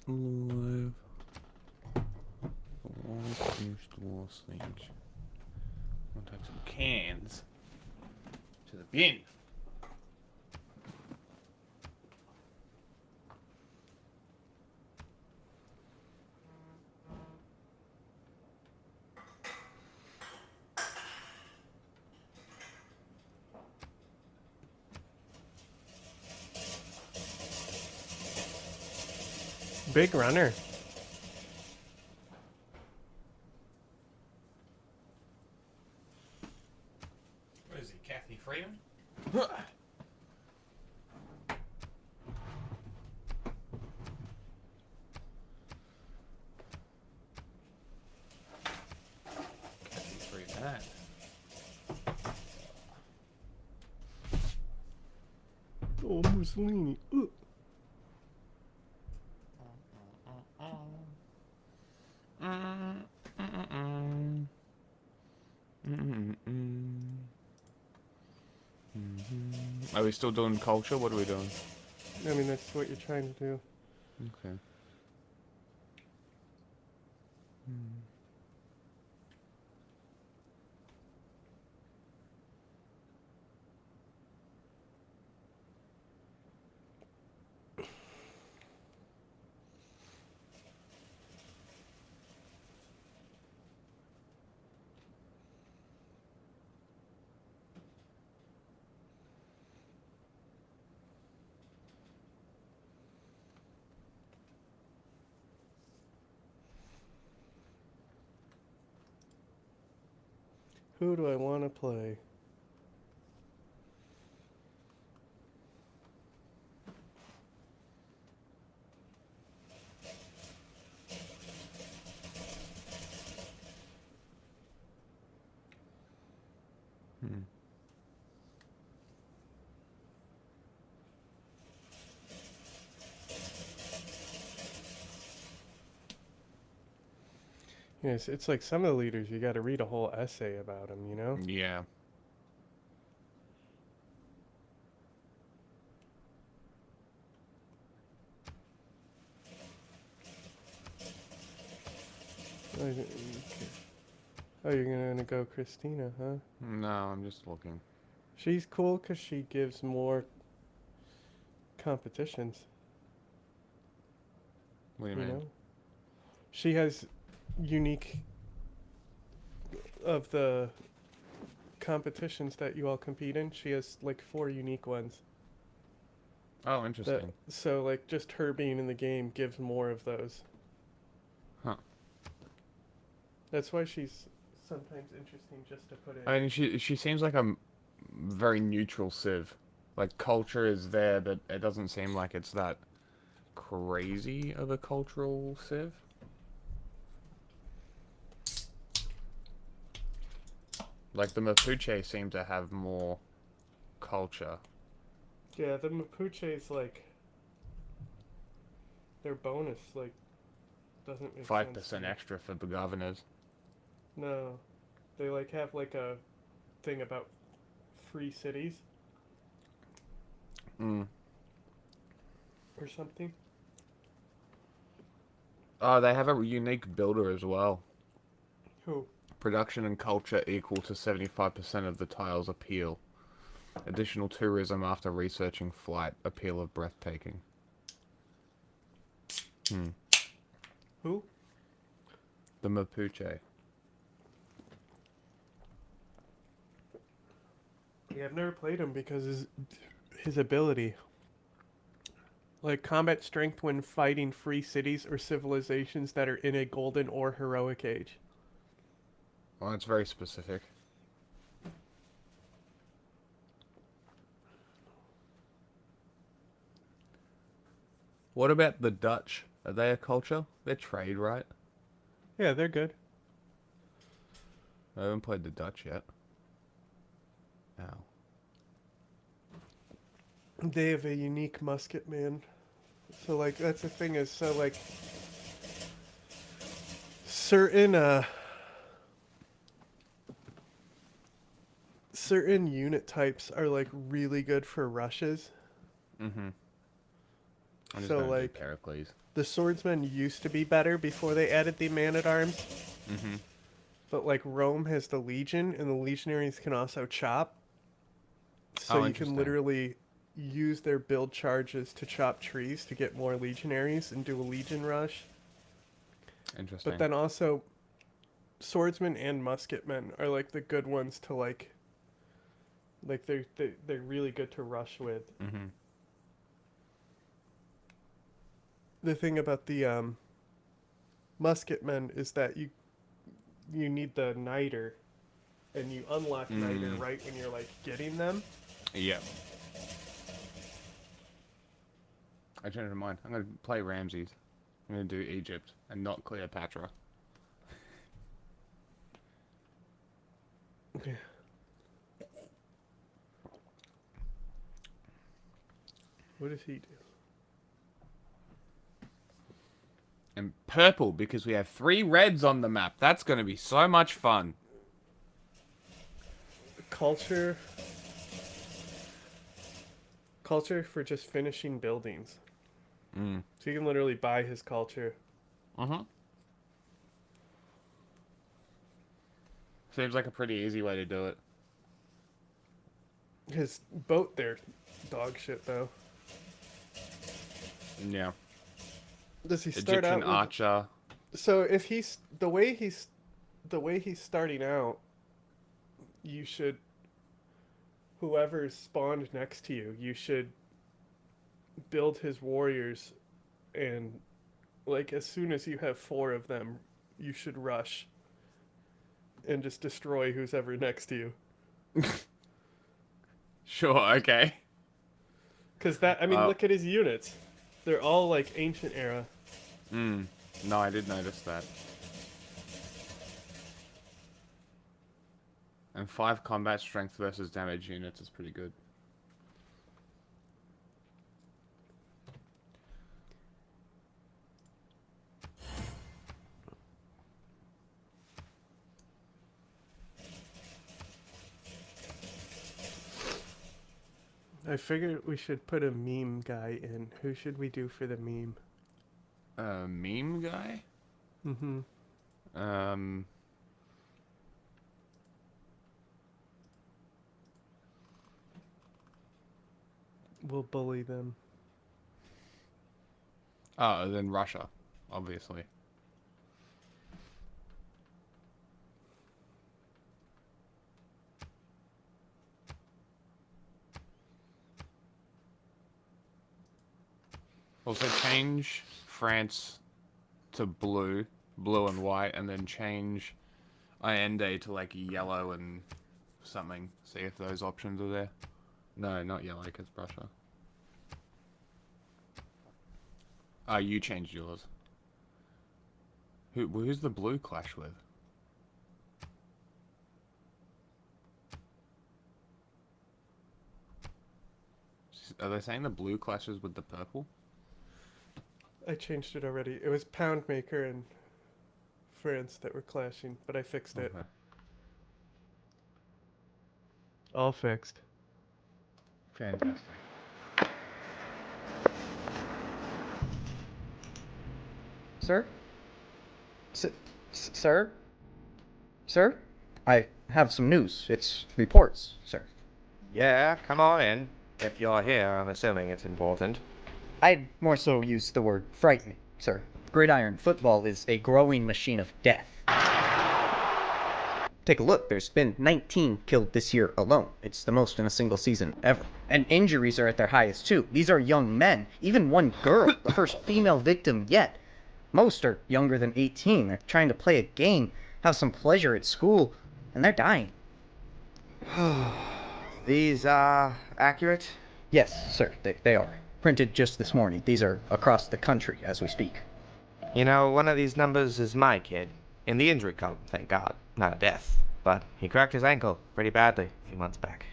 Live. Finished war stage. I'll take some cans to the bin. Big runner. What is he, Kathy Freeman? Kathy Freeman. Oh, Mussolini. Are we still doing culture? What are we doing? I mean, that's what you're trying to do. Okay. Who do I want to play? Yes, it's like some of the leaders, you got to read a whole essay about them, you know? Yeah. Oh, you're going to go Christina, huh? No, I'm just looking. She's cool because she gives more competitions, What do you you mean? know? She has unique of the competitions that you all compete in. She has like 4 unique ones. Oh, interesting. So like just her being in the game gives more of those. Huh. That's why she's sometimes interesting just to put in. I mean, she seems like a very neutral civ. Like, culture is there, but it doesn't seem like it's that crazy of a cultural civ. Like, the Mapuche seem to have more culture. Yeah, the Mapuche's like their bonus like doesn't make sense to 5% me. extra for the governors. No, they like have like a thing about free cities Mm. or something. Oh, they have a unique builder as well. Who? Production and culture equal to 75% of the tile's appeal. Additional tourism after researching flight. Appeal of breathtaking. Who? The Mapuche. Yeah, I've never played him because his ability. Like combat strength when fighting free cities or civilizations that are in a golden or heroic age. Well, that's very specific. What about the Dutch? Are they a culture? They're trade, right? Yeah, they're good. I haven't played the Dutch yet. Ow. They have a unique musket, man. So like that's the thing is so like certain unit types are like really good for rushes. Mm-hmm. I'm just So gonna do like Pericles. the swordsmen used to be better before they added the man-at-arms, Mm-hmm. but like Rome has the legion, and the legionaries can also chop. So Oh, you can interesting. literally use their build charges to chop trees to get more legionaries and do a legion rush. But Interesting. then also swordsmen and musketmen are like the good ones to like they're really good to rush with. Mm-hmm. The thing about the musketmen is that you need the niter, and you unlock niter Mm. right when you're like getting them. Yeah. I changed my mind. I'm gonna play Ramses. I'm gonna do Egypt and not Cleopatra. What does he do? And purple because we have 3 reds on the map. That's gonna be so much fun. Culture. Culture for just finishing buildings. Mm. So you can literally buy his culture. Uh-huh. Seems like a pretty easy way to do it. His boat there, dog shit though. Yeah. Does he start Egyptian out with, archer. so if he's the way he's starting out, you should, whoever's spawned next to you, you should build his warriors, and like as soon as you have 4 of them, you should rush and just destroy who's ever next to you. Sure, okay. Because that, I mean, look at his units. They're all like ancient era. Mm. No, I did notice that. And 5 combat strength versus damage units is pretty good. I figured we should put a meme guy in. Who should we do for the meme? Meme guy? Mm-hmm. Um... We'll bully them. Oh, then Russia, obviously. Also change France to blue and white, and then change Allende to like yellow and something. See if those options are there. No, not yellow, because Russia. Oh, you changed yours. Who's the blue clash with? Are they saying the blue clashes with the purple? I changed it already. It was Poundmaker and France that were clashing, but I fixed it. Okay. All fixed. Fantastic. Sir? Sir? Sir? I have some news. It's reports, sir. Yeah, come on in. If you're here, I'm assuming it's important. I'd more so use the word frightening, sir. Gridiron football is a growing machine of death. Take a look. There's been 19 killed this year alone. It's the most in a single season ever. And injuries are at their highest, too. These are young men. Even one girl, the first female victim yet. Most are younger than 18. They're trying to play a game, have some pleasure at school, and they're dying. These are accurate? Yes, sir, they are. Printed just this morning. These are across the country as we speak. You know, one of these numbers is my kid. In the injury column, thank God. Not a death. But he cracked his ankle pretty badly a few months back.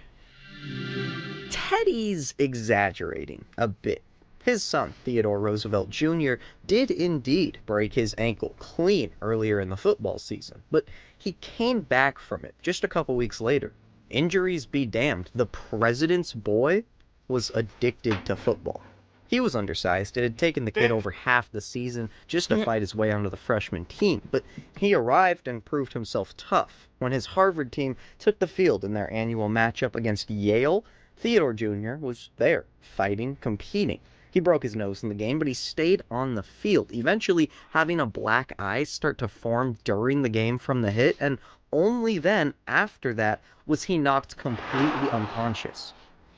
Teddy's exaggerating a bit. His son, Theodore Roosevelt Jr., did indeed break his ankle clean earlier in the football season, but he came back from it just a couple weeks later. Injuries be damned, the president's boy was addicted to football. He was undersized. It had taken the kid over half the season just to fight his way onto the freshman team, but he arrived and proved himself tough. When his Harvard team took the field in their annual matchup against Yale, Theodore Jr. was there, fighting, competing. He broke his nose in the game, but he stayed on the field, eventually having a black eye start to form during the game from the hit, and only then, after that, was he knocked completely unconscious.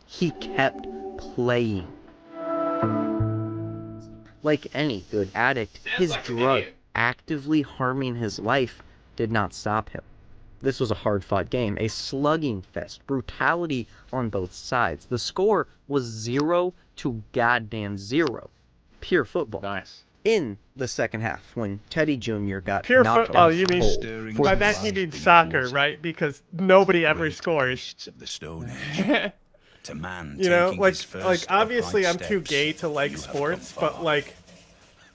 He kept playing. Like any good addict, his drug actively harming his life did not stop him. This was a hard-fought game, a slugging fest, brutality on both sides. The score was 0 to goddamn 0. Pure football. Nice. In the second half, when Teddy Jr. got Pure knocked football, out you mean? cold for By the that you mean soccer, right? Because nobody ever scores. Of the Stone Age. To man You know, taking like his first like obviously I'm upright too steps, gay to like you have sports, come far. but like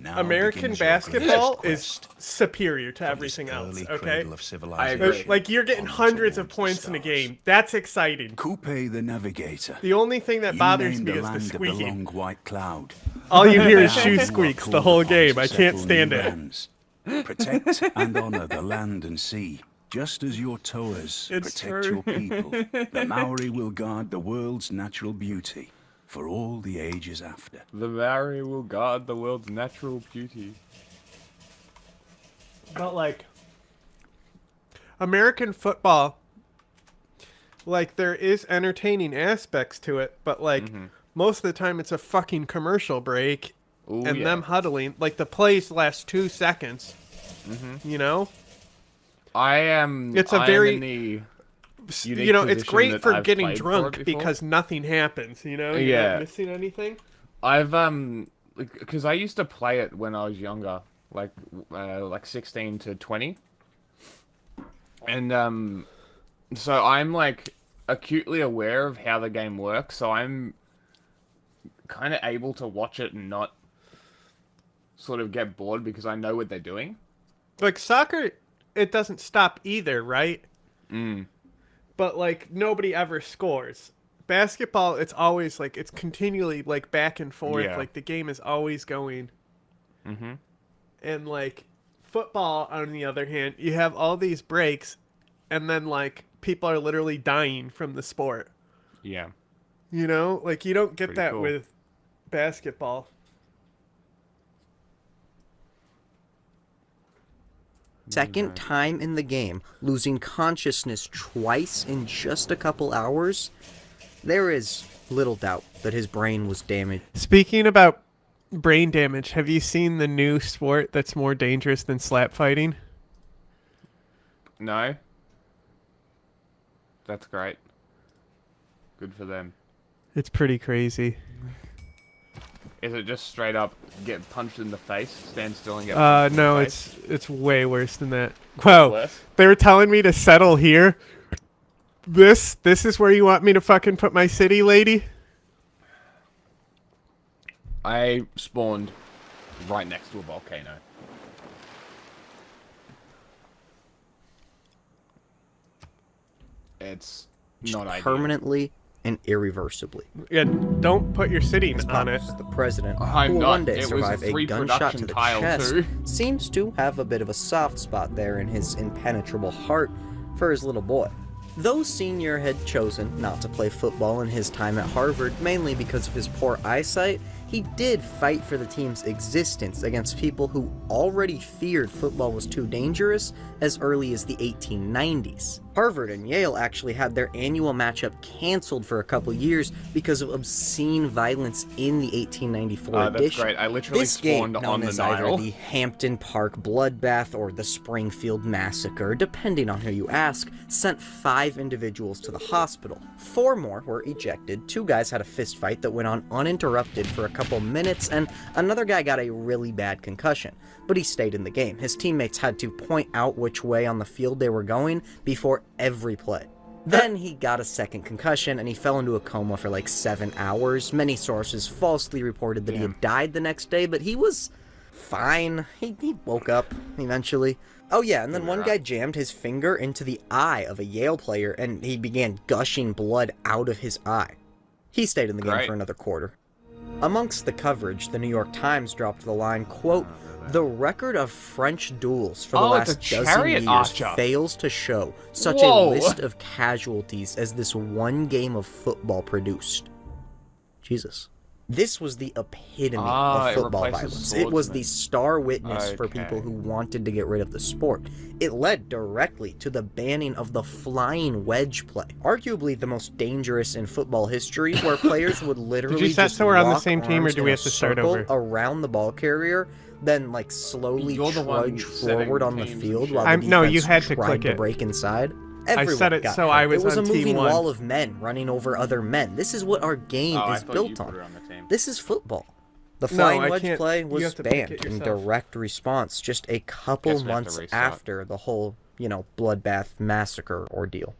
Now American begins your basketball greatest is quest superior to from everything this else, early okay? cradle of I civilization agree. Like you're getting on hundreds of towards the points in a stars. game. That's exciting. Coupe the Navigator. The only thing that You bothers named me the is the land of the squeaking. long white cloud. All you hear is Now shoe you are squeaks the called whole upon game. to I can't settle stand new it. lands. Protect and honor the land and sea, just as your towers It's protect true. your people. The Maori will guard the world's natural beauty for all the ages after. The Maori will guard the world's natural beauty. But like American football, like there is entertaining aspects to it, but like most of the time it's a fucking commercial break Ooh, and yeah. them huddling. Like the plays last 2 seconds. You know? I am. It's a I am very- in the unique You know, it's position great that for I've getting played for drunk it before. because nothing happens, you know? You're Yeah. not missing anything. I've because I used to play it when I was younger, like 16 to 20, and so I'm like acutely aware of how the game works. So I'm kind of able to watch it and not sort of get bored because I know what they're doing. Like soccer, it doesn't stop either, right? Mm. But like nobody ever scores. Basketball, it's always like it's continually like back and forth. Yeah. Like the game is always going. Mm-hmm. And like football, on the other hand, you have all these breaks, and then like people are literally dying from the sport. Yeah. You know, like you don't get Pretty that cool. with basketball. Second time in the game, losing consciousness twice in just a couple hours, there is little doubt that his brain was damaged. Speaking about brain damage, have you seen the new sport that's more dangerous than slap fighting? No. That's great. Good for them. It's pretty crazy. Is it just straight up get punched in the face, stand still and get punched in No, the face? it's way worse than that. Whoa, Worse? they were telling me to settle here. This is where you want me to fucking put my city, lady? I spawned right next to a volcano. It's not ideal. Permanently and irreversibly. Yeah, don't put your city on it. The president, I'm who will not. one day It was a survive a gunshot to three-production the tile, chest, too. seems to have a bit of a soft spot there in his impenetrable heart for his little boy. Though Senior had chosen not to play football in his time at Harvard, mainly because of his poor eyesight, he did fight for the team's existence against people who already feared football was too dangerous as early as the 1890s. Harvard and Yale actually had their annual matchup canceled for a couple years because of obscene violence in the 1894 That's edition. great. I literally This game, spawned known on the as Nile. either the Hampton Park Bloodbath or the Springfield Massacre, depending on who you ask, sent 5 individuals to the hospital. 4 more were ejected, 2 guys had a fist fight that went on uninterrupted for a couple minutes, and another guy got a really bad concussion. But he stayed in the game. His teammates had to point out which way on the field they were going before every play. Then he got a second concussion and he fell into a coma for like 7 hours. Many sources falsely reported that he had died the next day, but he was fine. He woke up eventually. Oh yeah, and then one guy jammed his finger into the eye of a Yale player and he began gushing blood out of his eye. He stayed in the game Great. for another quarter. Amongst the coverage, the New York Times dropped the line, quote, "The record of French duels for the it's a last dozen chariot years archer. fails to show such Whoa. a list of casualties as this one game of football produced." Jesus. This was the epitome of it football replaces violence. It was swordsmen. the star witness for people Okay. who wanted to get rid of the sport. It led directly to the banning of the flying wedge play, arguably the most dangerous in football history, where players would literally set just so we're on the lock same team, or arms do in we a have to start circle over? around the ball carrier, then like slowly You're the one trudge setting forward on the teams and field shit. while the I'm- no, you defense had to tried click to it. break inside. I Everyone said it got so hurt. I was It was on a team moving one. wall of men running over other men. This is what our game I is thought you built put on. her on the team. This is football. The No, flying I wedge can't- play you was have to pick banned it in yourself. direct response just a couple Guess we have to months restart. after the whole, bloodbath massacre ordeal.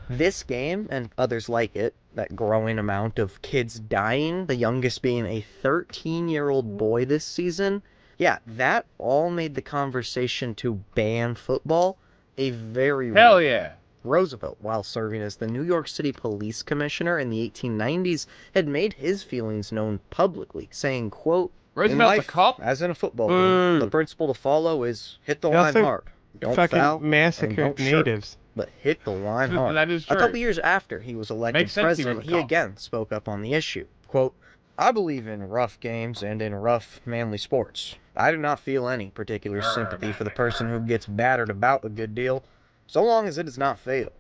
This game, and others like it, that growing amount of kids dying, the youngest being a 13-year-old boy this season, yeah, that all made the conversation to ban football a very Hell real. yeah. Roosevelt, while serving as the New York City police commissioner in the 1890s, had made his feelings known publicly, saying, quote, "In Roosevelt's a life, cop? as in a football game, the principle to follow is hit the He line also hard. Don't fucking foul and massacred don't shirk, natives. but hit the line hard." That is A true. couple years after he was elected Makes sense he was president, a he cop. again spoke up on the issue. Quote, "I believe in rough games and in rough, manly sports. I do not feel any particular sympathy for the person who gets battered about a good deal, so long as it is not fatal."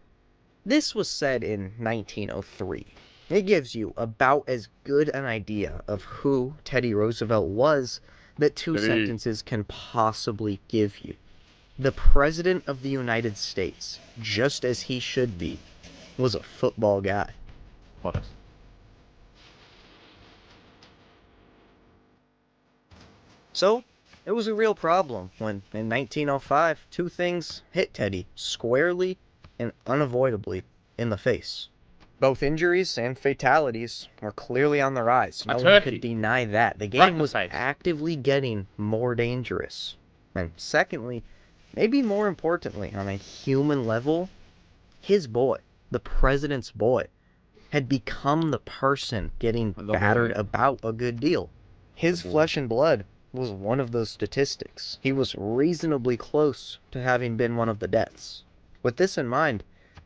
This was said in 1903. It gives you about as good an idea of who Teddy Roosevelt was that two sentences can possibly give you. The President of the United States, just as he should be, was a football guy. What is? So, it was a real problem when, in 1905, two things hit Teddy squarely and unavoidably in the face. Both injuries and fatalities were clearly on the rise. No one could deny that. The game was actively getting more dangerous. And secondly, maybe more importantly, on a human level, his boy, the president's boy, had become the person getting battered about a good deal. His flesh and blood was one of those statistics. He was reasonably close to having been one of the deaths. With this in mind,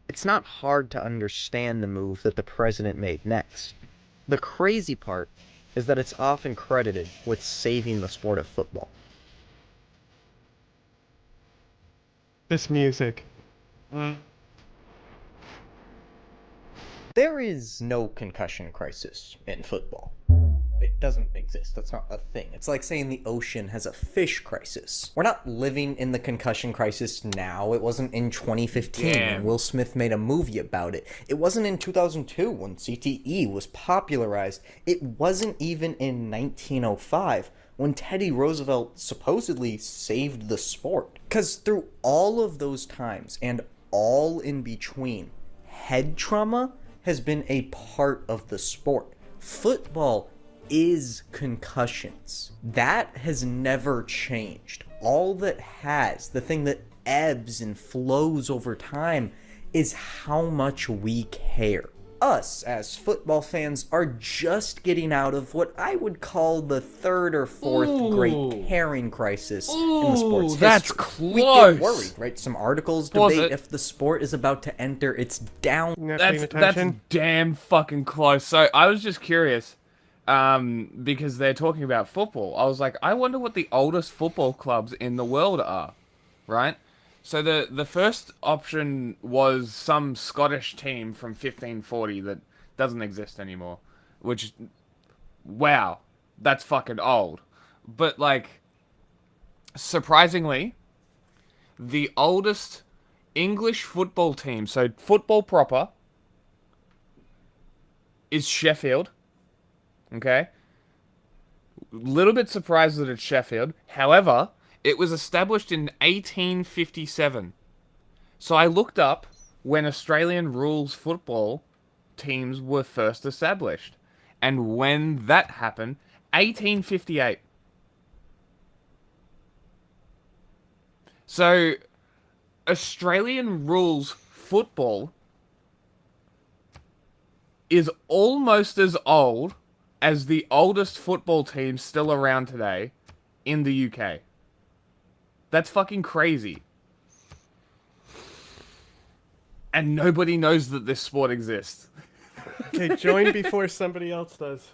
it's not hard to understand the move that the president made next. The crazy part is that it's often credited with saving the sport of football. This music. There is no concussion crisis in football. It doesn't exist. That's not a thing. It's like saying the ocean has a fish crisis. We're not living in the concussion crisis now. It wasn't in 2015 when Will Smith made a movie about it. It wasn't in 2002 when CTE was popularized. It wasn't even in 1905 when Teddy Roosevelt supposedly saved the sport. Because through all of those times and all in between, head trauma has been a part of the sport. Football is concussions. That has never changed. All that has, the thing that ebbs and flows over time, is how much we care. Us, as football fans, are just getting out of what I would call the third or fourth great caring crisis in the sport's history. That's We close. get worried, right? Some articles Pause debate it. if the sport is about to enter its down. You're not paying That's attention? damn fucking close. So I was just curious, because they're talking about football. I was like, I wonder what the oldest football clubs in the world are, right? So the first option was some Scottish team from 1540 that doesn't exist anymore, which, wow, that's fucking old. But like, surprisingly, the oldest English football team, so football proper, is Sheffield. Okay? Little bit surprised that it's Sheffield. However, it was established in 1857. So I looked up when Australian rules football teams were first established. And when that happened, 1858. So, Australian rules football is almost as old as the oldest football team still around today in the UK. That's fucking crazy. And nobody knows that this sport exists. Okay, join before somebody else does.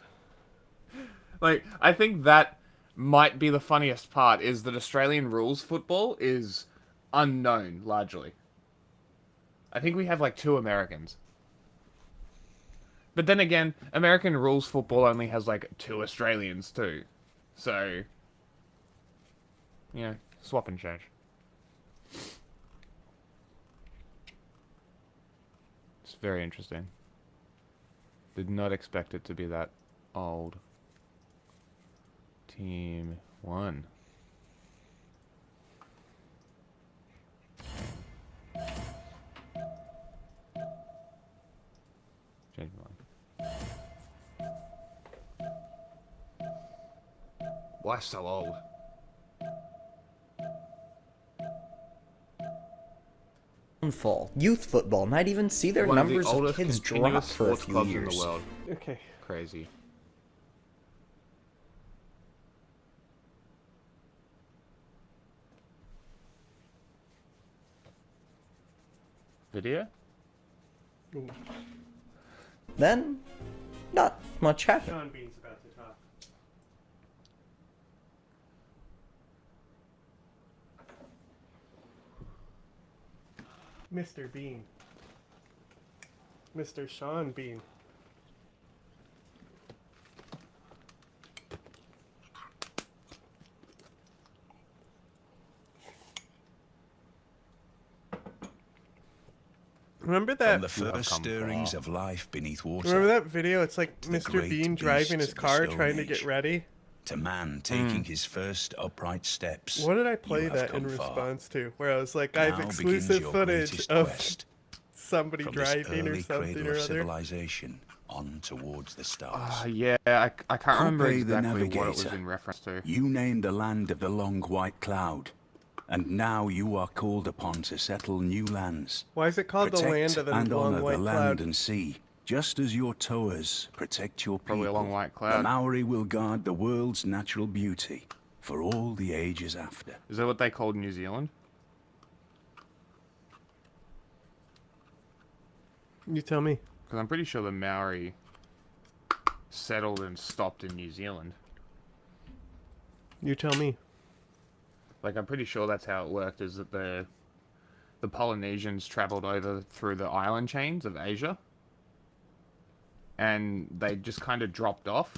Like, I think that might be the funniest part, is that Australian rules football is unknown, largely. I think we have, like, 2 Americans. But then again, American rules football only has, like, 2 Australians, too. So, yeah, swap and change. It's very interesting. Did not expect it to be that old. Team 1. Change my mind. Why so old? Fall. Youth football might even see their One of the numbers of oldest kids drop continuous for a sports few clubs years. in the world. Okay. Crazy. Video? Ooh. Then, not much happened. Sean Bean's about to talk. Mr. Bean. Mr. Sean Bean. Remember that? From the first come stirrings far. of life beneath water, Remember that video? It's like the Mr. great Bean driving beasts his of the car Stone trying to get Age. ready. to man taking his first upright steps. What did I play you have that in come far. response to? Where I was like, I have Now begins exclusive your footage greatest of quest somebody from this driving or early something cradle or of other. civilization on towards the stars. Yeah, I can't remember Pompey the exactly what it was Navigator. in reference to. You named the land of the long white cloud, and now you are called upon to settle new lands. Why is it called the Protect land of the and long honor white the cloud? land and sea, just as your towers protect your people. Probably a long white The cloud. Maori will guard the world's natural beauty for all the ages after. Is that what they called New Zealand? You tell me. Because I'm pretty sure the Maori settled and stopped in New Zealand. You tell me. Like, I'm pretty sure that's how it worked, is that the Polynesians traveled over through the island chains of Asia. And they just kind of dropped off.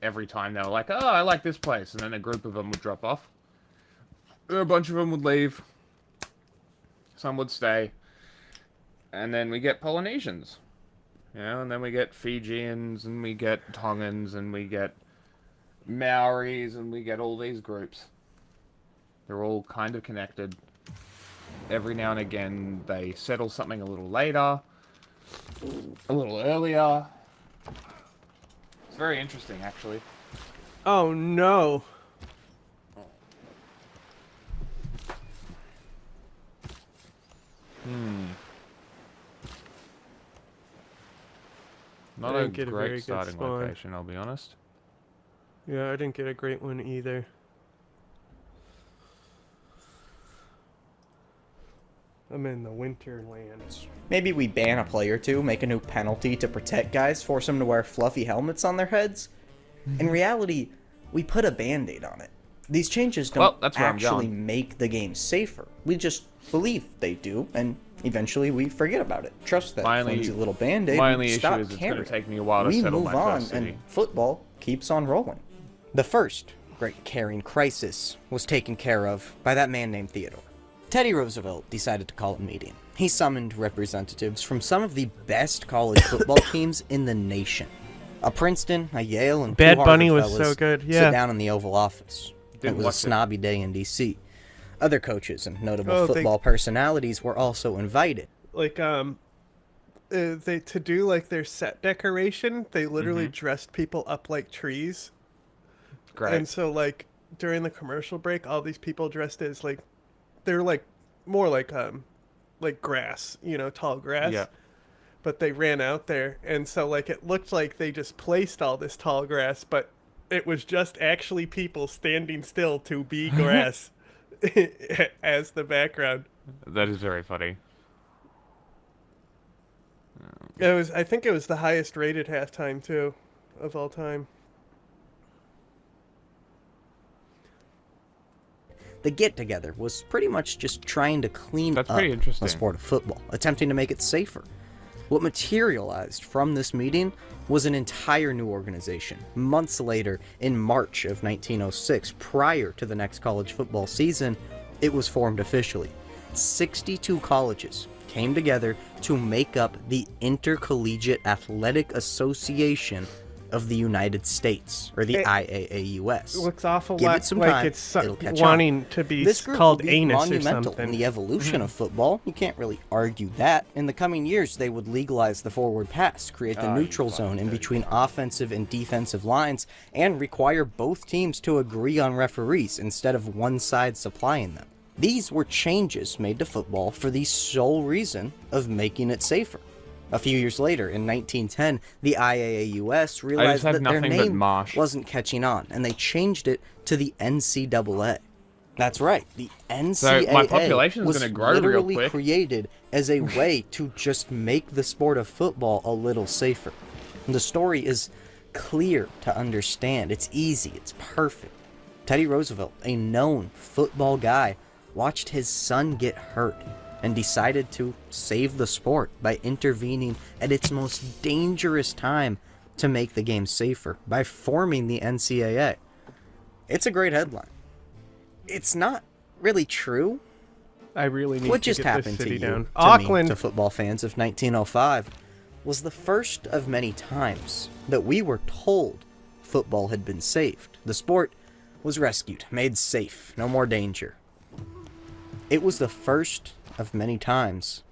Every time they were like, oh, I like this place. And then a group of them would drop off. A bunch of them would leave. Some would stay. And then we get Polynesians. You know, and then we get Fijians, and we get Tongans, and we get Maoris, and we get all these groups. They're all kind of connected. Every now and again, they settle something a little later. A little earlier. It's very interesting, actually. Oh no. Not I a didn't get a very great good starting spawn. location, I'll be honest. Yeah, I didn't get a great one either. I'm in the winter lands. Maybe we ban a play or two, make a new penalty to protect guys, force them to wear fluffy helmets on their heads. In reality, we put a band-aid on it. These changes Well, don't that's where I'm actually going. make the game safer. We just believe they do, and eventually we forget about it. Trust that My only- flimsy little band-aid. my we only issue stop is it's gonna caring. take me a while to we settle move my on, first city. and football keeps on rolling. The first great carrying crisis was taken care of by that man named Theodore. Teddy Roosevelt decided to call a meeting. He summoned representatives from some of the best college football teams in the nation. A Princeton, a Yale, and Bad two Bunny Harvard was fellas so good, sit yeah. down in the Oval Office. Didn't It was a watch it. snobby day in D.C. Other coaches and notable Oh, they- football personalities were also invited. Like they to do like their set decoration, they literally Mm-hmm. dressed people up like trees. Great. And so like during the commercial break, all these people dressed as like they're like more like grass, you know, tall grass. Yeah. but they ran out there, and so like it looked like they just placed all this tall grass, but it was just actually people standing still to be grass as the background. That is very funny. I think it was the highest rated halftime too, of all time. The get-together was pretty much just trying to clean That's up pretty interesting. the sport of football, attempting to make it safer. What materialized from this meeting was an entire new organization. Months later, in March of 1906, prior to the next college football season, it was formed officially. 62 colleges came together to make up the Intercollegiate Athletic Association of the United States, or the IAAUS. It looks awful Give like, it some like time, it's it'll catch wanting on. to be This group called will be anus or monumental something. in the evolution of football. You can't really argue that. In the coming years, they would legalize the forward pass, create the neutral zone in between offensive and defensive lines, and require both teams to agree on referees instead of one side supplying them. These were changes made to football for the sole reason of making it safer. A few years later, in 1910, the IAAUS realized had that their nothing but name marsh. wasn't catching on, and they changed it to the NCAA. That's right, the NCAA my population's was gonna grow real literally quick. created as a way to just make the sport of football a little safer. And the story is clear to understand. It's easy. It's perfect. Teddy Roosevelt, a known football guy, watched his son get hurt and decided to save the sport by intervening at its most dangerous time to make the game safer by forming the NCAA. It's a great headline. It's not really true. I really need What to just get this happened to city you, down. to Auckland. me, to football fans of 1905, was the first of many times that we were told football had been saved. The sport was rescued, made safe, no more danger. It was the first of many times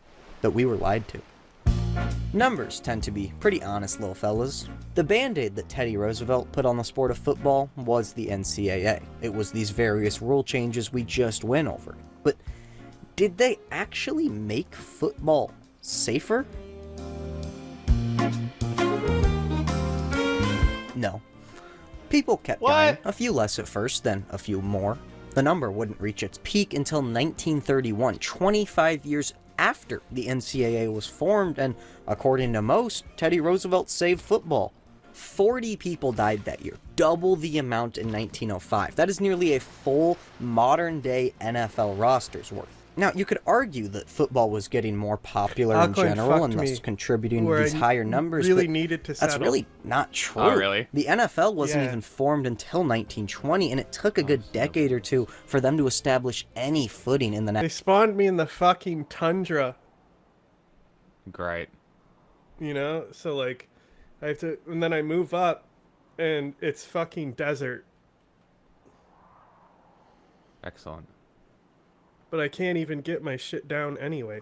that we were lied to. Numbers tend to be pretty honest little fellas. The band-aid that Teddy Roosevelt put on the sport of football was the NCAA. It was these various rule changes we just went over. But did they actually make football safer? No. People kept dying, a few less at first, then a few more. The number wouldn't reach its peak until 1931, 25 years after the NCAA was formed, and according to most, Teddy Roosevelt saved football. 40 people died that year, double the amount in 1905. That is nearly a full modern-day NFL roster's worth. Now, you could argue that football was getting more popular in Auckland general and fucked thus me, contributing to where these I higher numbers, really but needed to that's settle. really not true. Oh, really? The NFL wasn't Yeah. even formed until 1920, and it took a good decade or two for them to establish any footing in the They spawned me in the fucking tundra, Great. you know? So, like, I have to... And then I move up, and it's fucking desert. Excellent. But I can't even get my shit down anyway.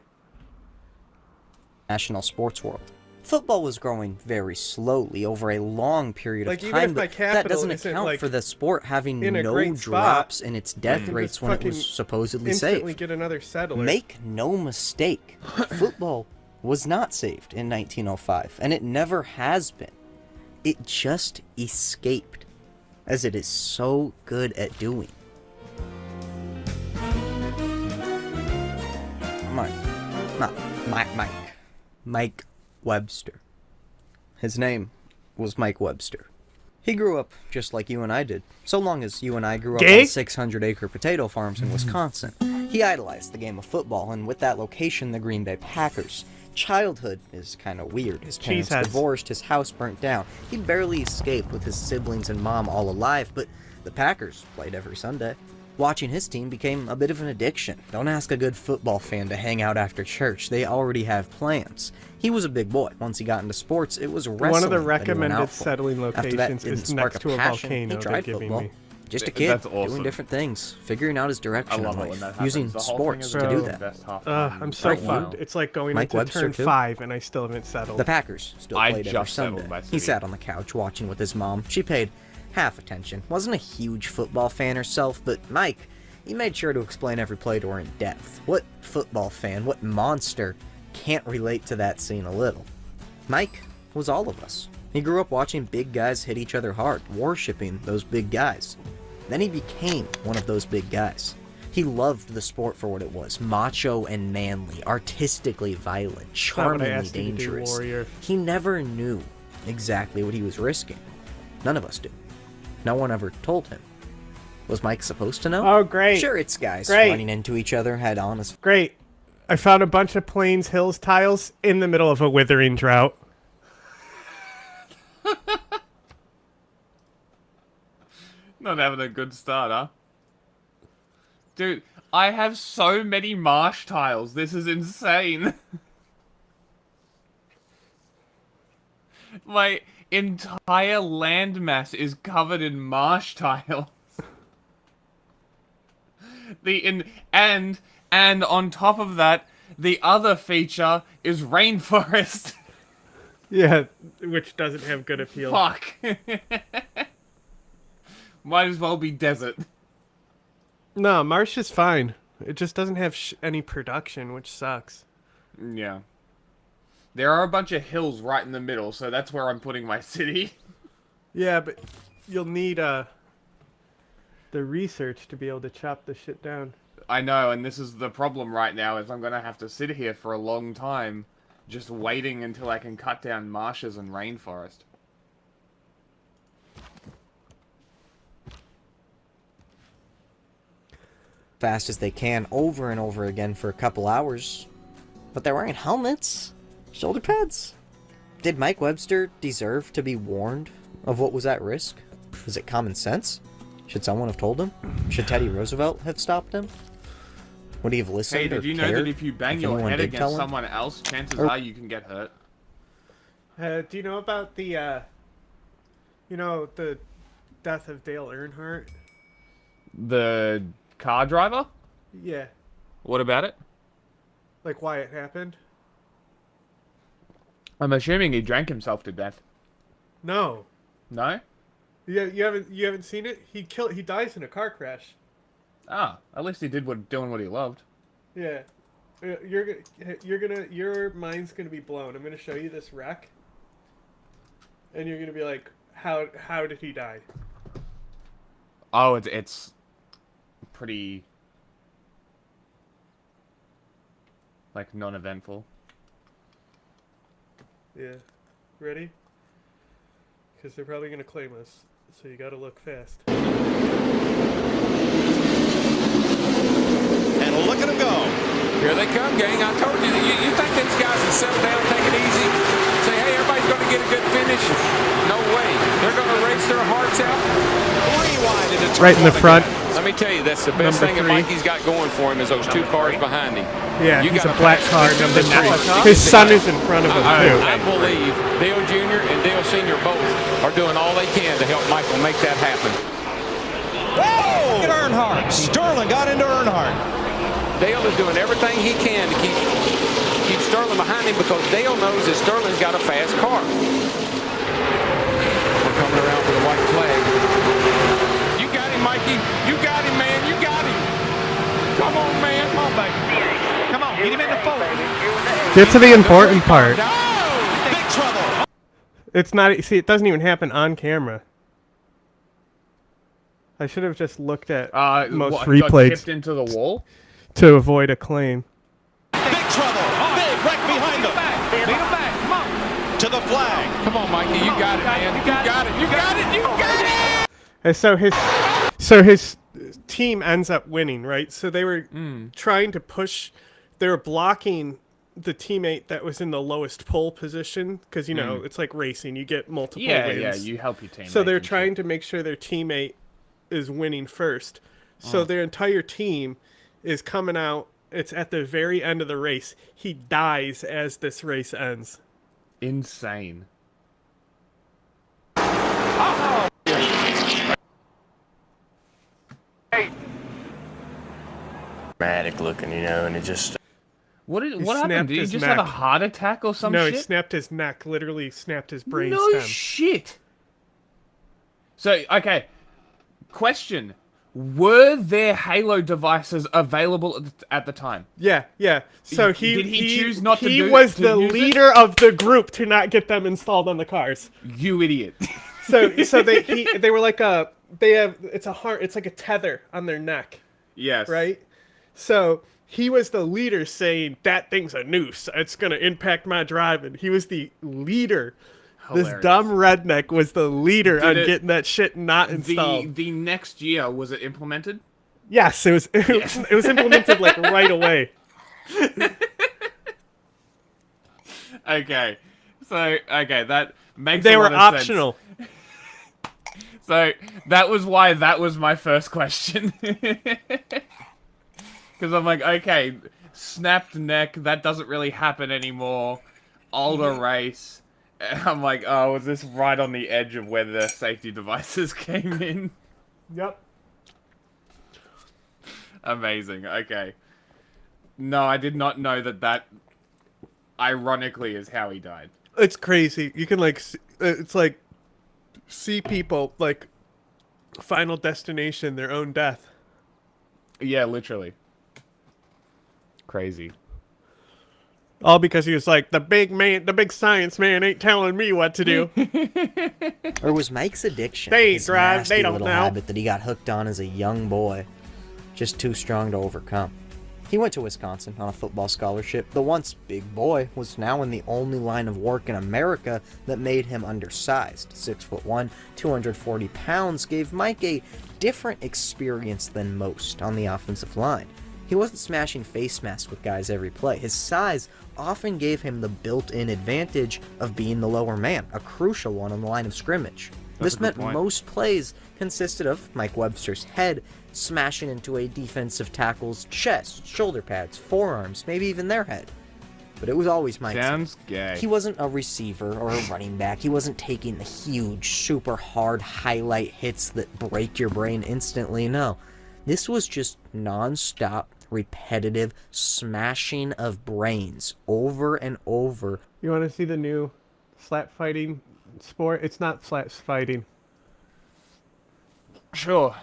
national sports world. Football was growing very slowly over a long period Like, of even time, if my but that capital doesn't isn't, account like, for the sport having in a no great spot, drops in its death I can rates just when it fucking was supposedly Instantly saved. get another settler. Make no mistake, football was not saved in 1905, and it never has been. It just escaped, as it is so good at doing. Mike Webster. His name was Mike Webster. He grew up just like you and I did, so long as you and I grew up Gay? on 600-acre potato farms in Wisconsin. He idolized the game of football, and with that location, the Green Bay Packers. Childhood is kind of weird. His parents Cheeseheads. divorced, his house burnt down. He barely escaped with his siblings and mom all alive, but the Packers played every Sunday. Watching his team became a bit of an addiction. Don't ask a good football fan to hang out after church. They already have plans. He was a big boy. Once he got into sports, it was wrestling. One of the that he went recommended out for. settling After that locations didn't is spark next to a passion, volcano he they're tried giving football. me. Just a kid That's awesome. doing different things, figuring out his direction I love in it when life, that happens. using The whole sports thing to is do the that. best half I'm so Right fucked. now. It's like going Mike into Webster, turn too. 5 and I still haven't settled. The Packers still I played every just settled Sunday. my He city. sat on the couch watching with his mom. She paid half attention. Wasn't a huge football fan herself, but Mike, he made sure to explain every play to her in depth. What football fan, what monster can't relate to that scene a little? Mike was all of us. He grew up watching big guys hit each other hard, worshipping those big guys. Then he became one of those big guys. He loved the sport for what it was, macho and manly, artistically violent, charmingly dangerous. Warrior. He never knew exactly what he was risking. None of us do. No one ever told him. Was Mike supposed to know? Oh, great. Sure, it's guys Great. running into each other head on. Great. I found a bunch of Plains Hills tiles in the middle of a withering drought. Not having a good start, huh? Dude, I have so many marsh tiles. This is insane. My entire landmass is covered in marsh tiles. And on top of that, the other feature is rainforest. Yeah, which doesn't have good appeal. Fuck. Might as well be desert. No, marsh is fine. It just doesn't have any production, which sucks. Yeah. There are a bunch of hills right in the middle, so that's where I'm putting my city. Yeah, but you'll need the research to be able to chop the shit down. I know, and this is the problem right now, is I'm gonna have to sit here for a long time, just waiting until I can cut down marshes and rainforest. Fast as they can over and over again for a couple hours. But they're wearing helmets, shoulder pads. Did Mike Webster deserve to be warned of what was at risk? Is it common sense? Should someone have told him? Should Teddy Roosevelt have stopped him? Would he have listened? Hey, did you know that if you bang your head against someone else, chances are you can get hurt? Do you know about the death of Dale Earnhardt? The car driver? Yeah. What about it? Like why it happened? I'm assuming he drank himself to death. No. No? Yeah, you haven't seen it? He dies in a car crash. Ah, at least he did doing what he loved. Yeah. Your mind's gonna be blown. I'm gonna show you this wreck. And you're gonna be like, how did he die? Oh, it's pretty like non-eventful. Yeah. Ready? Because they're probably gonna claim us, so you gotta look fast. And look at them go. Here they come, gang. I told you. You think these guys will settle down, take it easy? Say, hey, everybody's going to get a good finish? No way. They're going to race their hearts out. Rewind into turn right in the front. Let me tell you, that's the best thing that Mikey's got going for him is those two cars behind him. Yeah, you he's got a black car, number 3. His son is in front of him, too. I believe Dale Jr. and Dale Sr. both are doing all they can to help Michael make that happen. Whoa! Look at Earnhardt. Sterling got into Earnhardt. Dale is doing everything he can to keep Sterling behind him because Dale knows that Sterling's got a fast car. We're coming around for the white flag. You got him, Mikey. You got him, man. You got him. Come on, man. Come on, baby. Come on, get him in the fold. Get to the important part. No! Big trouble. It's not. See, it doesn't even happen on camera. I should have just looked at most Got replays tipped into the wall? to avoid a claim. Big trouble. Big wreck behind them. Lead him back. Come on. To the flag. Come on, Mikey. You got it, man. You got it. You got it. You got it. And so his team ends up winning, right? So they were trying to push. They were blocking the teammate that was in the lowest pole position because it's like racing. You get multiple wins. Yeah, you help your team. So they're trying to make sure their teammate is winning first. So their entire team is coming out. It's at the very end of the race. He dies as this race ends. Insane. Dramatic looking, and it just... What happened? snapped Did he his just have a neck. heart attack or some No, shit? he snapped his neck. Literally snapped his brain No stem. shit. So, okay. Question. Were there Halo devices available at the time? Yeah. So Did he choose not to He do- was to the use it? leader of the group to not get them installed on the cars. You idiot. So they were like it's like a tether on their neck, Yes. right? So he was the leader saying that thing's a noose. It's gonna impact my driving. He was the leader. Hilarious. This dumb redneck was the leader on it- getting that shit not installed. The next year, was it implemented? Yes, it was. It was implemented like right away. Okay. So, that makes They a were lot of optional. sense. So, that was why that was my first question. Because I'm like, okay, snapped neck, that doesn't really happen anymore. Older race. And I'm like, oh, was this right on the edge of where the safety devices came in? Yep. Amazing, okay. No, I did not know that ironically is how he died. It's crazy. You can like, it's like, see people like, Final Destination, their own death. Yeah, literally. Crazy. All because he was like, the big science man ain't telling me what to do. Or was Mike's addiction They his drive, nasty they don't little know. habit that he got hooked on as a young boy, just too strong to overcome? He went to Wisconsin on a football scholarship. The once big boy was now in the only line of work in America that made him undersized. 6'1", 240 pounds gave Mike a different experience than most on the offensive line. He wasn't smashing face masks with guys every play. His size often gave him the built-in advantage of being the lower man, a crucial one on the line of scrimmage. This meant most plays consisted of Mike Webster's head smashing into a defensive tackle's chest, shoulder pads, forearms, maybe even their head. But it was always Mike's. Sounds gay. He wasn't a receiver or a running back. He wasn't taking the huge, super hard highlight hits that break your brain instantly. No. This was just non-stop, repetitive smashing of brains over and over. You want to see the new slap fighting sport? It's not slap fighting. Sure.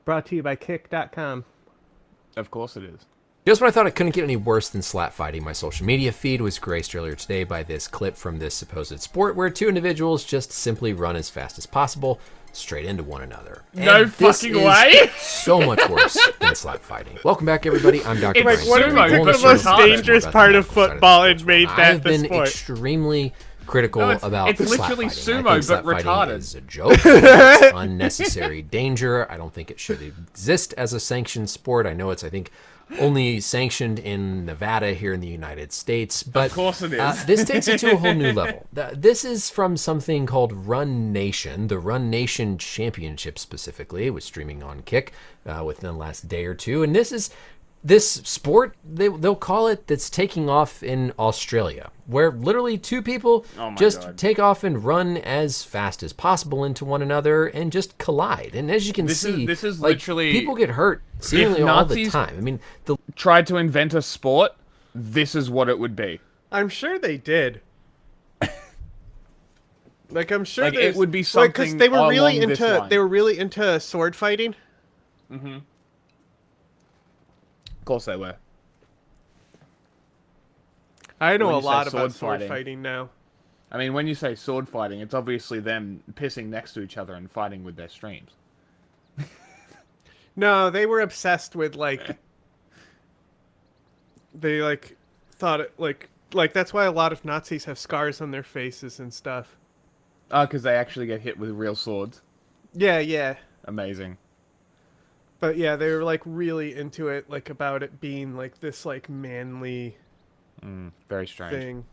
Brought to you by Kick.com. Of course it is. Just when I thought it couldn't get any worse than slap fighting, my social media feed was graced earlier today by this clip from this supposed sport where two individuals just simply run as fast as possible straight into one another. No And this fucking is way! so much worse than slap fighting. Welcome back, everybody. I'm Dr. It's Brian. like, what Stewart. if we We'll took the show most you a bit dangerous more about part the of medical side football the and sports made world. that I've the been sport. extremely critical No, about it's slap literally fighting. sumo, I think slap but fighting retarded. is a joke. It's unnecessary danger. I don't think it should exist as a sanctioned sport. I know it's, I think, only sanctioned in Nevada here in the United States. But Of course it is. this takes it to a whole new level. This is from something called Run Nation. The Run Nation Championship specifically was streaming on Kick within the last day or two. And this sport, they'll call it, that's taking off in Australia, where literally two people just take off and run as fast as possible into one another and just collide. And as you can see, this is like, literally, people get hurt seemingly all the Nazis time. I mean, tried to invent a sport, this is what it would be. I'm sure they did. Like, I'm sure Like, it there's- would be like, 'cause something they were really along this into line. they were really into sword fighting. Mm-hmm. Of course they were. I know When a you say lot sword about sword fighting. fighting now. I mean, when you say sword fighting, it's obviously them pissing next to each other and fighting with their streams. No, they were obsessed with like they like thought it like that's why a lot of Nazis have scars on their faces and stuff. Oh, because they actually get hit with real swords. Yeah. Amazing. But yeah, they were like really into it, like about it being like this like manly Very strange. thing.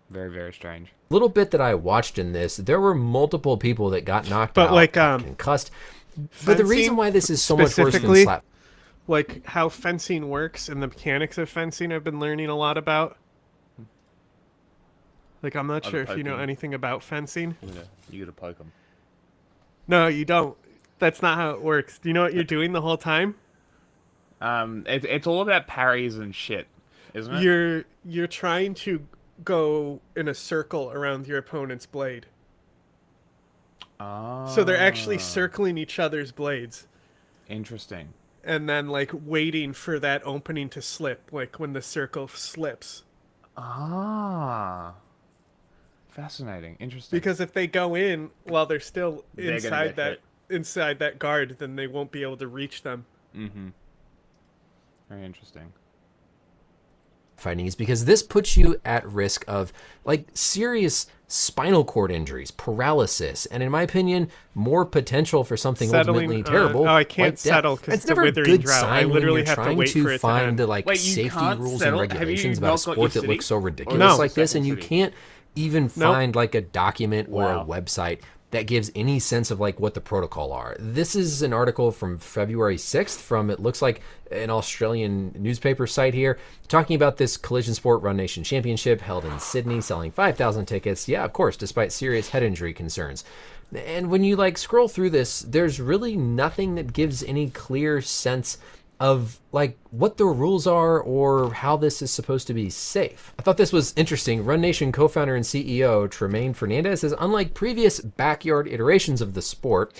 Very, very strange. little bit that I watched in this, there were multiple people that got knocked But out, like concussed. But the reason fencing why this is so much worse than specifically, slap like how fencing works and the mechanics of fencing I've been learning a lot about. Like, I'm not sure if you know Okay. anything about fencing. You gotta poke them. No, you don't. That's not how it works. Do you know what you're doing the whole time? It's all about parries and shit, isn't it? You're trying to go in a circle around your opponent's blade. So they're actually circling each other's blades. Interesting. And then, like, waiting for that opening to slip, like when the circle slips. Ah. Fascinating. Interesting. Because if they go in while they're still They're inside gonna get inside that guard, then they won't be able to reach them. Mm-hmm. Very interesting. Fighting is because this puts you at risk of like serious spinal cord injuries, paralysis, and in my opinion, more potential for something ultimately terrible. I can't like settle death. because It's it's a never a withering good drought. sign I when literally you're have to trying wait for to it to find end. the like Wait, you safety can't rules settle? and Have you regulations not about a got sport your that city? looks so Or ridiculous No. like this, and you City? can't even Nope. find like a document or a Wow. website that gives any sense of like what the protocol are. This is an article from February 6th from, it looks like, an Australian newspaper site here, talking about this collision sport Run Nation Championship held in Sydney, selling 5,000 tickets. Yeah, of course, despite serious head injury concerns. And when you like scroll through this, there's really nothing that gives any clear sense of like what the rules are or how this is supposed to be safe. I thought this was interesting. Run Nation co-founder and CEO Tremaine Fernandez says, unlike previous backyard iterations of the sport,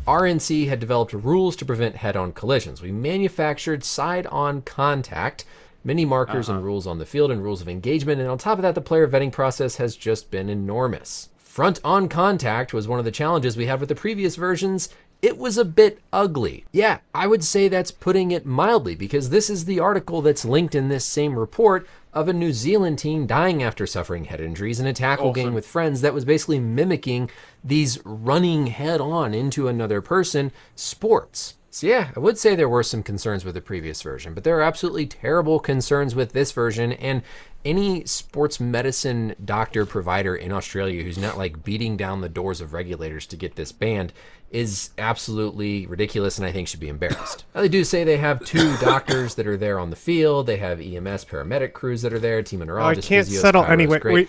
RNC had developed rules to prevent head-on collisions. We manufactured side-on contact, many markers and rules on the field and rules of engagement, and on top of that, the player vetting process has just been enormous. Front-on contact was one of the challenges we had with the previous versions. It was a bit ugly. Yeah, I would say that's putting it mildly, because this is the article that's linked in this same report of a New Zealand team dying after suffering head injuries in a tackle game with friends that was basically mimicking these running head on into another person sports. So yeah, I would say there were some concerns with the previous version, but there are absolutely terrible concerns with this version, and any sports medicine doctor provider in Australia who's not like beating down the doors of regulators to get this banned is absolutely ridiculous, and I think should be embarrassed. Now, they do say they have 2 doctors that are there on the field. They have EMS paramedic crews that are there, team of neurologists, can't physios, settle chiros, anyway. great.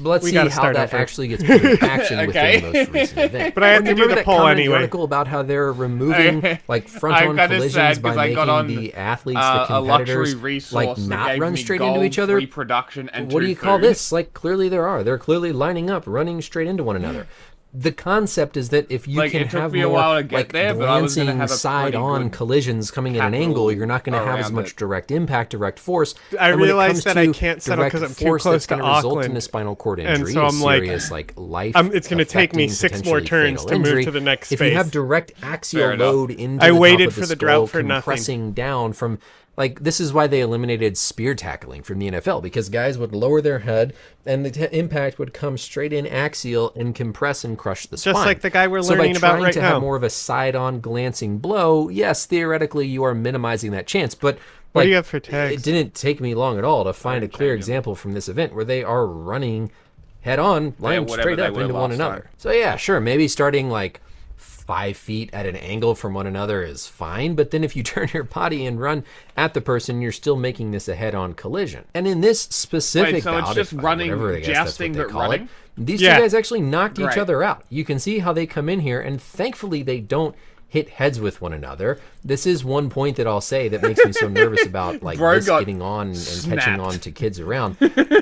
Let's we see gotta how start that over. actually gets put into action Okay. within the most recent event. But I have to do Remember the that poll comment in the anyway. article about how they're removing like front-on kinda collisions sad by 'cause I got making on, the athletes, a the luxury competitors, resource like that not gave run me straight into gold, each other. free production, and What do two you call food. this? Like, clearly there are. They're clearly lining up, running straight into one another. The concept is that if you Like, can it took have me a more while to get like there, but I was gonna glancing have a pretty side-on good collisions coming at an capital angle, you're not going to have as around much it. direct impact, direct force. I And when it realized comes that I to can't settle direct 'cause I'm too force close that's to gonna result in Auckland. a spinal cord And injury, so I'm like, serious like life. it's going to take me affecting, 6 more potentially turns fatal to move injury. to the next If you have space. direct axial Fair enough. load into I the waited top of for the the skull, drought for nothing. compressing down from like, this is why they eliminated spear tackling from the NFL, because guys would lower their head and the impact would come straight in axial and compress and crush the spine. Just like the guy we're So learning by about trying right to now. have more of a side-on glancing blow, yes, theoretically you are minimizing that chance, but What like, do you have for tags? it didn't take me long at all to find a clear example from this event where they are running head-on, lined whatever straight they up were into one last another. time. So yeah, sure, maybe starting like 5 feet at an angle from one another is fine, but then if you turn your body and run at the person, you're still making this a head-on collision. And in this specific Wait, so it's bout, just running, whatever, I guess that's jousting, what they but call running? it, these Yeah. two guys actually knocked each Right. other out. You can see how they come in here, and thankfully they don't hit heads with one another. This is one point that I'll say that makes me so nervous about like Bro this got getting on and snapped. catching on to kids around.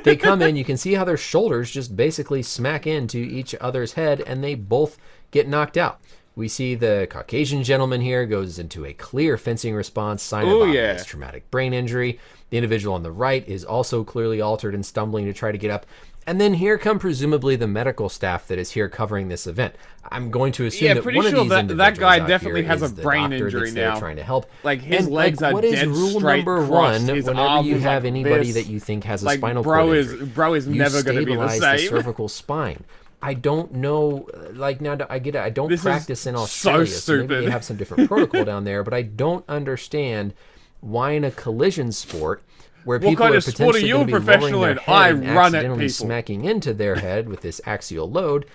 They come in, you can see how their shoulders just basically smack into each other's head, and they both get knocked out. We see the Caucasian gentleman here goes into a clear fencing response, sign of obvious traumatic brain injury. The individual on the right is also clearly altered and stumbling to try to get up. And then here come presumably the medical staff that is here covering this event. I'm going to assume that pretty one of sure these that individuals guy out definitely here has is a the brain doctor injury that's there now. trying to help. Like, his And, legs like, are what is dead rule straight number crossed. one His whenever arm you is have like anybody this. that you think has a Like, spinal bro cord is- injury? bro is You never gonna be the stabilize same. cervical spine. I don't know, like, now I get it. I don't This is practice in so Australia, so maybe stupid. they have some different protocol down there, but I don't understand why in a collision sport where What people kind are of sport are potentially you going to be professional lowering their in? I head and run at accidentally people. smacking into their head with this axial load,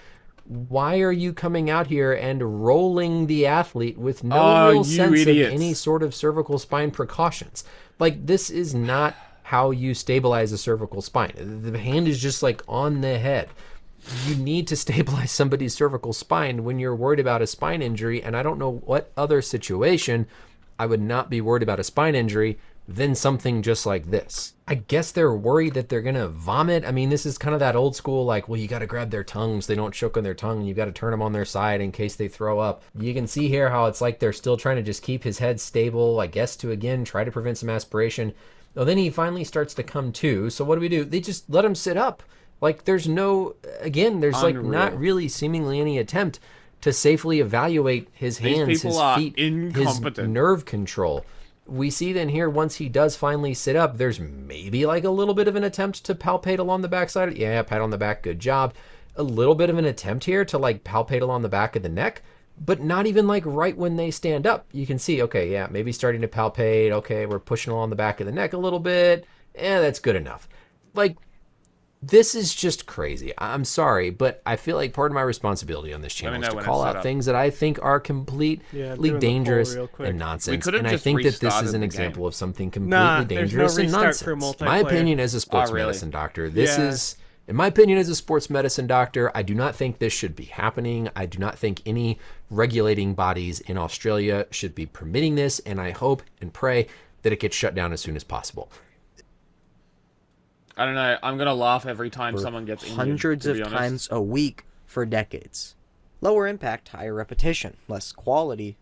why are you coming out here and rolling the athlete with no Oh, real you sense idiots. of any sort of cervical spine precautions? Like, this is not how you stabilize a cervical spine. The hand is just like on the head. You need to stabilize somebody's cervical spine when you're worried about a spine injury, and I don't know what other situation I would not be worried about a spine injury than something just like this. I guess they're worried that they're going to vomit. I mean, this is kind of that old school, like, well, you got to grab their tongues. They don't choke on their tongue. You got to turn them on their side in case they throw up. You can see here how it's like they're still trying to just keep his head stable, I guess, to, again, try to prevent some aspiration. Well, then he finally starts to come to. So what do? They just let him sit up. Like, there's no, again, there's like not really seemingly any attempt to safely evaluate his hands, his feet, his nerve control. We see then here, once he does finally sit up, there's maybe like a little bit of an attempt to palpate along the backside. Yeah, pat on the back, good job. A little bit of an attempt here to like palpate along the back of the neck, but not even like right when they stand up. You can see, okay, yeah, maybe starting to palpate. Okay, we're pushing along the back of the neck a little bit. That's good enough. Like, this is just crazy. I'm sorry, but I feel like part of my responsibility on this channel is to call out things that I think are completely dangerous and nonsense. And I think that this is an example of something completely dangerous and nonsense. My opinion as a sports medicine doctor, this is, in my opinion as a sports medicine doctor, I do not think this should be happening. I do not think any regulating bodies in Australia should be permitting this, and I hope and pray that it gets shut down as soon as possible. I don't know. I'm going to laugh every time someone gets injured. Hundreds of times a week for decades. Lower impact, higher repetition. Less quality,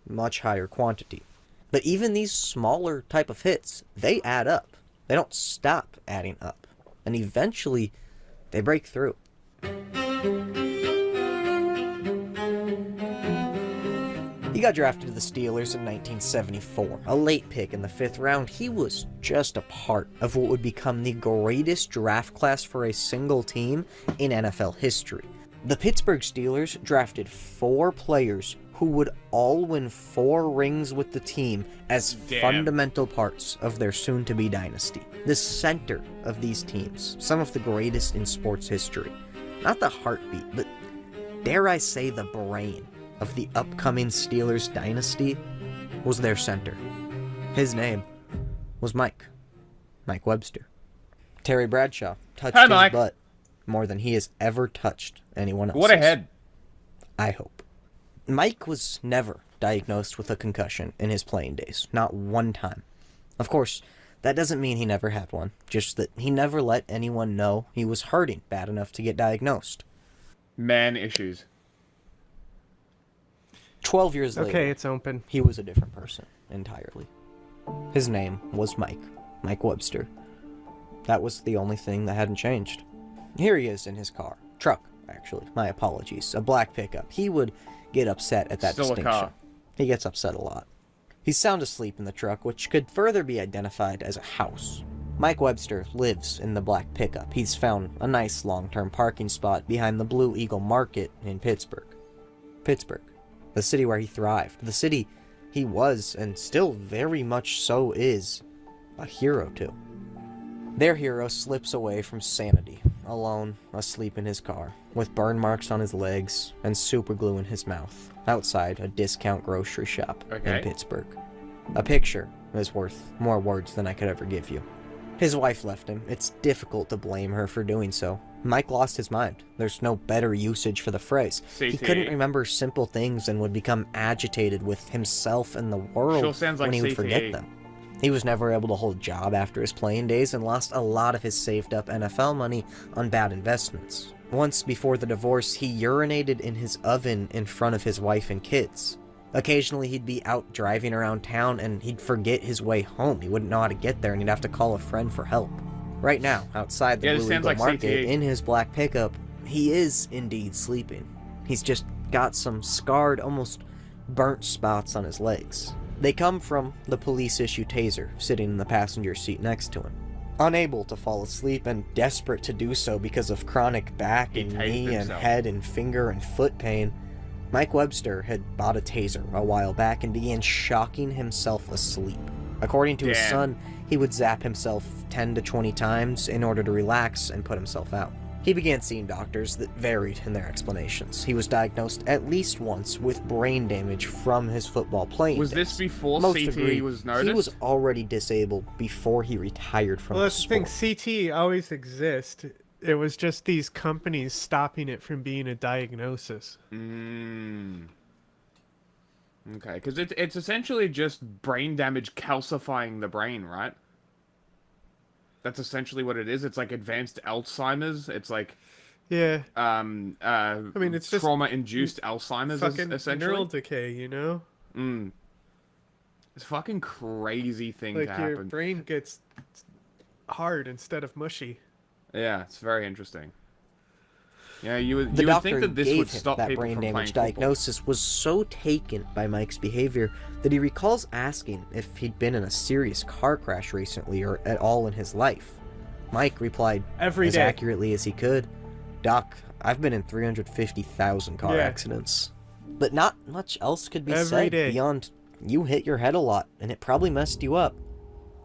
much higher quantity. But even these smaller type of hits, they add up. They don't stop adding up. And eventually, they break through. He got drafted to the Steelers in 1974, a late pick in the 5th round. He was just a part of what would become the greatest draft class for a single team in NFL history. The Pittsburgh Steelers drafted 4 players who would all win 4 rings with the team as fundamental parts of their soon-to-be dynasty. The center of these teams, some of the greatest in sports history. Not the heartbeat, but dare I say the brain of the upcoming Steelers dynasty was their center. His name was Mike Webster. Terry Bradshaw touched his butt more than he has ever touched anyone else's. What a head. I hope. Mike was never diagnosed with a concussion in his playing days. Not one time. Of course, that doesn't mean he never had one. Just that he never let anyone know he was hurting bad enough to get diagnosed. Man issues. 12 years later, it's open. He was a different person entirely. His name was Mike Webster. That was the only thing that hadn't changed. Here he is in his truck, actually. My apologies. A black pickup. He would get upset at that distinction. A car. He gets upset a lot. He's sound asleep in the truck, which could further be identified as a house. Mike Webster lives in the black pickup. He's found a nice long-term parking spot behind the Blue Eagle Market in Pittsburgh. The city where he thrived. The city he was, and still very much so is, a hero to. Their hero slips away from sanity, alone, asleep in his car, with burn marks on his legs and super glue in his mouth, outside a discount grocery shop in Pittsburgh. A picture is worth more words than I could ever give you. His wife left him. It's difficult to blame her for doing so. Mike lost his mind. There's no better usage for the phrase. He couldn't remember simple things and would become agitated with himself and the world when he would forget them. He was never able to hold a job after his playing days and lost a lot of his saved up NFL money on bad investments. Once before the divorce, he urinated in his oven in front of his wife and kids. Occasionally he'd be out driving around town and he'd forget his way home. He wouldn't know how to get there and he'd have to call a friend for help. Right now, outside the Blue Eagle Market, in his black pickup, he is indeed sleeping. He's just got some scarred, almost burnt spots on his legs. They come from the police-issue taser sitting in the passenger seat next to him. Unable to fall asleep and desperate to do so because of chronic back and knee and head and finger and foot pain, Mike Webster had bought a taser a while back and began shocking himself asleep. According to his son, he would zap himself 10 to 20 times in order to relax and put himself out. He began seeing doctors that varied in their explanations. He was diagnosed at least once with brain damage from his football playing days. Was this before Most CTE agree was noticed? He was already disabled before he retired from the sport. Well, that's the thing. CTE always exists. It was just these companies stopping it from being a diagnosis. Okay, because it's essentially just brain damage calcifying the brain, right? That's essentially what it is. It's like advanced Alzheimer's. It's like Yeah. I mean, it's just trauma-induced Alzheimer's, fucking essentially. neural decay, you know? It's a fucking crazy thing Like to your happen. brain gets hard instead of mushy. Yeah, it's very interesting. Yeah, you would The doctor think that this who would gave him stop that people brain from damage playing football. diagnosis was so taken by Mike's behavior that he recalls asking if he'd been in a serious car crash recently or at all in his life. Mike replied Every as day. accurately as he could, "Doc, I've been in 350,000 car Yeah. accidents." But not much else could be Every said day. beyond, "You hit your head a lot, and it probably messed you up."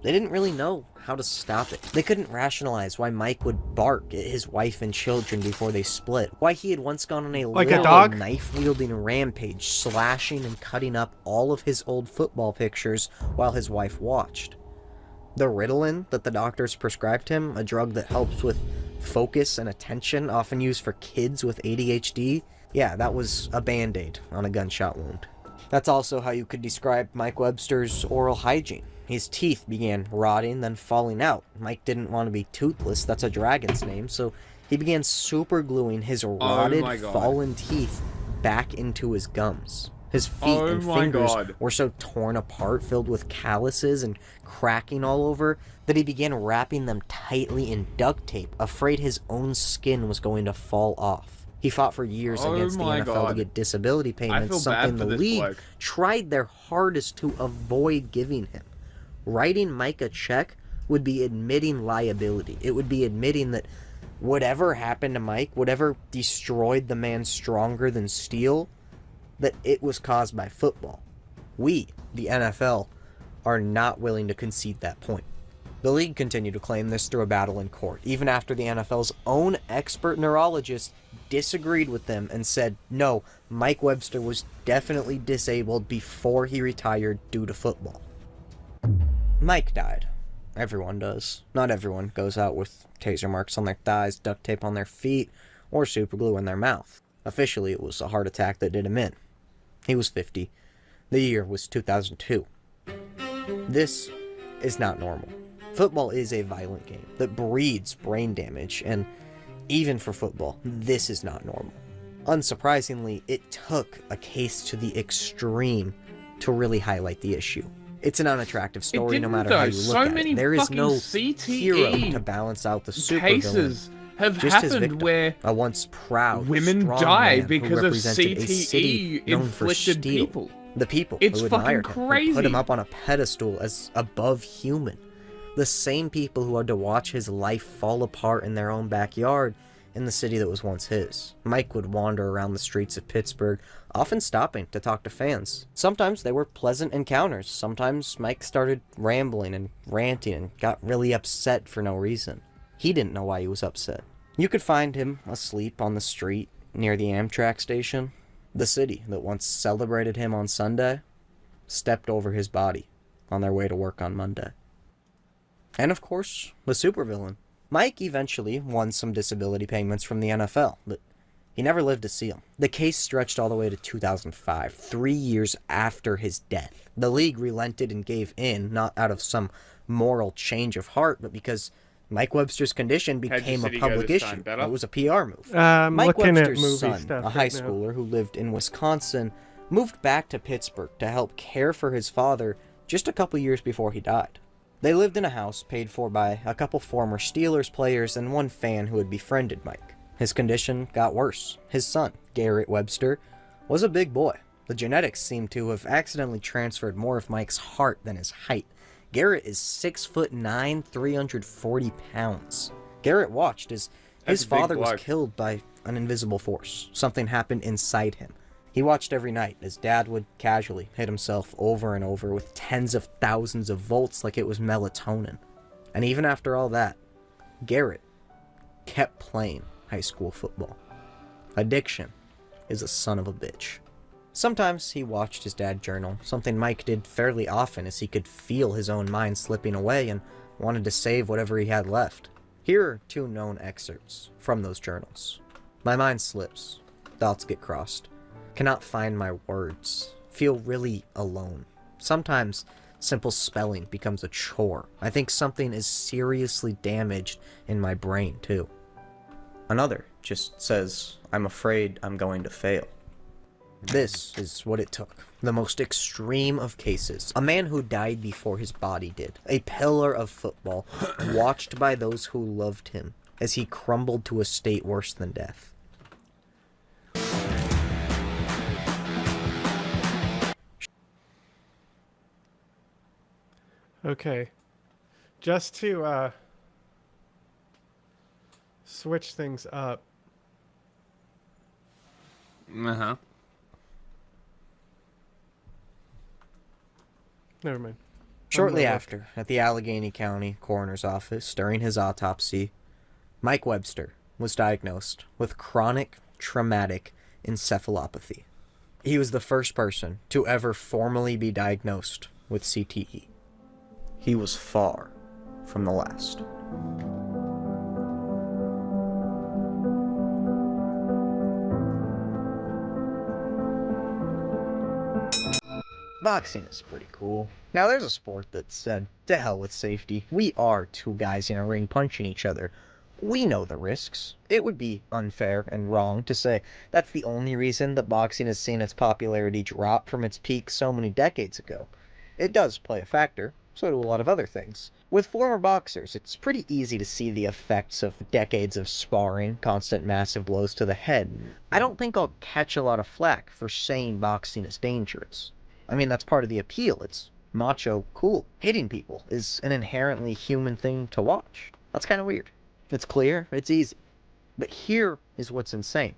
They didn't really know how to stop it. They couldn't rationalize why Mike would bark at his wife and children before they split, why he had once gone on a Like a literal dog? knife-wielding rampage, slashing and cutting up all of his old football pictures while his wife watched. The Ritalin that the doctors prescribed him, a drug that helps with focus and attention, often used for kids with ADHD, yeah, that was a band-aid on a gunshot wound. That's also how you could describe Mike Webster's oral hygiene. His teeth began rotting, then falling out. Mike didn't want to be toothless, that's a dragon's name, so he began supergluing his rotted, my God. fallen teeth back into his gums. His feet and my fingers God. were so torn apart, filled with calluses and cracking all over, that he began wrapping them tightly in duct tape, afraid his own skin was going to fall off. He fought for years against the my NFL to God. get disability payments, feel something bad for the this league bloke. tried their hardest to avoid giving him. Writing Mike a check would be admitting liability. It would be admitting that whatever happened to Mike, whatever destroyed the man stronger than steel, that it was caused by football. We, the NFL, are not willing to concede that point. The league continued to claim this through a battle in court, even after the NFL's own expert neurologist disagreed with them and said, no, Mike Webster was definitely disabled before he retired due to football. Mike died. Everyone does. Not everyone goes out with taser marks on their thighs, duct tape on their feet, or superglue in their mouth. Officially, it was a heart attack that did him in. He was 50. The year was 2002. This is not normal. Football is a violent game that breeds brain damage, and even for football, this is not normal. Unsurprisingly, it took a case to the extreme to really highlight the issue. It's an unattractive story no didn't, matter though. how you So look at many it. There is fucking no CTE hero to balance out the supervillain. cases have Just his happened victim, where a once proud, women strong die man who because of represented a city CTE known for inflicted steel. people. The people It's who admired fucking him, who put him crazy. up on a pedestal as above human. The same people who had to watch his life fall apart in their own backyard in the city that was once his. Mike would wander around the streets of Pittsburgh, often stopping to talk to fans. Sometimes they were pleasant encounters. Sometimes Mike started rambling and ranting and got really upset for no reason. He didn't know why he was upset. You could find him asleep on the street near the Amtrak station. The city that once celebrated him on Sunday stepped over his body on their way to work on Monday. And of course, the supervillain. Mike eventually won some disability payments from the NFL, but he never lived to see them. The case stretched all the way to 2005, 3 years after his death. The league relented and gave in, not out of some moral change of heart, but because Mike Webster's condition became a City go public this time issue. better? It was a PR move. looking Mike at Webster's movie son, stuff a high right now. schooler who lived in Wisconsin, moved back to Pittsburgh to help care for his father just a couple years before he died. They lived in a house paid for by a couple former Steelers players and one fan who had befriended Mike. His condition got worse. His son, Garrett Webster, was a big boy. The genetics seemed to have accidentally transferred more of Mike's heart than his height. Garrett is 6'9", 340 pounds. Garrett watched as That's his a big father was bloke. killed by an invisible force. Something happened inside him. He watched every night as Dad would casually hit himself over and over with tens of thousands of volts like it was melatonin. And even after all that, Garrett kept playing high school football. Addiction is a son of a bitch. Sometimes he watched his dad journal, something Mike did fairly often as he could feel his own mind slipping away and wanted to save whatever he had left. Here are 2 known excerpts from those journals. My mind slips. Thoughts get crossed. Cannot find my words. feel really alone. Sometimes simple spelling becomes a chore. I think something is seriously damaged in my brain, too. Another just says, I'm afraid I'm going to fail. This is what it took. The most extreme of cases. A man who died before his body did. A pillar of football, watched by those who loved him as he crumbled to a state worse than death. Okay. Just to switch things up. Uh-huh. Never mind. Shortly after, at the Allegheny County Coroner's Office, during his autopsy, Mike Webster was diagnosed with chronic traumatic encephalopathy. He was the first person to ever formally be diagnosed with CTE. He was far from the last. Boxing is pretty cool. Now, there's a sport that said, to hell with safety. We are two guys in a ring punching each other. We know the risks. It would be unfair and wrong to say that's the only reason that boxing has seen its popularity drop from its peak so many decades ago. It does play a factor, so do a lot of other things. With former boxers, it's pretty easy to see the effects of decades of sparring, constant massive blows to the head. I don't think I'll catch a lot of flack for saying boxing is dangerous. I mean, that's part of the appeal. It's macho cool. Hitting people is an inherently human thing to watch. That's kind of weird. It's clear, it's easy. But here is what's insane.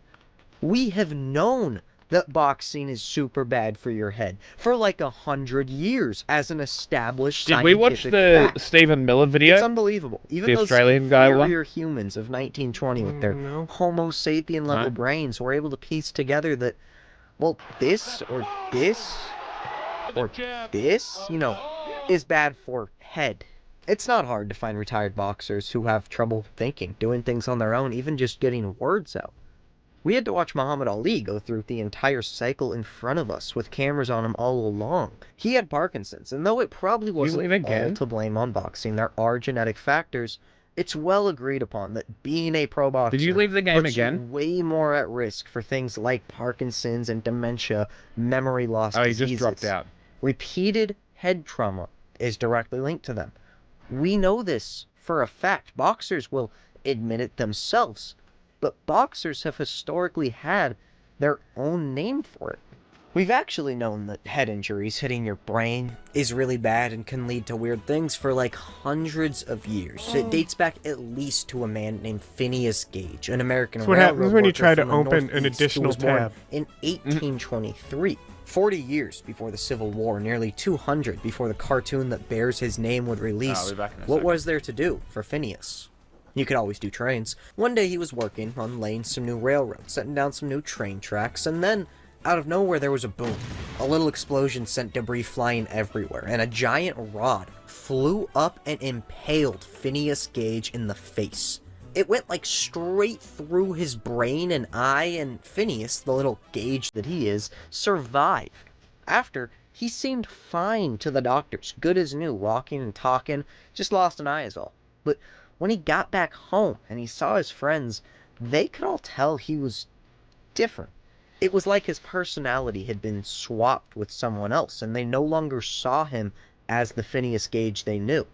We have known that boxing is super bad for your head for like 100 years as an established Did we watch scientific the fact. Stephen Miller video? It's unbelievable. Even The those Australian guy one? superior humans of 1920 with their No. Homo sapien level No. brains were able to piece together that, well, this or this or this, is bad for head. It's not hard to find retired boxers who have trouble thinking, doing things on their own, even just getting words out. We had to watch Muhammad Ali go through the entire cycle in front of us with cameras on him all along. He had Parkinson's, and though it probably wasn't leave all again? to blame on boxing, there are genetic factors. It's well agreed upon that being a pro boxer Did you leave the game puts you again? way more at risk for things like Parkinson's and dementia, memory loss Oh, he diseases. just dropped out. Repeated head trauma is directly linked to them. We know this for a fact. Boxers will admit it themselves. But boxers have historically had their own name for it. We've actually known that head injuries hitting your brain is really bad and can lead to weird things for like hundreds of years. It dates back at least to a man named Phineas Gage, an American That's what happens railroad when you worker try to from the open an Northeast who additional was born tab. in 1823. 40 years before the Civil War, nearly 200 before the cartoon that bears his name would release. I'll be back in a What second. was there to do for Phineas? You could always do trains. One day he was working on laying some new railroads, setting down some new train tracks, and then, out of nowhere, there was a boom. A little explosion sent debris flying everywhere, and a giant rod flew up and impaled Phineas Gage in the face. It went like straight through his brain and eye, and Phineas, the little Gage that he is, survived. After, he seemed fine to the doctors, good as new, walking and talking, just lost an eye is all. But when he got back home and he saw his friends, they could all tell he was different. It was like his personality had been swapped with someone else, and they no longer saw him as the Phineas Gage they knew.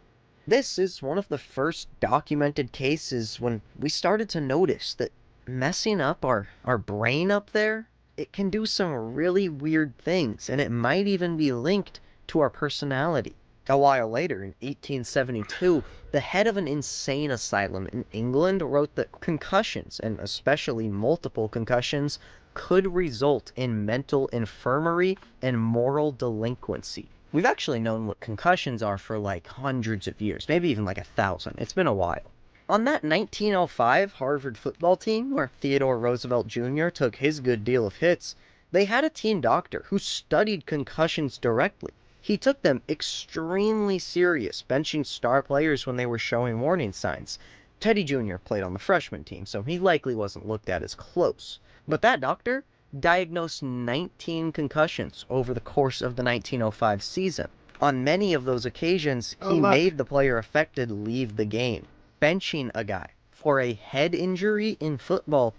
This is one of the first documented cases when we started to notice that messing up our brain up there, it can do some really weird things, and it might even be linked to our personality. A while later, in 1872, the head of an insane asylum in England wrote that concussions, and especially multiple concussions, could result in mental infirmary and moral delinquency. We've actually known what concussions are for like hundreds of years, maybe even like 1,000. It's been a while. On that 1905 Harvard football team, where Theodore Roosevelt Jr. took his good deal of hits, they had a team doctor who studied concussions directly. He took them extremely serious, benching star players when they were showing warning signs. Teddy Jr. played on the freshman team, so he likely wasn't looked at as close. But that doctor, diagnosed 19 concussions over the course of the 1905 season. On many of those occasions, he made the player affected leave the game. Benching a guy for a head injury in football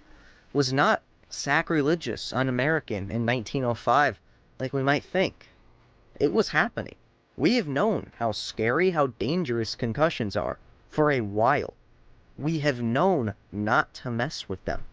was not sacrilegious, un-American in 1905 like we might think. It was happening. We have known how scary, how dangerous concussions are for a while. We have known not to mess with them.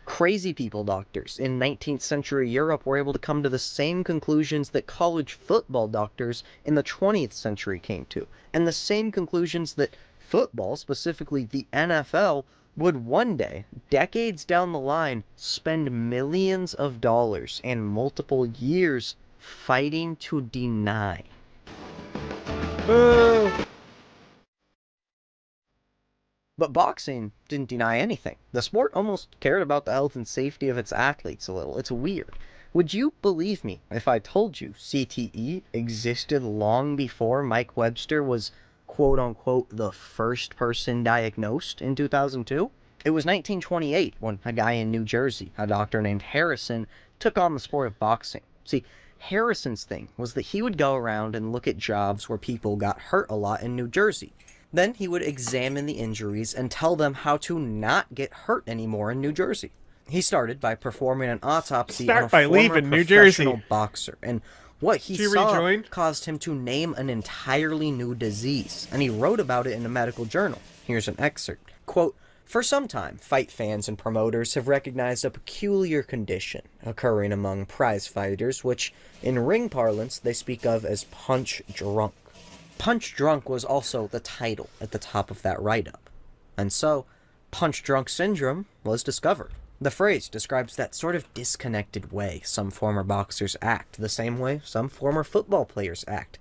Crazy people doctors in 19th century Europe were able to come to the same conclusions that college football doctors in the 20th century came to, and the same conclusions that football, specifically the NFL, would one day, decades down the line, spend millions of dollars and multiple years fighting to deny. Boo! But boxing didn't deny anything. The sport almost cared about the health and safety of its athletes a little. It's weird. Would you believe me if I told you CTE existed long before Mike Webster was quote-unquote the first person diagnosed in 2002? It was 1928 when a guy in New Jersey, a doctor named Harrison, took on the sport of boxing. See, Harrison's thing was that he would go around and look at jobs where people got hurt a lot in New Jersey. Then he would examine the injuries and tell them how to not get hurt anymore in New Jersey. He started by performing an autopsy on a former professional boxer, and what he saw caused him to name an entirely new disease, and he wrote about it in a medical journal. Here's an excerpt. Quote, "For some time, fight fans and promoters have recognized a peculiar condition occurring among prize fighters, which, in ring parlance, they speak of as punch drunk." Punch drunk was also the title at the top of that write-up. And so, punch drunk syndrome was discovered. The phrase describes that sort of disconnected way some former boxers act, the same way some former football players act,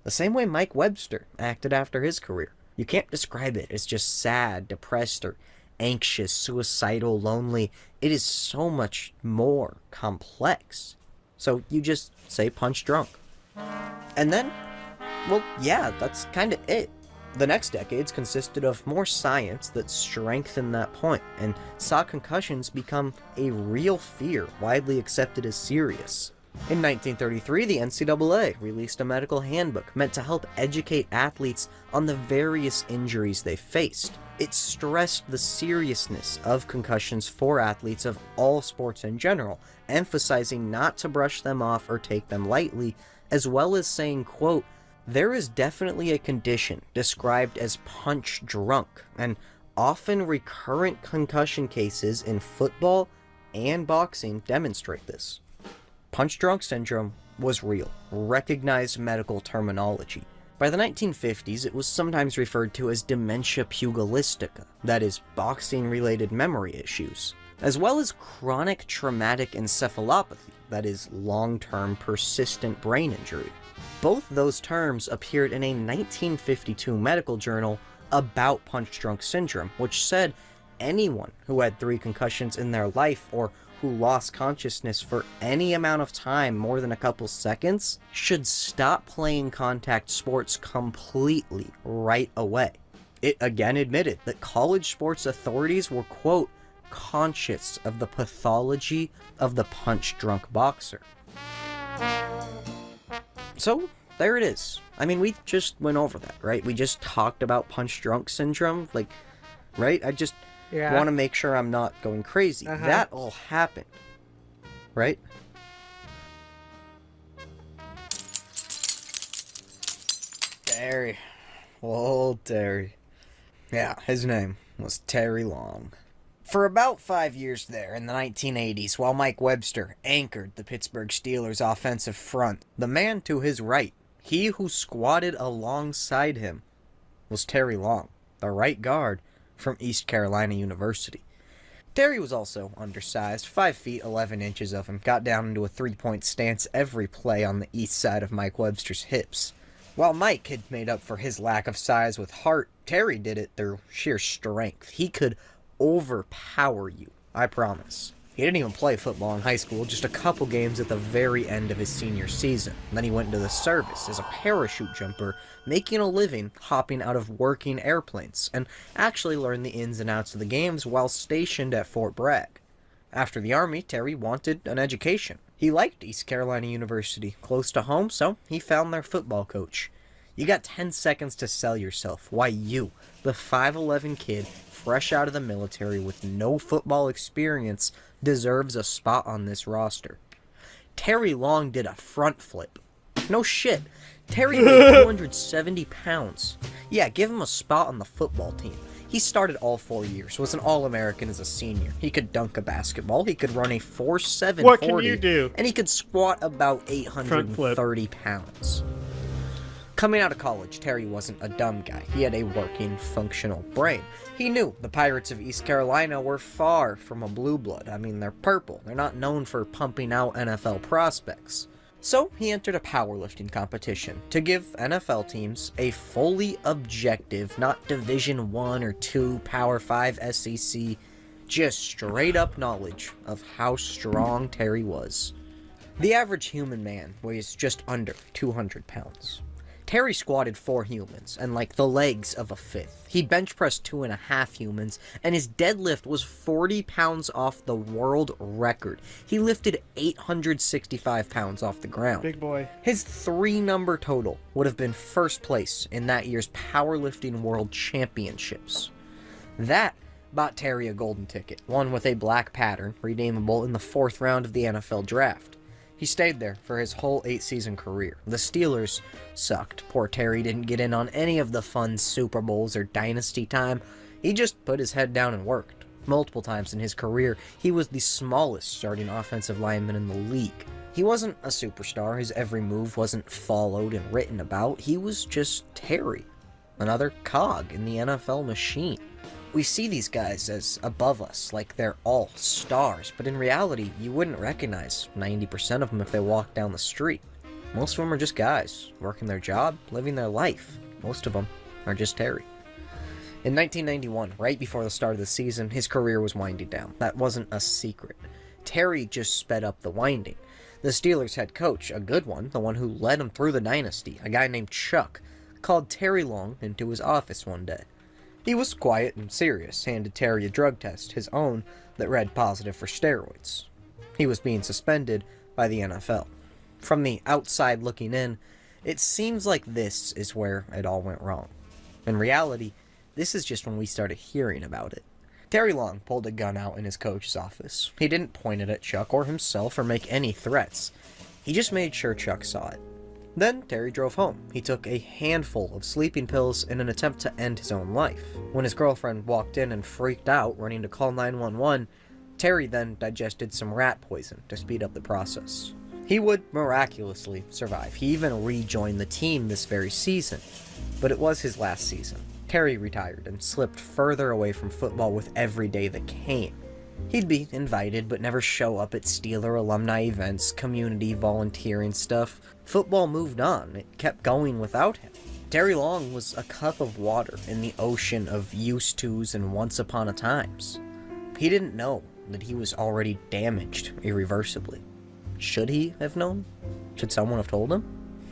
the same way Mike Webster acted after his career. You can't describe it as just sad, depressed, or anxious, suicidal, lonely. It is so much more complex. So you just say punch drunk. And then, well, yeah, that's kind of it. The next decades consisted of more science that strengthened that point and saw concussions become a real fear, widely accepted as serious. In 1933, the NCAA released a medical handbook meant to help educate athletes on the various injuries they faced. It stressed the seriousness of concussions for athletes of all sports in general, emphasizing not to brush them off or take them lightly, as well as saying, quote, "There is definitely a condition described as punch drunk, and often recurrent concussion cases in football and boxing demonstrate this." Punch drunk syndrome was real, recognized medical terminology. By the 1950s, it was sometimes referred to as dementia pugilistica, that is, boxing-related memory issues, as well as chronic traumatic encephalopathy, that is, long-term persistent brain injury. Both those terms appeared in a 1952 medical journal about punch drunk syndrome, which said anyone who had 3 concussions in their life or who lost consciousness for any amount of time more than a couple seconds should stop playing contact sports completely right away. It again admitted that college sports authorities were, quote, conscious of the pathology of the punch drunk boxer. So, there it is. I mean, we just went over that, right? We just talked about punch drunk syndrome, like, right? I just want to make sure I'm not going crazy. That all happened, right? Terry. Old Terry. Yeah, his name was Terry Long. For about 5 years there in the 1980s, while Mike Webster anchored the Pittsburgh Steelers' offensive front, the man to his right, he who squatted alongside him, was Terry Long, the right guard from East Carolina University. Terry was also undersized, 5 feet 11 inches of him, got down into a three-point stance every play on the east side of Mike Webster's hips. While Mike had made up for his lack of size with heart, Terry did it through sheer strength. He could overpower you, I promise. He didn't even play football in high school, just a couple games at the very end of his senior season. Then he went into the service as a parachute jumper, making a living hopping out of working airplanes, and actually learned the ins and outs of the games while stationed at Fort Bragg. After the Army, Terry wanted an education. He liked East Carolina University, close to home, so he found their football coach. You got 10 seconds to sell yourself. Why you, the 5'11 kid, fresh out of the military with no football experience, deserves a spot on this roster. Terry Long did a front flip. No shit. Terry weighed 270 pounds. Yeah, give him a spot on the football team. He started all 4 years, was an All-American as a senior. He could dunk a basketball, he could run a 4.7 What 40, can you do? and he could squat about 830 pounds. Coming out of college, Terry wasn't a dumb guy. He had a working, functional brain. He knew the Pirates of East Carolina were far from a blue blood. I mean, they're purple. They're not known for pumping out NFL prospects. So he entered a powerlifting competition to give NFL teams a fully objective, not Division I or II, Power 5 SEC, just straight up knowledge of how strong Terry was. The average human man weighs just under 200 pounds. Terry squatted 4 humans and like the legs of a 5th. He bench pressed 2.5 humans, and his deadlift was 40 pounds off the world record. He lifted 865 pounds off the ground. Big boy. His 3-number total would have been first place in that year's Powerlifting World Championships. That bought Terry a golden ticket, one with a black pattern, redeemable in the 4th round of the NFL Draft. He stayed there for his whole 8-season career. The Steelers sucked. Poor Terry didn't get in on any of the fun Super Bowls or dynasty time. He just put his head down and worked. Multiple times in his career, he was the smallest starting offensive lineman in the league. He wasn't a superstar. His every move wasn't followed and written about. He was just Terry, another cog in the NFL machine. We see these guys as above us, like they're all stars, but in reality, you wouldn't recognize 90% of them if they walked down the street. Most of them are just guys, working their job, living their life. Most of them are just Terry. In 1991, right before the start of the season, his career was winding down. That wasn't a secret. Terry just sped up the winding. The Steelers' head coach, a good one, the one who led him through the dynasty, a guy named Chuck, called Terry Long into his office one day. He was quiet and serious, handed Terry a drug test, his own, that read positive for steroids. He was being suspended by the NFL. From the outside looking in, it seems like this is where it all went wrong. In reality, this is just when we started hearing about it. Terry Long pulled a gun out in his coach's office. He didn't point it at Chuck or himself or make any threats. He just made sure Chuck saw it. Then Terry drove home. He took a handful of sleeping pills in an attempt to end his own life. When his girlfriend walked in and freaked out, running to call 911, Terry then digested some rat poison to speed up the process. He would miraculously survive. He even rejoined the team this very season. But it was his last season. Terry retired and slipped further away from football with every day that came. He'd be invited but never show up at Steeler alumni events, community volunteering stuff. Football moved on. It kept going without him. Terry Long was a cup of water in the ocean of used-tos and once-upon-a-times. He didn't know that he was already damaged irreversibly. Should he have known? Should someone have told him?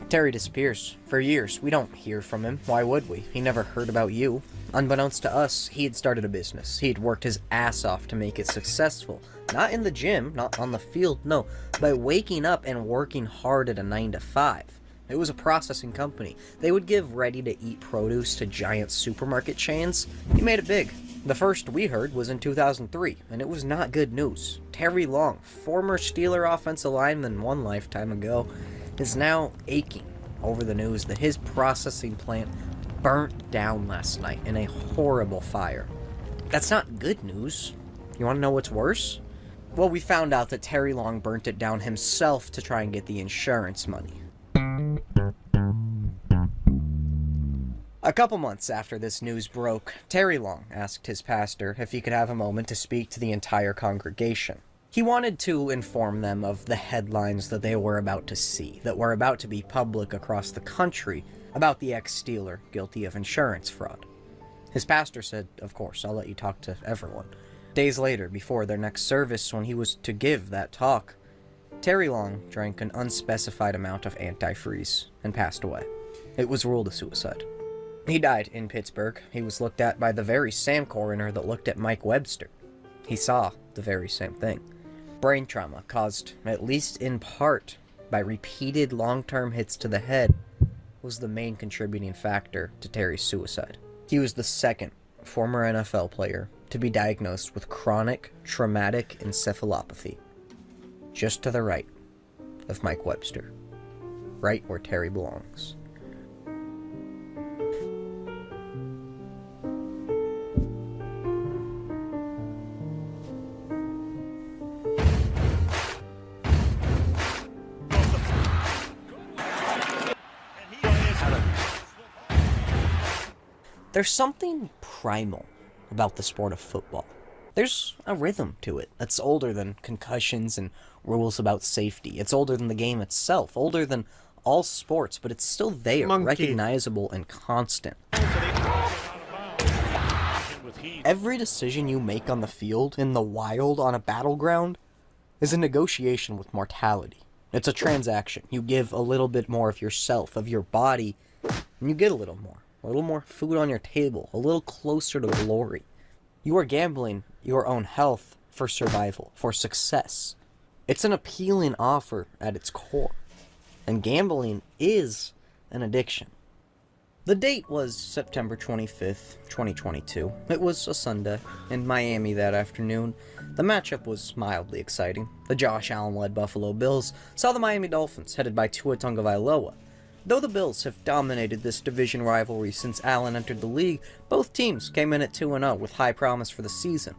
Terry disappears. For years, we don't hear from him. Why would we? He never heard about you. Unbeknownst to us, he had started a business. He'd worked his ass off to make it successful. Not in the gym, not on the field, no, by waking up and working hard at a 9-to-5. It was a processing company. They would give ready-to-eat produce to giant supermarket chains. He made it big. The first we heard was in 2003, and it was not good news. Terry Long, former Steeler offensive lineman one lifetime ago, is now aching over the news that his processing plant burnt down last night in a horrible fire. That's not good news. You want to know what's worse? Well, we found out that Terry Long burnt it down himself to try and get the insurance money. A couple months after this news broke, Terry Long asked his pastor if he could have a moment to speak to the entire congregation. He wanted to inform them of the headlines that they were about to see, that were about to be public across the country, about the ex-Steeler guilty of insurance fraud. His pastor said, "Of course, I'll let you talk to everyone." Days later, before their next service, when he was to give that talk, Terry Long drank an unspecified amount of antifreeze and passed away. It was ruled a suicide. He died in Pittsburgh. He was looked at by the very same coroner that looked at Mike Webster. He saw the very same thing. Brain trauma, caused at least in part by repeated long-term hits to the head, was the main contributing factor to Terry's suicide. He was the second former NFL player to be diagnosed with chronic traumatic encephalopathy, just to the right of Mike Webster, right where Terry belongs. There's something primal about the sport of football. There's a rhythm to it that's older than concussions and rules about safety. It's older than the game itself, older than all sports, but it's still there, recognizable and constant. Every decision you make on the field, in the wild, on a battleground, is a negotiation with mortality. It's a transaction. You give a little bit more of yourself, of your body, and you get a little more. A little more food on your table, a little closer to glory. You are gambling your own health for survival, for success. It's an appealing offer at its core, and gambling is an addiction. The date was September 25th, 2022. It was a Sunday in Miami that afternoon. The matchup was mildly exciting. The Josh Allen-led Buffalo Bills saw the Miami Dolphins, headed by Tua Tagovailoa. Though the Bills have dominated this division rivalry since Allen entered the league, both teams came in at 2-0 with high promise for the season.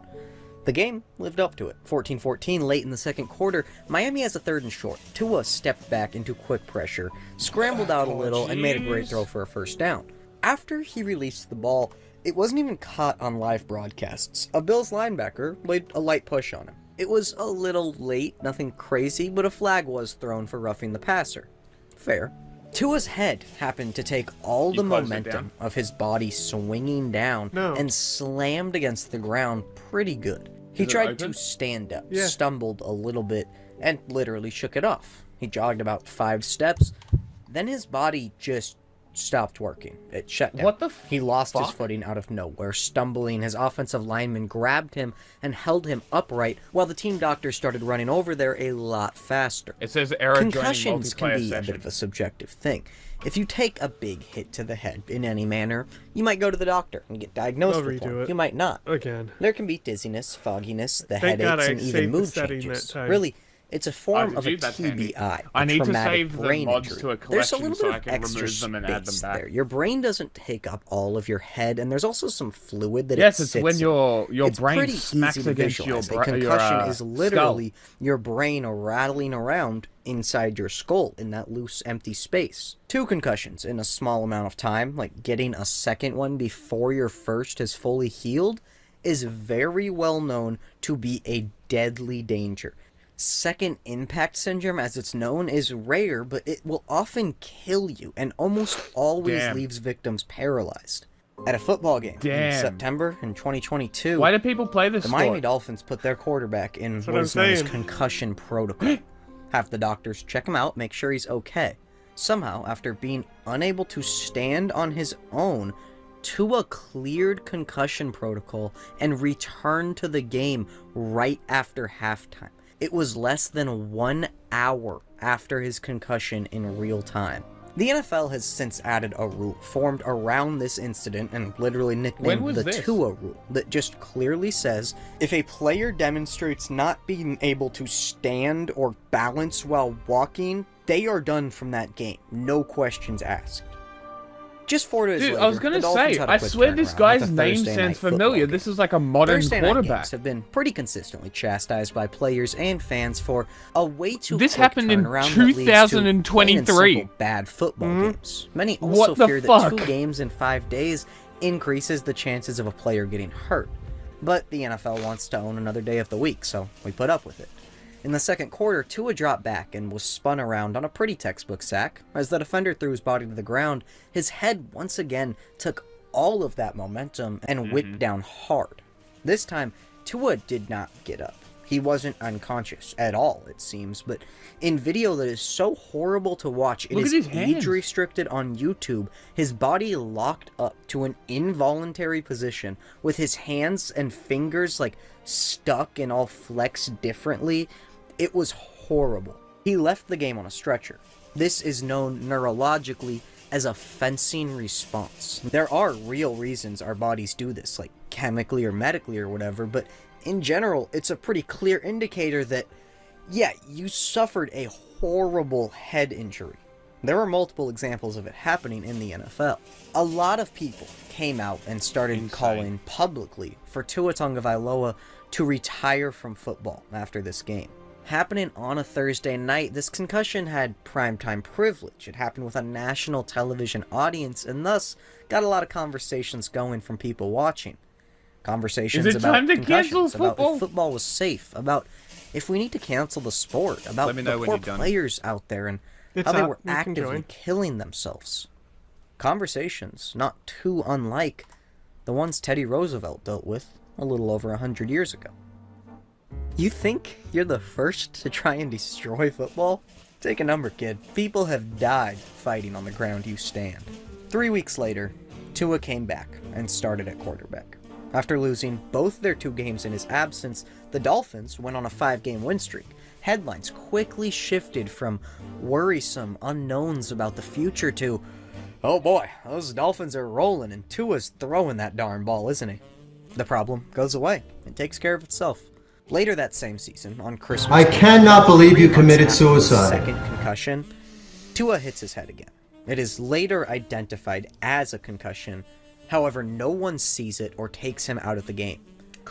The game lived up to it. 14-14 late in the second quarter, Miami has a 3rd and short. Tua stepped back into quick pressure, scrambled out a little, and made a great throw for a first down. After he released the ball, it wasn't even caught on live broadcasts. A Bills linebacker laid a light push on him. It was a little late, nothing crazy, but a flag was thrown for roughing the passer. Fair. Tua's head happened to take all the momentum of his body swinging down and slammed against the ground pretty good. He tried to stand up, stumbled a little bit, and literally shook it off. He jogged about 5 steps, then his body just stopped working. It shut down. What the He lost his footing out of nowhere. Stumbling, his offensive lineman grabbed him and held him upright while the team doctor started running over there a lot faster. It says error joining Concussions can be multiplayer a bit of a subjective thing. If you take a big hit to the head in any manner, you might go to the doctor and get diagnosed with one. You might not. Again. There can be dizziness, fogginess, the Thank God headaches, I and even saved the mood setting changes. that time. Really, it's a form of a dude, that's handy. TBI, I need to traumatic save the brain mods injury. to a There's a collection little so bit I of can extra remove them and add them space back. there. Your brain doesn't take up all of your head, and there's also some fluid that Yes, it it's sits when in. your It's brain pretty smacks easy to against your visualize. A concussion is skull. literally your brain rattling around inside your skull in that loose, empty space. 2 concussions in a small amount of time, like getting a second one before your first has fully healed, is very well known to be a deadly danger. Second impact syndrome, as it's known, is rare, but it will often kill you and almost always leaves victims paralyzed. At a football game in September in 2022, why do people play this the sport? Miami Dolphins put their quarterback in what is known as concussion protocol. Have the doctors check him out, make sure he's okay. Somehow, after being unable to stand on his own, Tua cleared concussion protocol and returned to the game right after halftime. It was less than 1 hour after his concussion in real time. The NFL has since added a rule formed around this incident and literally nicknamed the Tua rule that just clearly says if a player demonstrates not being able to stand or balance while walking, they are done from that game. No questions asked. Just 4 days later, I was gonna say, I swear this guy's name sounds familiar. This is like a modern Thursday night quarterback. games have been pretty consistently chastised by players and fans for a way too This quick happened in turnaround that leads to plain and 2023. simple bad football games. Many also What the fear fuck? that 2 games in 5 days increases the chances of a player getting hurt. But the NFL wants to own another day of the week, so we put up with it. In the second quarter, Tua dropped back and was spun around on a pretty textbook sack. As the defender threw his body to the ground, his head once again took all of that momentum and whipped down hard. This time, Tua did not get up. He wasn't unconscious at all, it seems, but in video that is so horrible to watch, it is age-restricted on YouTube. His body locked up to an involuntary position with his hands and fingers, like, stuck and all flexed differently. It was horrible. He left the game on a stretcher. This is known neurologically as a fencing response. There are real reasons our bodies do this, like chemically or medically or whatever, but in general, it's a pretty clear indicator that, yeah, you suffered a horrible head injury. There are multiple examples of it happening in the NFL. A lot of people came out and started calling publicly for Tua Tagovailoa to retire from football after this game. Happening on a Thursday night, this concussion had primetime privilege. It happened with a national television audience and thus got a lot of conversations going from people watching. Conversations about concussions, about if football was safe, about if we need to cancel the sport, about the poor players out there and how they were actively killing themselves. Conversations not too unlike the ones Teddy Roosevelt dealt with a little over 100 years ago. You think you're the first to try and destroy football? Take a number, kid. People have died fighting on the ground you stand. 3 weeks later, Tua came back and started at quarterback. After losing both their 2 games in his absence, the Dolphins went on a 5-game win streak. Headlines quickly shifted from worrisome unknowns about the future to, oh boy, those Dolphins are rolling and Tua's throwing that darn ball, isn't he? The problem goes away. It takes care of itself. Later that same season, on Christmas I cannot believe you committed suicide. Second concussion, Tua hits his head again. It is later identified as a concussion. However, no one sees it or takes him out of the game.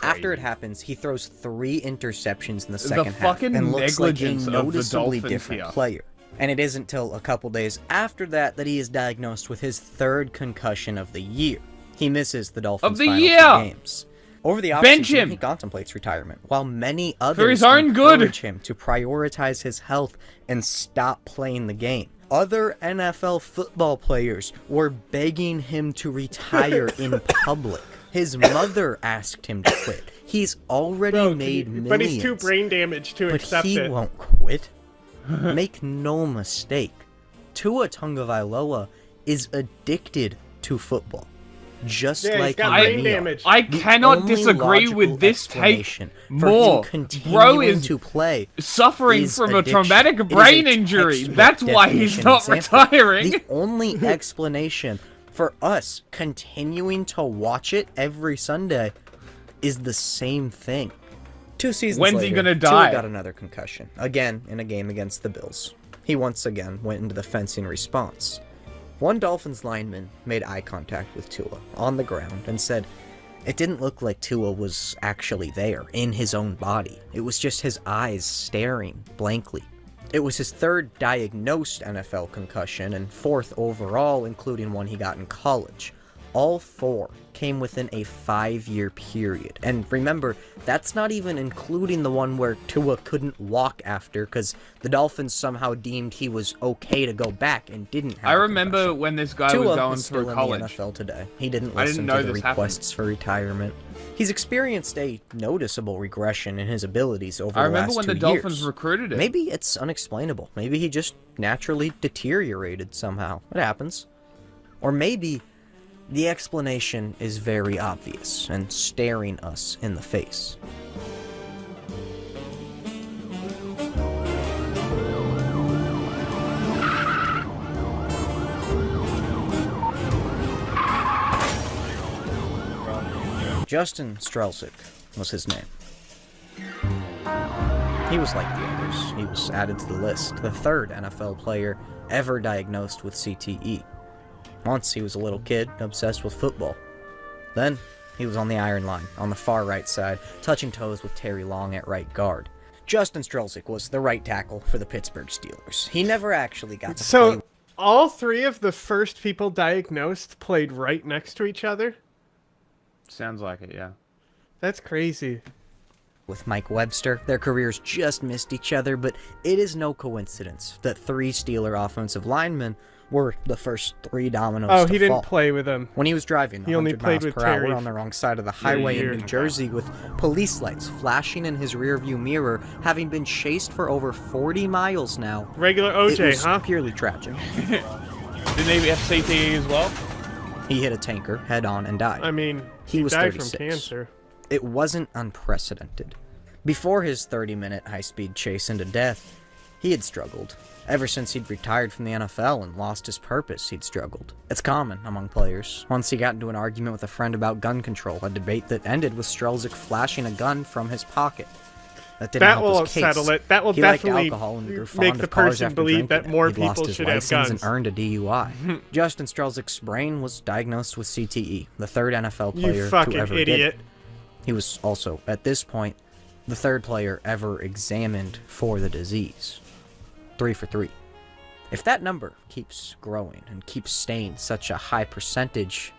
After it happens, he throws 3 interceptions in the second half and looks like a noticeably different player. And it isn't till a couple days after that that he is diagnosed with his 3rd concussion of the year. He misses the Dolphins' final 2 games. Over the offseason, he contemplates retirement, while many others encourage him to prioritize his health and stop playing the game. Other NFL football players were begging him to retire in public. His mother asked him to quit. He's already made millions. But he's too brain damaged to accept it. But he won't quit. Make no mistake, Tua Tagovailoa is addicted to football. Just like I cannot disagree with this take more. Bro is suffering from a traumatic brain injury. That's why he's not retiring. The only explanation for us continuing to watch it every Sunday is the same thing. 2 seasons later, when's he gonna die? Tua got another concussion, again in a game against the Bills. He once again went into the fencing response. One Dolphins lineman made eye contact with Tua on the ground and said it didn't look like Tua was actually there in his own body. It was just his eyes staring blankly. It was his 3rd diagnosed NFL concussion and 4th overall, including one he got in college. All 4 came within a 5-year period. And remember, that's not even including the one where Tua couldn't walk after because the Dolphins somehow deemed he was okay to go back and didn't have I remember when this guy was going through college. In the NFL today. He didn't listen to the requests for retirement. He's experienced a noticeable regression in his abilities over the last 2 years. I remember when the Dolphins recruited him. Maybe it's unexplainable. Maybe he just naturally deteriorated somehow. It happens. Or maybe the explanation is very obvious and staring us in the face. Justin Strelzik was his name. He was like the others. He was added to the list, the 3rd NFL player ever diagnosed with CTE. Once he was a little kid, obsessed with football. Then, he was on the iron line, on the far right side, touching toes with Terry Long at right guard. Justin Strelzik was the right tackle for the Pittsburgh Steelers. He never actually got to play. So, all 3 of the first people diagnosed played right next to each other? Sounds like it, yeah. That's crazy. With Mike Webster, their careers just missed each other, but it is no coincidence that 3 Steeler offensive linemen were the first 3 dominoes Oh, to he didn't fall. play with them. When he was driving He only 100 played miles with per Terry hour on the wrong side of the for a highway in year. New Jersey with police lights flashing in his rearview mirror, having been chased for over 40 miles now. Regular It OJ, was huh? purely tragic. Didn't they have CTE as well? He hit a tanker head on and died. I mean, he was died 36. from cancer. It wasn't unprecedented. Before his 30-minute high-speed chase into death, he had struggled. Ever since he'd retired from the NFL and lost his purpose, he'd struggled. It's common among players. Once he got into an argument with a friend about gun control, a debate that ended with Strelzik flashing a gun from his pocket. That didn't help will his case. settle it. That will He liked definitely alcohol and grew fond make of the cars person after believe drinking that more it. He'd lost people his should have license guns. and earned a DUI. Justin Strelzik's brain was diagnosed with CTE, the third NFL player You to fucking ever get idiot. it. He was also, at this point, the third player ever examined for the disease. 3 for 3. If that number keeps growing and keeps staying such a high percentage,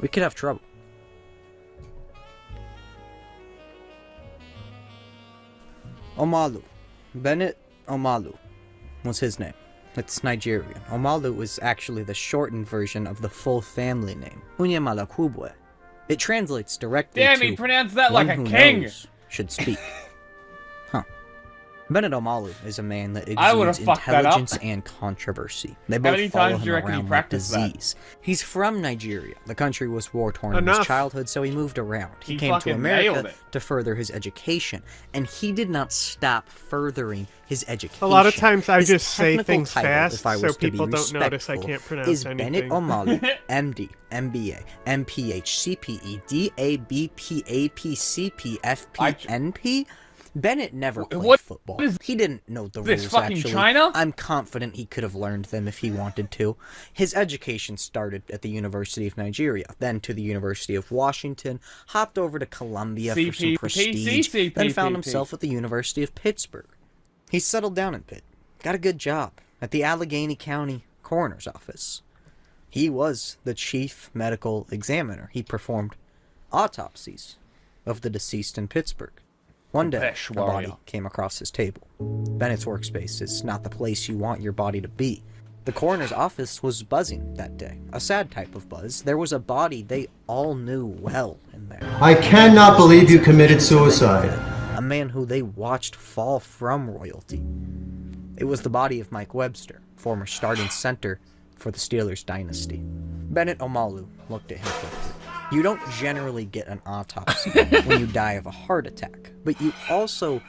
we could have trouble. Omalu. Bennett Omalu was his name. It's Nigerian. Omalu is actually the shortened version of the full family name, Unyamalakubwe. It translates directly Damn, to he pronounced that one like a who king. knows should speak. Huh. Bennett Omalu is a man that I would've exudes fucked that up. intelligence and controversy. They How both many follow times do him you reckon he around like practiced that? disease. He's from Nigeria. The country was war-torn in his Enough. childhood, so he moved around. He He came to fucking nailed America it. to further his education, and he did not stop furthering his education. A lot of times I His just say technical things title, fast if I so was to be people don't notice I respectful, can't pronounce is Bennett anything. Omalu, MD, MBA, MPH, CPE, DAB, PAP, CP, FP, NP. Bennett never played What football. is He didn't know the this, rules, fucking actually. China? I'm confident he could have learned them if he wanted to. His education started at the University of Nigeria, then to the University of Washington, hopped over to Columbia for some CPP, prestige, then found CPP. himself at the University of Pittsburgh. He settled down in Pitt, got a good job at the Allegheny County Coroner's Office. He was the chief medical examiner. He performed autopsies of the deceased in Pittsburgh. One day, Pesh a body warrior. came across his table. Bennett's workspace is not the place you want your body to be. The coroner's office was buzzing that day. A sad type of buzz. There was a body they all knew well in there. I cannot believe you committed suicide. A man who they watched fall from royalty. It was the body of Mike Webster, former starting center for the Steelers dynasty. Bennett Omalu looked at him quickly. You don't generally get an autopsy when you die of a heart attack, but you also,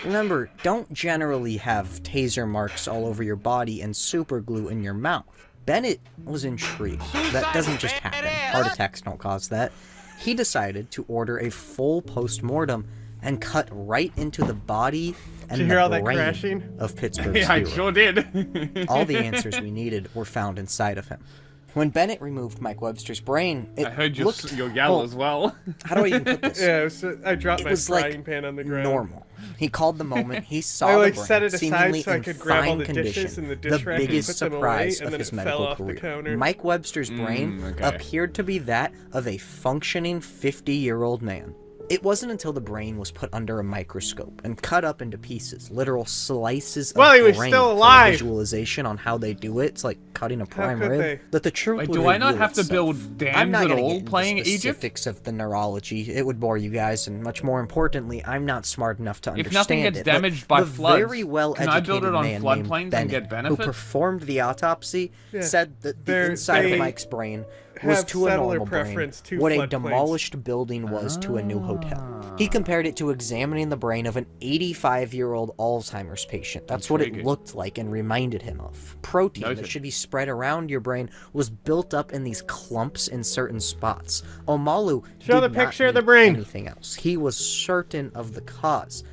remember, don't generally have taser marks all over your body and super glue in your mouth. Bennett was intrigued. That doesn't just happen. Heart attacks don't cause that. He decided to order a full post-mortem and cut right into the body and Did you hear all the that brain crashing? of Pittsburgh's Yeah, I hero. sure did. All the answers we needed were found inside of him. When Bennett removed Mike Webster's brain, it I heard your looked, your yell well, as well. how do I even put this? Yeah, it was, I dropped It my was frying like pan on the ground. normal. He called the moment he saw I like the brain, set it aside seemingly so I in could grab all fine the condition, dishes in the the dish rack and biggest put them away, surprise and of then his it fell medical off the career. counter. Mike Webster's brain okay. appeared to be that of a functioning 50-year-old man. It wasn't until the brain was put under a microscope and cut up into pieces, literal slices of Well, he was brain still for a alive. visualization on how they do it. It's like cutting a prime could rib. they? That the truth Wait, would do I not reveal have to itself. build dams I'm not at gonna all get into playing the Egypt? specifics of the neurology. It would bore you guys, and much more importantly, I'm not smart enough to understand If nothing gets it. But damaged by the floods, very well-educated can I build it on man floodplains named and Bennett, get who benefit? performed the autopsy, said that the inside of Mike's brain was have to a settler normal brain preference to what a floodplains. demolished building was to a new hotel. He compared it to examining the brain of an 85-year-old Alzheimer's patient. That's what it Intriguing. looked like and reminded him of. Protein that Noted. should be spread around your brain was built up in these clumps in certain spots. Omalu Show did the not picture of the need brain. anything else. He was certain of the cause.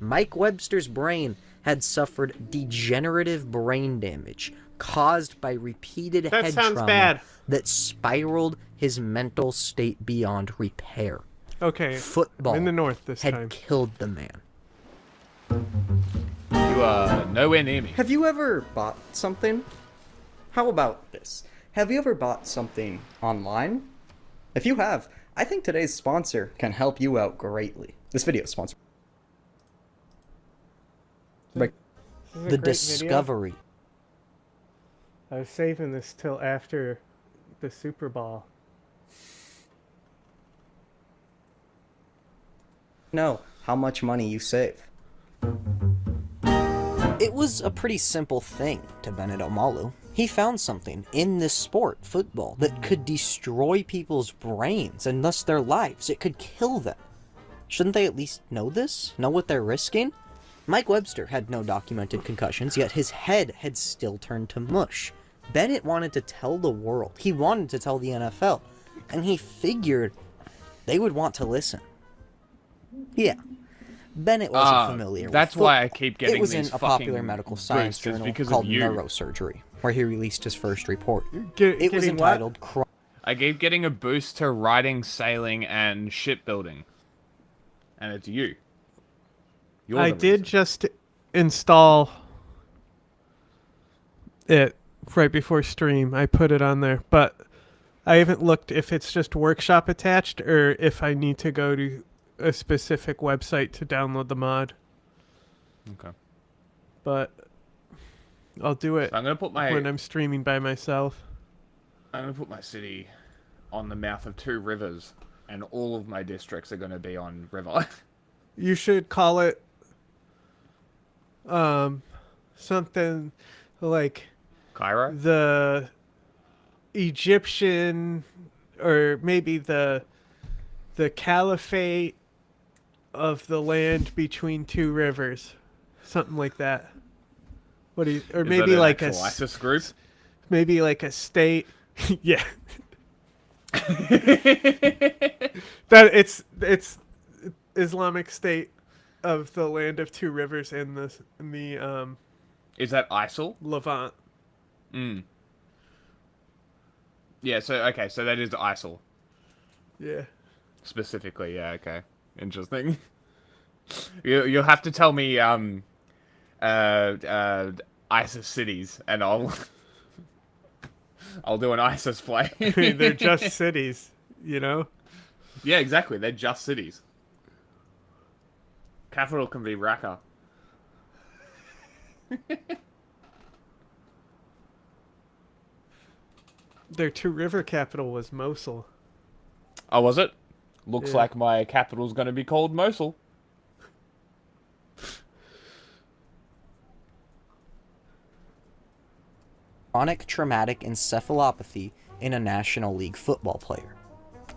Mike Webster's brain had suffered degenerative brain damage caused by repeated That head sounds trauma bad. that spiraled his mental state beyond repair. Okay, Football I'm in the north this had time. killed the man. You are nowhere near me. Have you ever bought something? How about this? Have you ever bought something online? If you have, I think today's sponsor can help you out greatly. This video is sponsored by This is a the great discovery I was saving this till after the Super Bowl. Know how much money you save. It was a pretty simple thing to Bennett Omalu. He found something in this sport, football, that could destroy people's brains and thus their lives. It could kill them. Shouldn't they at least know this? Know what they're risking? Mike Webster had no documented concussions, yet his head had still turned to mush. Bennett wanted to tell the world. He wanted to tell the NFL. And he figured they would want to listen. Yeah. Bennett wasn't familiar that's with why I football. keep getting It was these in a popular fucking medical science boosters journal because of called you. Neurosurgery, where he released his first report. Get- It was getting what? entitled I keep getting a boost to riding, sailing, and shipbuilding. And it's you. You're I the did reason. just install it right before stream. I put it on there, but I haven't looked if it's just workshop attached or if I need to go to a specific website to download the mod. Okay. But I'll do it So I'm gonna put my when I'm streaming by myself. I'm gonna put my city on the mouth of 2 rivers, and all of my districts are gonna be on river. You should call it something like Cairo? the Egyptian, or maybe the caliphate of the land between 2 rivers, something like that. What do you, or Is maybe that an like a actual ISIS group? maybe like a state. Yeah. That it's Islamic State of the land of 2 rivers in the Is that ISIL? Levant. Yeah, so okay, so that is ISIL Yeah. specifically. Yeah, okay. Interesting. You'll have to tell me ISIS cities, and I'll do an ISIS play. I mean, they're just cities, you know? Yeah, exactly. They're just cities. Capital can be Raqqa. Their 2 river capital was Mosul. Oh, was it? Looks Yeah. like my capital's going to be called Mosul. chronic traumatic encephalopathy in a National League football player.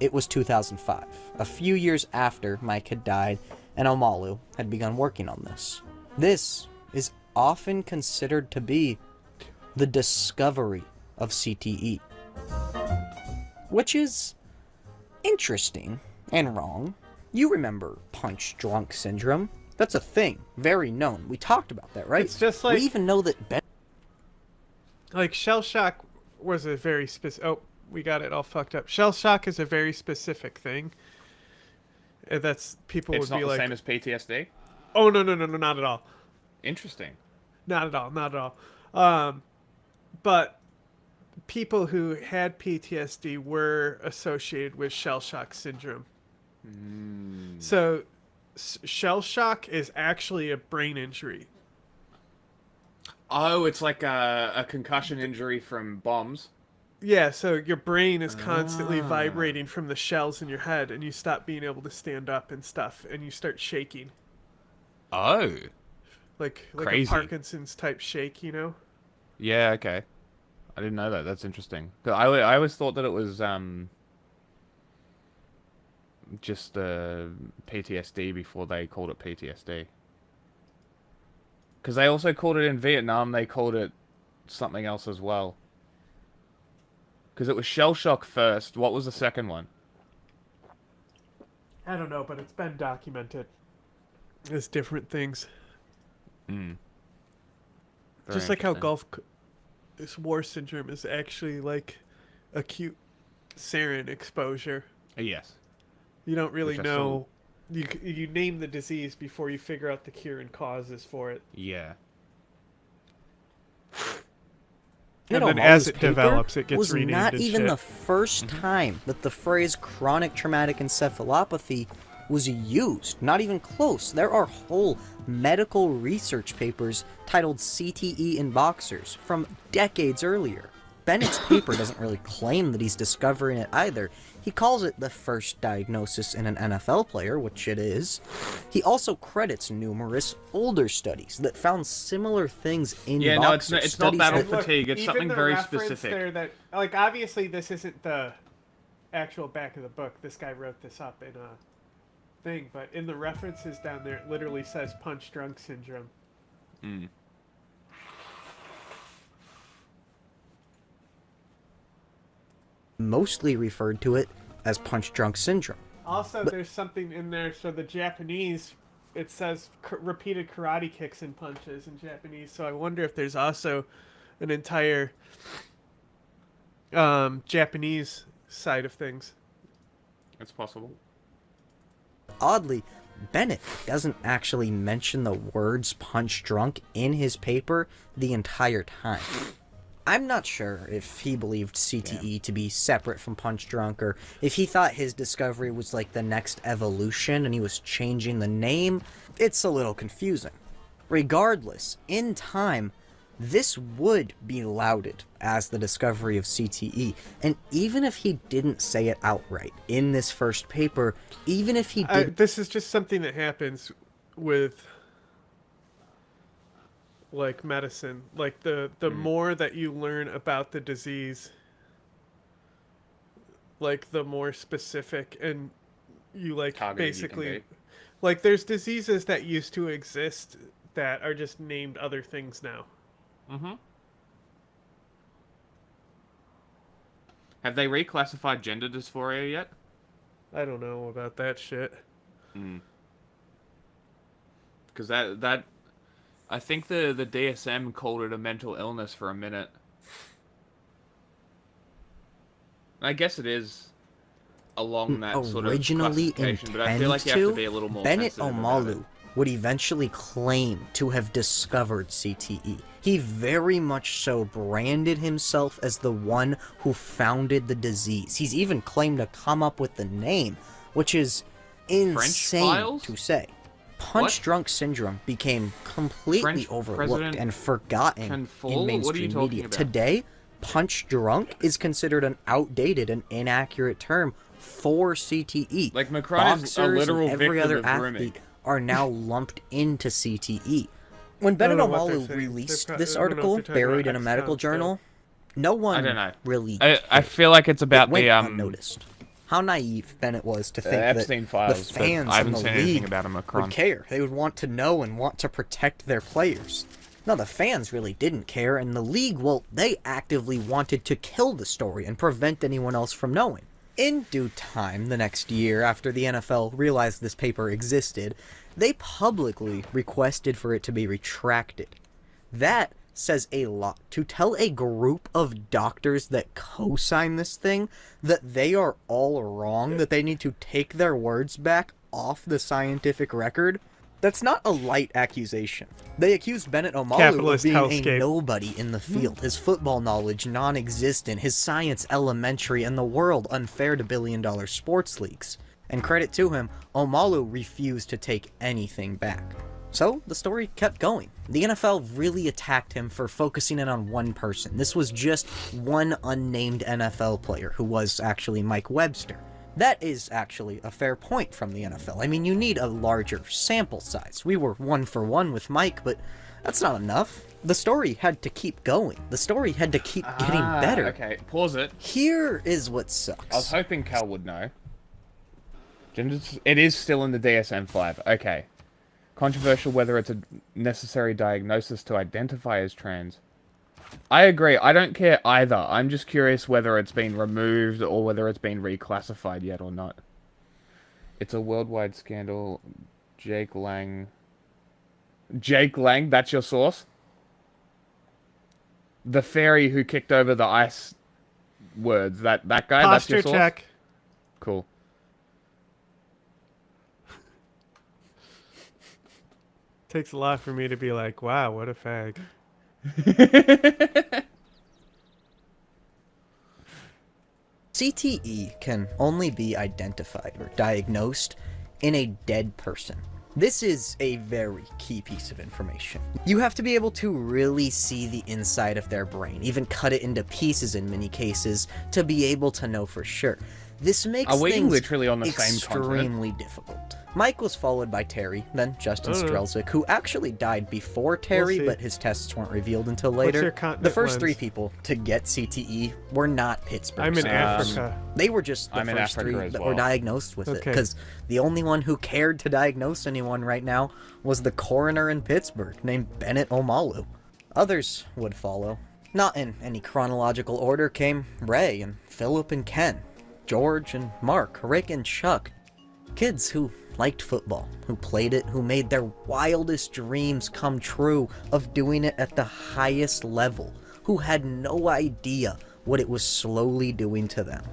It was 2005, a few years after Mike had died and Omalu had begun working on this. This is often considered to be the discovery of CTE, which is interesting and wrong. You remember punch-drunk syndrome? That's a thing, very known. We talked about that, right? It's just like- we even know that Like, shell shock was a very specific... Oh, we got it all fucked up. Shell shock is a very specific thing. And that's... People It's would not be the like... same as PTSD? Oh, no, not at all. Interesting. Not at all. But people who had PTSD were associated with shell shock syndrome. So, shell shock is actually a brain injury. Oh, it's like a concussion injury from bombs. Yeah, so your brain is constantly vibrating from the shells in your head, and you stop being able to stand up and stuff, and you start shaking. Oh. Like Crazy. a Parkinson's type shake, you know? Yeah, okay. I didn't know that. That's interesting. 'Cause I always thought that it was just PTSD before they called it PTSD. Because they also called it in Vietnam, they called it something else as well. Because it was shell shock first. What was the second one? I don't know, but it's been documented as different things. Just like how this war syndrome is actually like acute sarin exposure. Yes. You don't really Which I know. You name the disease before you figure out the cure and causes for it. Yeah. And then as it develops, it gets was renamed not and even shit. the first time that the phrase chronic traumatic encephalopathy was used. Not even close. There are whole medical research papers titled CTE in boxers from decades earlier. Bennett's paper doesn't really claim that he's discovering it either. He calls it the first diagnosis in an NFL player, which it is. He also credits numerous older studies that found similar things in boxers. No, it's not battle Look, fatigue. It's even something the very reference specific. there that, like, obviously this isn't the actual back of the book. This guy wrote this up in a thing, but in the references down there, it literally says punch drunk syndrome. Mostly referred to it as punch drunk syndrome. Also, there's something in there. So the Japanese, it says repeated karate kicks and punches in Japanese. So I wonder if there's also an entire Japanese side of things. It's possible. Oddly, Bennett doesn't actually mention the words punch drunk in his paper the entire time. I'm not sure if he believed CTE to be separate from punch drunk, or if he thought his discovery was like the next evolution and he was changing the name. It's a little confusing. Regardless, in time, this would be lauded as the discovery of CTE, and even if he didn't say it outright in this first paper, even if he did... This is just something that happens with, like, medicine. Like, the more that you learn about the disease, like, the more specific and you, like, basically... Like, there's diseases that used to exist that are just named other things now. Have they reclassified gender dysphoria yet? I don't know about that shit. Because that I think the DSM called it a mental illness for a minute. I guess it is along that sort of classification, but I feel like you have to be a little more Bennett sensitive about it. Omalu would eventually claim to have discovered CTE. He very much so branded himself as the one who founded the disease. He's even claimed to come up with the name, which is insane to say. Punch drunk syndrome became completely overlooked and forgotten in mainstream media. Today, punch drunk is considered an outdated and inaccurate term for CTE. Like, Macron is a literal and every victim other of athlete grooming. are now lumped into CTE. When Bennett Omalu released this article, buried in a medical journal, no one really I feel like it's about went the unnoticed. How naive Bennett was to think that Epstein files, the but fans I haven't in the seen anything league about him, Macron. would care. They would want to know and want to protect their players. No, the fans really didn't care, and the league, well, they actively wanted to kill the story and prevent anyone else from knowing. In due time, the next year, after the NFL realized this paper existed, they publicly requested for it to be retracted. That says a lot. To tell a group of doctors that co-sign this thing that they are all wrong, that they need to take their words back off the scientific record, that's not a light accusation. They accused Bennett Omalu of being a nobody in the field, his football knowledge non-existent, his science elementary, and the world unfair to billion-dollar sports leagues. And credit to him, Omalu refused to take anything back. So, the story kept going. The NFL really attacked him for focusing in on one person. This was just one unnamed NFL player, who was actually Mike Webster. That is actually a fair point from the NFL. I mean, you need a larger sample size. We were 1-for-1 with Mike, but that's not enough. The story had to keep going. The story had to keep getting better. Okay, pause it. Here is what sucks. I was hoping Cal would know. It is still in the DSM-5. Okay. Controversial whether it's a necessary diagnosis to identify as trans. I agree. I don't care either. I'm just curious whether it's been removed or whether it's been reclassified yet or not. It's a worldwide scandal. Jake Lang, that's your source? The fairy who kicked over the ice words. That guy? That's your source? Check. Cool. Takes a lot for me to be like, wow, what a fag. CTE can only be identified or diagnosed in a dead person. This is a very key piece of information. You have to be able to really see the inside of their brain, even cut it into pieces in many cases, to be able to know for sure. This makes Are we things literally on the same continent? extremely difficult. Mike was followed by Terry, then Justin Strelzik, who actually died before Terry, see. but his tests weren't revealed until What's later. your continent The first lens? 3 people to get CTE were not Pittsburgh. I'm in citizens. Africa. They were just the I'm in first Africa 3 as that well. were diagnosed with it, Okay. because the only one who cared to diagnose anyone right now was the coroner in Pittsburgh named Bennett Omalu. Others would follow. Not in any chronological order came Ray and Philip and Ken, George and Mark, Rick and Chuck. Kids who liked football, who played it, who made their wildest dreams come true of doing it at the highest level, who had no idea what it was slowly doing to them.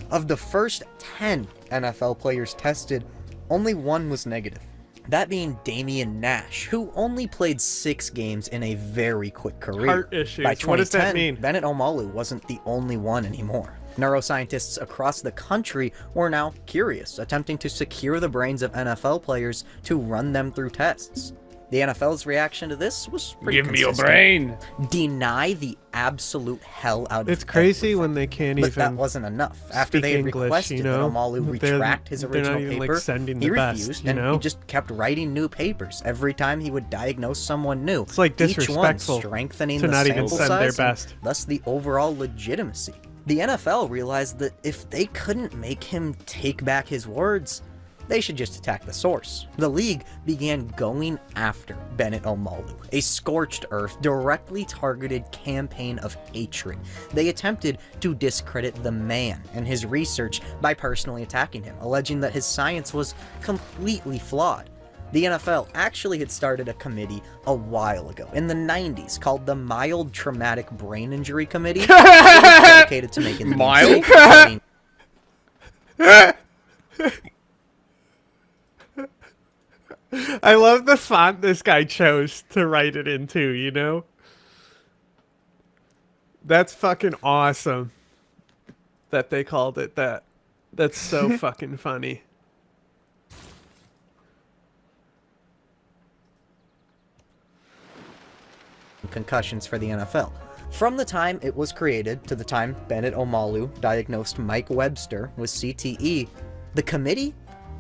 Of the first 10 NFL players tested, only 1 was negative. That being Damian Nash, who only played 6 games in a very quick career. Heart issues. By 2010, What does that mean? Bennett Omalu wasn't the only one anymore. Neuroscientists across the country were now curious, attempting to secure the brains of NFL players to run them through tests. The NFL's reaction to this was pretty Give me your consistent. brain. Deny the absolute hell out of It's crazy everything. when they can't But even that wasn't enough. After speak they had English, requested you know? that Omalu They're- retract his they're original not even, like, paper, sending he the best, refused, you and know? he just kept writing new papers every time he would diagnose someone new. It's, like, Each one disrespectful strengthening to the not even sample send their size and best. thus the overall legitimacy. The NFL realized that if they couldn't make him take back his words, they should just attack the source. The league began going after Bennett Omalu, a scorched earth, directly targeted campaign of hatred. They attempted to discredit the man and his research by personally attacking him, alleging that his science was completely flawed. The NFL actually had started a committee a while ago, in the 90s, called the Mild Traumatic Brain Injury Committee. It was dedicated to making the Mild? I love the font this guy chose to write it into, you know? That's fucking awesome that they called it that. That's so fucking funny. Concussions for the NFL. From the time it was created to the time Bennett Omalu diagnosed Mike Webster with CTE, the committee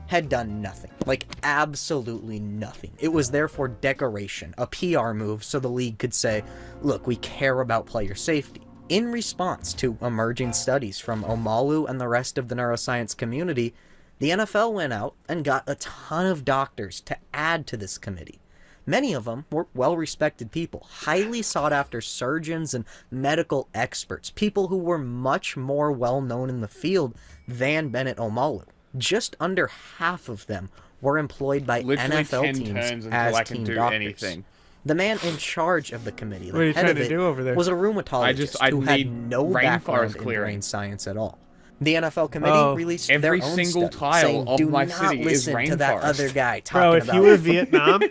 had done nothing. Like, absolutely nothing. It was there for decoration, a PR move so the league could say, look, we care about player safety. In response to emerging studies from Omalu and the rest of the neuroscience community, the NFL went out and got a ton of doctors to add to this committee. Many of them were well-respected people, highly sought-after surgeons and medical experts, people who were much more well-known in the field than Bennett Omalu. Just under half of them were employed by Literally NFL 10 teams turns until as I can team do doctors. anything. The man in charge of the committee, the What are you head trying of to it, do over there? was a rheumatologist I who had need no background rainforest in clearing. brain science at all. The NFL committee Oh. released Every their own single study tile saying, of do my not city is listen to that rainforest." other guy talking Bro, about if you were Vietnam,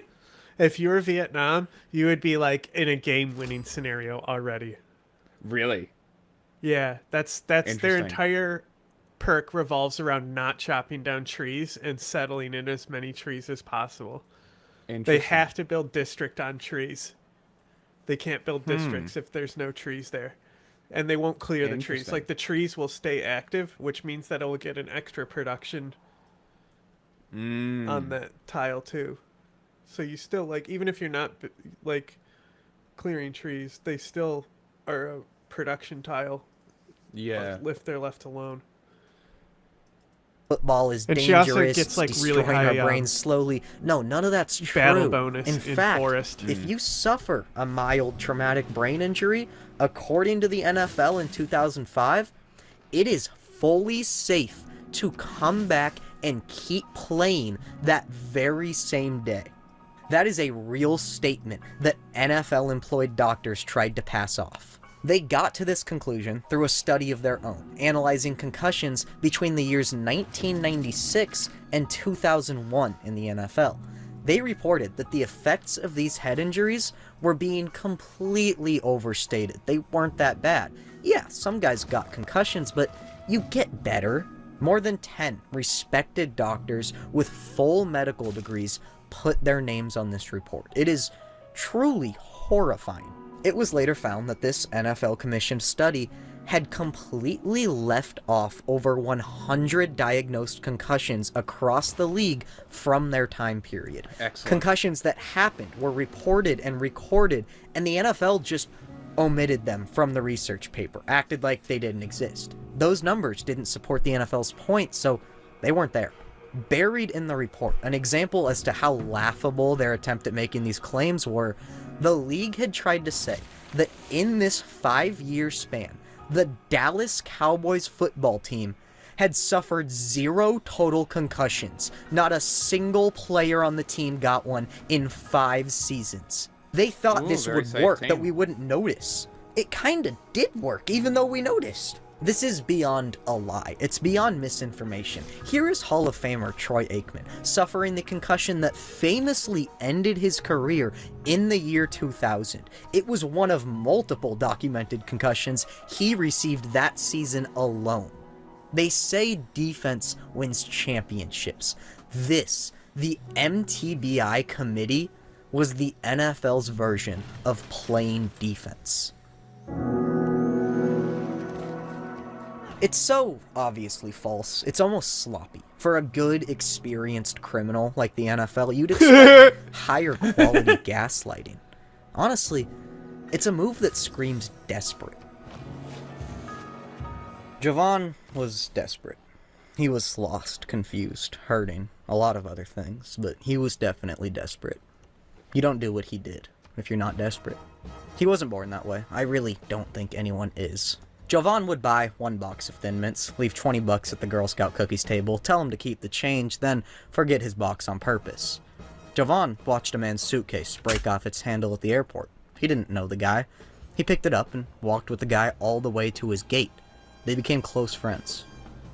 if you were Vietnam, you would be like in a game-winning scenario already. Really? Yeah, that's their Interesting. entire perk revolves around not chopping down trees and settling in as many trees as possible. They Interesting. have to build district on trees. They can't build districts if there's no trees there. And they won't clear the trees. Interesting. Like, the trees will stay active, which means that it will get an extra production on that tile too. So you still, like, even if you're not like clearing trees, they still are a production tile. Yeah. If they're left alone. football is And she dangerous, also gets, like, it's really destroying high, our brains slowly. No, none of that's true. battle bonus in in fact, Forest. if you suffer a mild traumatic brain injury, according to the NFL in 2005, it is fully safe to come back and keep playing that very same day. That is a real statement that NFL-employed doctors tried to pass off. They got to this conclusion through a study of their own, analyzing concussions between the years 1996 and 2001 in the NFL. They reported that the effects of these head injuries were being completely overstated. They weren't that bad. Yeah, some guys got concussions, but you get better. More than 10 respected doctors with full medical degrees put their names on this report. It is truly horrifying. It was later found that this NFL commissioned study had completely left off over 100 diagnosed concussions across the league from their time period. Excellent. Concussions that happened were reported and recorded, and the NFL just omitted them from the research paper, acted like they didn't exist. Those numbers didn't support the NFL's point, so they weren't there. Buried in the report, an example as to how laughable their attempt at making these claims were, the league had tried to say that in this 5-year span, the Dallas Cowboys football team had suffered 0 total concussions. Not a single player on the team got one in 5 seasons. They thought this would work, that we wouldn't notice. It kinda did work, even though we noticed. This is beyond a lie. It's beyond misinformation. Here is Hall of Famer Troy Aikman, suffering the concussion that famously ended his career in the year 2000. It was one of multiple documented concussions he received that season alone. They say defense wins championships. This, the MTBI committee, was the NFL's version of playing defense. It's so obviously false, it's almost sloppy. For a good, experienced criminal like the NFL, you'd expect higher quality gaslighting. Honestly, it's a move that screams desperate. Javon was desperate. He was lost, confused, hurting, a lot of other things, but he was definitely desperate. You don't do what he did if you're not desperate. He wasn't born that way. I really don't think anyone is. Jovan would buy 1 box of Thin Mints, leave 20 bucks at the Girl Scout cookies table, tell him to keep the change, then forget his box on purpose. Jovan watched a man's suitcase break off its handle at the airport. He didn't know the guy. He picked it up and walked with the guy all the way to his gate. They became close friends.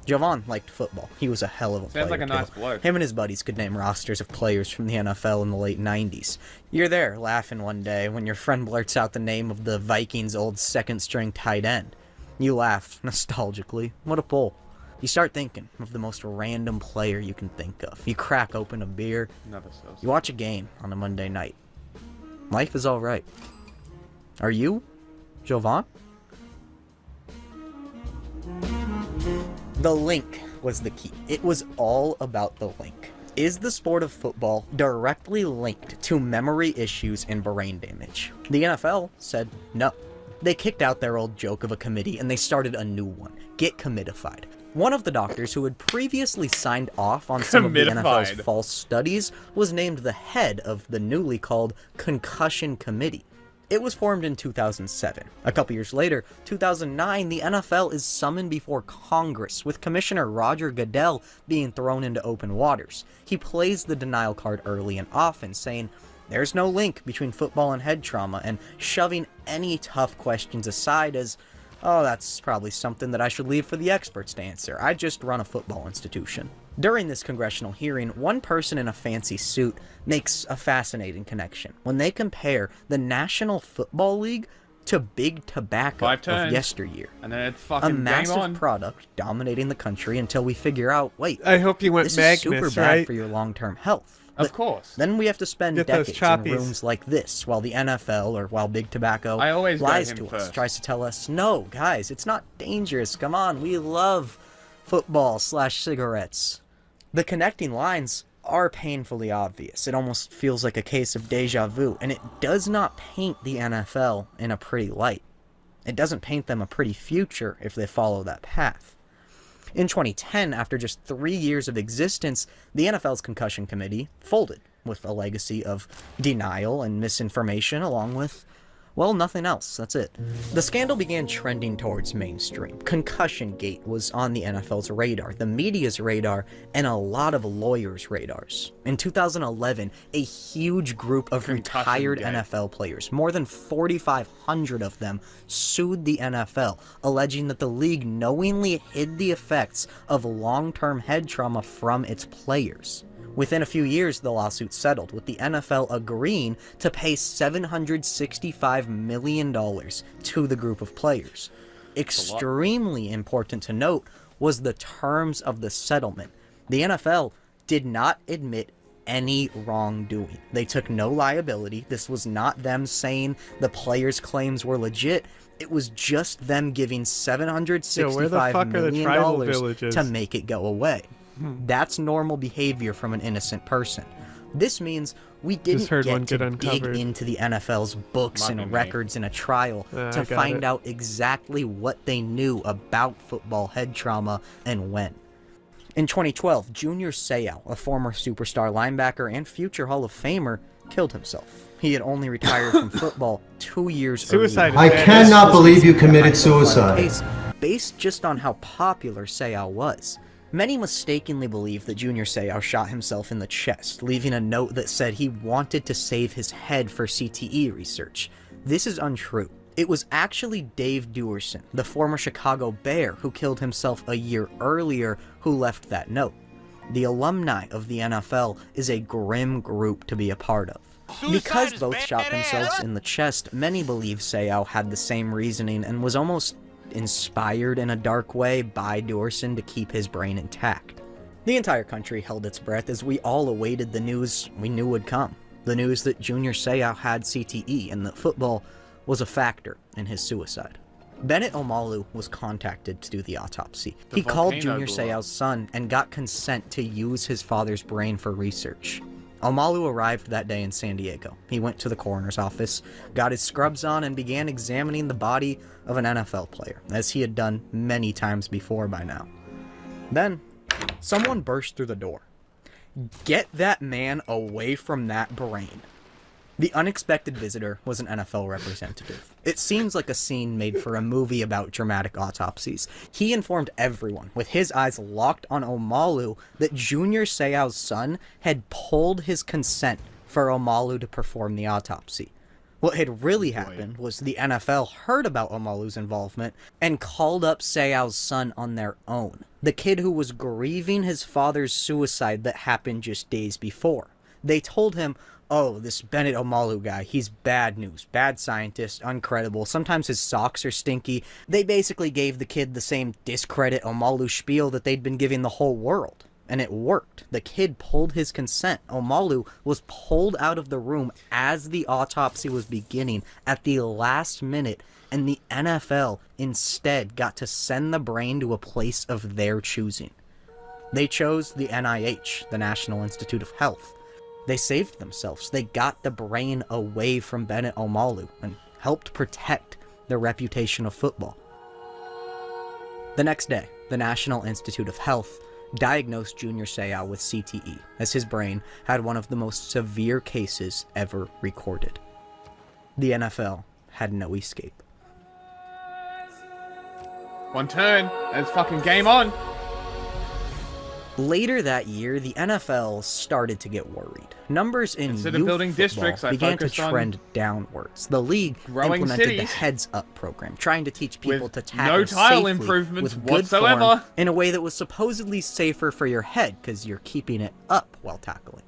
Jovan liked football. He was a hell of a player. Sounds like a nice too. bloke. Him and his buddies could name rosters of players from the NFL in the late 90s. You're there, laughing one day, when your friend blurts out the name of the Vikings' old second-string tight end. You laugh, nostalgically. What a pull. You start thinking of the most random player you can think of. You crack open a beer. You watch a game on a Monday night. Life is alright. Are you, Jovan? The link was the key. It was all about the link. Is the sport of football directly linked to memory issues and brain damage? The NFL said no. They kicked out their old joke of a committee and they started a new one. Get Committified. One of the doctors who had previously signed off on some of the NFL's false studies was named the head of the newly called Concussion Committee. It was formed in 2007. A couple years later, 2009, the NFL is summoned before Congress, with Commissioner Roger Goodell being thrown into open waters. He plays the denial card early and often, saying, "There's no link between football and head trauma," and shoving any tough questions aside as, "Oh, that's probably something that I should leave for the experts to answer. I just run a football institution." During this congressional hearing, one person in a fancy suit makes a fascinating connection when they compare the National Football League to Big Tobacco of yesteryear. And then it's fucking a massive on. product dominating the country until we figure out, wait, I hope you went this Magnus, is super bad right? for your long-term health. Of course. Then we have to spend Get those decades in choppies. rooms like this, while the NFL, or while Big Tobacco, I always go lies him to us, first. tries to tell us, no, guys, it's not dangerous. Come on, we love football/cigarettes. The connecting lines are painfully obvious. It almost feels like a case of deja vu, and it does not paint the NFL in a pretty light. It doesn't paint them a pretty future if they follow that path. In 2010, after just 3 years of existence, the NFL's Concussion Committee folded, with a legacy of denial and misinformation, along with, well, nothing else. That's it. The scandal began trending towards mainstream. Concussion Gate was on the NFL's radar, the media's radar, and a lot of lawyers' radars. In 2011, a huge group of retired NFL players, more than 4,500 of them, sued the NFL, alleging that the league knowingly hid the effects of long-term head trauma from its players. Within a few years, the lawsuit settled, with the NFL agreeing to pay $765 million to the group of players. Extremely important to note, was the terms of the settlement. The NFL did not admit any wrongdoing. They took no liability. This was not them saying the players' claims were legit. It was just them giving $765 million to make it go away. That's normal behavior from an innocent person. This means we didn't get to dig into the NFL's books and records in a trial to find out exactly what they knew about football head trauma and when. In 2012, Junior Seau, a former superstar linebacker and future Hall of Famer, killed himself. He had only retired from football 2 years earlier. I cannot believe you committed suicide. Based just on how popular Seau was. Many mistakenly believe that Junior Seau shot himself in the chest, leaving a note that said he wanted to save his head for CTE research. This is untrue. It was actually Dave Duerson, the former Chicago Bear who killed himself a year earlier, who left that note. The alumni of the NFL is a grim group to be a part of. Because both shot themselves in the chest, many believe Seau had the same reasoning and was almost inspired in a dark way by Duerson to keep his brain intact. The entire country held its breath as we all awaited the news we knew would come. The news that Junior Seau had CTE and that football was a factor in his suicide. Bennett Omalu was contacted to do the autopsy. He called Junior Seau's son and got consent to use his father's brain for research. Omalu arrived that day in San Diego. He went to the coroner's office, got his scrubs on, and began examining the body of an NFL player, as he had done many times before by now. Then, someone burst through the door. Get that man away from that brain. The unexpected visitor was an NFL representative. It seems like a scene made for a movie about dramatic autopsies. He informed everyone, with his eyes locked on Omalu, that Junior Seau's son had pulled his consent for Omalu to perform the autopsy. What had really happened was the NFL heard about Omalu's involvement and called up Seau's son on their own, the kid who was grieving his father's suicide that happened just days before. They told him, "Oh, this Bennett Omalu guy, he's bad news, bad scientist, uncredible, sometimes his socks are stinky." They basically gave the kid the same discredit Omalu spiel that they'd been giving the whole world. And it worked. The kid pulled his consent. Omalu was pulled out of the room as the autopsy was beginning at the last minute, and the NFL instead got to send the brain to a place of their choosing. They chose the NIH, the National Institute of Health. They saved themselves. They got the brain away from Bennett Omalu and helped protect the reputation of football. The next day, the National Institute of Health diagnosed Junior Seau with CTE, as his brain had one of the most severe cases ever recorded. The NFL had no escape. One turn, and it's fucking game on. Later that year, the NFL started to get worried. Numbers in Instead of building districts, I began to focused on trend downwards. The league implemented the Heads Up program, trying to teach people to tackle no tile safely improvements with good whatsoever form in a way that was supposedly safer for your head because you're keeping it up while tackling.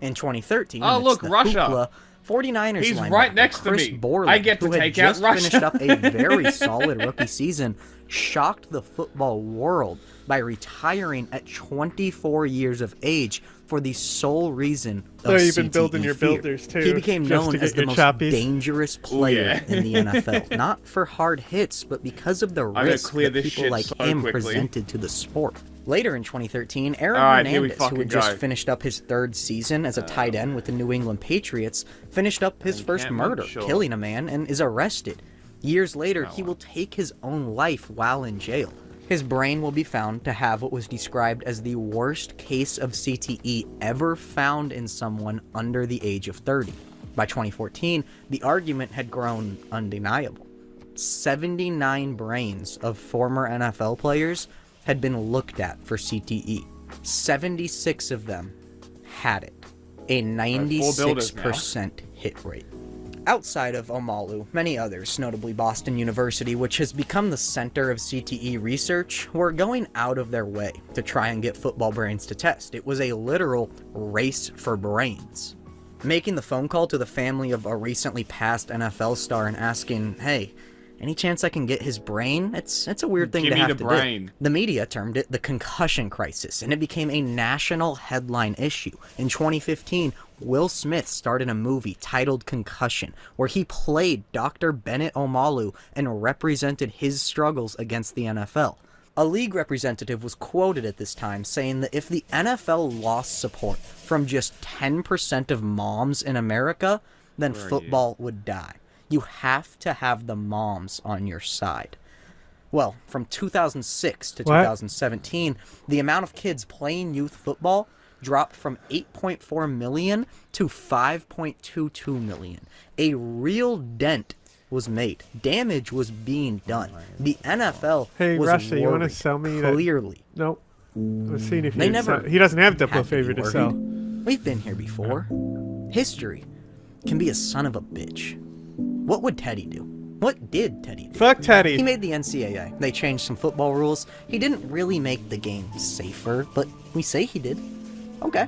In 2013, oh look, the Russia. Hoopla, 49ers He's linebacker right next to Chris me. Borland, I get to who had take out just Russia. finished up a very solid rookie season, shocked the football world by retiring at 24 years of age for the sole reason of you've been CTE building your fear. builders too. He became just known to get as the your most choppies. dangerous player in the NFL, not for hard hits, but because of the risk that people like him presented to the sport. Later in 2013, Aaron Hernandez, who had just finished up his third season as a tight end with the New England Patriots, finished up his first murder, killing a man, and is arrested. Years later, he will take his own life while in jail. His brain will be found to have what was described as the worst case of CTE ever found in someone under the age of 30. By 2014, the argument had grown undeniable. 79 brains of former NFL players had been looked at for CTE. 76 of them had it. A 96% hit rate. Outside of Omalu, many others, notably Boston University, which has become the center of CTE research, were going out of their way to try and get football brains to test. It was a literal race for brains. Making the phone call to the family of a recently passed NFL star and asking, "Hey, Any chance I can get his brain? It's a weird thing Give to me have the to brain. do. The media termed it the concussion crisis, and it became a national headline issue. In 2015, Will Smith starred in a movie titled Concussion, where he played Dr. Bennett Omalu and represented his struggles against the NFL. A league representative was quoted at this time saying that if the NFL lost support from just 10% of moms in America, then football would die. You have to have the moms on your side. Well, from 2006 to 2017, the amount of kids playing youth football dropped from 8.4 million to 5.22 million. A real dent was made. Damage was being done. The NFL was Russia, you want to worried, sell me clearly. Nope. Let's see if They never he doesn't have double had to be favor to worried. sell. We've been here before. History can be a son of a bitch. What would Teddy do? What did Teddy do? Fuck Teddy. He made the NCAA. They changed some football rules. He didn't really make the game safer, but we say he did. Okay,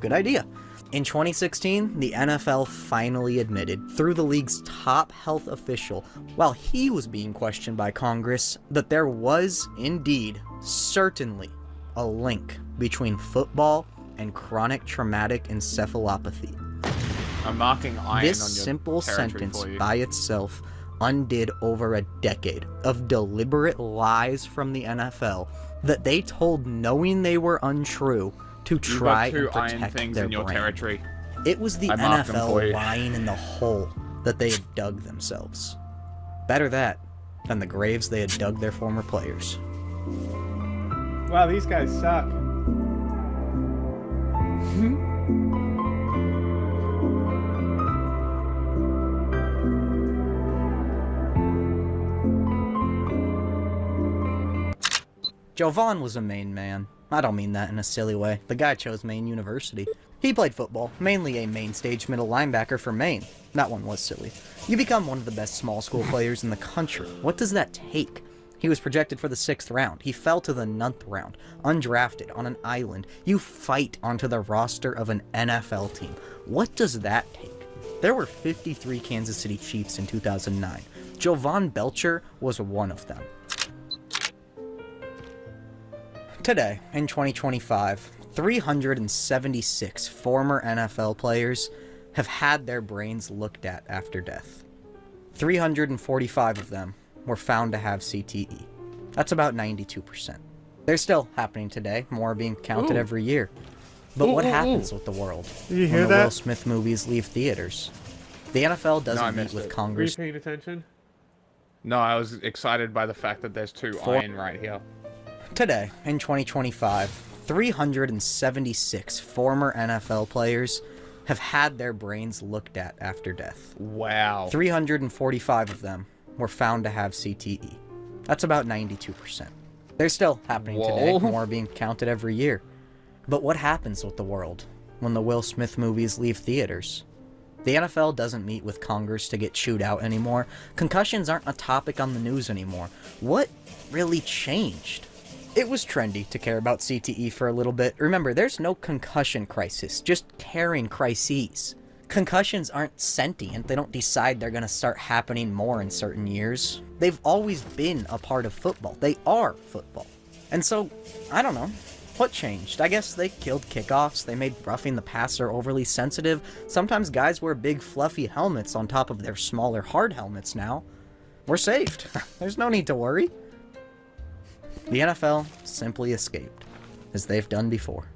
good idea. In 2016, the NFL finally admitted, through the league's top health official, while he was being questioned by Congress, that there was indeed, certainly, a link between football and chronic traumatic encephalopathy. I'm marking iron This on your simple territory sentence for you. by itself undid over a decade of deliberate lies from the NFL that they told knowing they were untrue to You've try got two and iron protect things their in your brand. territory. It was the I marked them for NFL you. lying in the hole that they had dug themselves. Better that than the graves they had dug their former players. Wow, these guys suck. Joe Vaughn was a Maine man. I don't mean that in a silly way. The guy chose Maine University. He played football, mainly a main stage middle linebacker for Maine. That one was silly. You become one of the best small school players in the country. What does that take? He was projected for the 6th round. He fell to the 9th round, undrafted, on an island. You fight onto the roster of an NFL team. What does that take? There were 53 Kansas City Chiefs in 2009. Jovan Belcher was one of them. Today, in 2025, 376 former NFL players have had their brains looked at after death. 345 of them were found to have CTE. That's about 92%. They're still happening today, more are being counted every year. But what happens with the world Did you when hear the that? Will Smith movies leave theaters? The NFL No, I doesn't meet missed with it. Were you Congress. paying attention? No, I was excited by the fact that there's two iron right here. Today, in 2025, 376 former NFL players have had their brains looked at after death. Wow. 345 of them were found to have CTE. That's about 92%. They're still happening today, Whoa. more are being counted every year. But what happens with the world when the Will Smith movies leave theaters? The NFL doesn't meet with Congress to get chewed out anymore. Concussions aren't a topic on the news anymore. What really changed? It was trendy to care about CTE for a little bit. Remember, there's no concussion crisis, just caring crises. Concussions aren't sentient. They don't decide they're going to start happening more in certain years. They've always been a part of football. They are football. And so, I don't know. What changed? I guess they killed kickoffs. They made roughing the passer overly sensitive. Sometimes guys wear big fluffy helmets on top of their smaller hard helmets now. We're saved. There's no need to worry. The NFL simply escaped, as they've done before.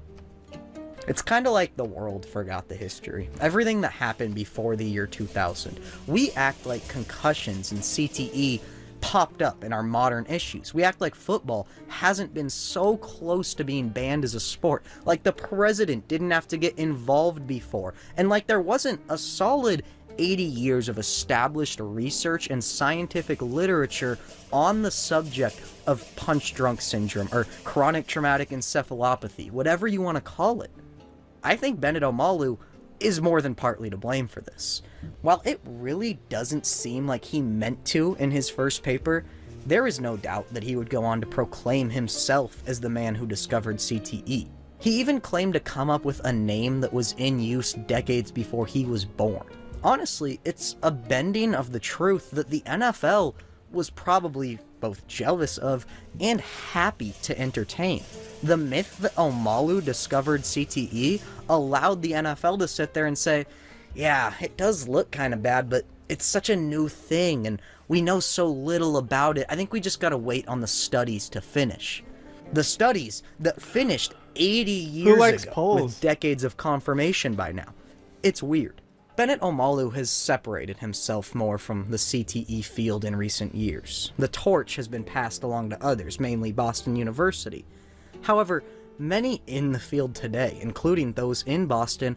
It's kind of like the world forgot the history. Everything that happened before the year 2000. We act like concussions and CTE popped up in our modern issues. We act like football hasn't been so close to being banned as a sport, like the president didn't have to get involved before, and like there wasn't a solid 80 years of established research and scientific literature on the subject of punch-drunk syndrome or chronic traumatic encephalopathy, whatever you want to call it. I think Bennett Omalu is more than partly to blame for this. While it really doesn't seem like he meant to in his first paper, there is no doubt that he would go on to proclaim himself as the man who discovered CTE. He even claimed to come up with a name that was in use decades before he was born. Honestly, it's a bending of the truth that the NFL was probably both jealous of and happy to entertain. The myth that Omalu discovered CTE allowed the NFL to sit there and say, yeah, it does look kind of bad, but it's such a new thing and we know so little about it. I think we just gotta wait on the studies to finish. The studies that finished 80 years ago with decades of confirmation by now. It's weird. Bennett Omalu has separated himself more from the CTE field in recent years. The torch has been passed along to others, mainly Boston University. However, many in the field today, including those in Boston,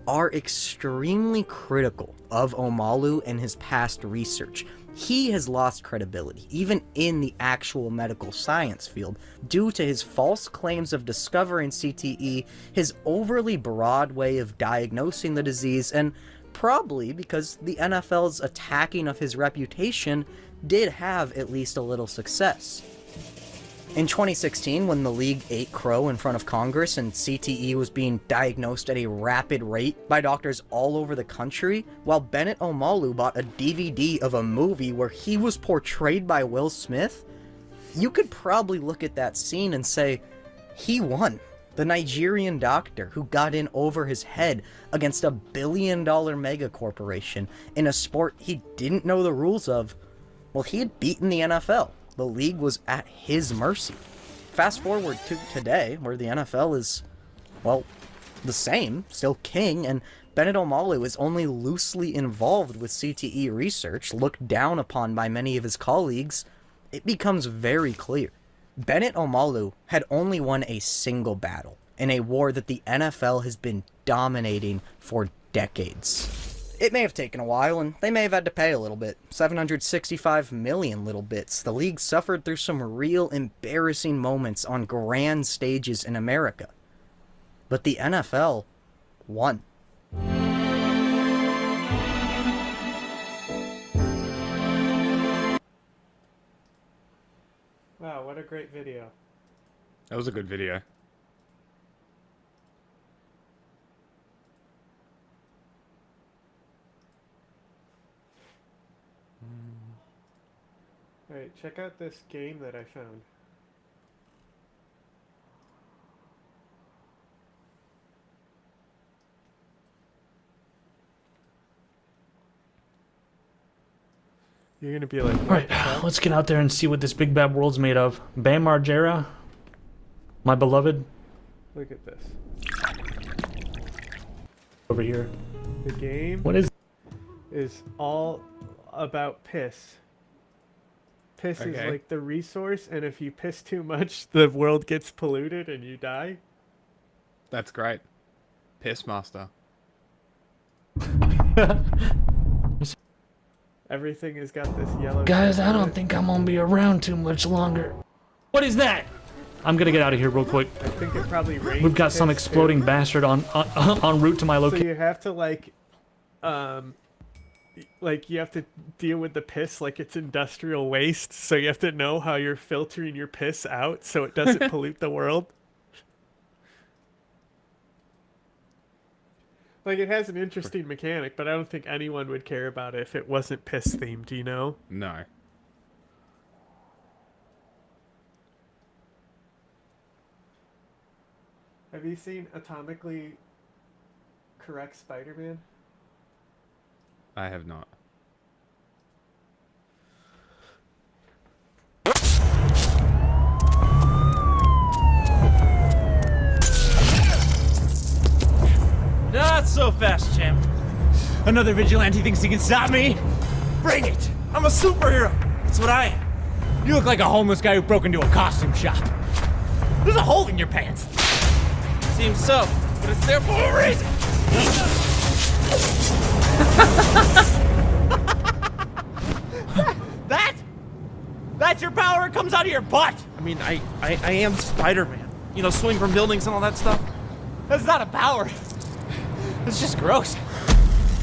are extremely critical of Omalu and his past research. He has lost credibility, even in the actual medical science field, due to his false claims of discovering CTE, his overly broad way of diagnosing the disease, and probably because the NFL's attacking of his reputation did have at least a little success. In 2016, when the league ate crow in front of Congress and CTE was being diagnosed at a rapid rate by doctors all over the country, while Bennett Omalu bought a DVD of a movie where he was portrayed by Will Smith, you could probably look at that scene and say, he won. The Nigerian doctor who got in over his head against a billion-dollar mega corporation in a sport he didn't know the rules of, well, he had beaten the NFL. The league was at his mercy. Fast forward to today, where the NFL is, well, the same, still king, and Bennett Omalu is only loosely involved with CTE research, looked down upon by many of his colleagues. It becomes very clear. Bennett Omalu had only won a single battle in a war that the NFL has been dominating for decades. It may have taken a while, and they may have had to pay a little bit. 765 million little bits. The league suffered through some real embarrassing moments on grand stages in America. But the NFL won. Wow, what a great video. That was a good video. Alright, check out this game that I found. You're gonna be like, alright, let's get out there and see what this big bad world's made of. Bam Margera, my beloved. look at this. Over here. The game What is all about piss. Piss is Okay. like the resource, and if you piss too much, the world gets polluted and you die. That's great. Piss master. Everything has got this yellow. Guys, stuff I on don't it. think I'm gonna be around too much longer. What is that? I'm gonna get out of here real quick. I think it probably rained. We've got some piss, exploding too. bastard on route to my So location. you have to like you have to deal with the piss like it's industrial waste. So you have to know how you're filtering your piss out so it doesn't pollute the world. Like, it has an interesting mechanic, but I don't think anyone would care about it if it wasn't piss themed, you know? No. Have you seen Atomically Correct Spider-Man? I have not. Not so fast, champ. Another vigilante thinks he can stop me? Bring it! I'm a superhero! That's what I am. You look like a homeless guy who broke into a costume shop. There's a hole in your pants. Seems so, but it's there for a reason. That's your power? It comes out of your butt! I mean, I am Spider-Man. You know, swing from buildings and all that stuff. That's not a power. It's just gross.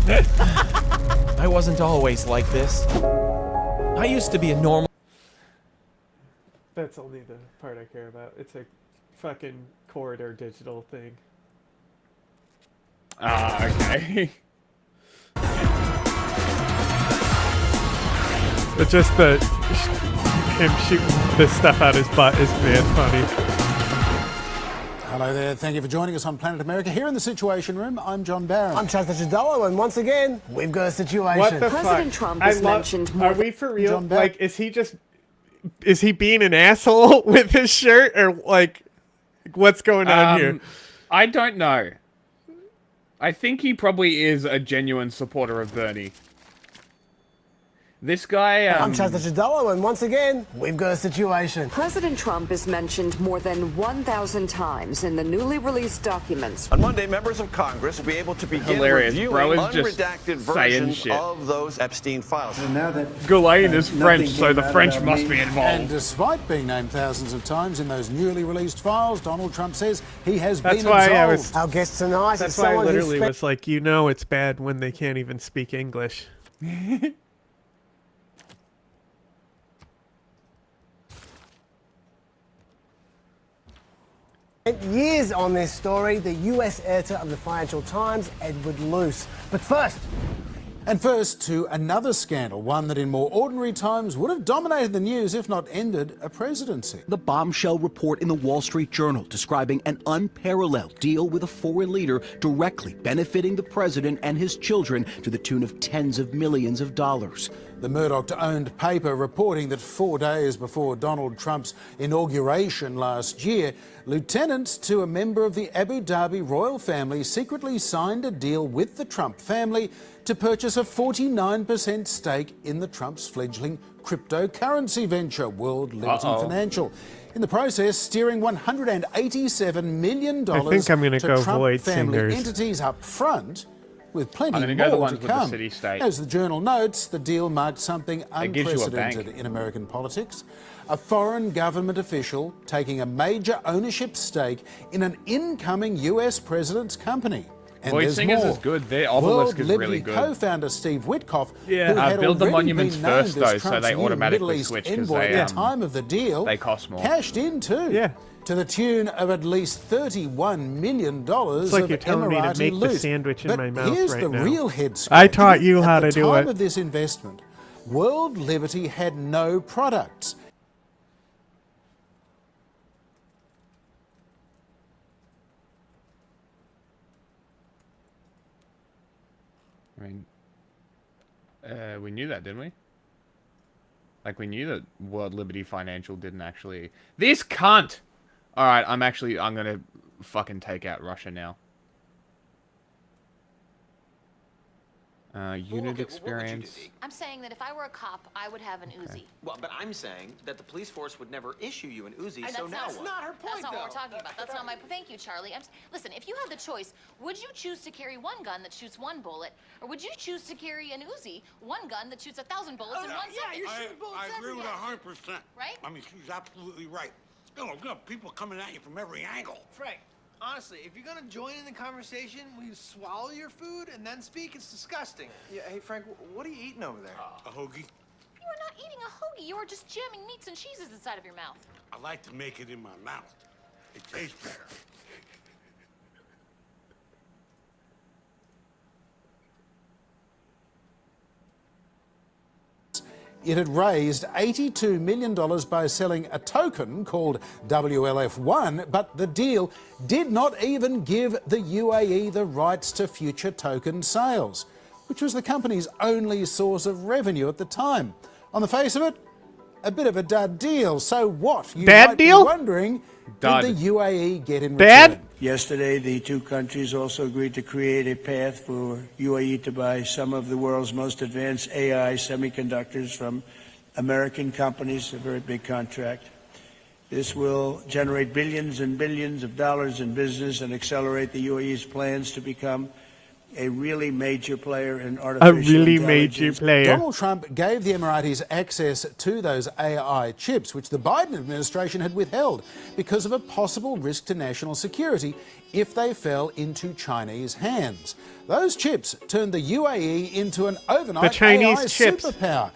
I wasn't always like this. I used to be a normal... That's only the part I care about. It's a fucking corridor digital thing. Ah, okay. But just him shooting this stuff out his butt is man funny. Hello there, thank you for joining us on Planet America. Here in the Situation Room, I'm John Barron. I'm Chester Chidolo, and once again, we've got a situation. What the President fuck? Trump has mentioned more. Are we for real? Like, is he being an asshole with his shirt, or like, what's going on here? I don't know. I think he probably is a genuine supporter of Bernie. This guy... I'm Chester Chidolo, and once again, we've got a situation. President Trump is mentioned more than 1,000 times in the newly released documents. On Monday, members of Congress will be able to begin Hilarious. reviewing Bro is just unredacted saying versions shit. of those Epstein files. And now that Ghislaine is French, nothing so came the out French about must me. be involved. And despite being named thousands of times in those newly released files, Donald Trump says he has That's been why absolved. I was. Our guest tonight is That's why I someone literally who's was like, you know, it's bad when they can't even speak English. spent years on this story, the US editor of the Financial Times, Edward Luce. But first... And first to another scandal, one that in more ordinary times would have dominated the news if not ended a presidency. The bombshell report in the Wall Street Journal describing an unparalleled deal with a foreign leader directly benefiting the president and his children to the tune of tens of millions of dollars. The Murdoch-owned paper reporting that 4 days before Donald Trump's inauguration last year, lieutenants to a member of the Abu Dhabi royal family secretly signed a deal with the Trump family to purchase a 49% stake in the Trump's fledgling cryptocurrency venture, World Liberty Financial. In the process, steering $187 million I think I'm gonna to go Trump Void family Singers. entities up front, with plenty I'm gonna go the more ones to with the come. city-state. As the Journal notes, the deal marked something It gives you a bank. unprecedented in American politics. A foreign government official taking a major ownership stake in an incoming US president's company. And Void there's Singers more. is good. Their World obelisk is Liberty really good. co-founder Steve Witkoff, Yeah. who had Build the already monuments been named first, as though, so Trump's they new automatically Middle East switch, 'cause envoy they, at the time of the deal, they cost more. cashed in too. To the tune of at least $31 million It's like of you're telling me to Emirati make the loot. sandwich in But my mouth here's right the now. real head I scratcher. taught you how At to the do time it. of this investment, World Liberty had no products. I mean, we knew that, didn't we? Like, we knew that World Liberty Financial didn't actually... This cunt! Alright, I'm gonna fucking take out Russia now. Unit experience. I'm saying that if I were a cop, I would have an Uzi. Well, but I'm saying that the police force would never issue you an Uzi, so now That's what? not her point, That's not what we're talking about. That's not my... Thank you, Charlie. Listen, if you had the choice, would you choose to carry one gun that shoots one bullet, or would you choose to carry an Uzi, one gun that shoots 1,000 bullets in 1 second? I agree with her 100%. Right? I mean, she's absolutely right. You got people coming at you from every angle. Frank, honestly, if you're gonna join in the conversation, will you swallow your food and then speak? It's disgusting. Yeah, hey, Frank, what are you eating over there? A hoagie. You are not eating a hoagie. You are just jamming meats and cheeses inside of your mouth. I like to make it in my mouth. It tastes better. It had raised $82 million by selling a token called WLF1, but the deal did not even give the UAE the rights to future token sales, which was the company's only source of revenue at the time. On the face of it, a bit of a dud deal. So what? You Bad might deal? be wondering, Dud. did the UAE get in Bad? return? Yesterday, the two countries also agreed to create a path for UAE to buy some of the world's most advanced AI semiconductors from American companies, a very big contract. This will generate billions and billions of dollars in business and accelerate the UAE's plans to become a really major player in artificial intelligence. Donald Trump gave the Emiratis access to those AI chips, which the Biden administration had withheld because of a possible risk to national security if they fell into Chinese hands. Those chips turned the UAE into an overnight Chinese AI chips. superpower.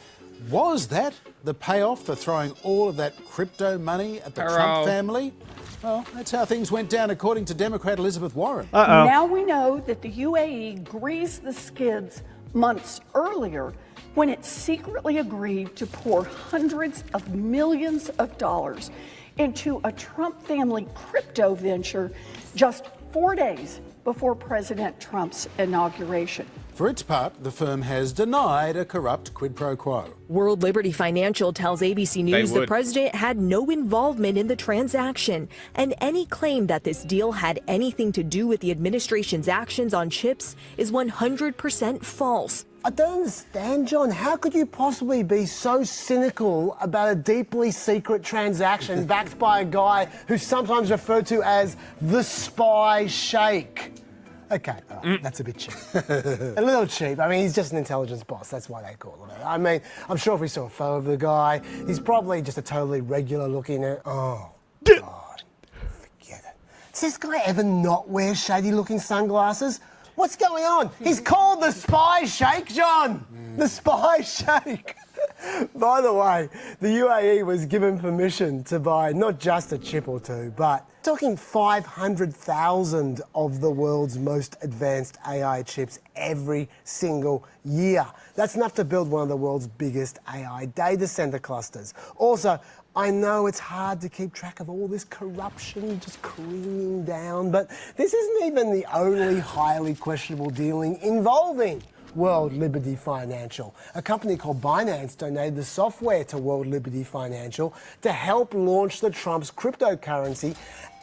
Was that the payoff for throwing all of that crypto money at the Hello. Trump family? Well, that's how things went down according to Democrat Elizabeth Warren. Now we know that the UAE greased the skids months earlier when it secretly agreed to pour hundreds of millions of dollars into a Trump family crypto venture just 4 days before President Trump's inauguration. For its part, the firm has denied a corrupt quid pro quo. World Liberty Financial tells ABC News the president had no involvement in the transaction, and any claim that this deal had anything to do with the administration's actions on chips is 100% false. I don't understand, John. How could you possibly be so cynical about a deeply secret transaction backed by a guy who's sometimes referred to as the spy sheikh? Okay, all right, that's a bit cheap. A little cheap. I mean, he's just an intelligence boss. That's why they call him that. I mean, I'm sure if we saw a photo of the guy, he's probably just a totally regular looking... Oh, God. Forget it. Does this guy ever not wear shady looking sunglasses? What's going on? He's called the spy sheikh, John! The spy sheikh! By the way, the UAE was given permission to buy not just a chip or two, but talking 500,000 of the world's most advanced AI chips every single year. That's enough to build one of the world's biggest AI data center clusters. Also, I know it's hard to keep track of all this corruption just creaming down, but this isn't even the only highly questionable dealing involving World Liberty Financial. A company called Binance donated the software to World Liberty Financial to help launch the Trump's cryptocurrency.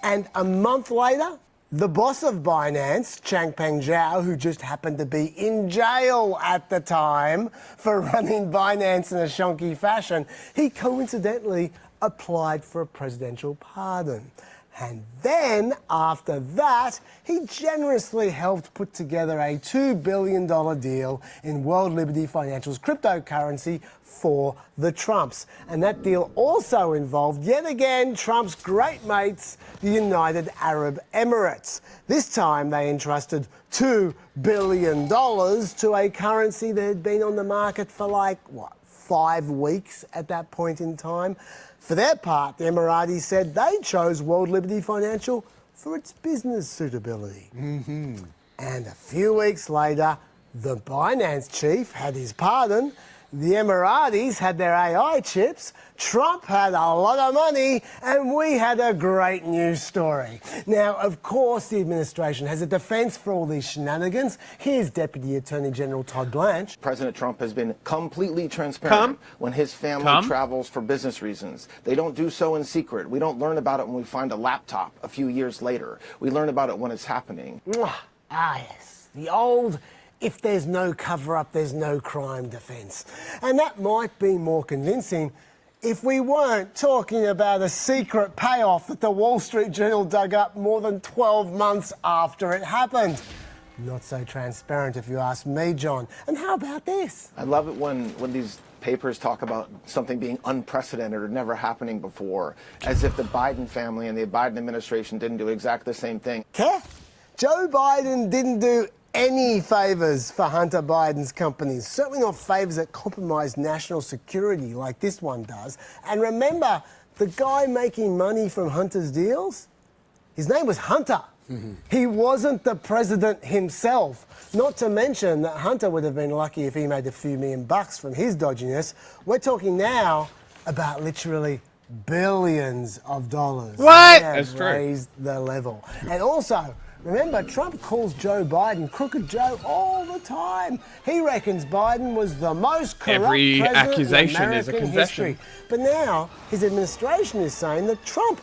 And a month later, the boss of Binance, Changpeng Zhao, who just happened to be in jail at the time for running Binance in a shonky fashion, he coincidentally applied for a presidential pardon. And then, after that, he generously helped put together a $2 billion deal in World Liberty Financial's cryptocurrency for the Trumps. And that deal also involved, yet again, Trump's great mates, the United Arab Emirates. This time, they entrusted $2 billion to a currency that had been on the market for 5 weeks at that point in time. For their part, the Emiratis said they chose World Liberty Financial for its business suitability. And a few weeks later, the Binance chief had his pardon, the Emiratis had their AI chips, Trump had a lot of money, and we had a great news story. Now, of course, the administration has a defence for all these shenanigans. Here's Deputy Attorney General Todd Blanche. President Trump has been completely transparent when his family travels for business reasons. They don't do so in secret. We don't learn about it when we find a laptop a few years later. We learn about it when it's happening. Yes, the old... if there's no cover-up, there's no crime defence. And that might be more convincing if we weren't talking about a secret payoff that the Wall Street Journal dug up more than 12 months after it happened. Not so transparent if you ask me, John. And how about this? I love it when these papers talk about something being unprecedented or never happening before, as if the Biden family and the Biden administration didn't do exactly the same thing. Joe Biden didn't do any favours for Hunter Biden's companies, certainly not favours that compromise national security like this one does. And remember, the guy making money from Hunter's deals, his name was Hunter. He wasn't the president himself. Not to mention that Hunter would have been lucky if he made a few $1 million from his dodginess. We're talking now about literally billions of dollars. What? That's true. Raised the level. And also, remember, Trump calls Joe Biden Crooked Joe all the time. He reckons Biden was the most corrupt Every president accusation in American is a confession. history. But now his administration is saying that Trump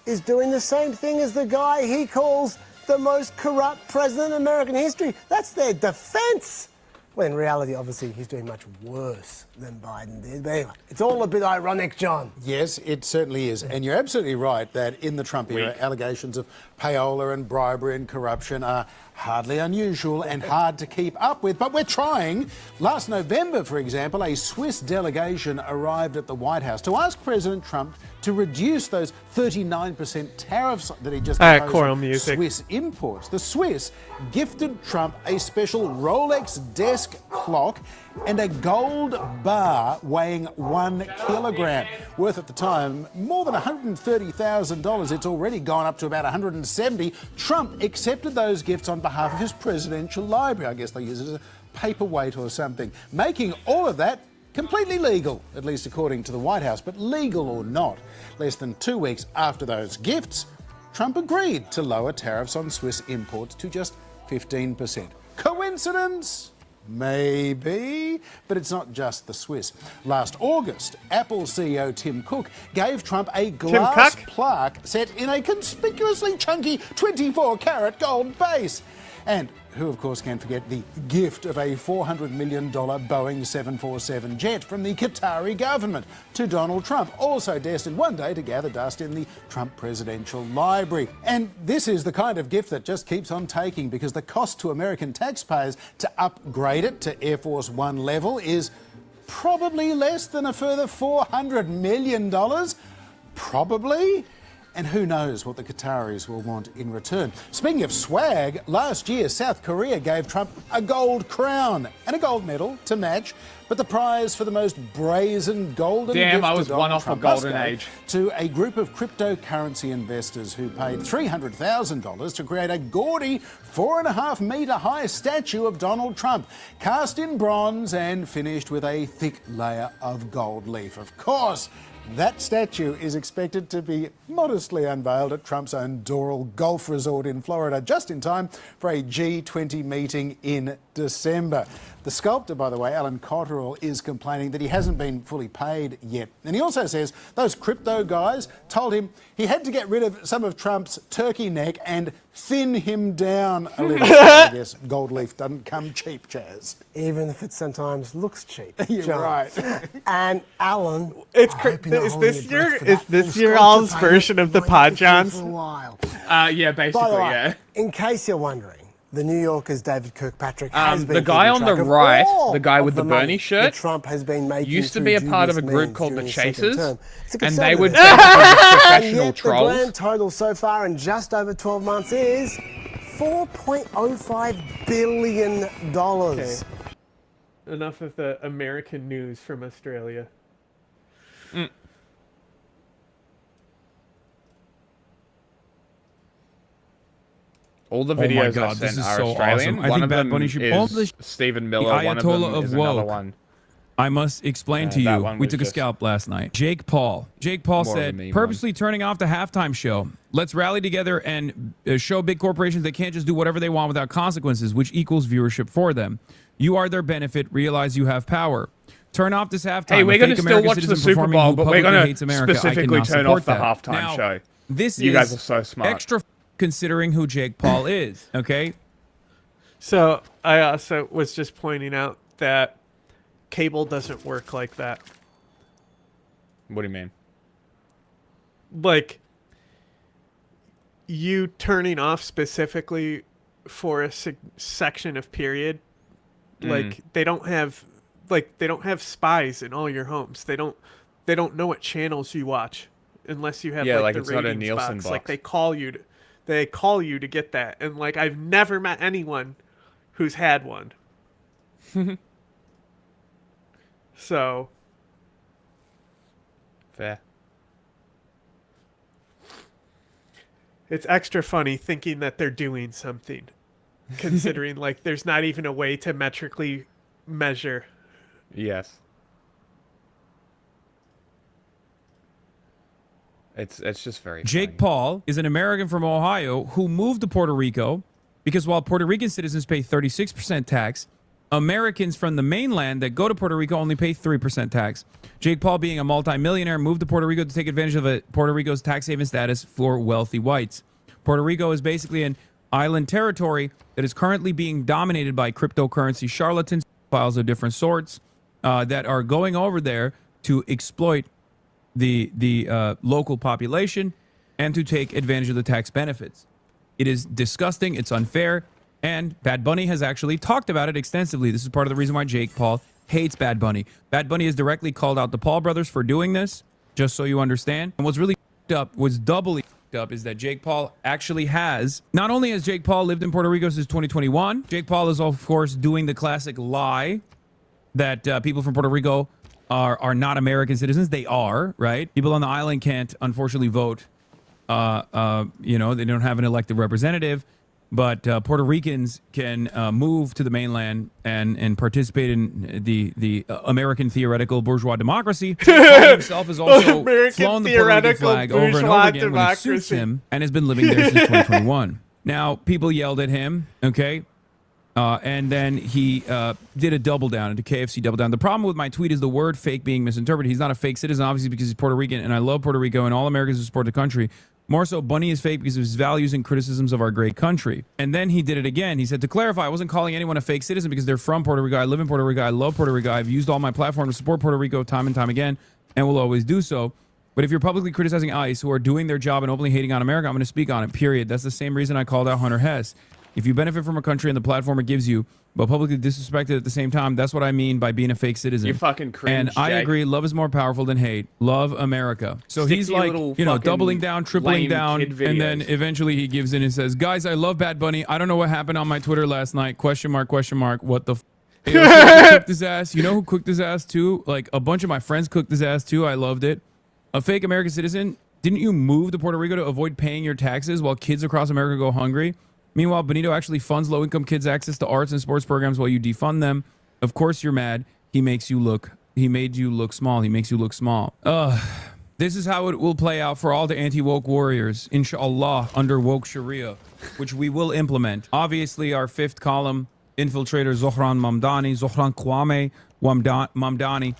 is doing the same thing as the guy he calls the most corrupt president in American history. That's their defense. When in reality, obviously, he's doing much worse than Biden did. But anyway, it's all a bit ironic, John. Yes, it certainly is. And you're absolutely right that in the Trump era, allegations of payola and bribery and corruption are hardly unusual and hard to keep up with. But we're trying. Last November, for example, a Swiss delegation arrived at the White House to ask President Trump to reduce those 39% tariffs that he just imposed on Swiss imports. The Swiss gifted Trump a special Rolex desk clock and a gold bar weighing 1 kilogram, worth at the time more than $130,000. It's already gone up to about $170,000. Trump accepted those gifts on behalf of his presidential library. I guess they use it as a paperweight or something, making all of that completely legal, at least according to the White House. But legal or not, less than 2 weeks after those gifts, Trump agreed to lower tariffs on Swiss imports to just 15%. Coincidence? Maybe, but it's not just the Swiss. Last August, Apple CEO Tim Cook gave Trump a glass plaque set in a conspicuously chunky 24-carat gold base. And who, of course, can forget the gift of a $400 million Boeing 747 jet from the Qatari government to Donald Trump, also destined one day to gather dust in the Trump Presidential Library. And this is the kind of gift that just keeps on taking, because the cost to American taxpayers to upgrade it to Air Force One level is probably less than a further $400 million. Probably. And who knows what the Qataris will want in return. Speaking of swag, last year South Korea gave Trump a gold crown and a gold medal to match, but the prize for the most brazen golden gift I was to one Donald off Trump a golden must go age. to a group of cryptocurrency investors who paid $300,000 to create a gaudy 4.5-metre high statue of Donald Trump, cast in bronze and finished with a thick layer of gold leaf. Of course, that statue is expected to be modestly unveiled at Trump's own Doral Golf Resort in Florida, just in time for a G20 meeting in December. The sculptor, by the way, Alan Cotterill, is complaining that he hasn't been fully paid yet. And he also says those crypto guys told him he had to get rid of some of Trump's turkey neck and thin him down a little. I guess gold leaf doesn't come cheap, Chaz. Even if it sometimes looks cheap. You're John. right. And Alan, It's is this your all's version of the Pod Johns? Yeah, basically, By the way, yeah. in case you're wondering, the New Yorker's David Kirkpatrick has been the guy keeping on the track of right, all the guy of with the money Bernie that shirt, Trump has been making used to be a through part of a dubious group means called the during his second Chasers, term. It's a and they conservative. would And professional yet trolls. the grand total so far in just over 12 months is $4.05 billion. Okay. Enough of the American news from Australia. All the Oh my videos God, I this sent is are so Australian. awesome. I One think of Bad them Bunny should is Stephen Miller. The One of them Ayatollah is of another woke. one. I must explain to that you. one We was took a just scalp last night. Jake Paul More of a said, meme purposely turning off the halftime show. Let's rally together and show big corporations they can't just do whatever they want without consequences, which equals viewership for them. You are their benefit. Realize you have power. Turn off this halftime. Hey, we're going going to still watch the Super Bowl, but we're going to specifically turn off the halftime now, show. This you is guys are so smart. extra considering who Jake Paul is, okay? So I also was just pointing out that cable doesn't work like that. What do you mean? Like, you turning off specifically for a section of period, like they don't have spies in all your homes. They don't know what channels you watch unless you have like the it's not a ratings Nielsen box. box. Like they call you to get that, and like I've never met anyone who's had one. So fair. It's extra funny thinking that they're doing something, considering like there's not even a way to metrically measure. Yes. It's just very Jake Paul is an American from Ohio who moved to Puerto Rico because while Puerto Rican citizens pay 36% tax, Americans from the mainland that go to Puerto Rico only pay 3% tax. Jake Paul, being a multimillionaire, moved to Puerto Rico to take advantage of Puerto Rico's tax haven status for wealthy whites. Puerto Rico is basically an island territory that is currently being dominated by cryptocurrency charlatans, files of different sorts, that are going over there to exploit the local population and to take advantage of the tax benefits. It is disgusting. It's unfair. And Bad Bunny has actually talked about it extensively. This is part of the reason why Jake Paul hates Bad Bunny. Bad Bunny has directly called out the Paul brothers for doing this, just so you understand. And what's really up, what's doubly up, is that Jake Paul actually has, not only has Jake Paul lived in Puerto Rico since 2021, Jake Paul is, of course, doing the classic lie that people from Puerto Rico are not American citizens. They are, right? People on the island can't, unfortunately, vote. You know, they don't have an elected representative. but Puerto Ricans can move to the mainland and participate in the American theoretical bourgeois democracy. Trump himself has also American flown the Puerto Rican flag over and bourgeois over again when it suits democracy. him, and has been living there since 2021. Now, people yelled at him, okay? And then he did a double down, into KFC double down. The problem with my tweet is the word fake being misinterpreted. He's not a fake citizen, obviously, because he's Puerto Rican, and I love Puerto Rico and all Americans who support the country. More so, Bunny is fake because of his values and criticisms of our great country. And then he did it again. He said, to clarify, I wasn't calling anyone a fake citizen because they're from Puerto Rico. I live in Puerto Rico. I love Puerto Rico. I've used all my platform to support Puerto Rico time and time again, and will always do so. But if you're publicly criticizing ICE, who are doing their job and openly hating on America, I'm going to speak on it, period. That's the same reason I called out Hunter Hess. If you benefit from a country and the platform it gives you, but publicly disrespect it at the same time, that's what I mean by being a fake citizen. You fucking cringe, And I Jake. agree, love is more powerful than hate. Love America. So Stick he's to your like, little you know, fucking doubling down, tripling lame down, kid and then videos. eventually he gives in and says, guys, I love Bad Bunny. I don't know what happened on my Twitter last night. Question mark, what the f? AOC cooked his ass. You know who cooked his ass too? Like, a bunch of my friends cooked his ass too. I loved it. A fake American citizen. Didn't you move to Puerto Rico to avoid paying your taxes while kids across America go hungry? Meanwhile, Benito actually funds low-income kids' access to arts and sports programs while you defund them. Of course you're mad. He made you look small. He makes you look small. This is how it will play out for all the anti-woke warriors, inshallah, under woke Sharia, which we will implement. Obviously, our fifth column infiltrator, Zohran Kwame Mamdani,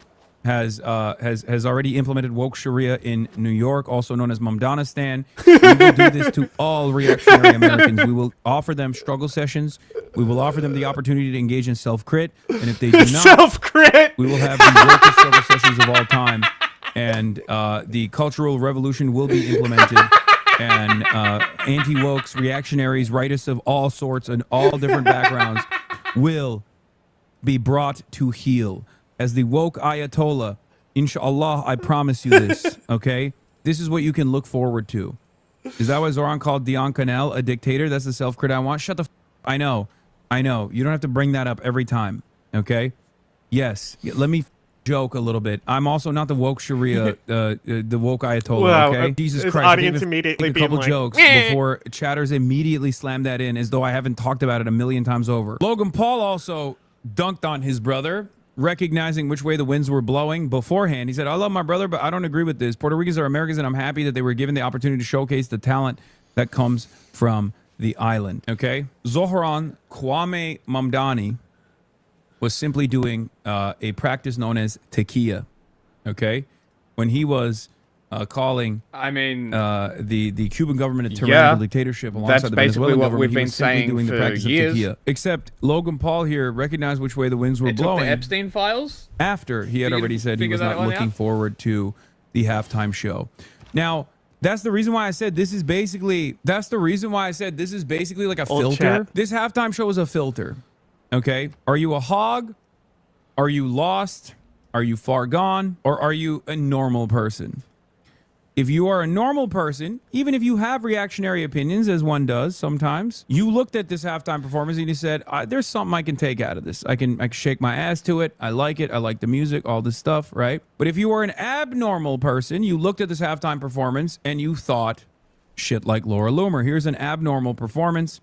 has already implemented woke Sharia in New York, also known as Mamdanistan. We will do this to all reactionary Americans. We will offer them struggle sessions. We will offer them the opportunity to engage in self-crit. And if they do not, self-crit, we will have the wokest struggle sessions of all time. And the cultural revolution will be implemented. And anti-wokes, reactionaries, rightists of all sorts and all different backgrounds will be brought to heel. As the woke Ayatollah, inshallah, I promise you this, okay? This is what you can look forward to. Is that why Zoran called Dion Canel a dictator? That's the self-crit I want? Shut the f***. I know. You don't have to bring that up every time, okay? Yes, let me joke a little bit. I'm also not the woke Sharia, the woke Ayatollah, okay? Jesus his Christ. audience I immediately a couple being like, jokes "Meh." before chatters immediately slammed that in as though I haven't talked about it a million times over. Logan Paul also dunked on his brother, recognizing which way the winds were blowing beforehand. He said, I love my brother, but I don't agree with this. Puerto Ricans are Americans, and I'm happy that they were given the opportunity to showcase the talent that comes from the island. Okay? Zohran Kwame Mamdani was simply doing a practice known as tequila. Okay? When he was calling the Cuban government a tyrannical dictatorship alongside the Venezuelan government, we've he been was simply saying doing the for practice years. of tequila. Except Logan Paul here recognized which way the winds were It took blowing the Epstein files? after he had already said he was not looking forward to the halftime show. Now, that's the reason why I said this is basically like a filter. chat. This halftime show is a filter. Okay? Are you a hog? Are you lost? Are you far gone? Or are you a normal person? If you are a normal person, even if you have reactionary opinions, as one does sometimes, you looked at this halftime performance and you said, there's something I can take out of this. I can shake my ass to it. I like it. I like the music, all this stuff, right? But if you were an abnormal person, you looked at this halftime performance and you thought, shit like Laura Loomer. Here's an abnormal performance.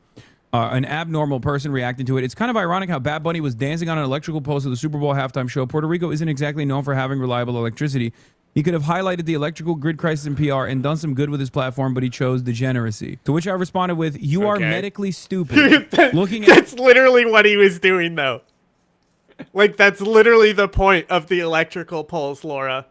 An abnormal person reacting to it. It's kind of ironic how Bad Bunny was dancing on an electrical post of the Super Bowl halftime show. Puerto Rico isn't exactly known for having reliable electricity. He could have highlighted the electrical grid crisis in PR and done some good with his platform, but he chose degeneracy. To which I responded with, you are medically stupid. That's literally what he was doing, though. Like, that's literally the point of the electrical poles, Laura.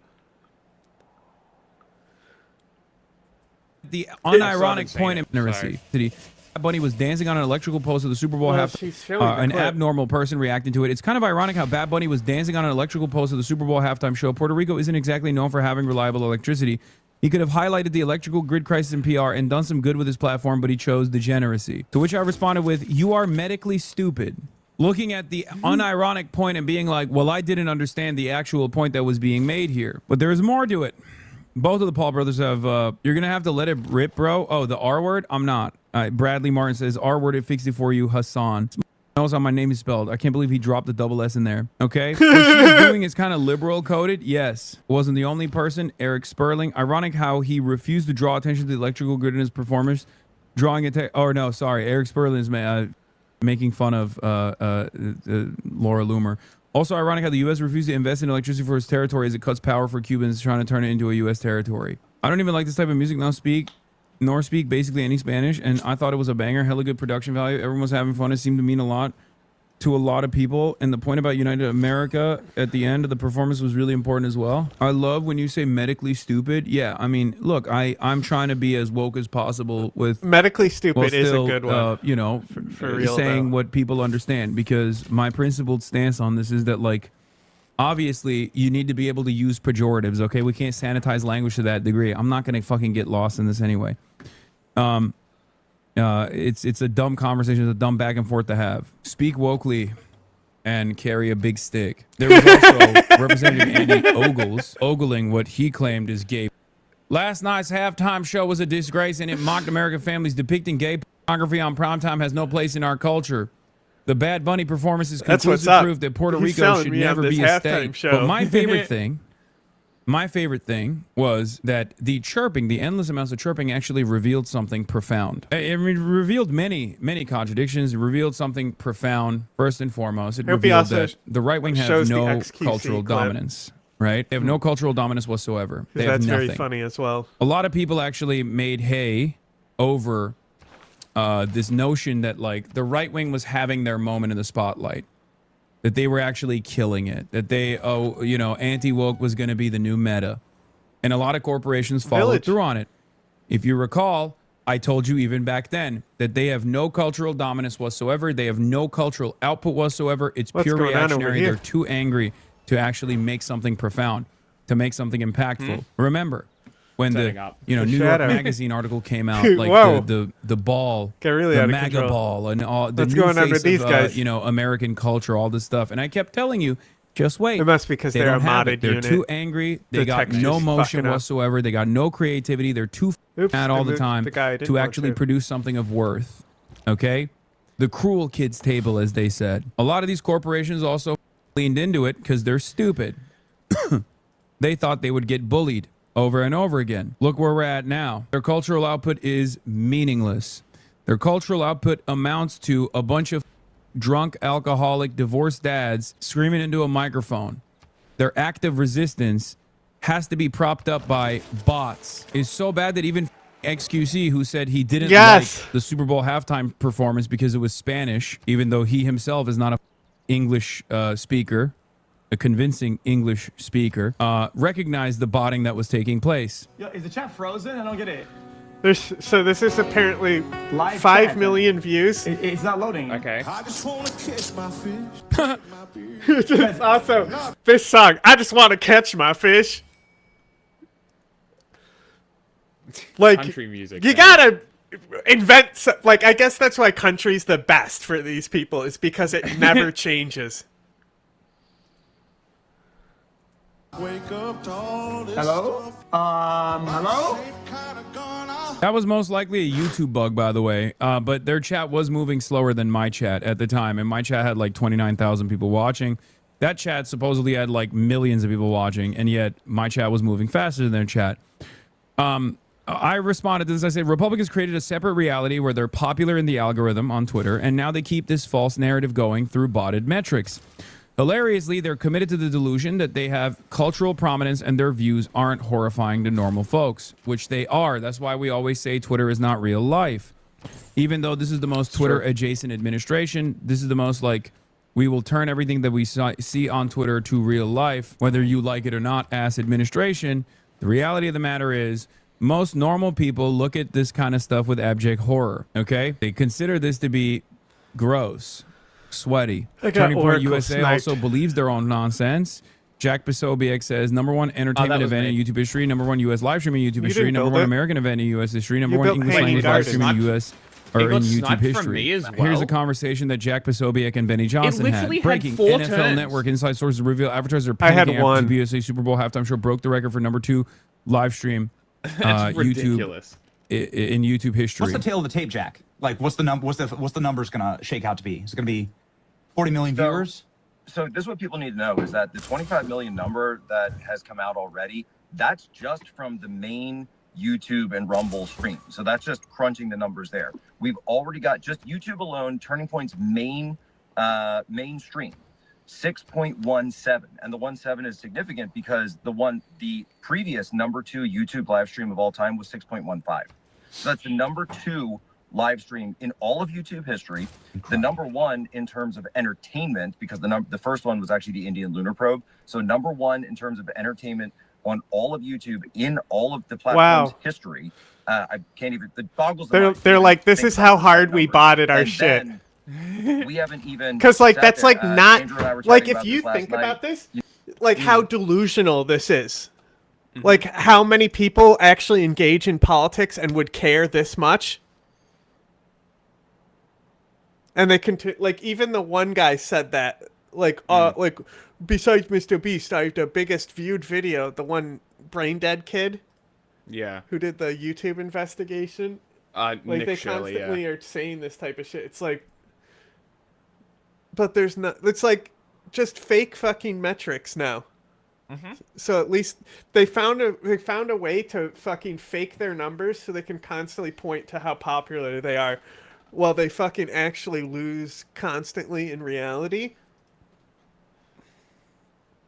The unironic point of degeneracy. Bunny was dancing on an electrical post of the Super Bowl an abnormal person reacting to it. It's kind of ironic how Bad Bunny was dancing on an electrical post of the Super Bowl halftime show. Puerto Rico isn't exactly known for having reliable electricity. He could have highlighted the electrical grid crisis in PR and done some good with his platform, but he chose degeneracy. To which I responded with, you are medically stupid. Looking at the unironic point and being like, well, I didn't understand the actual point that was being made here. But there is more to it. Both of the Paul brothers have, you're going to have to let it rip, bro. Oh, the R word? I'm not. Bradley Martin says, R word, it fixed it for you, Hassan. Knows how my name is spelled. I can't believe he dropped the double S in there. Okay? What she's doing is kind of liberal coded. Yes. Wasn't the only person. Eric Sperling. Ironic how he refused to draw attention to the electrical grid in his performance. drawing a or no, sorry, Eric Sperlin's making fun of Laura Loomer. Also ironic how the U.S. refused to invest in electricity for its territory as it cuts power for Cubans trying to turn it into a U.S. territory. I don't even like this type of music, nor speak basically any Spanish, and I thought it was a banger, hella good production value. Everyone was having fun. It seemed to mean a lot to a lot of people, and the point about United America at the end of the performance was really important as well. I love when you say medically stupid. Yeah, I mean, look, I'm trying to be as woke as possible with medically stupid still, is a good one. You know, for real, saying what people understand, because my principled stance on this is that, like, obviously you need to be able to use pejoratives. Okay, we can't sanitize language to that degree. I'm not gonna fucking get lost in this anyway. It's a dumb conversation. It's a dumb back and forth to have. Speak wokely and carry a big stick. There was also Representative Andy ogling what he claimed is gay. Last night's halftime show was a disgrace, and it mocked American families. Depicting gay pornography on primetime has no place in our culture. The Bad Bunny performance is conclusive proof that Puerto Rico should never be a state. But my favorite thing was that the chirping, the endless amounts of chirping, actually revealed something profound. It revealed many contradictions. It revealed something profound. First and foremost, it revealed that the right wing has no cultural dominance. Right? They have no cultural dominance whatsoever. They have nothing. Very funny as well. A lot of people actually made hay over this notion that, like, the right wing was having their moment in the spotlight. That they were actually killing it. That they, anti-woke was going to be the new meta. And a lot of corporations followed through on it. If you recall, I told you even back then that they have no cultural dominance whatsoever. They have no cultural output whatsoever. It's pure reactionary. They're too angry to actually make something profound, to make something impactful. Remember, when the New York Magazine article came out, like the ball, the MAGA ball, and all the new face of American culture, all this stuff, and I kept telling you, just wait. It must be because they're a modded They're unit. too angry. They got no motion whatsoever. They got no creativity. They're too mad all the time to actually produce something of worth. Okay, the cruel kids table, as they said. A lot of these corporations also leaned into it because they're stupid. They thought they would get bullied over and over again. Look where we're at now. Their cultural output is meaningless. Their cultural output amounts to a bunch of drunk, alcoholic, divorced dads screaming into a microphone. Their active resistance has to be propped up by bots. It's so bad that even XQC, who said he didn't like the Super Bowl halftime performance because it was Spanish, even though he himself is not a English speaker, a convincing English speaker, recognized the botting that was taking place. Yo, is the chat frozen? I don't get it. So this is apparently 5 million views. It's not loading. Okay. I just want to catch my fish. It's also this song. I just want to catch my fish. Like country music. You gotta invent. Like, I guess that's why country's the best for these people, is because it never changes. Hello? Hello? That was most likely a YouTube bug, by the way, but their chat was moving slower than my chat at the time, and my chat had like 29,000 people watching. That chat supposedly had like millions of people watching, and yet my chat was moving faster than their chat. I responded to this. I said, Republicans created a separate reality where they're popular in the algorithm on Twitter, and now they keep this false narrative going through botted metrics. Hilariously, they're committed to the delusion that they have cultural prominence and their views aren't horrifying to normal folks, which they are. That's why we always say Twitter is not real life. Even though this is the most Twitter-adjacent administration, this is the most, like, we will turn everything that we see on Twitter to real life, whether you like it or not, ass administration. The reality of the matter is most normal people look at this kind of stuff with abject horror, okay? They consider this to be gross. Sweaty. Turning Point USA also believes their own nonsense. Jack Posobiec says, #1 entertainment event in YouTube history, #1 U.S. live stream in YouTube history, #1 American event in U.S. history, #1 English language live stream in U.S. or in YouTube history. Here's a conversation that Jack Posobiec and Benny Johnson had. Breaking NFL Network inside sources reveal advertisers are panicking after the USA Super Bowl halftime show broke the record for #2 live stream YouTube in YouTube history. What's the tail of the tape, Jack? Like, what's the numbers gonna shake out to be? Is it gonna be 40 million viewers? So this is what people need to know, is that the 25 million number that has come out already, that's just from the main YouTube and Rumble streams. So that's just crunching the numbers there. We've already got just YouTube alone, Turning Point's main stream, 6.17, and the 17 is significant because the previous number 2 YouTube live stream of all time was 6.15. So that's the number 2 live stream in all of YouTube history. The number 1 in terms of entertainment, because the first one was actually the Indian lunar probe. So number 1 in terms of entertainment on all of YouTube in all of the platforms' history. I can't even. The boggles. They're like, this is how hard we botted our shit. We haven't even, because like that's like not like if you think about this, like how delusional this is. Like how many people actually engage in politics and would care this much. And they like even the one guy said that like besides Mr. Beast, I have the biggest viewed video, the one brain dead kid. Yeah. Who did the YouTube investigation. Like Nick they Shirley, constantly are saying this type of shit. It's like, but there's not, it's like just fake fucking metrics now. So at least they found a way to fucking fake their numbers so they can constantly point to how popular they are while they fucking actually lose constantly in reality.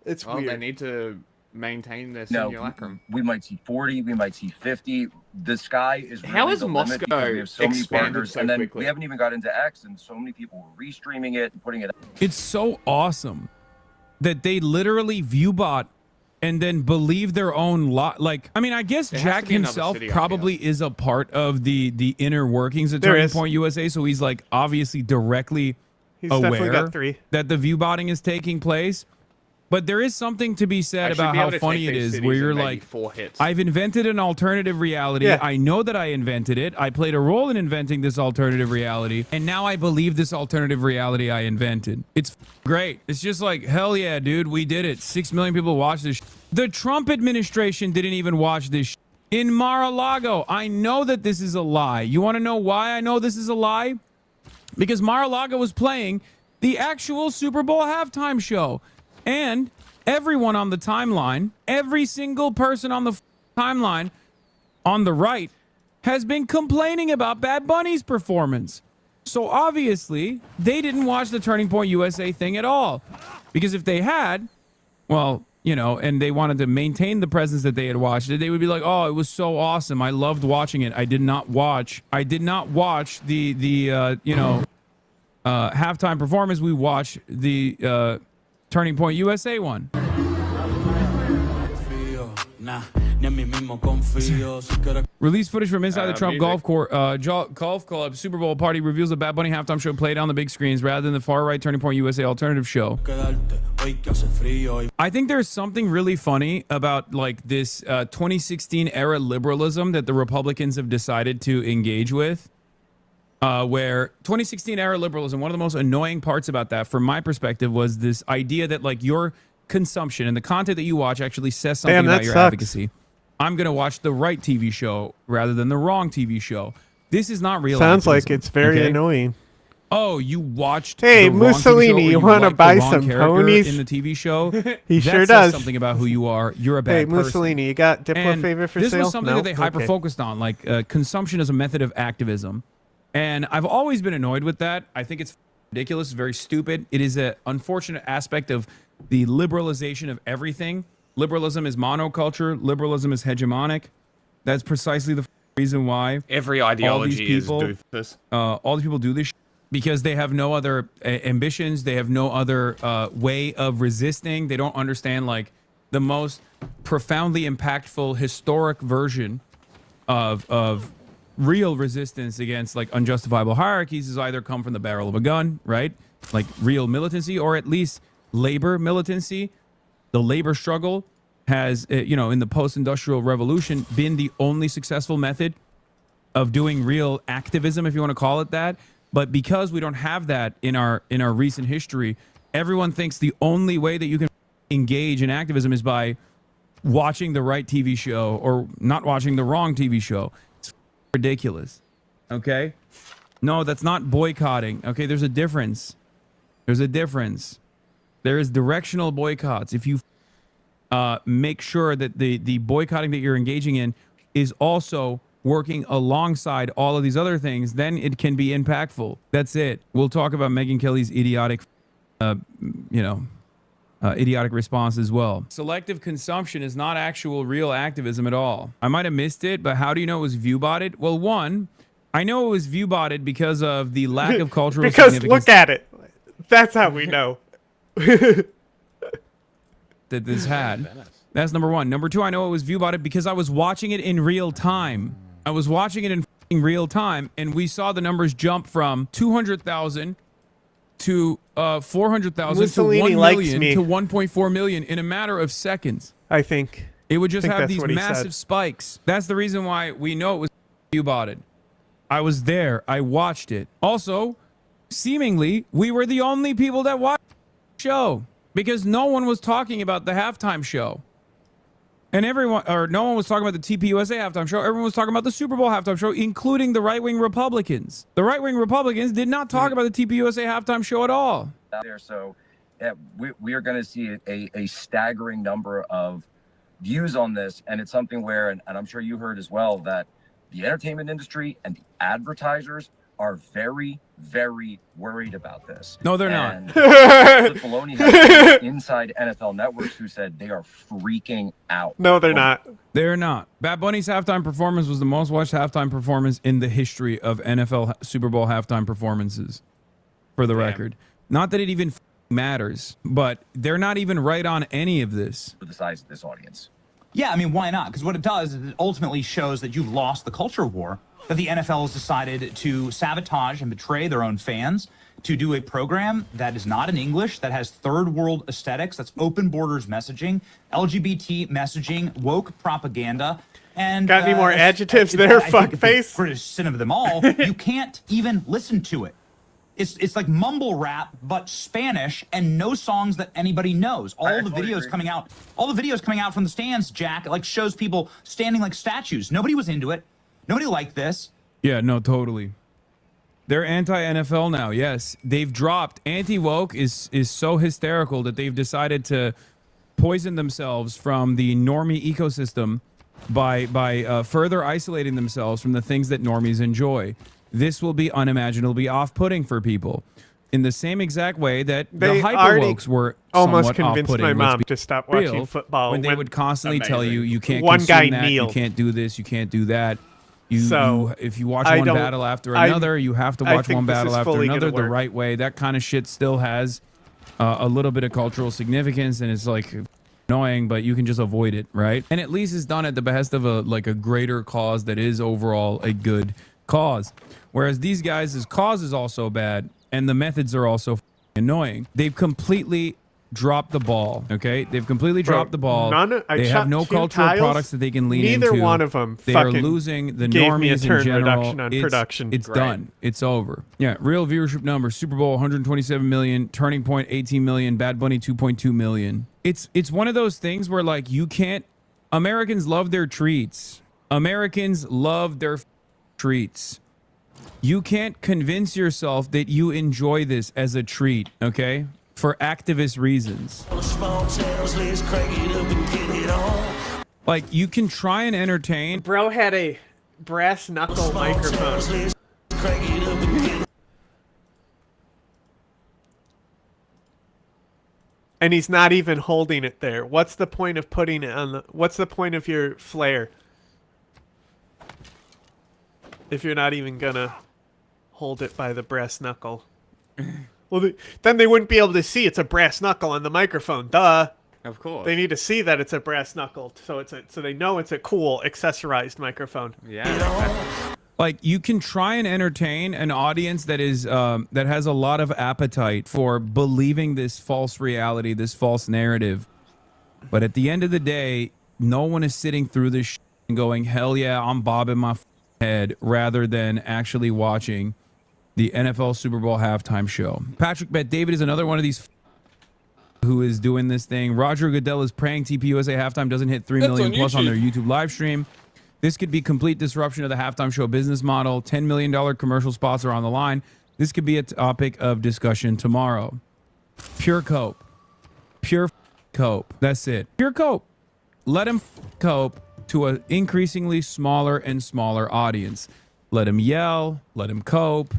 It's weird. They need to maintain their simulacrum. We might see 40, we might see 50. The sky is really How is the limit Moscow because we have so many expanded partners, so and then quickly? we haven't even got into X, and so many people were restreaming it and putting it. It's so awesome that they literally viewbot and then believe their own lot. Like, I mean, I guess There has Jack to be another himself city, I probably is a part of the inner workings of There Turning is. Point USA, so he's like obviously directly He's definitely aware got 3. that the viewbotting is taking place. But there is something to be said I should about be how able to funny take it these is, cities where in you're maybe like, 4 hits. I've invented an alternative reality. Yeah. I know that I invented it. I played a role in inventing this alternative reality. And now I believe this alternative reality I invented. It's great. It's just like, hell yeah, dude, we did it. 6 million people watched this. The Trump administration didn't even watch this. In Mar-a-Lago, I know that this is a lie. You want to know why I know this is a lie? Because Mar-a-Lago was playing the actual Super Bowl halftime show. And everyone on the timeline, every single person on the timeline on the right has been complaining about Bad Bunny's performance. So obviously, they didn't watch the Turning Point USA thing at all. Because if they had, well, you know, and they wanted to maintain the presence that they had watched it, they would be like, oh, it was so awesome. I loved watching it. I did not watch the halftime performance. We watched the Turning Point USA one. Release footage from inside the Trump golf club Super Bowl party reveals the Bad Bunny halftime show played on the big screens rather than the far right Turning Point USA alternative show. I think there's something really funny about like this 2016 era liberalism that the Republicans have decided to engage with. Where 2016 era liberalism, one of the most annoying parts about that, from my perspective, was this idea that like your consumption and the content that you watch actually says something about your advocacy. I'm going to watch the right TV show rather than the wrong TV show. This is not real. Sounds activism, like it's very okay? annoying. Oh, you watched Hey, the wrong TV show, Mussolini, or you want to like buy the wrong some character ponies? in the TV show? He that sure says does. something about who you are. You're a bad Hey, person. Mussolini, you got Diplo And favor for this sale? was something No? that they hyper-focused on, like consumption as a method of activism. And I've always been annoyed with that. I think it's ridiculous. It's very stupid. It is an unfortunate aspect of the liberalization of everything. Liberalism is monoculture. Liberalism is hegemonic. That's precisely the reason why Every all ideology these people, is doofus. all these people do this because they have no other ambitions. They have no other way of resisting. They don't understand like the most profoundly impactful historic version of real resistance against like unjustifiable hierarchies is either come from the barrel of a gun, right? Like real militancy, or at least labor militancy. The labor struggle has, in the post-industrial revolution, been the only successful method of doing real activism, if you want to call it that. But because we don't have that in our recent history, everyone thinks the only way that you can engage in activism is by watching the right TV show or not watching the wrong TV show. It's ridiculous. Okay? No, that's not boycotting. Okay, there's a difference. There's a difference. There is directional boycotts. If you make sure that the boycotting that you're engaging in is also working alongside all of these other things, then it can be impactful. That's it. We'll talk about Megyn Kelly's idiotic, idiotic response as well. Selective consumption is not actual real activism at all. I might have missed it, but how do you know it was view-botted? Well, one, I know it was view-botted because of the lack of cultural because significance. look at it. That's how we know. That this had. That's number one. Number two, I know it was view-botted because I was watching it in real time. I was watching it in real time, and we saw the numbers jump from 200,000 to 400,000 to 1 million to 1.4 million in a matter of seconds. I think it would just have these massive spikes. That's the reason why we know it was view-botted. I was there. I watched it. Also, seemingly, we were the only people that watched the show because no one was talking about the halftime show. And no one was talking about the TPUSA halftime show. Everyone was talking about the Super Bowl halftime show, including the right-wing Republicans. The right-wing Republicans did not talk about the TPUSA halftime show at all. So we are going to see a staggering number of views on this. And it's something where, and I'm sure you heard as well, that the entertainment industry and the advertisers are very, very worried about this. No, they're not. Baloney has inside NFL networks who said they are freaking out. No, they're not. They're not. Bad Bunny's halftime performance was the most watched halftime performance in the history of NFL Super Bowl halftime performances, for the record. Not that it even matters, but they're not even right on any of this. For the size of this audience. Yeah, I mean, why not? Because what it does is it ultimately shows that you've lost the culture war, that the NFL has decided to sabotage and betray their own fans, to do a program that is not in English, that has third world aesthetics, that's open borders messaging, LGBT messaging, woke propaganda. And got any more adjectives there, fuckface? Criticism of them all, you can't even listen to it. It's like mumble rap, but Spanish, and no songs that anybody knows. All the videos coming out from the stands, Jack, like shows people standing like statues. Nobody was into it. Nobody liked this. Yeah, no, totally. They're anti-NFL now. Yes, they've dropped. Anti-woke is so hysterical that they've decided to poison themselves from the normie ecosystem by further isolating themselves from the things that normies enjoy. This will be unimaginably off-putting for people, in the same exact way that the hyper-wokes were almost somewhat convinced off-putting. my mom to stop watching football when they would constantly tell you, you can't one consume guy that, kneel. you can't do this, you can't do that. If you watch I one don't- battle after another, you have to I watch think one this battle is after fully another gonna the work. right way. That kind of shit still has a little bit of cultural significance, and it's like annoying, but you can just avoid it, right? And at least it's done at the behest of a greater cause that is overall a good cause. Whereas these guys' cause is also bad, and the methods are also annoying. They've completely dropped the ball. Okay, they've completely dropped the ball. They have no cultural products that they can lean into. Neither one of them. They are losing the gave me a normies turn in general. reduction on production. It's Great. done. It's over. Yeah, real viewership numbers: Super Bowl 127 million, Turning Point 18 million, Bad Bunny 2.2 million. It's one of those things where like you can't. Americans love their treats. Americans love their treats. You can't convince yourself that you enjoy this as a treat, okay? For activist reasons. Like, you can try and entertain. Bro had a brass knuckle microphone. And he's not even holding it there. What's the point of putting it on the... What's the point of your flare? If you're not even gonna hold it by the brass knuckle. Well, then they wouldn't be able to see it's a brass knuckle on the microphone. Duh. Of course. They need to see that it's a brass knuckle, so they know it's a cool accessorized microphone. Yeah. Like, you can try and entertain an audience that is that has a lot of appetite for believing this false reality, this false narrative. But at the end of the day, no one is sitting through this and going, "Hell yeah, I'm bobbing my head," rather than actually watching the NFL Super Bowl halftime show. Patrick Bet David is another one of these who is doing this thing. Roger Goodell is praying TPUSA halftime doesn't hit 3 million plus on their YouTube live stream. This could be complete disruption of the halftime show business model. $10 million commercial spots are on the line. This could be a topic of discussion tomorrow. Pure cope. Pure cope. That's it. Pure cope. Let him cope. to an increasingly smaller and smaller audience. Let him yell, let him cope,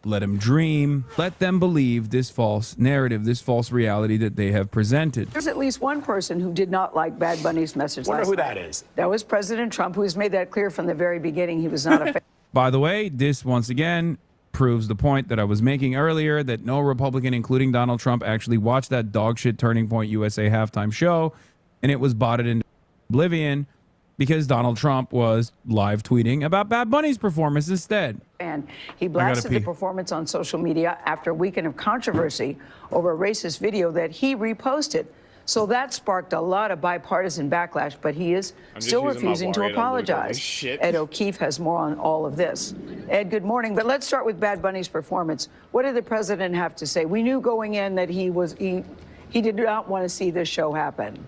let him dream, let them believe this false narrative, this false reality that they have presented. There's at least one person who did not like Bad Bunny's message Wonder last who night. that is. That was President Trump, who has made that clear from the very beginning. He was not a fan. By the way, this once again proves the point that I was making earlier, that no Republican, including Donald Trump, actually watched that dogshit Turning Point USA halftime show, and it was botted into oblivion because Donald Trump was live tweeting about Bad Bunny's performance instead. And he blasted the performance on social media after a weekend of controversy over a racist video that he reposted. So that sparked a lot of bipartisan backlash, but he is still refusing to apologize. Ed O'Keefe has more on all of this. Ed, good morning. But let's start with Bad Bunny's performance. What did the president have to say? We knew going in that he did not want to see this show happen.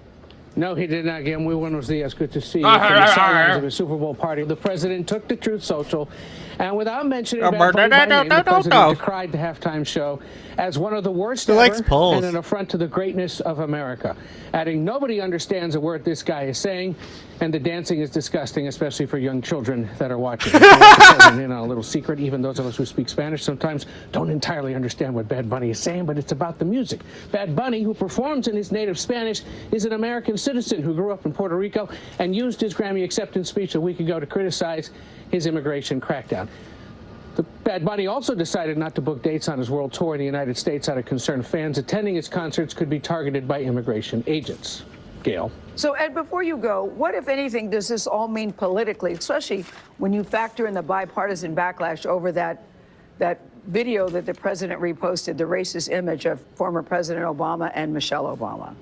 No, he did not. Again, we want to see us. Good to see you from the sidelines of a Super Bowl party. The president took to Truth Social, and without mentioning Bad Bunny by name, the president decried the halftime show as one of the worst ever and an affront to the greatness of America, adding, "Nobody understands a word this guy is saying, and the dancing is disgusting, especially for young children that are watching." In a little secret, even those of us who speak Spanish sometimes don't entirely understand what Bad Bunny is saying, but it's about the music. Bad Bunny, who performs in his native Spanish, is an American citizen who grew up in Puerto Rico and used his Grammy acceptance speech a week ago to criticize his immigration crackdown. The Bad Bunny also decided not to book dates on his world tour in the United States out of concern fans attending his concerts could be targeted by immigration agents. Gail. So, Ed, before you go, what, if anything, does this all mean politically, especially when you factor in the bipartisan backlash over that video that the president reposted, the racist image of former President Obama and Michelle Obama?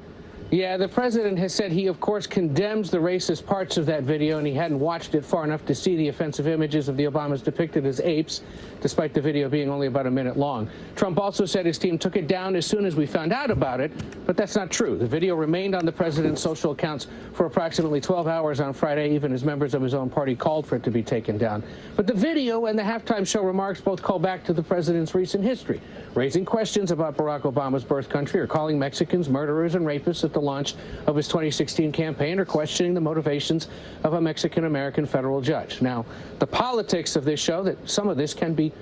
Yeah, the president has said he, of course, condemns the racist parts of that video, and he hadn't watched it far enough to see the offensive images of the Obamas depicted as apes, despite the video being only about a minute long. Trump also said his team took it down as soon as we found out about it, but that's not true. The video remained on the president's social accounts for approximately 12 hours on Friday, even as members of his own party called for it to be taken down. But the video and the halftime show remarks both call back to the president's recent history, raising questions about Barack Obama's birth country, or calling Mexicans murderers and rapists at the launch of his 2016 campaign, or questioning the motivations of a Mexican-American federal judge. Now, the politics of this show, that some of this can be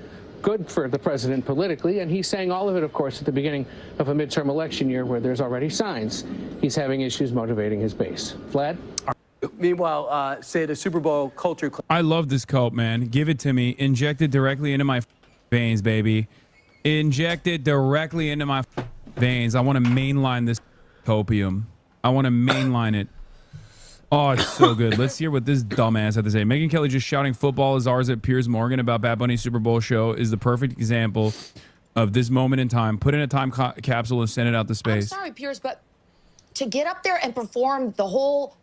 good for the president politically, and he's saying all of it, of course, at the beginning of a midterm election year where there's already signs he's having issues motivating his base. Vlad? Meanwhile, say the Super Bowl culture... I love this cult, man. Give it to me. Inject it directly into my veins, baby. Inject it directly into my veins. I want to mainline this copium. I want to mainline it. Oh, it's so good. Let's hear what this dumbass had to say. Megyn Kelly just shouting football is ours at Piers Morgan about Bad Bunny's Super Bowl show is the perfect example of this moment in time. Put in a time capsule and send it out to space. I'm sorry, Piers, but to get up there and perform the whole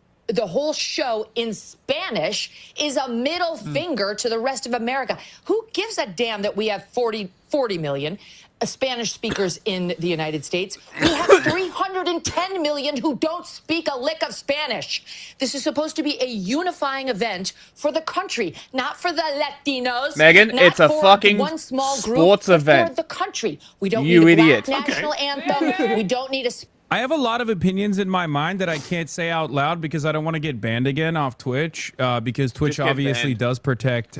show in Spanish is a middle finger to the rest of America. Who gives a damn that we have 40 million Spanish speakers in the United States? We have 310 million who don't speak a lick of Spanish. This is supposed to be a unifying event for the country, not for the Latinos. Megyn, it's a fucking one small group, sports event. for the country. We don't You need a idiot. black national anthem. We don't need a... I have a lot of opinions in my mind that I can't say out loud because I don't want to get banned again off Twitch, because Twitch obviously does protect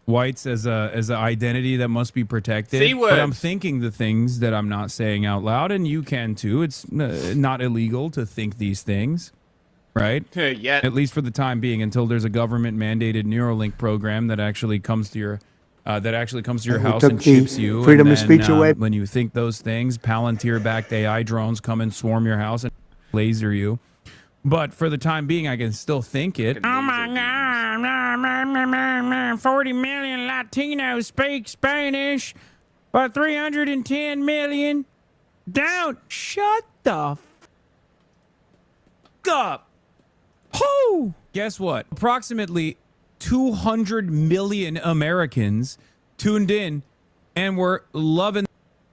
whites as an identity that must be protected. But I'm thinking the things that I'm not saying out loud, and you can too. It's not illegal to think these things, right? Yet. At least for the time being, until there's a government mandated Neuralink program that actually comes to your house and chips you. Freedom and of speech then, away. When you think those things, Palantir-backed AI drones come and swarm your house and laser you. But for the time being, I can still think it. Oh my God, 40 million Latinos speak Spanish, but 310 million don't. Shut the f up. Whoo! Guess what? Approximately 200 million Americans tuned in and were loving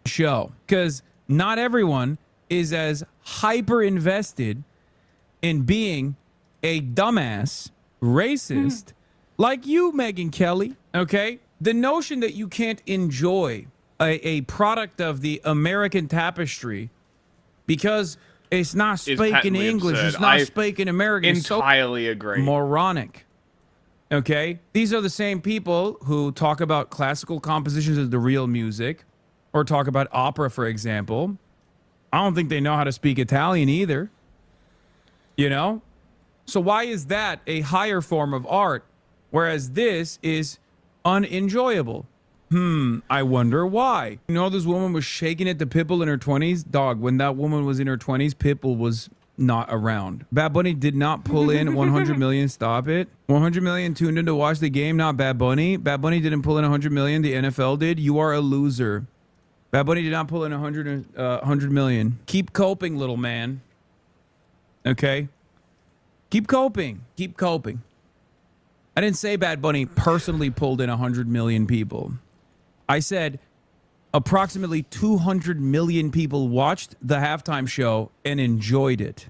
the show, because not everyone is as hyper invested in being a dumbass racist like you, Megyn Kelly. Okay, the notion that you can't enjoy a product of the American tapestry because It's not is speaking patently English. absurd. It's not speaking American. It's Entirely agree. Moronic. Okay? These are the same people who talk about classical compositions as the real music, or talk about opera, for example. I don't think they know how to speak Italian either. You know? So why is that a higher form of art, whereas this is unenjoyable? I wonder why. You know, this woman was shaking it to Pitbull in her 20s. Dog, when that woman was in her 20s, Pitbull was not around. Bad Bunny did not pull in 100 million. Stop it. 100 million tuned in to watch the game, not Bad Bunny. Bad Bunny didn't pull in 100 million. The NFL did. You are a loser. Bad Bunny did not pull in 100 million. Keep coping, little man. Okay? Keep coping. Keep coping. I didn't say Bad Bunny personally pulled in 100 million people. I said approximately 200 million people watched the halftime show and enjoyed it.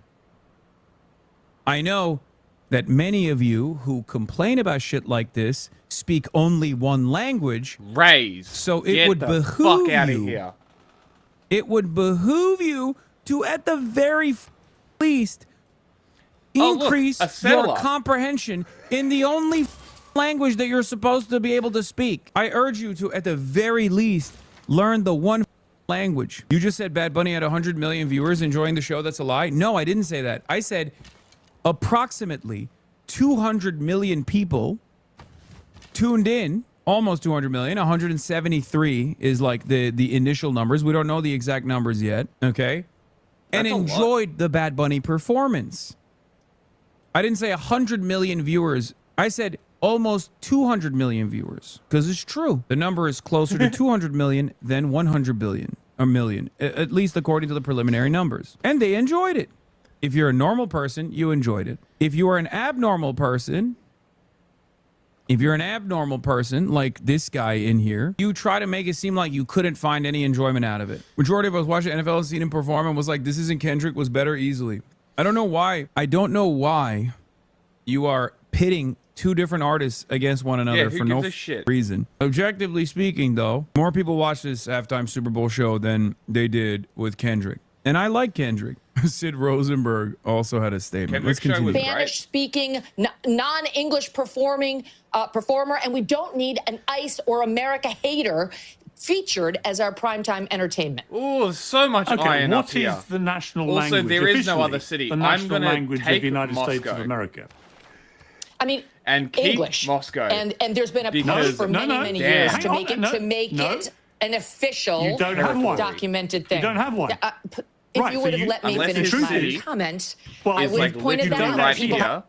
I know that many of you who complain about shit like this speak only one language. Raise. So it Get would the behoove fuck outta you. here. It would behoove you to, at the very least, increase your comprehension in the only language that you're supposed to be able to speak. I urge you to, at the very least, learn the one language. You just said Bad Bunny had 100 million viewers enjoying the show. That's a lie. No, I didn't say that. I said approximately 200 million people tuned in. Almost 200 million. 173 is like the initial numbers. We don't know the exact numbers yet. Okay. And enjoyed the Bad Bunny performance. I didn't say 100 million viewers. I said almost 200 million viewers, because it's true. The number is closer to 200 million than 100 billion, a million, at least according to the preliminary numbers. And they enjoyed it. If you're a normal person, you enjoyed it. If you are an abnormal person, like this guy in here, you try to make it seem like you couldn't find any enjoyment out of it. Majority of us watched the NFL and seen him perform and was like, this isn't Kendrick, was better easily. I don't know why. I don't know why you are pitting two different artists against one another for no reason. Objectively speaking, though, more people watched this halftime Super Bowl show than they did with Kendrick. And I like Kendrick. Sid Rosenberg also had a statement. Let's continue. Spanish-speaking, non-English performer, and we don't need an ICE or America hater featured as our primetime entertainment. Oh, so much iron up here. What is the national also, language? there is no other Officially, city. the national I'm language take of the United States Moscow. of America. I mean, and keep English. Moscow. And there's been a push for many years to make it an official documented thing. You don't have one. If you would have let me finish my comment, I would have pointed that out. Right here.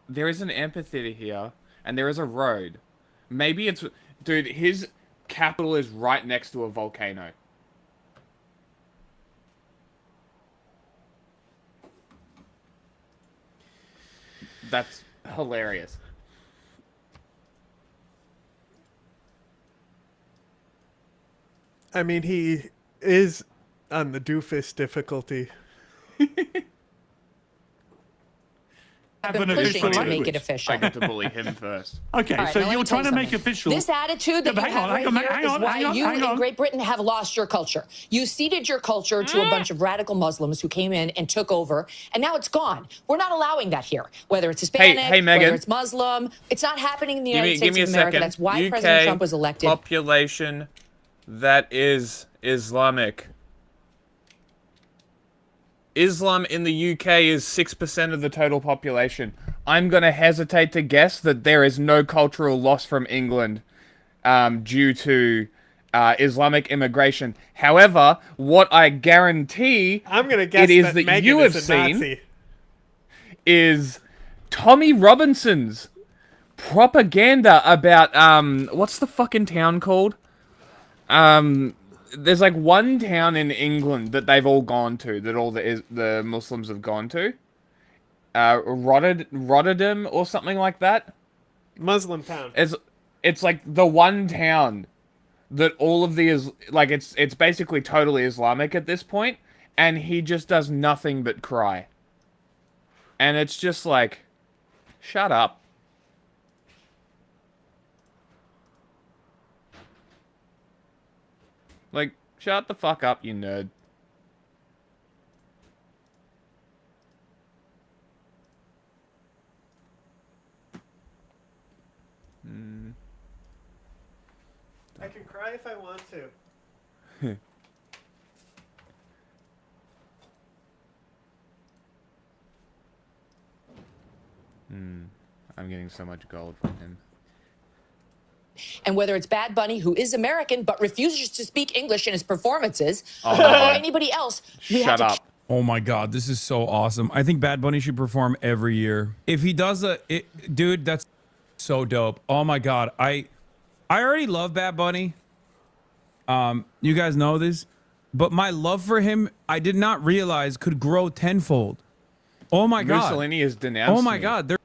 There is an amphitheater here, and there is a road. Maybe it's... Dude, his capital is right next to a volcano. That's hilarious. I mean, he is on the doofus difficulty. I've been pushing to make it official. I get to bully him first. Okay, right, so you're trying to make official. This attitude that you have right here is why you in Great Britain have lost your culture. You ceded your culture to a bunch of radical Muslims who came in and took over, and now it's gone. We're not allowing that here. Whether it's Hispanic, whether it's Muslim, it's not happening in the United States of America. That's why President Trump was elected. Population that is Islamic. Islam in the UK is 6% of the total population. I'm going to hesitate to guess that there is no cultural loss from England due to Islamic immigration. However, what I guarantee I'm gonna guess it is that that Meghan you have is a seen Nazi. is Tommy Robinson's propaganda about, what's the fucking town called? There's like one town in England that they've all gone to, that all the Muslims have gone to. Rotterdam or something like that. Muslim town. It's like the one town that all of the it's basically totally Islamic at this point, and he just does nothing but cry. And it's just like, shut up. Like, shut the fuck up, you nerd. I can cry if I want to. I'm getting so much gold from him. And whether it's Bad Bunny, who is American but refuses to speak English in his performances, Oh, or no. anybody else, we Shut have to up. Oh my God, this is so awesome. I think Bad Bunny should perform every year. If he does dude, that's so dope. Oh my God, I already love Bad Bunny. You guys know this, but my love for him, I did not realize could grow tenfold. Oh my God. Mussolini has denounced Oh my me. God, they're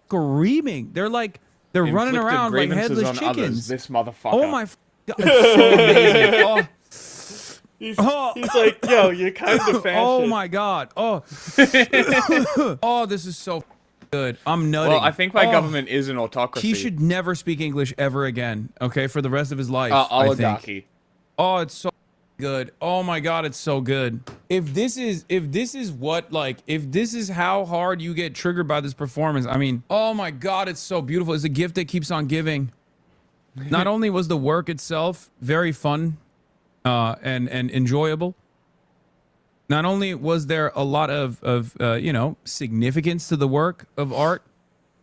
screaming. They're like, they're running Inflicted around like grievances headless on chickens. others, this motherfucker. Oh my God, it's so amazing. Oh. He's like, yo, you're kind of fascist. Oh my God. Oh. Oh, this is so good. I'm nutting. Well, I think my government is an autocracy. He should never speak English ever again, okay, for the rest of his life. I think. Oligarchy. Oh, it's so good. Oh my God, it's so good. If this is how hard you get triggered by this performance, I mean, oh my God, it's so beautiful. It's a gift that keeps on giving. Not only was the work itself very fun and enjoyable, not only was there a lot of significance to the work of art,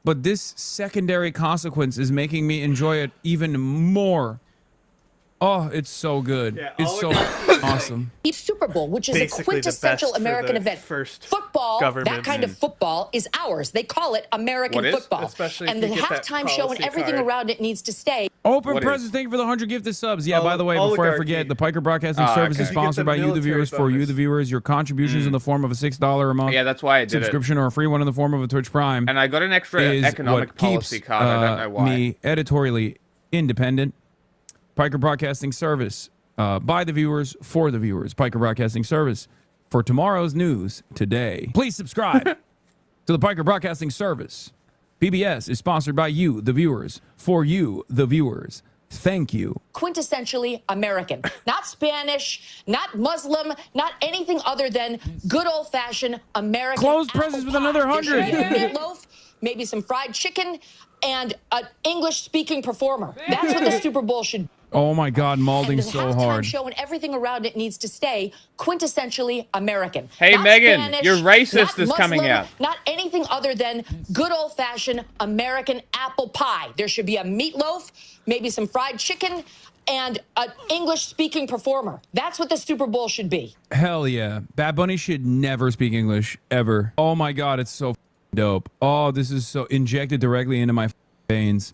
but this secondary consequence is making me enjoy it even more. Oh, it's so good. Yeah, it's so awesome. Super Bowl, which is Basically a quintessential the best for American the event. first Football, government. that kind of football is ours. They call it American What is? football. Especially and if the you get that halftime show and policy everything card. around it needs to stay. Open What presents. is? Thank you for the 100 gifted subs. Yeah, by the way, before I Oligarchy. forget, the Piker Broadcasting Oh, Service okay. is You get sponsored the by you, the military viewers, for you, bonus. the viewers. Your contributions in the form of a $6 a month Yeah, that's why I did subscription or a free one in the form of a Twitch Prime. And I got an extra is economic what policy keeps, card. I don't know why. me editorially independent. Piker Broadcasting Service by the viewers, for the viewers. Piker Broadcasting Service for tomorrow's news today. Please subscribe to the Piker Broadcasting Service. PBS is sponsored by you, the viewers, for you, the viewers. Thank you. Quintessentially American. Not Spanish, not Muslim, not anything other than good old-fashioned American. Closed apple presents with pie. another There should 100. be a meatloaf, maybe some fried chicken, and an English-speaking performer. That's what the Super Bowl should be. Oh my God, malding And the so halftime hard. show and everything around it needs to stay quintessentially American. Hey, Not Megan, Spanish, your racist not is coming Muslim, out. Not anything other than good old-fashioned American apple pie. There should be a meatloaf, maybe some fried chicken, and an English-speaking performer. That's what the Super Bowl should be. Hell yeah. Bad Bunny should never speak English, ever. Oh my God, it's so dope. Oh, this is so injected directly into my veins.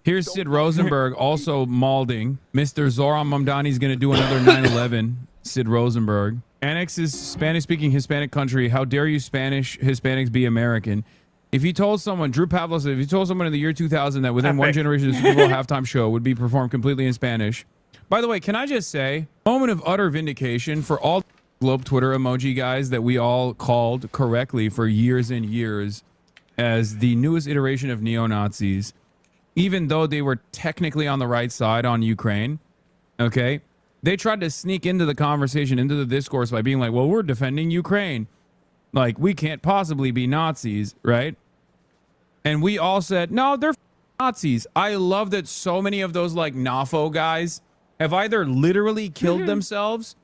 Here's Sid Rosenberg also malding. Mr. Zoran Mamdani's going to do another 9/11. Sid Rosenberg. Annex is Spanish-speaking Hispanic country. How dare you Hispanics be American? If you told someone, Drew Pavlos said, if you told someone in the year 2000 that within one generation the Super Bowl halftime show would be performed completely in Spanish. By the way, can I just say, moment of utter vindication for all globe Twitter emoji guys that we all called correctly for years and years as the newest iteration of neo-Nazis, even though they were technically on the right side on Ukraine, okay? They tried to sneak into the conversation, into the discourse by being like, well, we're defending Ukraine. Like, we can't possibly be Nazis, right? And we all said, no, they're Nazis. I love that so many of those, like, NAFO guys have either literally killed themselves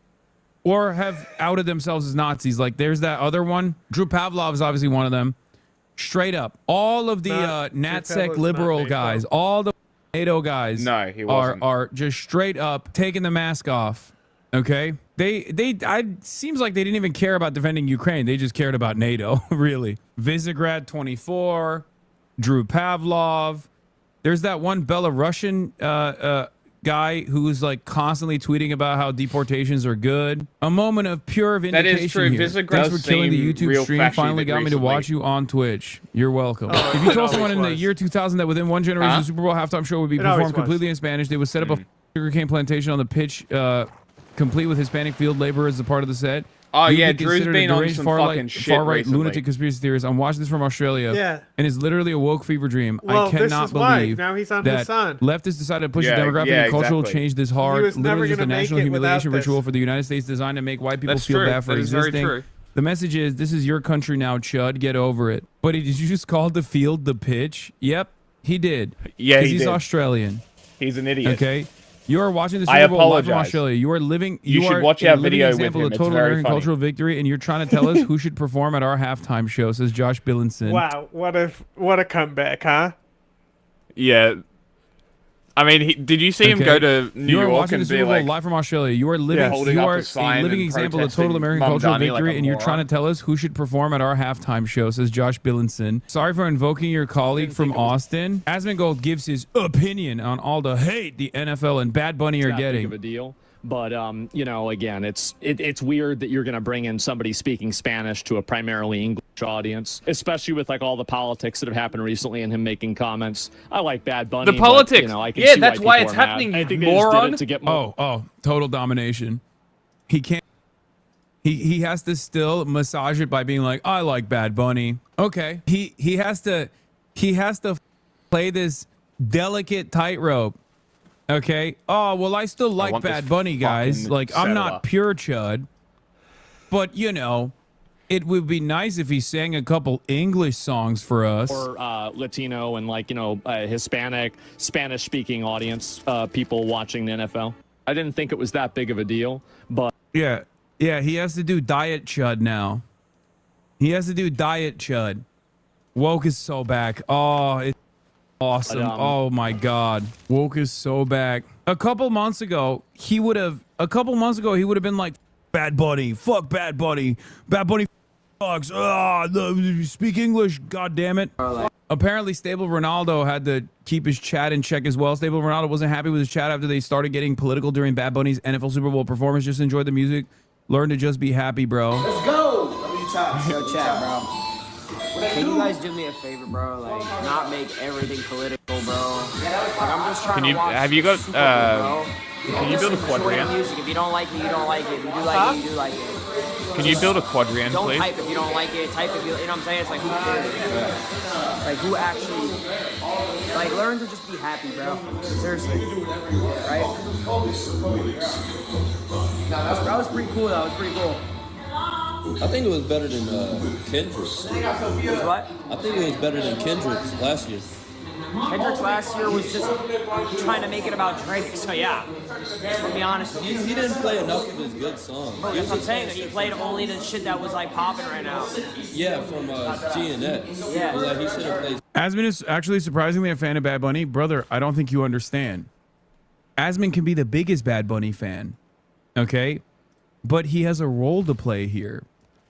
or have outed themselves as Nazis. Like, there's that other one. Drew Pavlov is obviously one of them. Straight up, all of the NatSec liberal guys, all the NATO guys, No, he wasn't. are just straight up taking the mask off. Okay, seems like they didn't even care about defending Ukraine. They just cared about NATO, really. Visegrad 24, Drew Pavlov. There's that one Belarusian guy who's like constantly tweeting about how deportations are good. A moment of pure vindication. That is true. Here. Visegrad Thanks for killing the seemed YouTube real stream. fascist Finally got me to recently. watch you on Twitch. You're welcome. Oh, If you it told someone always in the was. year 2000 that within one generation Huh? the Super Bowl halftime show would be It always performed was. completely in Spanish, they would set up a sugarcane plantation on the pitch, complete with Hispanic field labor as a part of the set. Oh, You yeah, would be Drew's considered a been on deranged some far-right- fucking shit far-right recently. lunatic conspiracy theorist. I'm watching this from Australia. Yeah. And it's literally a woke fever dream. Well, I this cannot is why. believe Now he's on that his son. leftists decided to push Yeah, a demographic yeah, and cultural exactly. change this He hard. was never Literally just a gonna make national it humiliation without this. ritual for the United States designed to make white people That's feel true. bad for That is very existing. true. The message is, this is your country now, Chud. Get over it. But did you just call the field the pitch? Yep, he did. Yeah, he Because he's did. Australian. He's an idiot. Okay. You are watching the I Super Bowl live from apologize. Australia. You are living. You should are watch a our living video with example him. of It's total very American funny. cultural victory, and you're trying to tell us who should perform at our halftime show. Says Josh Billinson. Wow, what a comeback, huh? Yeah. I mean, did you see him go to New you are York watching and the Super be Bowl like live from Australia. You are living. holding You up are a sign living and example of protesting total American Mum cultural Donnie like victory, a and you're moron? trying to tell us who should perform at our halftime show. Says Josh Billinson. Sorry for invoking your colleague from Austin. Asmongold gives his opinion on all the hate the NFL and Bad Bunny are That big getting. of a deal. But you know, again, it's weird that you're going to bring in somebody speaking Spanish to a primarily English audience, especially with like all the politics that have happened recently and him making comments. I like Bad Bunny. The politics. But, you know, I can Yeah, see that's why people it's are mad. happening, I think you they just did moron. it to get more. Oh, total domination. He can't. He has to still massage it by being like, I like Bad Bunny. Okay. He has to play this delicate tightrope. Okay. Oh, well, I still like want this Bad Bunny, guys. fucking Like, I'm not settler. pure chud. But, you know, it would be nice if he sang a couple English songs for us. Or Latino and like, you know, Hispanic, Spanish-speaking audience, people watching the NFL. I didn't think it was that big of a deal, but Yeah, he has to do diet chud now. He has to do diet chud. Woke is so back. Oh, it's awesome. But, Oh my God. Woke is so back. A couple months ago, he would have been like, Bad Bunny, fuck Bad Bunny. Bad Bunny sucks. Speak English, god damn it. Apparently, Stable Ronaldo had to keep his chat in check as well. Stable Ronaldo wasn't happy with his chat after they started getting political during Bad Bunny's NFL Super Bowl performance. Just enjoy the music. Learn to just be happy, bro. Let's go. Yo, chat, bro. Can you guys do me a favor, bro? Like, not make everything political, bro. Like, I'm just trying Can you to watch have you got Super Bowl, bro. can you build a Listen, enjoy the quadrian? music. If you don't like it, you don't like it. If you do like it, you do like it. Can you build a quadrian, Don't please? type if you don't like it. Type if you know what I'm saying? It's like, who cares? Like, who actually, like, learn to just be happy, bro. Seriously. Right? That was pretty cool, though. That was pretty cool. I think it was better than Kendrick's. What? I think it was better than Kendrick's last year. Kendrick's last year was just trying to make it about Drake, so yeah. To be honest with you. He didn't play enough of his good songs. Bro, that's what I'm saying. He played only the shit that was like popping right now. Yeah, from GNX. Yeah. Like, he should have played. Asmin is actually surprisingly a fan of Bad Bunny. Brother, I don't think you understand. Asmin can be the biggest Bad Bunny fan, okay? But he has a role to play here.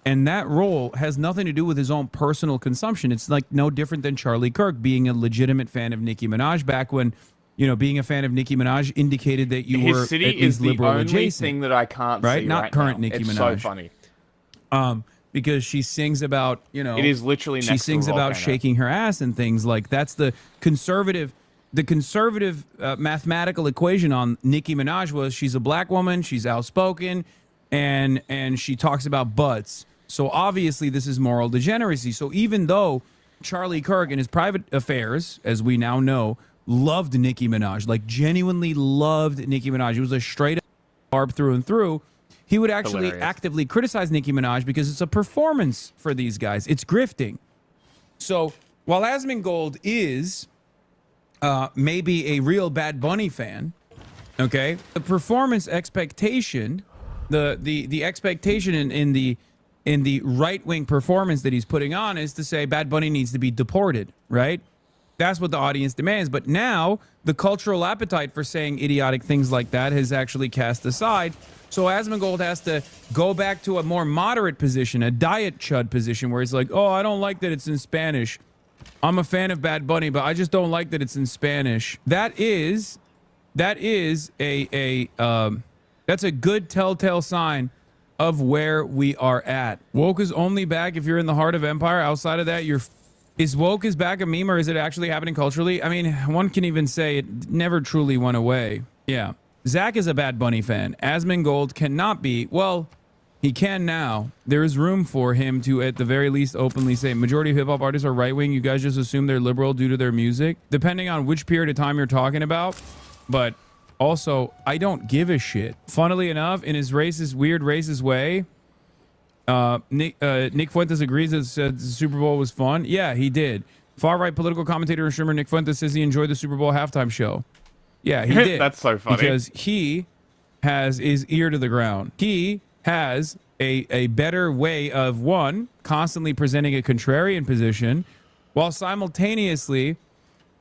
And that role has nothing to do with his own personal consumption. It's like no different than Charlie Kirk being a legitimate fan of Nicki Minaj back when, you know, being a fan of Nicki Minaj indicated that you were His city at is least the liberal only adjacent. thing that I can't right? see Not right current now. Nicki It's Minaj. so funny. Because she sings about, you know, It is literally she next to a sings about volcano. shaking her ass and things like that's the conservative mathematical equation on Nicki Minaj was she's a black woman, she's outspoken, and she talks about butts. So obviously this is moral degeneracy. So even though Charlie Kirk in his private affairs, as we now know, loved Nicki Minaj, like genuinely loved Nicki Minaj, he was a straight up barb through and through. He would actually Hilarious. actively criticize Nicki Minaj because it's a performance for these guys. It's grifting. So while Asmongold is maybe a real Bad Bunny fan, okay, the performance expectation, the expectation in the right-wing performance that he's putting on is to say Bad Bunny needs to be deported, right? That's what the audience demands. But now the cultural appetite for saying idiotic things like that has actually cast aside. So Asmongold has to go back to a more moderate position, a diet chud position, where he's like, oh, I don't like that it's in Spanish. I'm a fan of Bad Bunny, but I just don't like that it's in Spanish. That's a good telltale sign of where we are at. Woke is only back if you're in the heart of Empire. Outside of that, is woke is back a meme, or is it actually happening culturally? I mean, one can even say it never truly went away. Yeah. Zach is a Bad Bunny fan. Asmongold cannot be. Well, he can now. There is room for him to, at the very least, openly say majority of hip-hop artists are right-wing. You guys just assume they're liberal due to their music. Depending on which period of time you're talking about. But also, I don't give a shit. Funnily enough, in his weird racist way, Nick Fuentes agrees that said the Super Bowl was fun. Yeah, he did. Far-right political commentator and streamer Nick Fuentes says he enjoyed the Super Bowl halftime show. Yeah, he did. That's so funny. Because he has his ear to the ground. He has a better way of, one, constantly presenting a contrarian position while simultaneously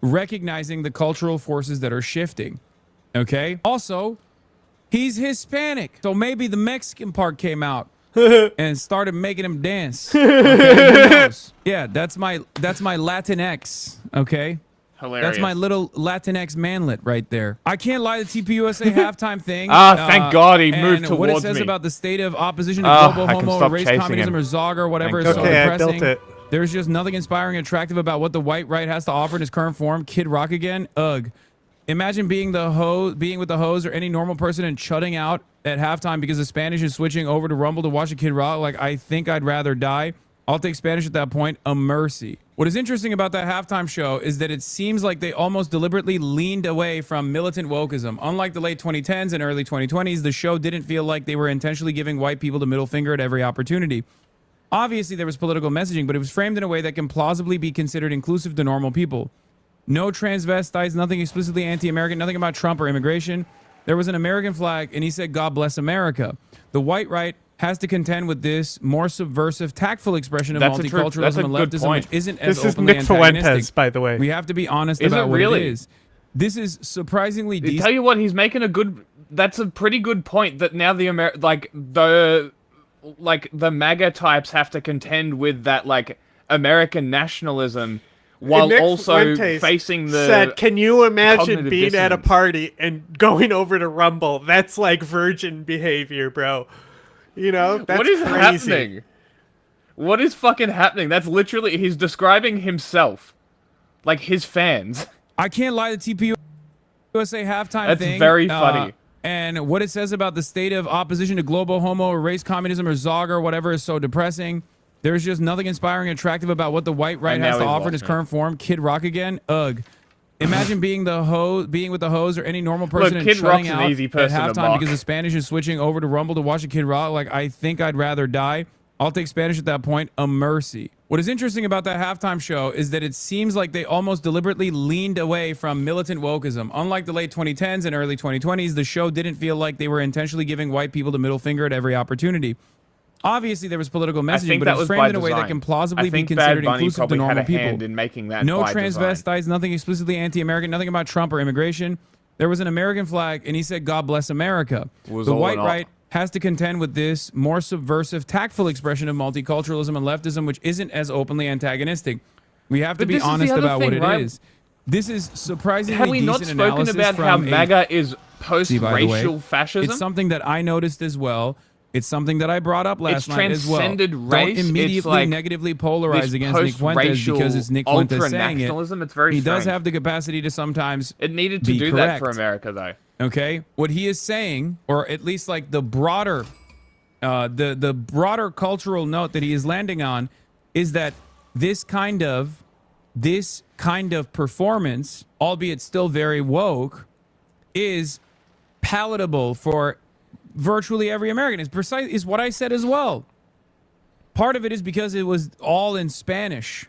recognizing the cultural forces that are shifting. Okay? Also, he's Hispanic. So maybe the Mexican part came out and started making him dance. Okay? Who knows? Yeah, that's my Latinx. Okay? Hilarious. That's my little Latinx manlet right there. I can't lie, the TPUSA halftime thing. Thank God he moved towards me. What it says about the state of opposition to global homo or race communism or ZOG or whatever is so depressing. I built it. There's just nothing inspiring and attractive about what the white right has to offer in its current form. Kid Rock again? Ugh. Imagine being with the host or any normal person and shutting out at halftime because the Spanish is switching over to Rumble to watch a Kid Rock. Like, I think I'd rather die. I'll take Spanish at that point. A mercy. What is interesting about that halftime show is that it seems like they almost deliberately leaned away from militant wokeism. Unlike the late 2010s and early 2020s, the show didn't feel like they were intentionally giving white people the middle finger at every opportunity. Obviously, there was political messaging, but it was framed in a way that can plausibly be considered inclusive to normal people. No transvestites, nothing explicitly anti-American, nothing about Trump or immigration. There was an American flag, and he said, "God bless America." The white right has to contend with this more subversive, tactful expression of multiculturalism and leftism, which isn't as openly antagonistic. Fuentes, by the way. We have to be honest about what it is. This is surprisingly decent. Tell you what, he's making a good. That's a pretty good point. That now the the MAGA types have to contend with that American nationalism, while Nick also Fuentes facing the. Said, "Can you imagine being at a dissonance. party and going over to Rumble? That's like virgin behavior, bro." You know, that's what is crazy. happening? What is fucking happening? That's literally, he's describing himself, like his fans. I can't lie, the TPUSA halftime That's thing. very funny. And what it says about the state of opposition to global homo or race communism or ZOG or whatever is so depressing. There's just nothing inspiring and attractive about what the white right has to offer in its current form. Kid Rock again? Ugh. Imagine being with the host or any normal person and shutting out at halftime because the Spanish is switching over to Rumble to watch a Kid Rock. Like, I think I'd rather die. I'll take Spanish at that point. A mercy. What is interesting about that halftime show is that it seems like they almost deliberately leaned away from militant wokeism. Unlike the late 2010s and early 2020s, the show didn't feel like they were intentionally giving white people the middle finger at every opportunity. Obviously, there was political messaging, but it was framed in a way that can plausibly be considered inclusive to normal people. In making that no by transvestites, design. nothing explicitly anti-American, nothing about Trump or immigration. There was an American flag, and he said, "God bless America." The white right has to contend with this more subversive, tactful expression of multiculturalism and leftism, which isn't as openly antagonistic. We have to be honest about what it is. This is surprisingly Have we not decent spoken analysis about how MAGA is post-racial fascism? It's something that I noticed as well. It's something that I brought up last night as well. Transcended race. Don't immediately negatively polarize against Nick Fuentes because it's Nick Fuentes saying it. It's very he does have the capacity to sometimes It needed to be do correct. that for America, though. Okay, what he is saying, or at least like the broader, the broader cultural note that he is landing on, is that this kind of performance, albeit still very woke, is palatable for virtually every American. Is what I said as well. Part of it is because it was all in Spanish,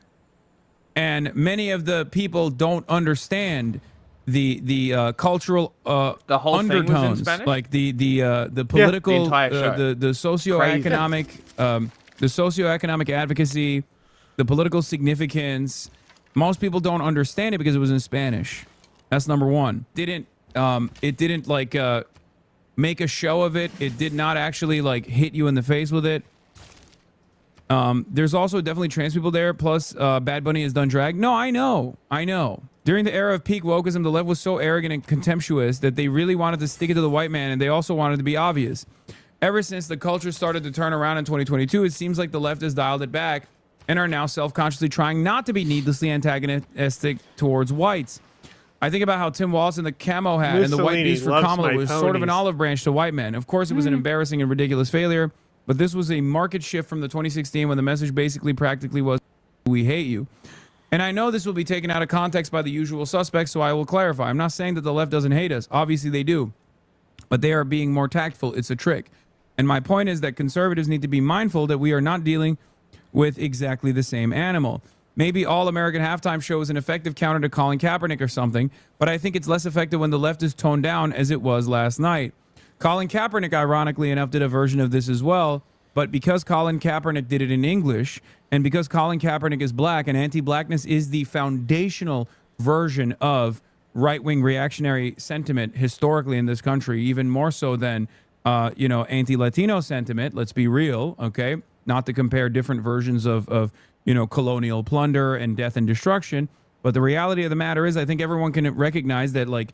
and many of the people don't understand the cultural the whole undertones, thing was in Spanish? like the political, the entire show. the socioeconomic, the socioeconomic advocacy, the political significance. Most people don't understand it because it was in Spanish. That's number one. It didn't make a show of it. It did not actually hit you in the face with it. There's also definitely trans people there. Plus, Bad Bunny has done drag. No, I know. During the era of peak wokeism, the left was so arrogant and contemptuous that they really wanted to stick it to the white man, and they also wanted to be obvious. Ever since the culture started to turn around in 2022, it seems like the left has dialed it back and are now self-consciously trying not to be needlessly antagonistic towards whites. I think about how Tim Walz in the camo hat and the white beast for Kamala was sort of an olive branch to white men. Of course, it was an embarrassing and ridiculous failure, but this was a market shift from the 2016 when the message practically was, "We hate you." And I know this will be taken out of context by the usual suspects, so I will clarify. I'm not saying that the left doesn't hate us. Obviously they do. But they are being more tactful. It's a trick. And my point is that conservatives need to be mindful that we are not dealing with exactly the same animal. maybe All American Halftime Show is an effective counter to Colin Kaepernick or something, but I think it's less effective when the left is toned down as it was last night. Colin Kaepernick, ironically enough, did a version of this as well, but because Colin Kaepernick did it in English, and because Colin Kaepernick is black, and anti-blackness is the foundational version of right-wing reactionary sentiment historically in this country, even more so than, anti-Latino sentiment, let's be real, okay? Not to compare different versions of colonial plunder and death and destruction. But the reality of the matter is I think everyone can recognize that, like,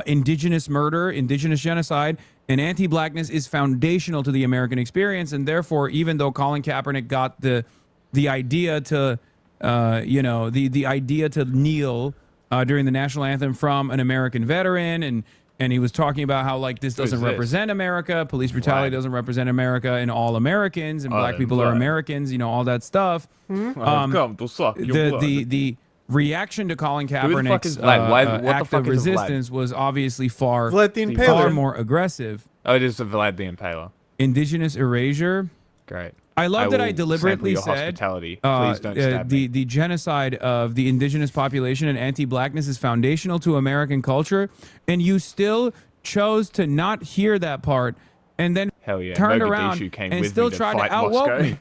indigenous murder, indigenous genocide, and anti-blackness is foundational to the American experience. And therefore, even though Colin Kaepernick got the idea to, the idea to kneel during the national anthem from an American veteran, and he was talking about how, like, this doesn't represent America, police brutality doesn't represent America, and all Americans, and black people are Americans, all that stuff. I've come to suck your blood. The reaction to Colin Kaepernick's act of resistance was obviously far more aggressive. Oh, it is the Vlad the Impaler. Indigenous erasure. Great. I love that I deliberately said Please don't stab me. the genocide of the indigenous population and anti-blackness is foundational to American culture, and you still chose to not hear that part and then turned around and still tried to outwoke me.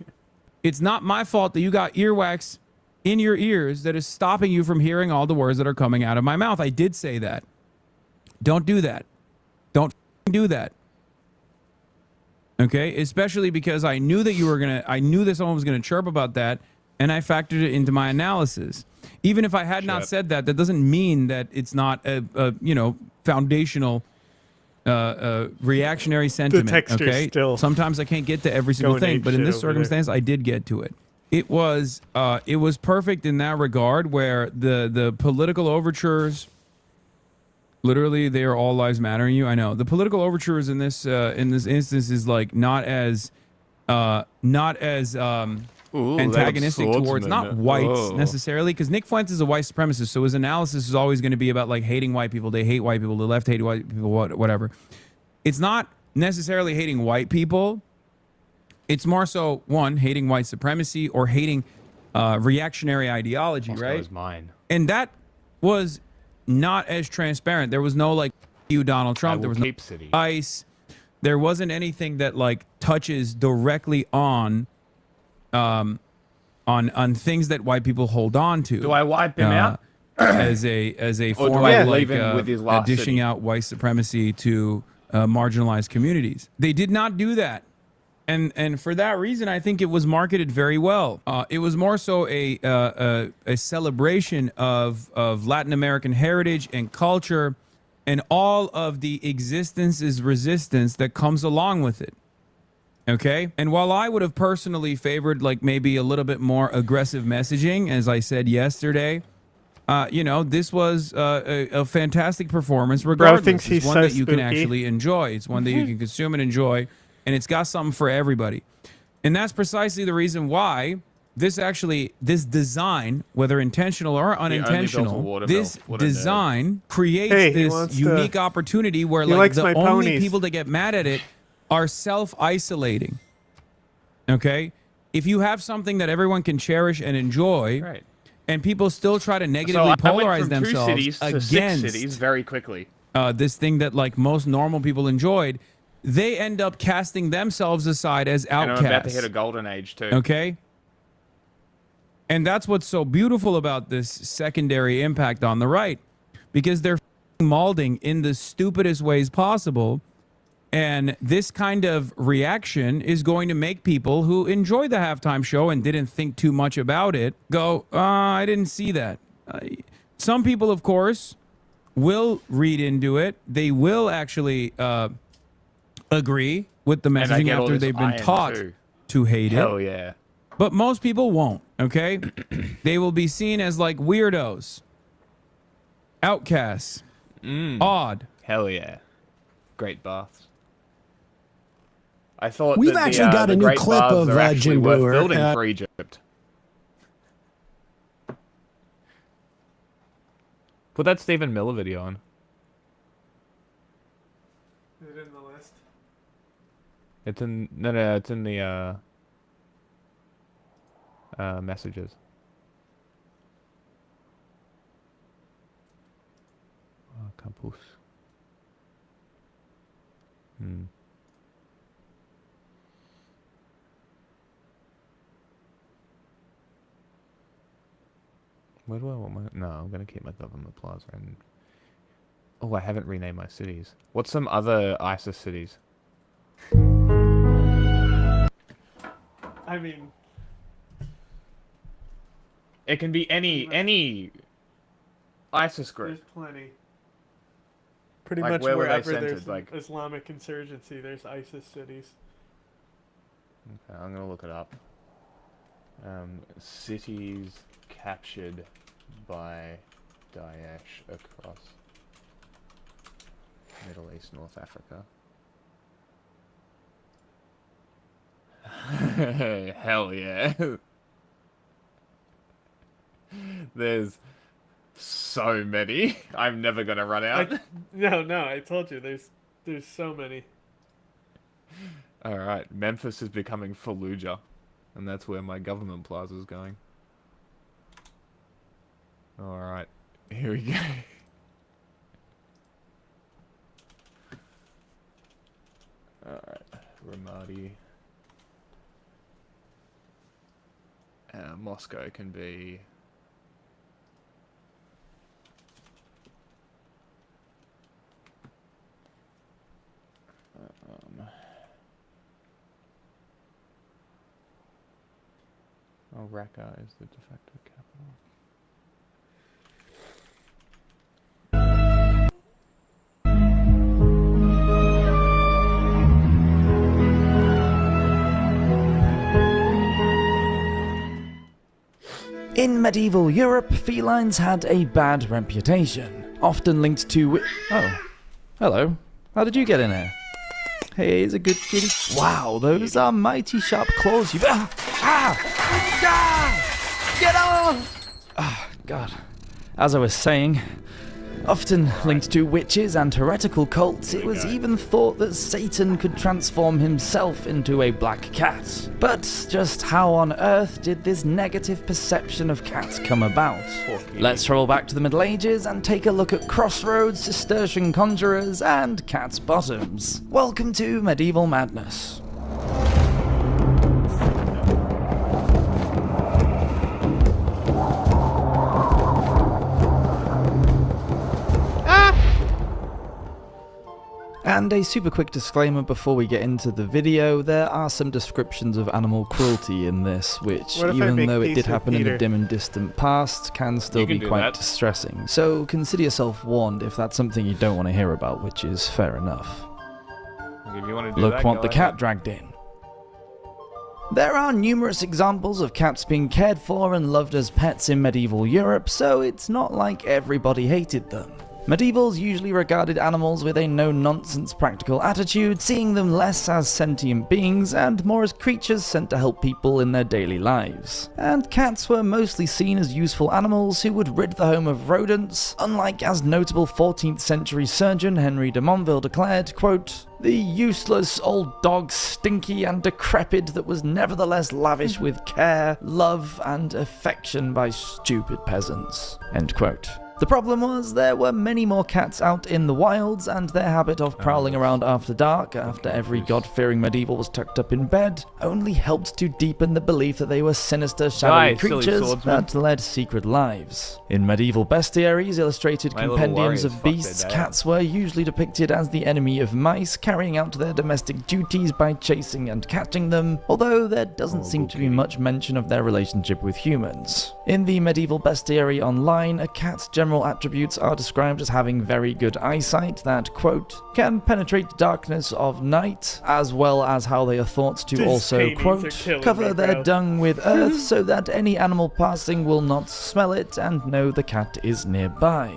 It's not my fault that you got earwax in your ears that is stopping you from hearing all the words that are coming out of my mouth. I did say that. Don't do that. Don't do that. Okay, especially because I knew that I knew that someone was gonna chirp about that, and I factored it into my analysis. Even if I had not said that, that doesn't mean that it's not a foundational reactionary sentiment. Okay, sometimes I can't get to every single thing, but in this circumstance, I did get to it. It was perfect in that regard, where the political overtures. Literally, they are all lives mattering you. I know the political overtures in this instance is like not as antagonistic towards not whites necessarily, because Nick Fuentes is a white supremacist, so his analysis is always going to be about like hating white people. They hate white people. The left hate white people. Whatever. It's not necessarily hating white people. It's more so hating white supremacy or hating reactionary ideology, Moscow right? is mine. And that was not as transparent. There was no like you Donald Trump. There was no ICE. There wasn't anything that like touches directly on things that white people hold on to. Do I wipe him out as a form of like dishing out white supremacy to marginalized communities? They did not do that. And for that reason, I think it was marketed very well. It was more so a celebration of Latin American heritage and culture and all of the existence's resistance that comes along with it. Okay? And while I would have personally favored like maybe a little bit more aggressive messaging, as I said yesterday, this was a fantastic performance regardless. Bro thinks it's one that you can actually enjoy. It's one that you can consume and enjoy. And it's got something for everybody. And that's precisely the reason why this design, whether intentional or unintentional, this design creates this unique opportunity where like the only people that get mad at it are self-isolating. Okay? If you have something that everyone can cherish and enjoy, and people still try to negatively polarize themselves against 6 cities very quickly. This thing that like most normal people enjoyed, they end up casting themselves aside as outcasts. And I'm about to hit a golden age too. Okay? And that's what's so beautiful about this secondary impact on the right, because they're molding in the stupidest ways possible. And this kind of reaction is going to make people who enjoyed the halftime show and didn't think too much about it go, I didn't see that. Some people, of course, will read into it. They will actually agree with the messaging after they've been taught to hate it. Hell yeah. But most people won't, okay? They will be seen as like weirdos, outcasts, odd. Hell yeah. Great baths. I thought we've actually got a new clip of Jim Brewer building for Egypt. Put that Stephen Miller video on. Is it in the list? It's in it's in the messages. Campus. Where do I want my... No, I'm going to keep my government plaza and... Oh, I haven't renamed my cities. What's some other ISIS cities? I mean... It can be any ISIS group. There's plenty. Pretty Like, much where were they wherever centered? there's Like... Islamic insurgency, there's ISIS cities. Okay, I'm going to look it up. Cities captured by Daesh across Middle East, North Africa. Hell yeah. There's so many. I'm never gonna run out. No, I told you, there's so many. Alright, Memphis is becoming Fallujah. And that's where my government plaza is going. Alright, here we go. Alright, Ramadi. Moscow can be... Raqqa is the de facto capital. In medieval Europe, felines had a bad reputation, often linked to... Oh, hello. How did you get in here? Hey, he's a good kitty. Wow, those are mighty sharp claws you've... Get off! Ah, God. As I was saying, often linked to witches and heretical cults, it was even thought that Satan could transform himself into a black cat. But just how on earth did this negative perception of cats come about? Let's roll back to the Middle Ages and take a look at crossroads, Cistercian conjurers, and cat's bottoms. Welcome to Medieval Madness. And a super quick disclaimer before we get into the video, there are some descriptions of animal cruelty in this, which, even though it did happen in the dim and distant past, can still be quite distressing. So consider yourself warned if that's something you don't want to hear about, which is fair enough. If you want to do Look that, what the cat dragged in. There are numerous examples of cats being cared for and loved as pets in medieval Europe, so it's not like everybody hated them. Medievals usually regarded animals with a no-nonsense practical attitude, seeing them less as sentient beings and more as creatures sent to help people in their daily lives. And cats were mostly seen as useful animals who would rid the home of rodents, unlike as notable 14th century surgeon Henry de Monville declared, quote, "The useless old dog, stinky and decrepit, that was nevertheless lavished with care, love and affection by stupid peasants." End quote. The problem was there were many more cats out in the wilds, and their habit of prowling around after dark, after every god-fearing medieval was tucked up in bed, only helped to deepen the belief that they were sinister, shadowy creatures that led secret lives. In medieval bestiaries, illustrated compendiums of beasts, cats were usually depicted as the enemy of mice, carrying out their domestic duties by chasing and catching them, although there doesn't seem to be much mention of their relationship with humans. In the medieval bestiary online, a cat's general attributes are described as having very good eyesight that, quote, "can penetrate the darkness of night," as well as how they are thought to also, quote, "cover their dung with earth so that any animal passing will not smell it and know the cat is nearby.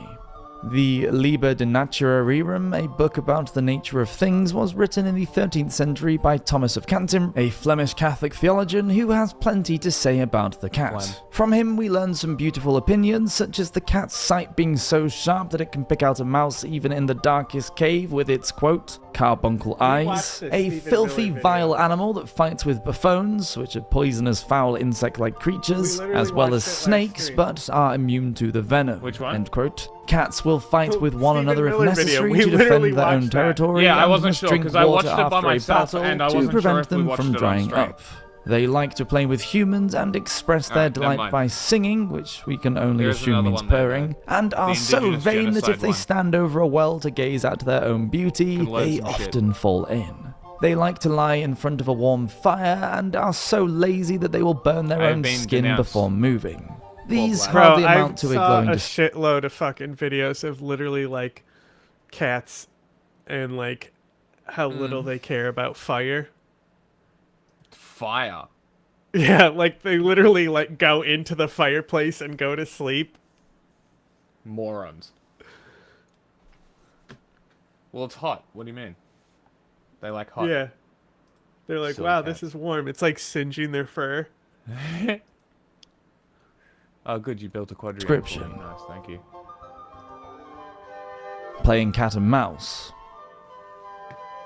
The Liber de Natura Rerum, a book about the nature of things, was written in the 13th century by Thomas of Cantim, a Flemish Catholic theologian who has plenty to say about the cat. From him we learn some beautiful opinions, such as the cat's sight being so sharp that it can pick out a mouse even in the darkest cave with its, quote, carbuncle eyes, this a Stephen filthy, Miller vile animal that fights with buffoons, which are poisonous, foul insect-like creatures, We literally as well as watched it last snakes, stream. but are immune to the venom. Which one? End quote. Cats will fight with one Stephen another if Miller video. necessary We to literally defend their own watched that. territory. Yeah, I and wasn't must sure, drink 'cause I water watched it by after a myself, battle and I to wasn't prevent sure if we them watched from it on drying stream. up. They like to play with humans and express their Alright, never delight mind. by singing, which we can only There's assume another means one there, purring, and are The so indigenous vain that if genocide they one. stand over a well to gaze at their own beauty, Can learn they some shit. often fall in. They like to lie in front of a warm fire and are so lazy that they will burn their I've own been skin denounced. before moving. These Bro, hardly I amount to a saw glowing a shitload of fucking videos of literally like cats and like how little they care about fire. Fire. Yeah, like they literally like go into the fireplace and go to sleep. Morons. Well, it's hot. What do you mean? They like hot. Yeah. They're like, Silly wow, cats. this is warm. It's like singeing their fur. Oh, good. You built a quadrilateral. Description. Nice. Thank you. Playing cat and mouse.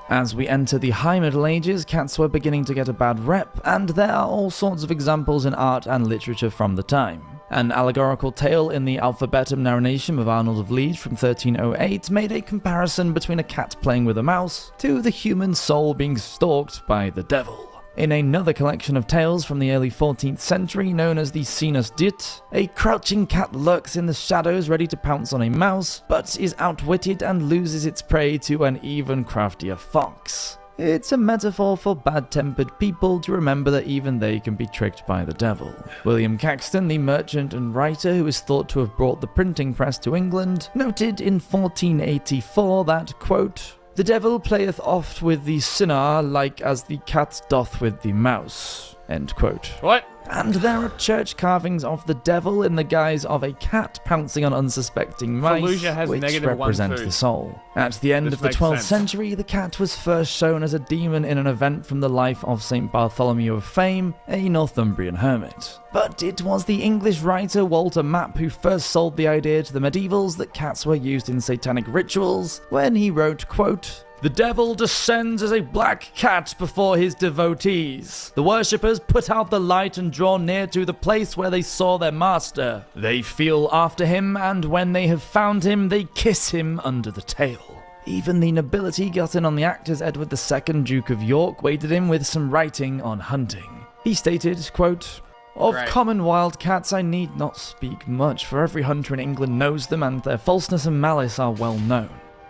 As we enter the High Middle Ages, cats were beginning to get a bad rep, and there are all sorts of examples in art and literature from the time. An allegorical tale in the Alphabetum Narration of Arnold of Liege from 1308 made a comparison between a cat playing with a mouse to the human soul being stalked by the devil. In another collection of tales from the early 14th century known as the Sinus Dit, a crouching cat lurks in the shadows ready to pounce on a mouse, but is outwitted and loses its prey to an even craftier fox. It's a metaphor for bad-tempered people to remember that even they can be tricked by the devil. William Caxton, the merchant and writer who is thought to have brought the printing press to England, noted in 1484 that, quote, "The devil playeth oft with the sinner, like as the cat doth with the mouse." End quote. What? And there are church carvings of the devil in the guise of a cat pouncing on unsuspecting mice, Fallujah has which negative one represent food. the soul. At the end This of the makes 12th sense. century, the cat was first shown as a demon in an event from the life of St. Bartholomew of Fame, a Northumbrian hermit. But it was the English writer Walter Map who first sold the idea to the medievals that cats were used in satanic rituals, when he wrote, quote, "The devil descends as a black cat before his devotees. The worshippers put out the light and draw near to the place where they saw their master. They feel after him, and when they have found him, they kiss him under the tail." Even the nobility got in on the act as Edward II, Duke of York, waded in with some writing on hunting. He stated, quote, "Of Right. common wild cats I need not speak much, for every hunter in England knows them, and their falseness and malice are well known.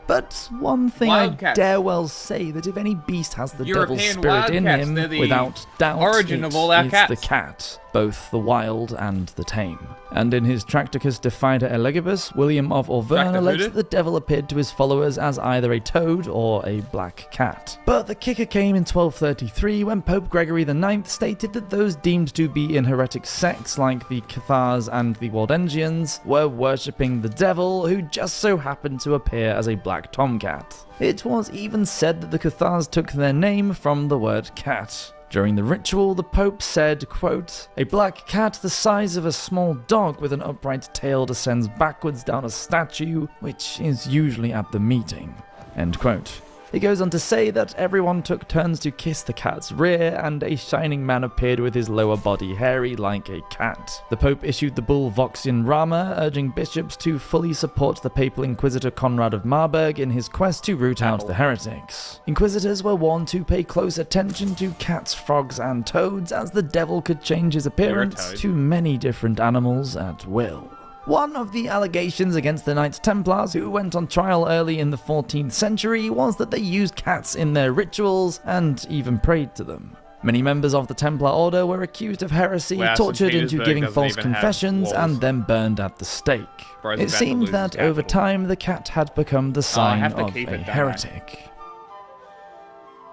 But one thing I Wildcats. dare well say, that if any beast has the devil's European spirit in wildcats, him, they're the without doubt, origin it of all our is cats. the cat, both the wild and the tame." And in his Tractacus de Fide Elegibus, William of Auvergne Tracta alleged Hoodoo? that the devil appeared to his followers as either a toad or a black cat. But the kicker came in 1233 when Pope Gregory IX stated that those deemed to be in heretic sects like the Cathars and the Waldensians were worshipping the devil, who just so happened to appear as a black tomcat. It was even said that the Cathars took their name from the word cat. During the ritual, the Pope said, quote, "A black cat the size of a small dog with an upright tail descends backwards down a statue, which is usually at the meeting." End quote. He goes on to say that everyone took turns to kiss the cat's rear, and a shining man appeared with his lower body hairy like a cat. The Pope issued the bull Vox in Rama, urging bishops to fully support the papal inquisitor Conrad of Marburg in his quest to root out the heretics. Inquisitors were warned to pay close attention to cats, frogs, and toads, as the devil could change his appearance toad. to many different animals at will. One of the allegations against the Knights Templars, who went on trial early in the 14th century, was that they used cats in their rituals and even prayed to them. Many members of the Templar Order were accused of heresy, Wow, St. tortured into Petersburg giving doesn't false even have confessions, walls. and then burned at the stake. Bro's It about to seemed lose that his over capital. time the cat had become the sign have to of keep a it, don't I? heretic.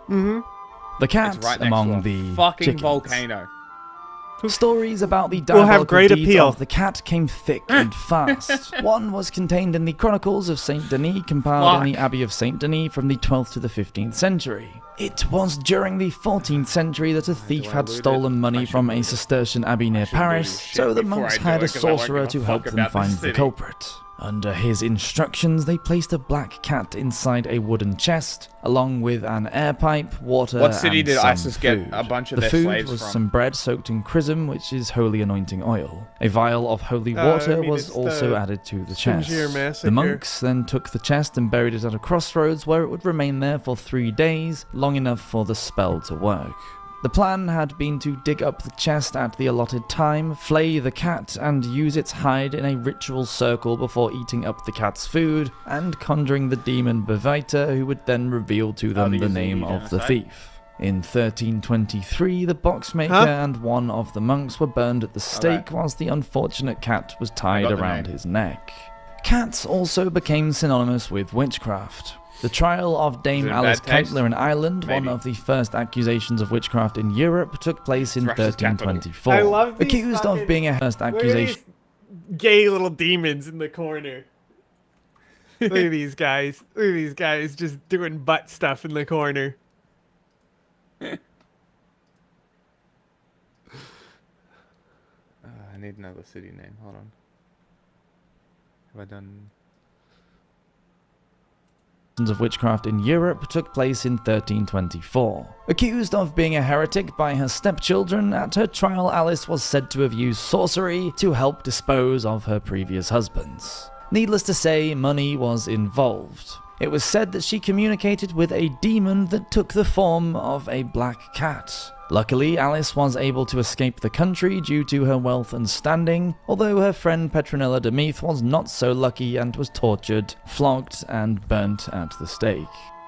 Mm-hmm. The cat It's right next among to a the fucking chickens. volcano. Stories about the Will have diabolical great deeds appeal. of the cat came thick and fast. One was contained in the Chronicles of Saint Denis, compiled in the Abbey of Saint Denis from the 12th to the 15th century. It was during the 14th century that a thief had stolen money from a Cistercian abbey near Paris, so the monks hired a sorcerer to help them find the culprit. Under his instructions, they placed a black cat inside a wooden chest, along with an air pipe, water, What city and did some ISIS get food. a bunch of the their food slaves was from? some bread soaked in chrism, which is holy anointing oil. A vial of holy water was also added to the chest. The monks then took the chest and buried it at a crossroads where it would remain there for 3 days, long enough for the spell to work. The plan had been to dig up the chest at the allotted time, flay the cat, and use its hide in a ritual circle before eating up the cat's food, and conjuring the demon Bevita, who would then reveal to them the name of the thief. In 1323, the boxmaker and one of the monks were burned at the stake, whilst the unfortunate cat was tied around his neck. Cats also became synonymous with witchcraft. The trial of Dame Alice Kempler in Ireland, one of the first accusations of witchcraft in Europe, took place in 1324. I love these accused of being a first accusation. Gay little demons in the corner. Look at these guys. Look at these guys just doing butt stuff in the corner. I need another city name. Hold on. Have I done... of witchcraft in Europe took place in 1324. Accused of being a heretic by her stepchildren, at her trial Alice was said to have used sorcery to help dispose of her previous husbands. Needless to say, money was involved. It was said that she communicated with a demon that took the form of a black cat. Luckily, Alice was able to escape the country due to her wealth and standing, although her friend Petronilla de Meath was not so lucky and was tortured, flogged, and burnt at the stake.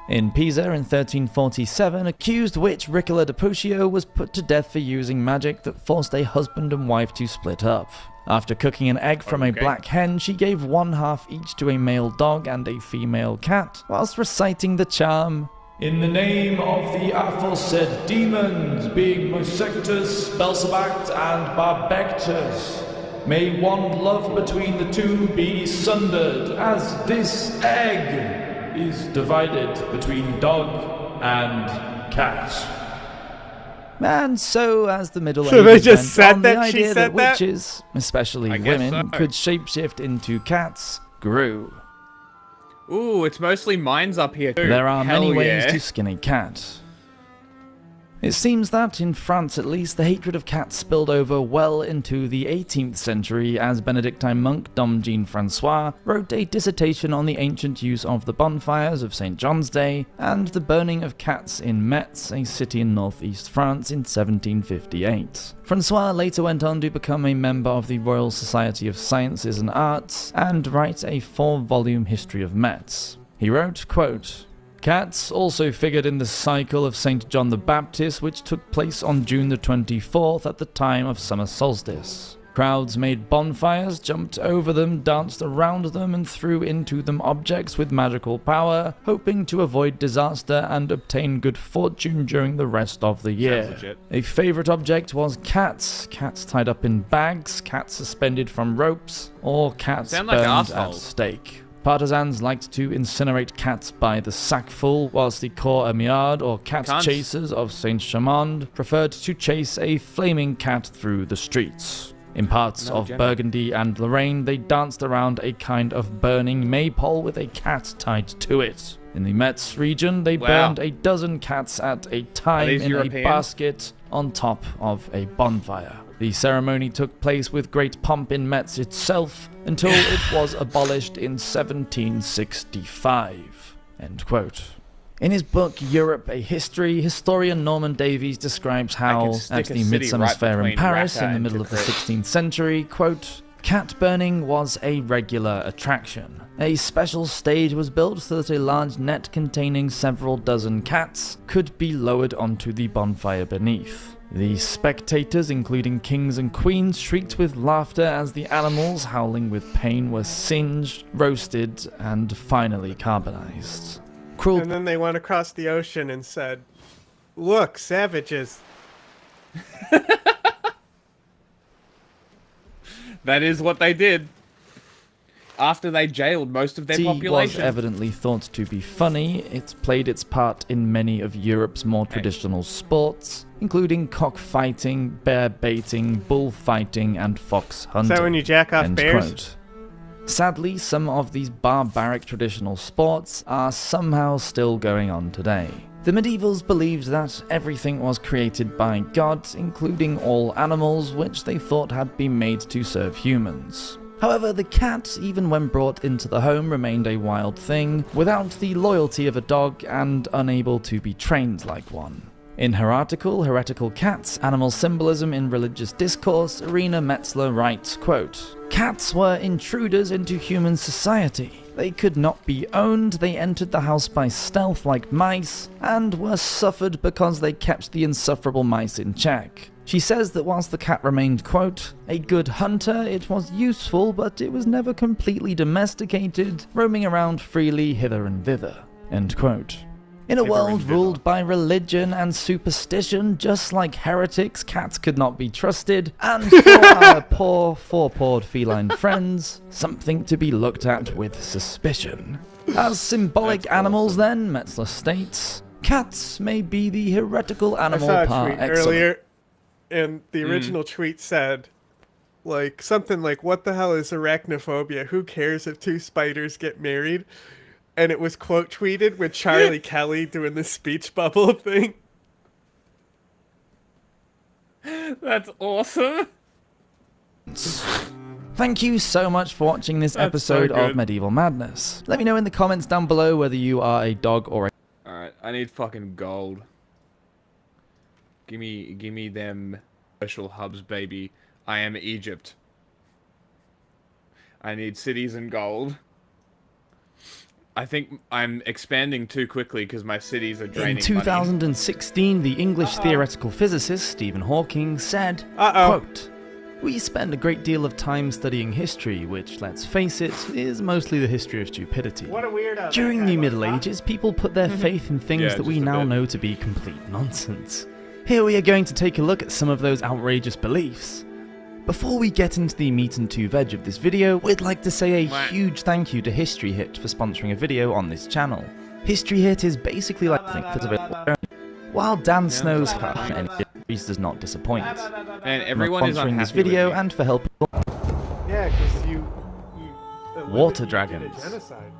In Pisa in 1347, accused witch Ricola de Puccio was put to death for using magic that forced a husband and wife to split up. After cooking an egg from a black hen, she gave one half each to a male dog and a female cat, whilst reciting the charm, "In the name of the aforesaid demons, being Mosectus, Belzebact, and Barbectus, may one love between the two be sundered, as this egg is divided between dog and cat." And so, as the Middle Ages they just went said on, that the she idea said that that? witches, especially women, could shapeshift into cats grew. Ooh, it's mostly mines up here too. There are many ways yeah. to skin a cat. It seems that, in France at least, the hatred of cats spilled over well into the 18th century as Benedictine monk Dom Jean-Francois wrote a dissertation on the ancient use of the bonfires of St. John's Day and the burning of cats in Metz, a city in northeast France, in 1758. Francois later went on to become a member of the Royal Society of Sciences and Arts and write a 4-volume history of Metz. He wrote, quote, "Cats also figured in the cycle of St. John the Baptist, which took place on June the 24th at the time of summer solstice. Crowds made bonfires, jumped over them, danced around them, and threw into them objects with magical power, hoping to avoid disaster and obtain good fortune during the rest of the year. A favorite object was cats tied up in bags, cats suspended from ropes, or cats Sound like burned at assholes. stake. Partisans liked to incinerate cats by the sackful, whilst the Corps Amiard, or cat Cunts. chasers of Saint Chamond, preferred to chase a flaming cat through the streets. In parts of Burgundy and Lorraine, they danced around a kind of burning maypole with a cat tied to it. In the Metz region, they burned a dozen cats at a time these in European? a basket on top of a bonfire. The ceremony took place with great pomp in Metz itself until it was abolished in 1765." End quote. In his book Europe, a History, historian Norman Davies describes how, at the Midsummer's Fair in Paris in the middle of the 16th century, quote, "Cat burning was a regular attraction. A special stage was built so that a large net containing several dozen cats could be lowered onto the bonfire beneath. The spectators, including kings and queens, shrieked with laughter as the animals, howling with pain, were singed, roasted, and finally carbonized. Cruel And then they went across the ocean and said, "Look, savages." That is what they did. After they jailed most of their population. was evidently thought to be funny. It played its part in many of Europe's more traditional sports, including cockfighting, bear baiting, bullfighting, and fox hunting. Is that when you jack off End bears? quote. Sadly, some of these barbaric traditional sports are somehow still going on today. The medievals believed that everything was created by God, including all animals, which they thought had been made to serve humans. However, the cat, even when brought into the home, remained a wild thing, without the loyalty of a dog and unable to be trained like one. In her article, Heretical Cats, Animal Symbolism in Religious Discourse, Irina Metzler writes, quote, "Cats were intruders into human society. They could not be owned, they entered the house by stealth like mice, and were suffered because they kept the insufferable mice in check." She says that whilst the cat remained, quote, "a good hunter, it was useful, but it was never completely domesticated, roaming around freely hither and thither." End quote. In a world ruled by religion and superstition, just like heretics, cats could not be trusted, and for our poor, four-pawed feline friends, something to be looked at with suspicion. As symbolic animals then, Metzler states, cats may be the heretical animal I saw par a tweet excellence. earlier, and the original tweet said, like, something like, "What the hell is arachnophobia? Who cares if two spiders get married?" And it was quote tweeted with Charlie Kelly doing the speech bubble thing. That's awesome. Thank you so much for watching this That's episode so of good. Medieval Madness. Let me know in the comments down below whether you are a dog or a... Alright, I need fucking gold. Gimme them special hubs, baby. I am Egypt. I need cities and gold. I think I'm expanding too quickly because my cities are draining In 2016, the English theoretical physicist Stephen Hawking said, quote, "We spend a great deal of time studying history, which, let's face it, is mostly the history of stupidity. What a weirdo. During the Middle Ages, people put their faith in things that we now know to be complete nonsense. Here we are going to take a look at some of those outrageous beliefs. Before we get into the meat and two veg of this video, we'd like to say a huge thank you to History Hit for sponsoring a video on this channel. History Hit is basically like think that's available. While Dan Snow's does not disappoint. And everyone is sponsoring unhappy this video with me. and for helping. Yeah, because you Water did a dragons. genocide.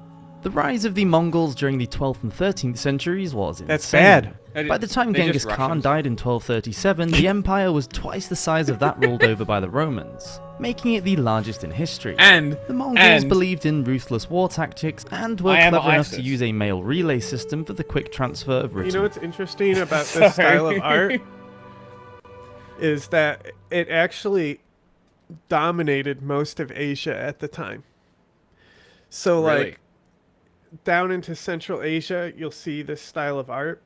The rise of the Mongols during the 12th and 13th centuries was insane. That's bad. By the time They're Genghis just Khan Russians. died in 1237, the empire was twice the size of that ruled over by the Romans, making it the largest in history. And the Mongols believed in ruthless war tactics and were I am clever enough to ISIS. use a mail relay system for the quick transfer of written. You know what's interesting about this style of art is that it actually dominated most of Asia at the time. So Really? like down into Central Asia, you'll see this style of art.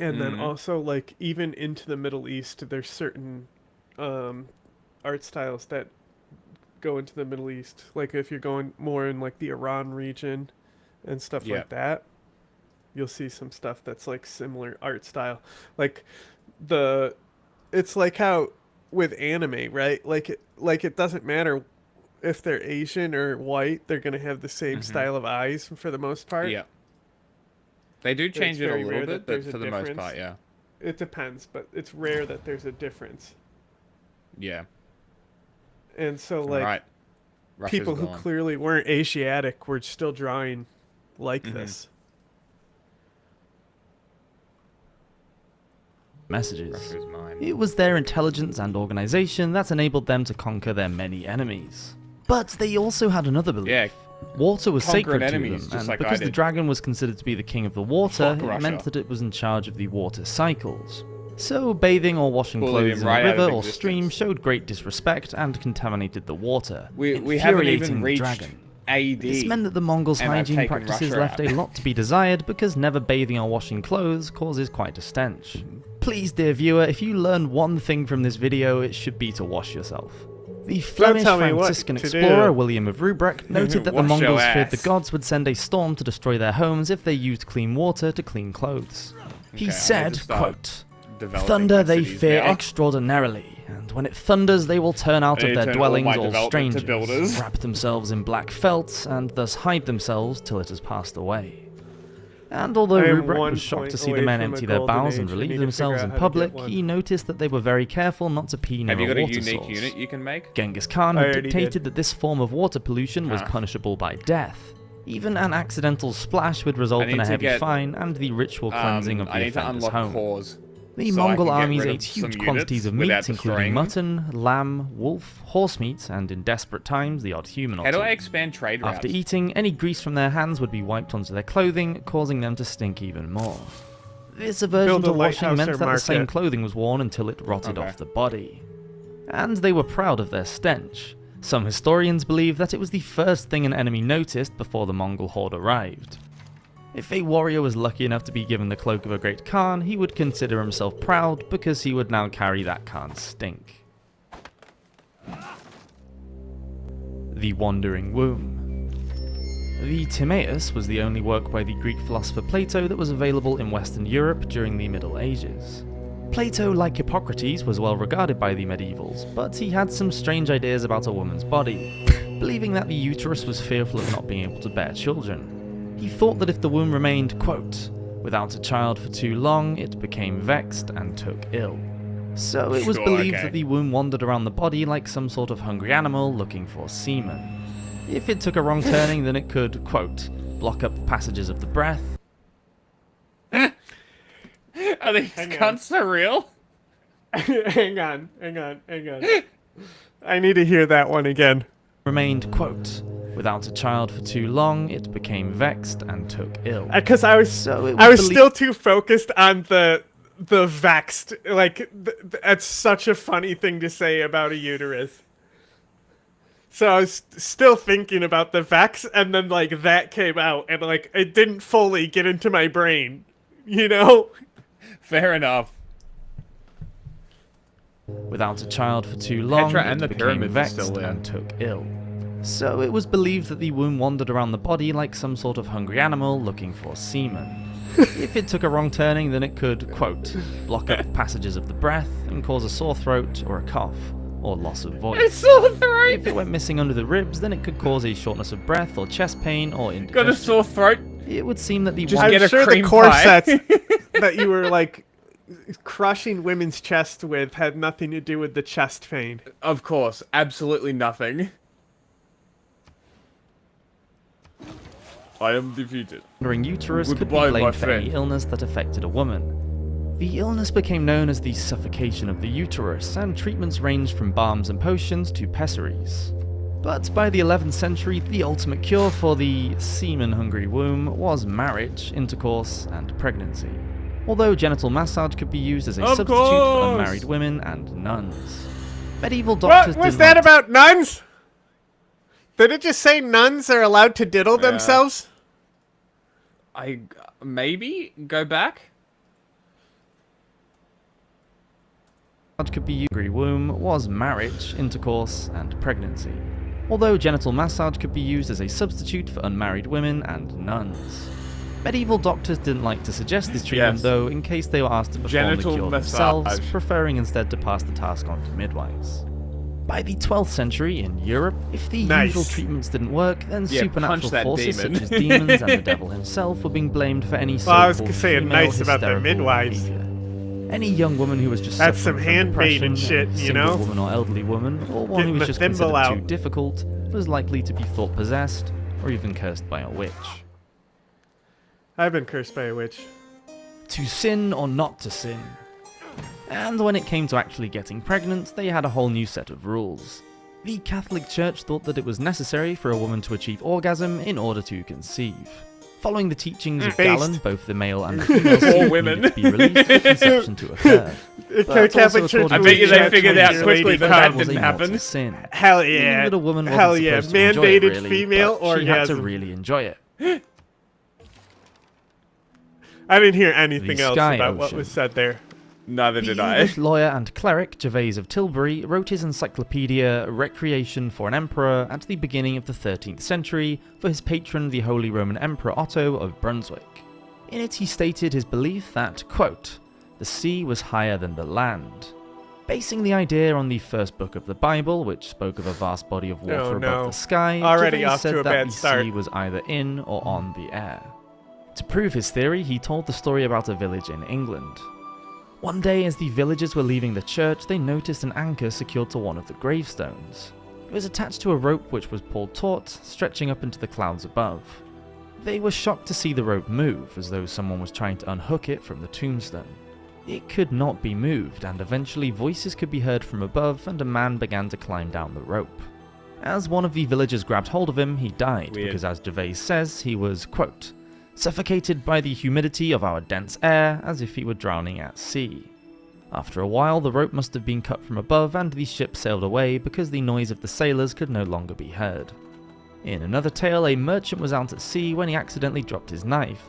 And then also like even into the Middle East, there's certain art styles that go into the Middle East. Like if you're going more in like the Iran region and stuff like that, you'll see some stuff that's like similar art style. Like it's like how with anime, right? Like it doesn't matter if they're Asian or white, they're gonna have the same style of eyes for the most part. Yeah. They do change It's it a very little rare bit, that but there's a for the most difference. part, yeah. It depends, but it's rare that there's a difference. Yeah. And so like Alright. Russia's people who gone. clearly weren't Asiatic were still drawing like this. messages. Russia's mine. It was their intelligence and organization that enabled them to conquer their many enemies. But they also had another belief. Yeah. Water was Conquering sacred to enemies, them, just and like I because the did. dragon was considered to be the king of the water, Fuck it Russia. meant that it was in charge of the water cycles. So bathing or washing Pulling clothes him in right a out of river or existence. stream showed great disrespect and contaminated the water, We haven't infuriating even the reached dragon. AD. This meant that the Mongols' and I've hygiene taken practices Russia left out. a lot to be desired because never bathing or washing clothes causes quite a stench. Please, dear viewer, if you learn one thing from this video, it should be to wash yourself. The Flemish tell me what Franciscan to explorer do. William of Rubruck noted that the Wash your Mongols feared ass. the gods would send a storm to destroy their homes if they used clean water to clean clothes. Okay, I He need said, to start quote, developing "Thunder my they cities fear now. extraordinarily, and when it thunders they will turn out I of need their to turn all my dwellings all development to strangers, builders. wrap themselves in black felt, and thus hide themselves till it has passed away." And although I am Ruprecht 1 was shocked point to see away the men from a empty their golden bowels and age. I relieve need to themselves figure in out how to public, get one. he noticed that they were very careful not to pee near Have you a got a water unique source. unit you can make? Genghis Khan I had already dictated did. that this form of water pollution was punishable by death. Even an accidental splash would result in a heavy fine and the ritual cleansing of the I need to offender's unlock home. cores. The so I Mongol can get armies rid of ate huge some quantities of units without meat, including destroying. mutton, lamb, wolf, horse meat, and in desperate times, the odd human or How do two. I expand trade routes? After eating, any grease from their hands would be wiped onto their clothing, causing them to stink even more. This aversion Build to a washing lighthouse meant or that the same market. clothing was worn until it rotted off the body. And they were proud of their stench. Some historians believe that it was the first thing an enemy noticed before the Mongol horde arrived. If a warrior was lucky enough to be given the cloak of a great Khan, he would consider himself proud because he would now carry that Khan's stink. The Wandering Womb. The Timaeus was the only work by the Greek philosopher Plato that was available in Western Europe during the Middle Ages. Plato, like Hippocrates, was well regarded by the medievals, but he had some strange ideas about a woman's body, believing that the uterus was fearful of not being able to bear children. He thought that if the womb remained, quote, without a child for too long, it became vexed and took ill. So it was believed that the womb wandered around the body like some sort of hungry animal looking for semen. If it took a wrong turning, then it could, quote, block up passages of the breath. Are these cunts for real? hang on. I need to hear that one again. Remained, quote, without a child for too long, it became vexed and took ill. Because I was still too focused on the vexed. Like, that's such a funny thing to say about a uterus. So I was still thinking about the vex, and then, like, that came out, and, like, it didn't fully get into my brain. You know? Fair enough. Without a child for too long, Petra and it the became pyramids are vexed still there. and took ill. So it was believed that the womb wandered around the body like some sort of hungry animal looking for semen. If it took a wrong turning, then it could, quote, block up passages of the breath and cause a sore throat or a cough, or loss of voice. A sore throat! If it went missing under the ribs, then it could cause a shortness of breath or chest pain or indigestion. Got a sore throat? It would seem that the I'm sure the corsets that you were, like, crushing women's chests with had nothing to do with the chest pain. Of course, absolutely nothing. I am defeated. Wandering uterus could be Goodbye, my blamed for any friend. illness that affected a woman. The illness became known as the suffocation of the uterus, and treatments ranged from balms and potions to pessaries. But by the 11th century, the ultimate cure for the semen-hungry womb was marriage, intercourse, and pregnancy. Although genital massage could be used as a Of substitute for course! unmarried women and nuns. Medieval doctors What was didn't that like about nuns? Did it just say nuns are allowed to diddle themselves? Maybe go back. could be used. Womb was marriage, intercourse, and pregnancy. Although genital massage could be used as a substitute for unmarried women and nuns. Medieval doctors didn't like to suggest this treatment, though, in case they were asked to perform Genital the cure massage. themselves, preferring instead to pass the task on to midwives. By the 12th century in Europe, if the usual treatments didn't work, then Yeah, punch supernatural that forces demon. such as demons and the devil himself were being blamed for any Well, I was so-called saying female nice about the hysterical midwives. behavior. Any young woman who was just That's suffering some from handmaiden depression, shit, a you single know? woman or elderly woman, or one Getting who was the just thimble considered too out. difficult, was likely to be thought possessed, or even cursed by a witch. I've been cursed by a witch. To sin or not to sin. And when it came to actually getting pregnant, they had a whole new set of rules. The Catholic Church thought that it was necessary for a woman to achieve orgasm in order to conceive. Following the teachings of Based. Galen, both the male and the female Poor seed women. needed to be released for conception to occur. The But Catholic also Church according I to bet you the they church, figured when out your quickly lady that comes that was didn't a mortal happen. sin. Hell Meaning yeah. that a woman wasn't Hell yeah. supposed to enjoy it, Mandated really, female but she had to orgasm. really enjoy it. I didn't hear anything The else Sky about what Ocean. was said there. Neither The did I. English lawyer and cleric Gervase of Tilbury wrote his encyclopedia Recreation for an Emperor at the beginning of the 13th century for his patron the Holy Roman Emperor Otto of Brunswick. In it he stated his belief that, quote, the sea was higher than the land. Basing the idea on the first book of the Bible, which spoke of a vast body of water above no. the sky, Already Gervase off to said a that bad the start. sea was either in or on the air. To prove his theory, he told the story about a village in England. One day, as the villagers were leaving the church, they noticed an anchor secured to one of the gravestones. It was attached to a rope which was pulled taut, stretching up into the clouds above. They were shocked to see the rope move, as though someone was trying to unhook it from the tombstone. It could not be moved, and eventually voices could be heard from above, and a man began to climb down the rope. As one of the villagers grabbed hold of him, he died, because as Gervais says, he was, quote, suffocated by the humidity of our dense air, as if he were drowning at sea. After a while, the rope must have been cut from above, and the ship sailed away because the noise of the sailors could no longer be heard. In another tale, a merchant was out at sea when he accidentally dropped his knife.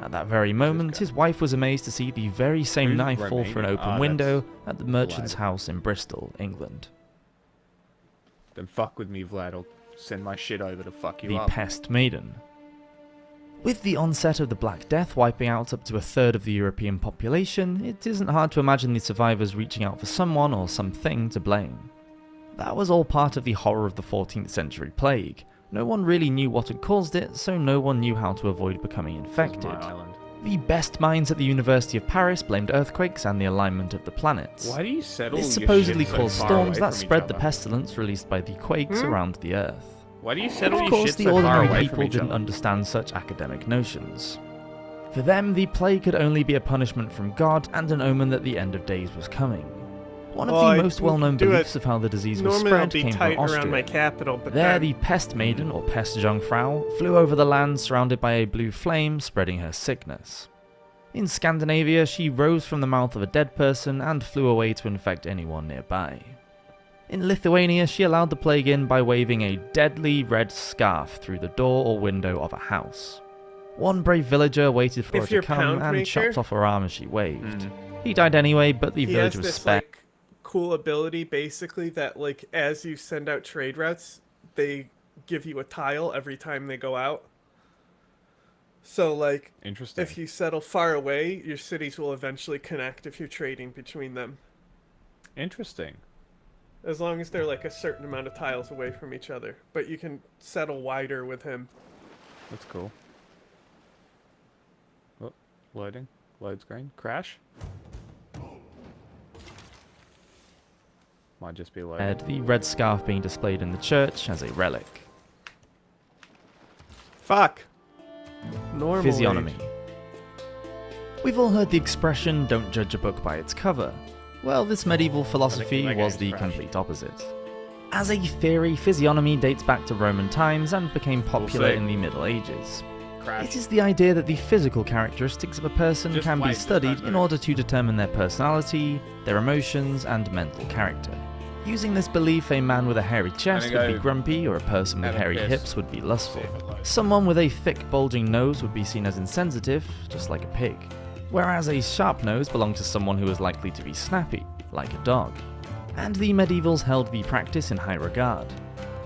At that very moment, his wife was amazed to see the very same knife fall through an open window at the merchant's house in Bristol, England. Then fuck with me, Vlad. I'll send my shit over to fuck you The up. Pest Maiden. With the onset of the Black Death wiping out up to a third of the European population, it isn't hard to imagine the survivors reaching out for someone or something to blame. That was all part of the horror of the 14th century plague. No one really knew what had caused it, so no one knew how to avoid becoming infected. The best minds at the University of Paris blamed earthquakes and the alignment of the planets. Why do you settle This your supposedly shit so caused far storms away that from each spread the other? pestilence released by the quakes around the Earth. Why do you settle Of your course, shit the so far ordinary away people from each didn't other? understand such academic notions. For them, the plague could only be a punishment from God and an omen that the end of days was coming. One of the most well-known beliefs of how the disease was Normally I'll spread be came from tight Austria. around my capital, but There, then- the Pest Maiden, or Pestjungfrau, flew over the land surrounded by a blue flame, spreading her sickness. In Scandinavia, she rose from the mouth of a dead person and flew away to infect anyone nearby. In Lithuania, she allowed the plague in by waving a deadly red scarf through the door or window of a house. One brave villager waited for her If to you're come and Poundmaker- chopped off her arm as she waved. He died anyway, but the He village has was this spared. like cool ability basically that like as you send out trade routes, they give you a tile every time they go out. So like Interesting. if you settle far away, your cities will eventually connect if you're trading between them. Interesting. As long as they're like a certain amount of tiles away from each other. But you can settle wider with him. That's cool. Oh, loading. Load screen. Crash. Might just be loading. The red scarf being displayed in the church as a relic. Fuck. Normal Physiognomy. age. We've all heard the expression, don't judge a book by its cover. Well, this medieval philosophy that was game's the trash. complete opposite. As a theory, physiognomy dates back to Roman times and became popular see. in the Middle Ages. Crash. It is the idea that the physical characteristics of a person Just can be wait, just studied don't in move. order to determine their personality, their emotions, and mental character. Using this belief, a man with a hairy chest Gonna would be go grumpy, or a person with have a hairy piss. hips would be lustful. See if it loads. Someone with a thick, bulging nose would be seen as insensitive, just like a pig. Whereas a sharp nose belonged to someone who was likely to be snappy, like a dog. And the medievals held the practice in high regard.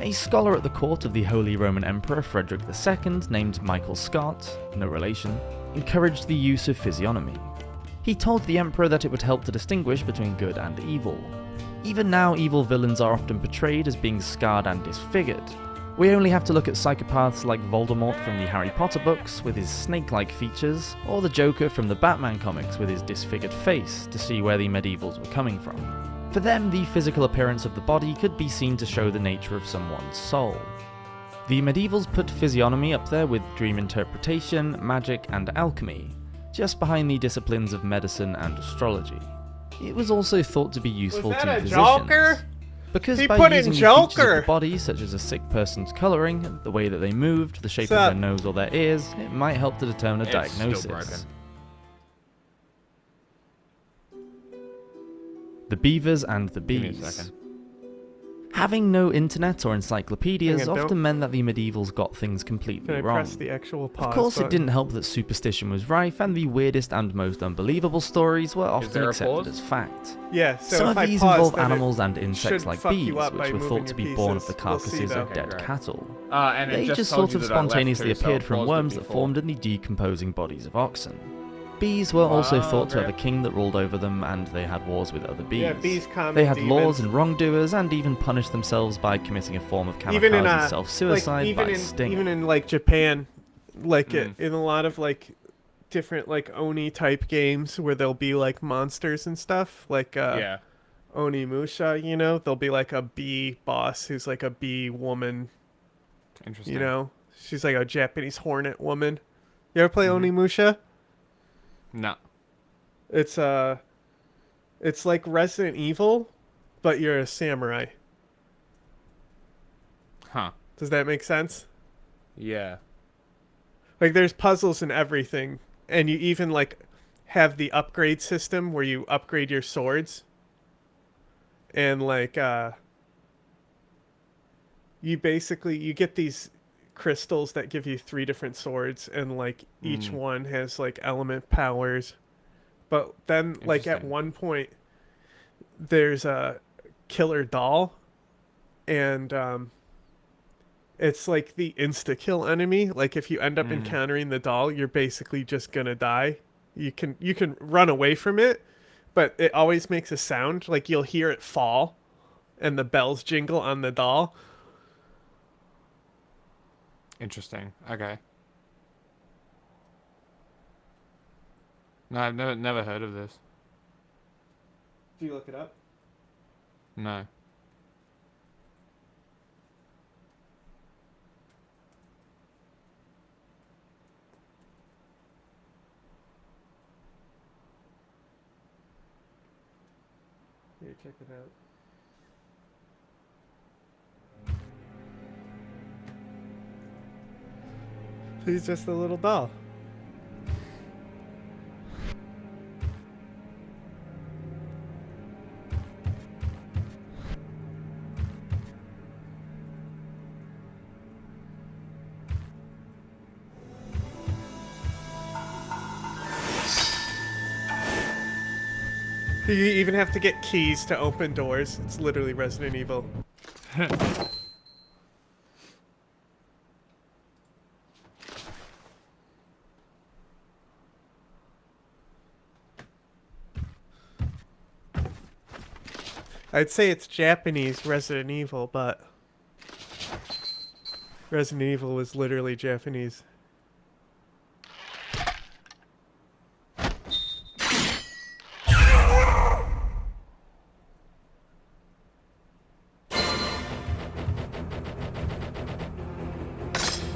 A scholar at the court of the Holy Roman Emperor Frederick II, named Michael Scott, no relation, encouraged the use of physiognomy. He told the emperor that it would help to distinguish between good and evil. Even now, evil villains are often portrayed as being scarred and disfigured. We only have to look at psychopaths like Voldemort from the Harry Potter books with his snake-like features, or the Joker from the Batman comics with his disfigured face to see where the medievals were coming from. For them, the physical appearance of the body could be seen to show the nature of someone's soul. The medievals put physiognomy up there with dream interpretation, magic, and alchemy, just behind the disciplines of medicine and astrology. It was also thought to be useful Was to that a physicians. Joker? Because He by put in using the features of Joker! the body, such as a sick person's colouring, the way that they moved, the shape of What's their up? nose or their ears, it might help to determine a It's still diagnosis. broken. The Beavers and the Give me a Bees. second. Having no internet or encyclopedias Hang on, often don't- meant that the medievals got things completely Can I wrong. press the actual pause Of course, it button? didn't help that superstition was rife, and the weirdest and most unbelievable stories were often there accepted applause? as fact. Yeah, so Some if of I these pause, involve then it animals and insects should like fuck bees, you up by which were moving thought to your be born of the pieces. We'll see carcasses though. of dead great. cattle. And it They just told sort you of that I left spontaneously too, so appeared I from paused it worms that before. formed in the decomposing bodies of oxen. Bees were also Wow, thought to have a great. king that ruled over them, and they had wars with other bees. Yeah, bees calm They had demons. laws and wrongdoers, and even punished themselves by committing a form of Even in kamikaze self-suicide like, by sting. even in like Japan, like in a lot of like different like Oni type games where there'll be like monsters and stuff, like Yeah. Oni Musha, you know, there'll be like a bee boss who's like a bee woman. Interesting. You know, she's like a Japanese hornet woman. You ever play Oni Musha? No. It's like Resident Evil, but you're a samurai. Huh. Does that make sense? Yeah. Like there's puzzles and everything, and you even like have the upgrade system where you upgrade your swords. And like you get these crystals that give you 3 different swords, and like each one has like element powers. But then like at one point there's a killer doll, and it's like the insta-kill enemy. Like if you end up encountering the doll, you're basically just gonna die. You can run away from it, but it always makes a sound. Like you'll hear it fall, and the bells jingle on the doll. Interesting. Okay. No, I've never heard of this. Do you look it up? No. Here, check it out. He's just a little doll. You even have to get keys to open doors. It's literally Resident Evil. I'd say it's Japanese Resident Evil, but Resident Evil was literally Japanese.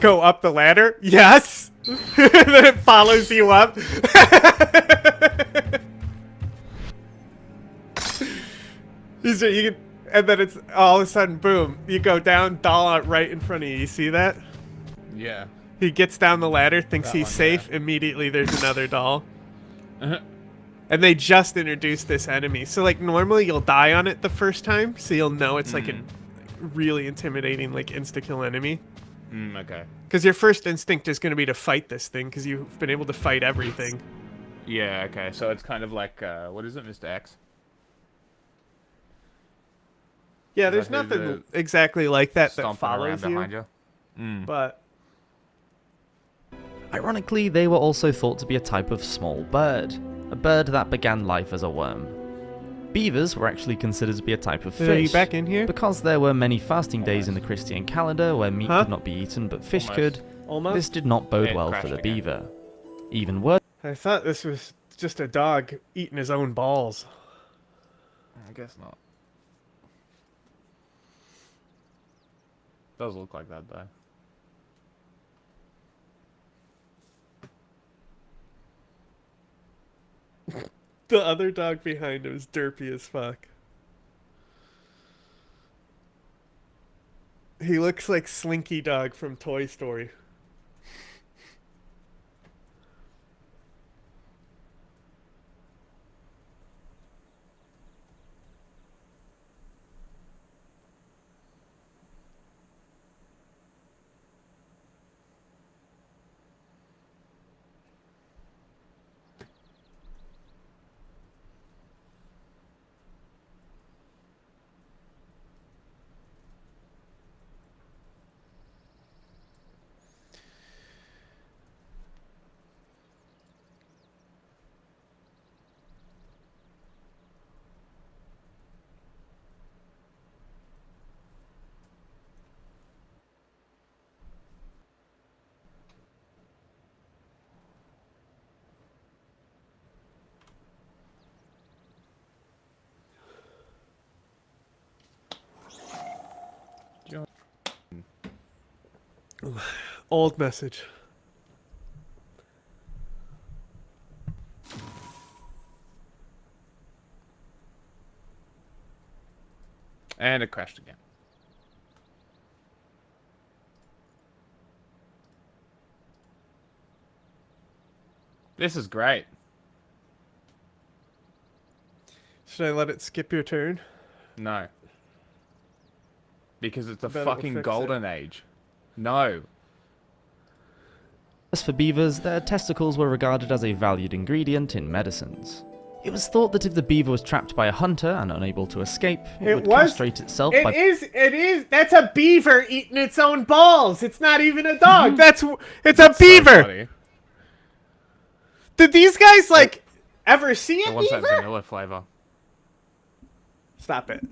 Go up the ladder? Yes! Then it follows you up. You can, and then it's all of a sudden, boom, you go down, doll out right in front of you. You see that? Yeah. He gets down the ladder, thinks That he's one, safe. yeah. Immediately, there's another doll. And they just introduced this enemy. So, like, normally you'll die on it the first time, so you'll know it's like a really intimidating, like, insta-kill enemy. Okay. Because your first instinct is going to be to fight this thing, because you've been able to fight everything. Yeah, okay. So it's kind of like, what is it, Mr. X? Yeah, there's nothing exactly like that follows behind you. Mm. But ironically, they were also thought to be a type of small bird, a bird that began life as a worm. Beavers were actually considered to be a type of fish. Are you back in here? Because there were many fasting days in the Christian calendar where meat could not be eaten but fish could. This did not bode well for the beaver. Even worse. I thought this was just a dog eating his own balls. I guess not. Does look like that, though. The other dog behind him is derpy as fuck. He looks like Slinky Dog from Toy Story. Old message. And it crashed again. This is great. Should I let it skip your turn? No. Because it's a Bet it'll fucking fix golden age. No. As for beavers, their testicles were regarded as a valued ingredient in medicines. It was thought that if the beaver was trapped by a hunter and unable to escape, it would castrate itself by... It is. That's a beaver eating its own balls. It's not even a dog. It's a beaver. Funny. Did these guys, like, ever see a It wants that beaver? vanilla flavor. Stop it.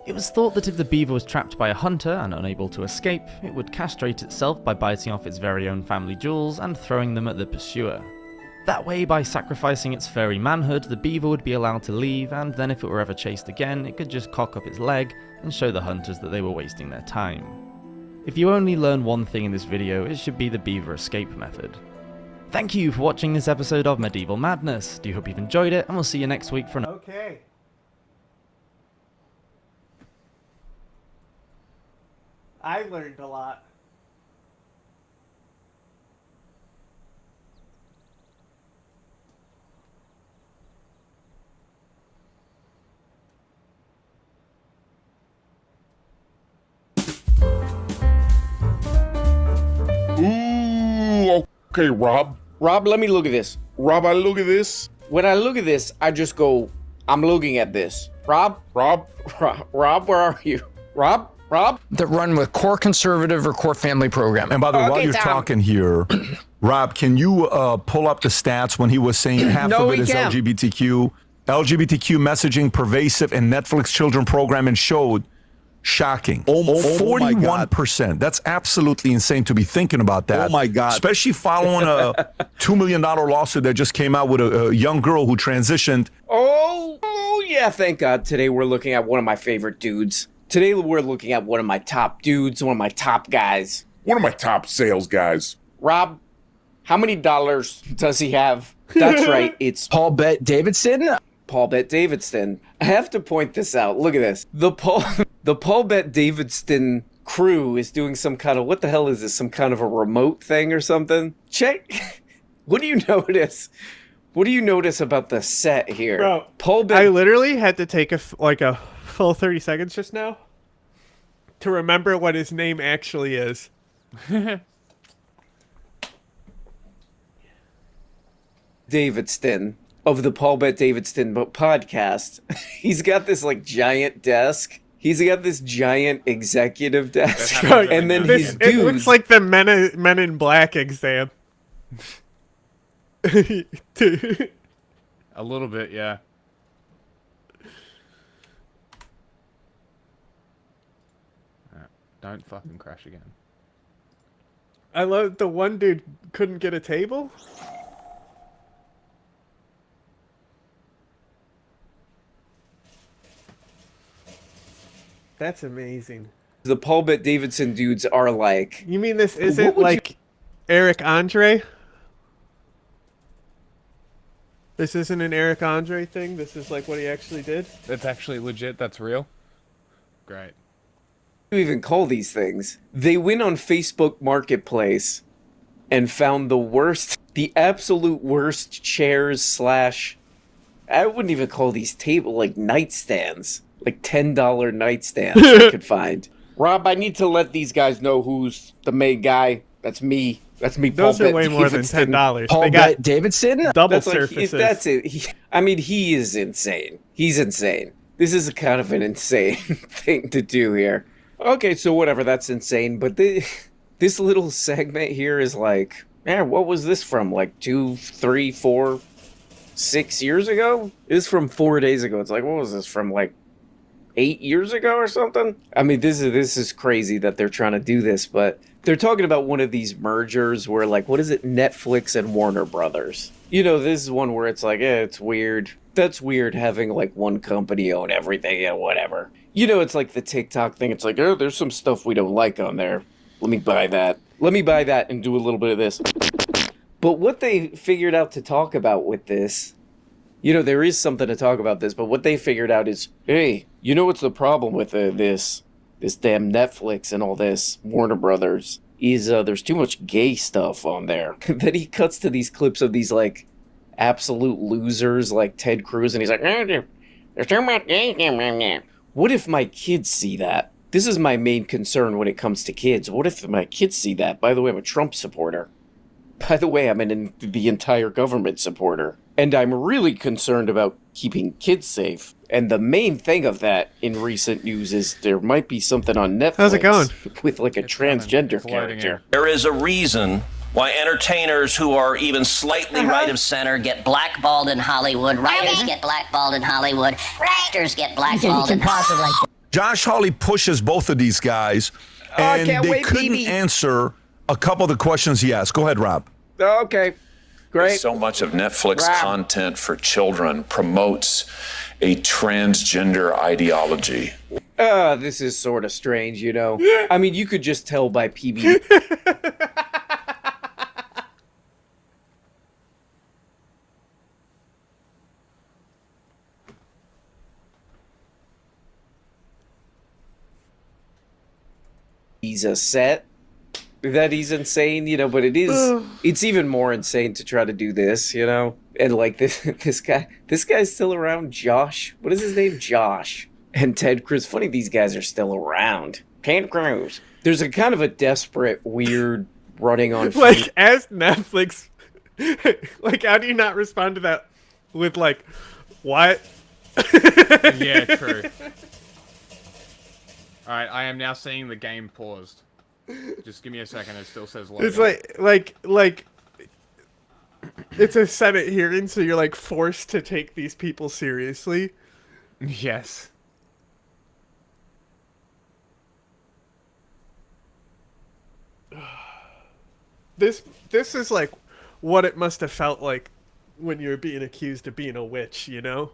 It was thought that if the beaver was trapped by a hunter and unable to escape, it would castrate itself by biting off its very own family jewels and throwing them at the pursuer. That way, by sacrificing its furry manhood, the beaver would be allowed to leave, and then if it were ever chased again, it could just cock up its leg and show the hunters that they were wasting their time. If you only learn one thing in this video, it should be the beaver escape method. Thank you for watching this episode of Medieval Madness. Do hope you've enjoyed it, and we'll see you next week for another. Okay. I learned a lot. Ooh, okay, Rob. Rob, let me look at this. Rob, I look at this. When I look at this, I just go, I'm looking at this. Rob? Rob? Rob, where are you? Rob? That run with core conservative or core family program. And by the way, while Okay, you're Tom. talking here, Rob, can you pull up the stats when he was saying half No, of it he is can't. LGBTQ? LGBTQ messaging pervasive in Netflix children program and showed shocking. Oh my God. 41%. That's absolutely insane to be thinking about that. Oh my God. Especially following a $2 million lawsuit that just came out with a young girl who transitioned. Oh, yeah, thank God. Today we're looking at one of my favorite dudes. Today we're looking at one of my top dudes, one of my top guys. One of my top sales guys. Rob, how many dollars does he have? That's right, it's Paul Bet Davidson. Paul Bet Davidson. I have to point this out. Look at this. The Paul Bet Davidson crew is doing some kind of, what the hell is this? Some kind of a remote thing or something? Check. What do you notice? What do you notice about the set here? Bro, Paul Bet. I literally had to take a full 30 seconds just now to remember what his name actually is. Davidson of the Paul Bet Davidson podcast. He's got this like giant desk. He's got this giant executive desk, and then his It dudes. looks like the Men in Black exam. Dude. A little bit, yeah. Don't fucking crash again. I love the one dude couldn't get a table. That's amazing. The Paul Bet Davidson dudes are like. You mean this What isn't would like Eric Andre? This isn't an Eric Andre thing? This is like what he actually did? That's actually legit. That's real. Great. Do you even call these things? They went on Facebook Marketplace and found the absolute worst chairs / I wouldn't even call these like nightstands, like $10 nightstands I could find. Rob, I need to let these guys know who's the main guy. That's me. That's me. Those Paul are Bet way more than Davidson. $10. Paul They got Bet Davidson. double That's like, surfaces. that's it. I mean, he is insane. He's insane. This is a kind of an insane thing to do here. Okay, so whatever, that's insane. But this little segment here is like, man, what was this from? Like 2, 3, 4, 6 years ago? It was from 4 days ago. It's like, what was this from? Like 8 years ago or something? I mean, this is crazy that they're trying to do this, but they're talking about one of these mergers where, like, what is it? Netflix and Warner Brothers. You know, this is one where it's like, it's weird. That's weird having like one company own everything and whatever. You know, it's like the TikTok thing. It's like, oh, there's some stuff we don't like on there. Let me buy that. Let me buy that and do a little bit of this. But what they figured out to talk about with this, you know, there is something to talk about this, but what they figured out is, hey, you know what's the problem with this damn Netflix and all this, Warner Brothers, is there's too much gay stuff on there. Then he cuts to these clips of these, like, absolute losers like Ted Cruz, and he's like, there's too much gay. What if my kids see that? This is my main concern when it comes to kids. What if my kids see that? By the way, I'm a Trump supporter. By the way, I'm the entire government supporter. And I'm really concerned about keeping kids safe. And the main thing of that in recent news is there might be something on Netflix. How's it going? With like a transgender character. There is a reason why entertainers who are even slightly right of center get blackballed in Hollywood. Writers get blackballed in Hollywood. Actors get blackballed in Hollywood. Josh Hawley pushes both of these guys, and they couldn't answer a couple of the questions he asked. Go ahead, Rob. Okay, great. So much of Netflix content for children promotes a transgender ideology. This is sort of strange, you know? I mean, you could just tell by PB. He's a set that he's insane, you know, but it's even more insane to try to do this, you know? And like this guy's still around, Josh. What is his name? Josh. And Ted Cruz. Funny these guys are still around. Ted Cruz. There's a kind of a desperate, weird running on like as Netflix like how do you not respond to that with like what? Yeah, true. Alright, I am now seeing the game paused. Just give me a second, it still says loading. It's like it's a Senate hearing, so you're like forced to take these people seriously. Yes. This is like what it must have felt like when you were being accused of being a witch, you know?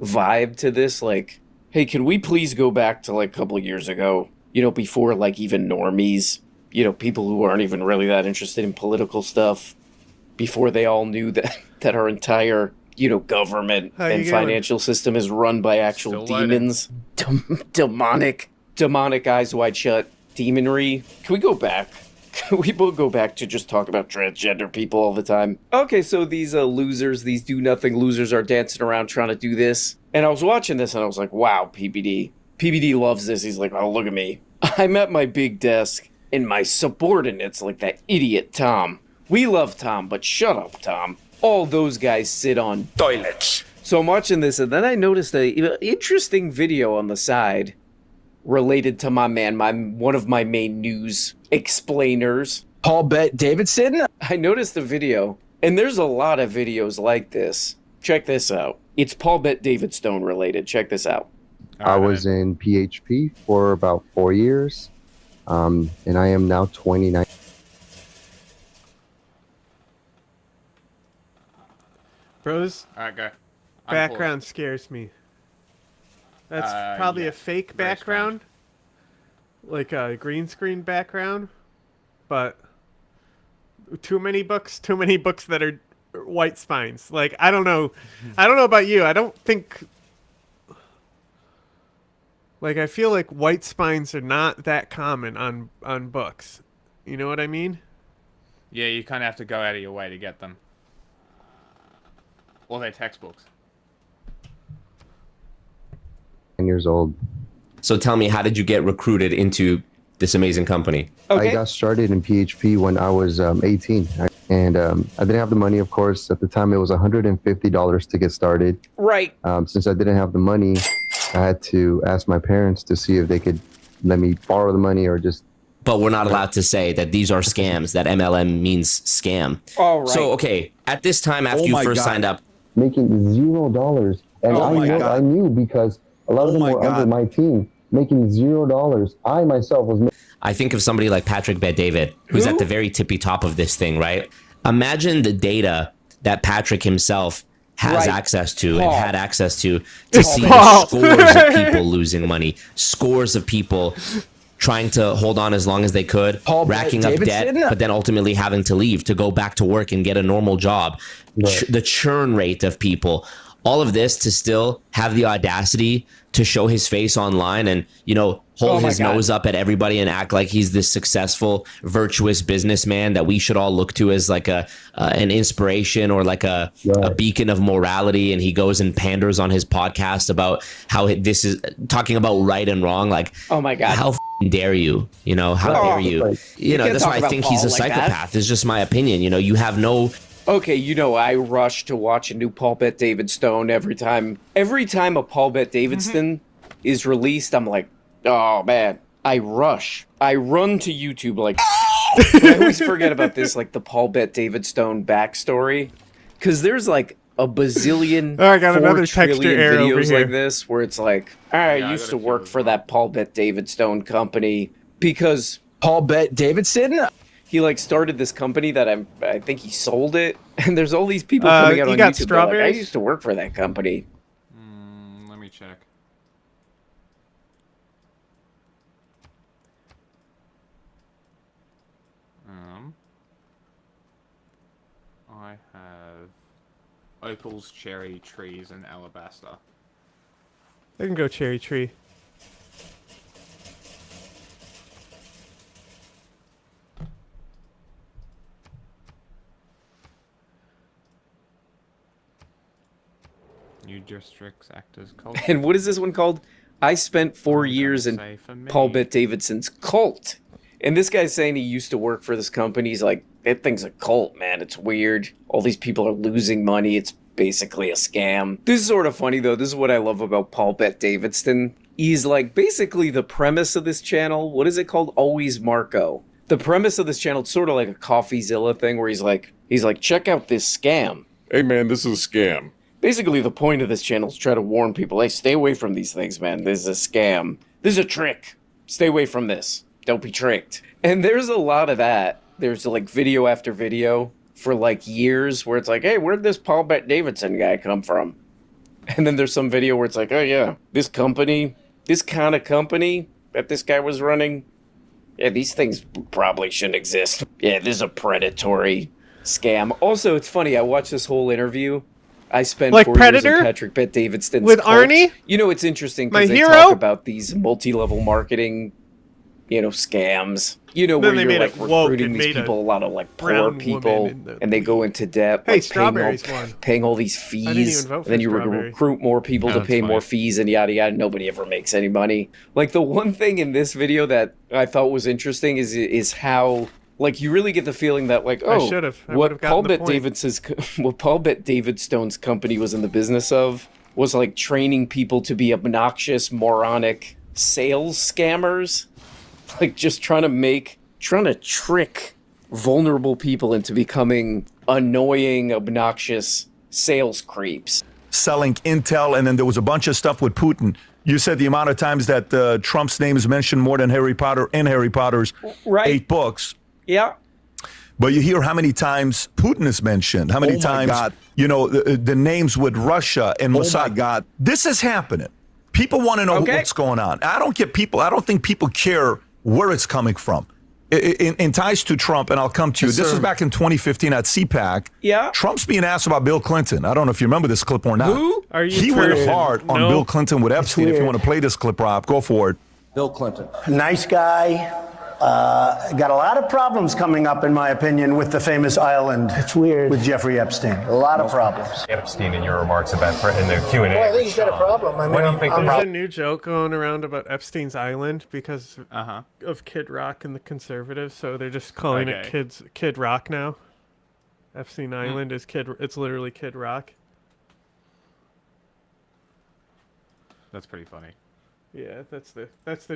Vibe to this, like, hey, can we please go back to like a couple of years ago, you know, before like even normies, you know, people who aren't even really that interested in political stuff, before they all knew that our entire, you know, government and financial system is run by actual demons. Demonic eyes wide shut demonry. Can we go back? Can we both go back to just talk about transgender people all the time? Okay, so these losers, these do-nothing losers are dancing around trying to do this. And I was watching this and I was like, wow, PBD. PBD loves this. He's like, oh, look at me. I'm at my big desk and my subordinates, like that idiot Tom. We love Tom, but shut up, Tom. All those guys sit on toilets. So I'm watching this and then I noticed an interesting video on the side related to my man, one of my main news explainers, Paul Bet Davidson. I noticed the video, and there's a lot of videos like this. Check this out. It's Paul Bet Davidstone related. Check this out. I was in PHP for about 4 years, and I am now 29. Bros, alright, go. Background scares me. That's probably a fake background, like a green screen background, but too many books that are white spines. Like, I don't know about you. I don't think, like, I feel like white spines are not that common on books. You know what I mean? Yeah, you kind of have to go out of your way to get them. Or they're textbooks. 10 years old. So tell me, how did you get recruited into this amazing company? I got started in PHP when I was 18. And I didn't have the money, of course. At the time, it was $150 to get started. Right. Since I didn't have the money, I had to ask my parents to see if they could let me borrow the money or just... But we're not allowed to say that these are scams, that MLM means scam. All right. So, okay, at this time, after you first signed up... Making $0. And I knew because... A lot of them were under my team, making $0. I myself was... I think of somebody like Patrick Bet David, who's at the very tippy top of this thing, right? Imagine the data that Patrick himself has access to and had access to see Paul. scores of people losing money, scores of people trying to hold on as long as they could, racking up debt, but then ultimately having to leave to go back to work and get a normal job. The churn rate of people, all of this to still have the audacity to show his face online and, you know, hold his nose up at everybody and act like he's this successful, virtuous businessman that we should all look to as like an inspiration or like a beacon of morality. And he goes and panders on his podcast about how this is talking about right and wrong. Like, oh my God, how dare you? You know, how dare you? You know, that's why I think he's a psychopath. It's just my opinion. You know, you have no. Okay, you know, I rush to watch a new Paul Bet Davidson every time. Every time a Paul Bet Davidson is released, I'm like, oh man, I rush. I run to YouTube like, I always forget about this, like the Paul Bet Davidson backstory. Because there's like a bazillion, I got another 4 texture trillion error over videos here. like this where it's like, I used to work for that Paul Bet Davidson company because Paul Bet Davidson? he like started this company that I think he sold it, and there's all these people coming out on YouTube. They're like, I used to work for that company. Let me check. I have opals, cherry trees, and alabaster. I can go cherry tree. New districts act as culture. And what is this one called? I spent 4 years in Paul Bet Davidson's cult. And this guy's saying he used to work for this company. He's like, that thing's a cult, man. It's weird. All these people are losing money. It's basically a scam. This is sort of funny, though. This is what I love about Paul Bet Davidson. He's like, basically the premise of this channel, what is it called? Always Marco. The premise of this channel, it's sort of like a CoffeeZilla thing where he's like, check out this scam. Hey, man, this is a scam. Basically, the point of this channel is try to warn people, hey, stay away from these things, man. This is a scam. This is a trick. Stay away from this. Don't be tricked. And there's a lot of that. There's like video after video for like years where it's like, hey, where'd this Paul Bet Davidson guy come from? And then there's some video where it's like, oh yeah, this company, this kind of company that this guy was running, yeah, these things probably shouldn't exist. Yeah, this is a predatory scam. Also, it's funny, I watched this whole interview. I spent like 4 Predator? years in Patrick Bet Davidson's with cult. Arnie? You know, it's interesting My because they hero? talk about these multi-level marketing, you know, scams. You know, Then where they you're made like it woke recruiting and these made a people, a lot of like poor brown people, woman in the and they go into debt. Hey, like, Strawberries won. paying all these I didn't even fees, vote and for then you Strawberry. recruit more people to that's pay more funny. fees, and yada yada. Nobody ever makes any money. Like the one thing in this video that I thought was interesting is how. Like, you really get the feeling that, like, I should've. I would've what gotten Paul the Bet point. Davidson's, what Paul Bet Davidstone's company was in the business of was, like, training people to be obnoxious, moronic sales scammers. Like, just trying to trick vulnerable people into becoming annoying, obnoxious sales creeps. Selling intel, and then there was a bunch of stuff with Putin. You said the amount of times that Trump's name is mentioned more than Harry Potter in Harry Potter's 8 books. Yeah. But you hear how many times Putin is mentioned, how many times, you know, the names with Russia and Mossad. my God. This is happening. People want to know what's going on. I don't think people care where it's coming from. In ties to Trump, and I'll come to you. This is back in 2015 at CPAC. Yeah. Trump's being asked about Bill Clinton. I don't know if you remember this clip or not. Who? Are you He went cursing? hard on No. Bill Clinton with Epstein. If you want to play this clip, Rob, go for it. Bill Clinton. Nice guy. Got a lot of problems coming up, in my opinion, with the famous island. It's weird. With Jeffrey Epstein. A lot of problems. Epstein in your remarks about in the Q&A. Well, I think he's got a problem. I mean, What do you think the There's a problem? new joke going around about Epstein's Island because of Kid Rock and the Conservatives, so they're just calling it Kid Rock now. Epstein Island is it's literally Kid Rock. That's pretty funny. Yeah, that's the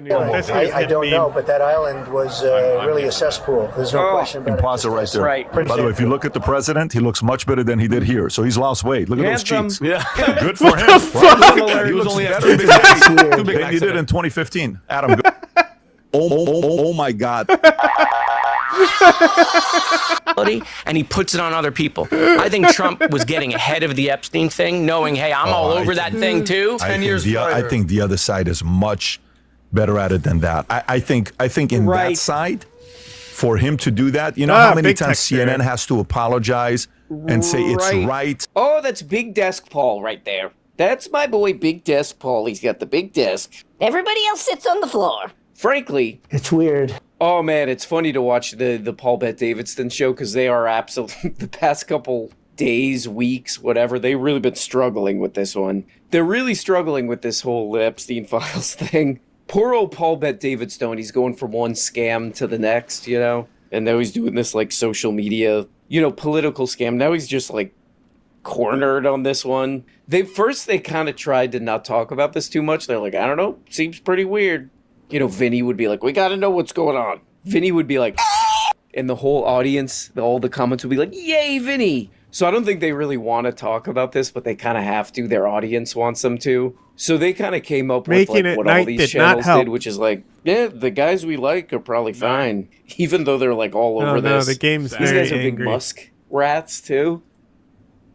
new. Well, That's the I don't meme. know, but that island was really a cesspool. There's no question And about pause it right there. Right. By the way, if you look at the president, he looks much better than he did here. So he's lost weight. Look at those cheeks. Yeah. Good for him. Right? He was only at 2 big than he did in 2015. Adam, go. Oh my God. and he puts it on other people. I think Trump was getting ahead of the Epstein thing, knowing, hey, I'm all over that thing too. I think the other side is much better at it than that. I think in that side, for him to do that, you know how many times CNN has to apologize and say it's right? Oh, that's Big Desk Paul right there. That's my boy Big Desk Paul. He's got the big desk. Everybody else sits on the floor. Frankly, it's weird. Oh man, it's funny to watch the Paul Bet-Davidson show because they are absolutely the past couple days, weeks, whatever. They've really been struggling with this one. They're really struggling with this whole Epstein Files thing. Poor old Paul Bet-Davidson. He's going from one scam to the next, you know, and now he's doing this like social media, you know, political scam. Now he's just like cornered on this one. They kind of tried to not talk about this too much. They're like, I don't know, seems pretty weird. You know, Vinny would be like, we got to know what's going on. Vinny would be like, and the whole audience, all the comments would be like, yay, Vinny. So I don't think they really want to talk about this, but they kind of have to. Their audience wants them to. So they kind of came up with like what all these channels did, which is like, yeah, the guys we like are probably fine, even though they're like all over this. No, the game's These very guys are big angry. Musk rats too.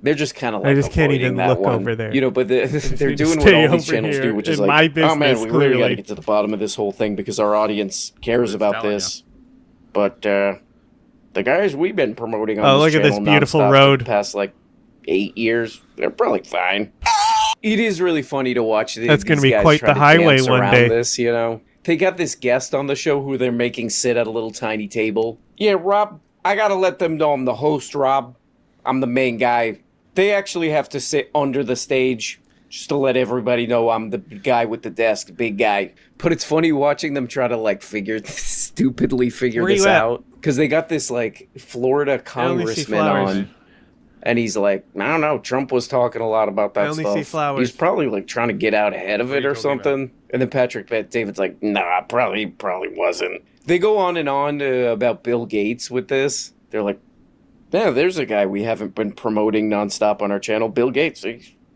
They're just kind of like I just can't even that look one. over there. You know, but they're need to doing what stay all these over channels here do, which is in like, my oh man, business, we really got to clearly. get to the bottom of this whole thing because our audience cares about this. But the guys we've been promoting on this look at this channel beautiful nonstop road. for the past like 8 years, they're probably fine. It is really funny to watch. That's going to be quite the highway one day. This, you know, they got this guest on the show who they're making sit at a little tiny table. Yeah, Rob, I gotta let them know I'm the host. Rob, I'm the main guy. They actually have to sit under the stage just to let everybody know I'm the guy with the desk, big guy. But it's funny watching them try to like stupidly figure this out because they got this like Florida congressman on. And he's like, I don't know, Trump was talking a lot about that I only stuff. see flowers. He's probably like trying to get out ahead of it or something. And then Patrick Bet-David's like, nah, probably wasn't. They go on and on about Bill Gates with this. They're like, yeah, there's a guy we haven't been promoting nonstop on our channel, Bill Gates.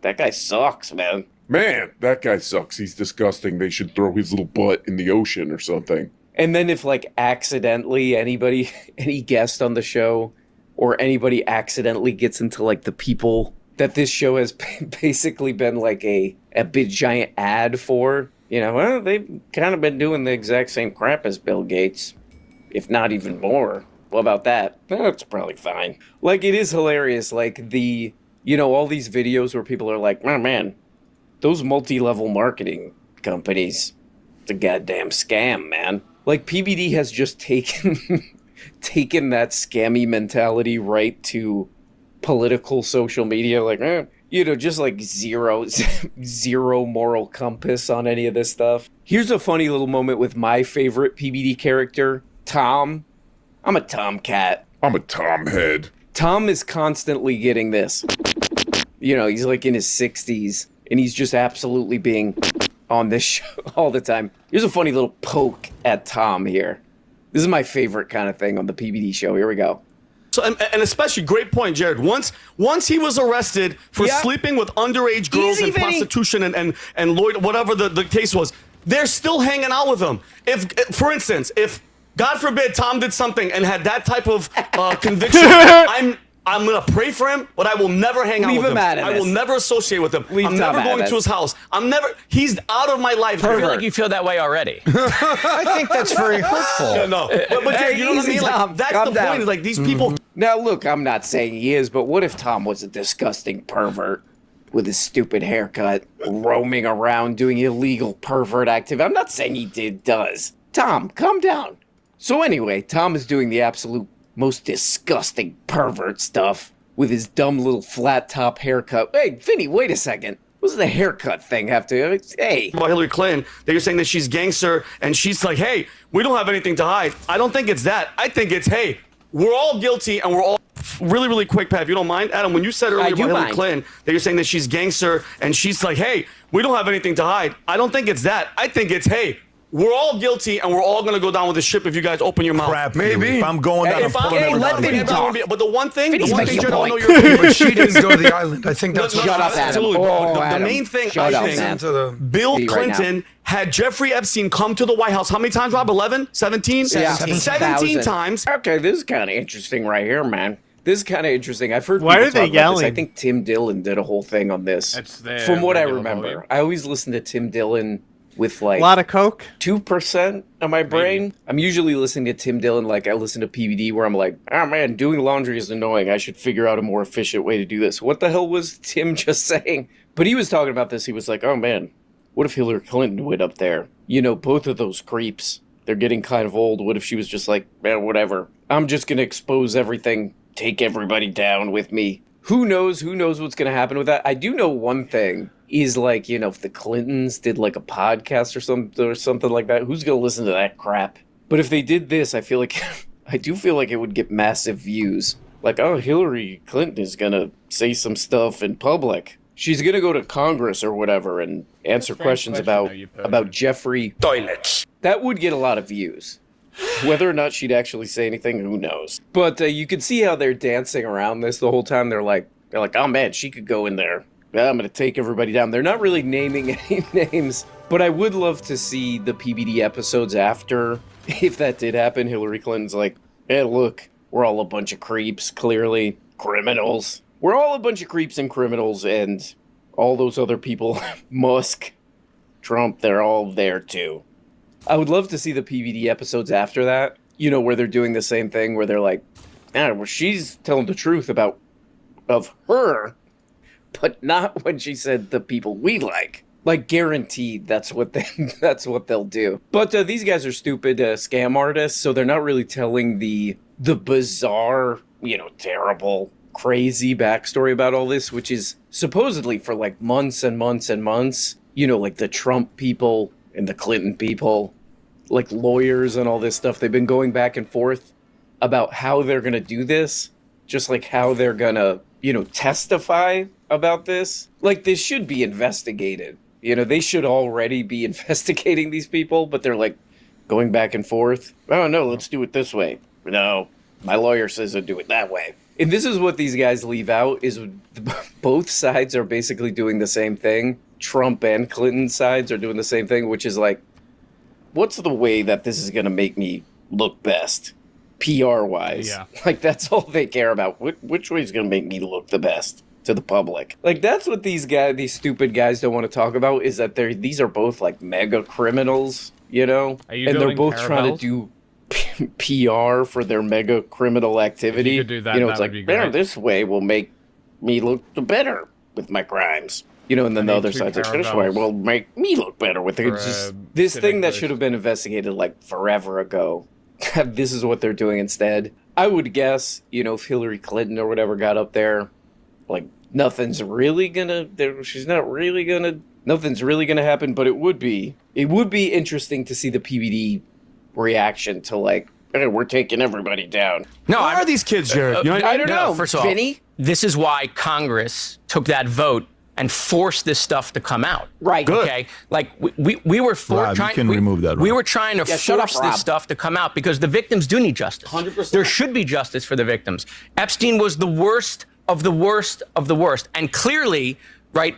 That guy sucks, man. Man, that guy sucks. He's disgusting. They should throw his little butt in the ocean or something. And then if like accidentally any guest on the show or anybody accidentally gets into like the people that this show has basically been like a big giant ad for, you know, well, they've kind of been doing the exact same crap as Bill Gates, if not even more. What about that? That's probably fine. Like, it is hilarious. Like all these videos where people are like, oh man, those multi-level marketing companies, it's a goddamn scam, man. Like, PBD has just taken that scammy mentality right to political social media. Like, just like zero moral compass on any of this stuff. Here's a funny little moment with my favorite PBD character, Tom. I'm a tomcat. I'm a tomhead. Tom is constantly getting this. You know, he's like in his 60s, and he's just absolutely being on this show all the time. Here's a funny little poke at Tom here. This is my favorite kind of thing on the PBD show. Here we go. So, and especially, great point, Jared. Once he was arrested for sleeping with underage girls and prostitution and Lloyd, whatever the case was, they're still hanging out with him. If, for instance, if God forbid Tom did something and had that type of conviction, I'm gonna pray for him, but I will never hang out with him. I will never associate with him. I'm never going to his house. He's out of my life. I feel like you feel that way already. I think that's very hurtful. Yeah, no, but Jared, you know what I mean? Like, that's the point. Is like these people. Now, look, I'm not saying he is, but what if Tom was a disgusting pervert with his stupid haircut, roaming around doing illegal pervert activity? I'm not saying he does. Tom, calm down. So anyway, Tom is doing the absolute most disgusting pervert stuff with his dumb little flat top haircut. Hey, Vinny, wait a second. What does the haircut thing have to... Hey. About Hillary Clinton, that you're saying that she's gangster, and she's like, hey, we don't have anything to hide. I don't think it's that. I think it's, hey, we're all guilty, and we're all... Really, really quick, Pat, if you don't mind. Adam, when you said earlier about Hillary Clinton, that you're saying that she's gangster, and she's like, hey, we don't have anything to hide. I don't think it's that. I think it's, hey, we're all guilty and we're all going to go down with the ship if you guys open your mouth. Crap, maybe. If I'm going down, But the one thing, Jared, I don't know your opinion. But she didn't go to the island. I think that's Shut up, Adam. absolutely. Oh, the Adam. main thing, Shut up, I man. think, Bill Clinton had Jeffrey Epstein come to the White House. How many times, Rob? 11? 17? Yeah. 17 times. Okay, this is kind of interesting right here, man. This is kind of interesting. I've heard Why people are they talk about this. I yelling? think Tim Dillon did a whole thing on this. It's their From what I regular remember, volume. I always listen to Tim Dillon with like A lot of coke. 2% of my brain. I'm usually listening to Tim Dillon like I listen to PBD where I'm like, oh man, doing laundry is annoying. I should figure out a more efficient way to do this. What the hell was Tim just saying? But he was talking about this. He was like, oh man, what if Hillary Clinton went up there? You know, both of those creeps, they're getting kind of old. What if she was just like, man, whatever. I'm just going to expose everything, take everybody down with me. Who knows? Who knows what's going to happen with that? I do know one thing is like, you know, if the Clintons did like a podcast or something like that, who's going to listen to that crap? But if they did this, I feel like, I do feel like it would get massive views. Like, oh, Hillary Clinton is going to say some stuff in public. She's going to go to Congress or whatever and answer questions about Jeffrey toilets. That would get a lot of views. Whether or not she'd actually say anything, who knows? But you can see how they're dancing around this the whole time. They're like, oh man, she could go in there. I'm going to take everybody down. They're not really naming any names, but I would love to see the PBD episodes after. If that did happen, Hillary Clinton's like, hey, look, we're all a bunch of creeps, clearly. Criminals. We're all a bunch of creeps and criminals, and all those other people, Musk, Trump, they're all there too. I would love to see the PBD episodes after that, you know, where they're doing the same thing, where they're like, well, she's telling the truth of her, but not when she said the people we like. Like, guaranteed, that's what they'll do. But these guys are stupid scam artists, so they're not really telling the bizarre, you know, terrible, crazy backstory about all this, which is supposedly for like months and months and months, you know, like the Trump people and the Clinton people, like lawyers and all this stuff, they've been going back and forth about how they're going to do this, just like how they're going to, you know, testify about this. Like, this should be investigated. You know, they should already be investigating these people, but they're like going back and forth. Oh, no, let's do it this way. No, my lawyer says to do it that way. And this is what these guys leave out, is both sides are basically doing the same thing. Trump and Clinton sides are doing the same thing, which is like, what's the way that this is going to make me look best, PR-wise? Yeah. Like, that's all they care about. Which way is going to make me look the best to the public? Like, that's what these stupid guys don't want to talk about, is that these are both, like, mega criminals, you know? And they're both trying to do PR for their mega criminal activity. If you could do that, you know, that it's would like, be great. this way will make me look better with my crimes. You know, and then the other side's like, this way will make me look better with it. It's just this thing that should have been investigated like forever ago. This is what they're doing instead. I would guess, you know, if Hillary Clinton or whatever got up there, like nothing's really gonna happen, but it would be interesting to see the PBD reaction to like, hey, we're taking everybody down. Who are these kids, Jared? You know, I don't know. First of all, Vinny? This is why Congress took that vote and forced this stuff to come out. Right. Good. Okay. Like we were Rob, you can remove that, We Rob. were trying to force this stuff to come out because the victims do need justice. 100%. There should be justice for the victims. Epstein was the worst of the worst of the worst, and clearly, right.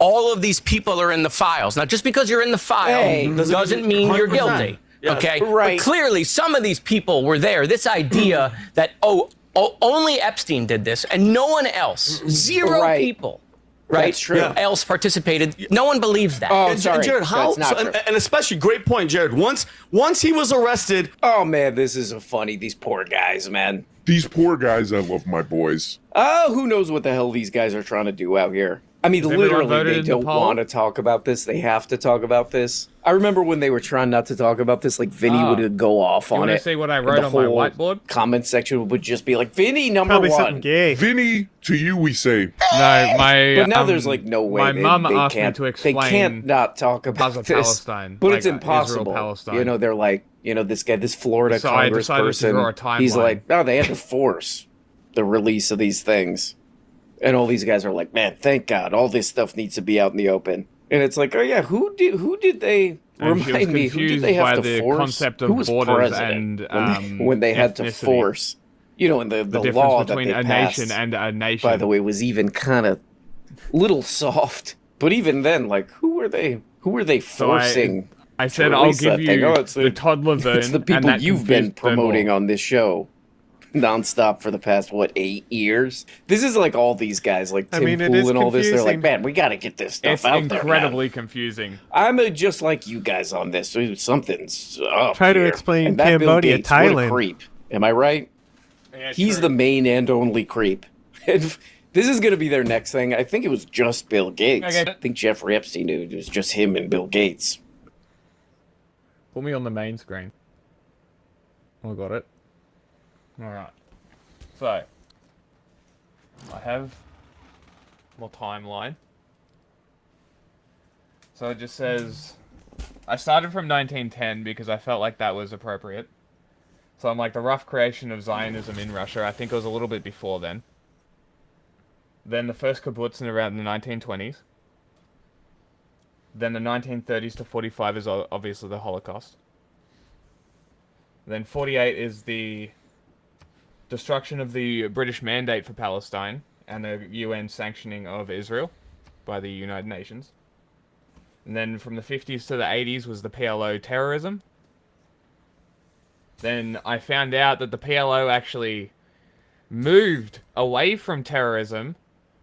All of these people are in the files. Now, just because you're in the file doesn't mean you're 100%. guilty. Yes. Okay. Right. But clearly, some of these people were there. This idea that only Epstein did this and no one else, zero people. Right? That's true. Else participated. No one believes that. Oh, And sorry. Jared, how? That's not true. And especially, great point, Jared. Once he was arrested. Oh man, this is funny. These poor guys, man. These poor guys, I love my boys. Oh, who knows what the hell these guys are trying to do out here? I mean, everyone literally, voted they in the don't poll? want to talk about this. They have to talk about this. I remember when they were trying not to talk about this, like Vinny would go off You on want it. to see what I and wrote the on my whole whiteboard? Comment section would just be like, Vinny, number Probably something one. gay. Vinny, to you we say. No, my. But now there's like no way. My mum they asked me can't, to explain. They can't not talk about this. Palestine, But like, it's impossible. Israel-Palestine. You know, they're like, you know, this guy, this Florida So I Congress decided to person. draw a timeline. He's like, oh, they had to force the release of these things. And all these guys are like, man, thank God, all this stuff needs to be out in the open. And it's like, oh yeah, who did they And she was Remind me, who did confused they have by to the force? concept Who of was borders president and when they had to ethnicity. force? You know, and the difference law that between they a passed, nation and a nation. by the way, was even kind of little soft. But even then, like, who were they forcing? I to said I'll release give that thing? you Oh, it's the toddler zone. It's the and people that you've been confused them promoting all. on this show nonstop for the past 8 years. This is like all these guys, like Tim Pool and all this. They're like, man, we got to get this stuff It's out there. incredibly confusing. I'm just like you guys on this. Something's up Try to here. explain And that Bill Cambodia, Gates, what a Thailand. creep. Am I right? Yeah, He's true. the main and only creep. And this is going to be their next thing. I think it was just Bill Gates. Okay. I think Jeffrey Epstein knew it was just him and Bill Gates. Put me on the main screen. I got it. Alright. So, I have my timeline. So it just says, I started from 1910 because I felt like that was appropriate. So I'm like, the rough creation of Zionism in Russia, I think it was a little bit before then. Then the first kibbutzim around the 1920s. Then the 1930s to 45 is obviously the Holocaust. Then 48 is the destruction of the British Mandate for Palestine and the UN sanctioning of Israel by the United Nations. And then from the 50s to the 80s was the PLO terrorism. Then I found out that the PLO actually moved away from terrorism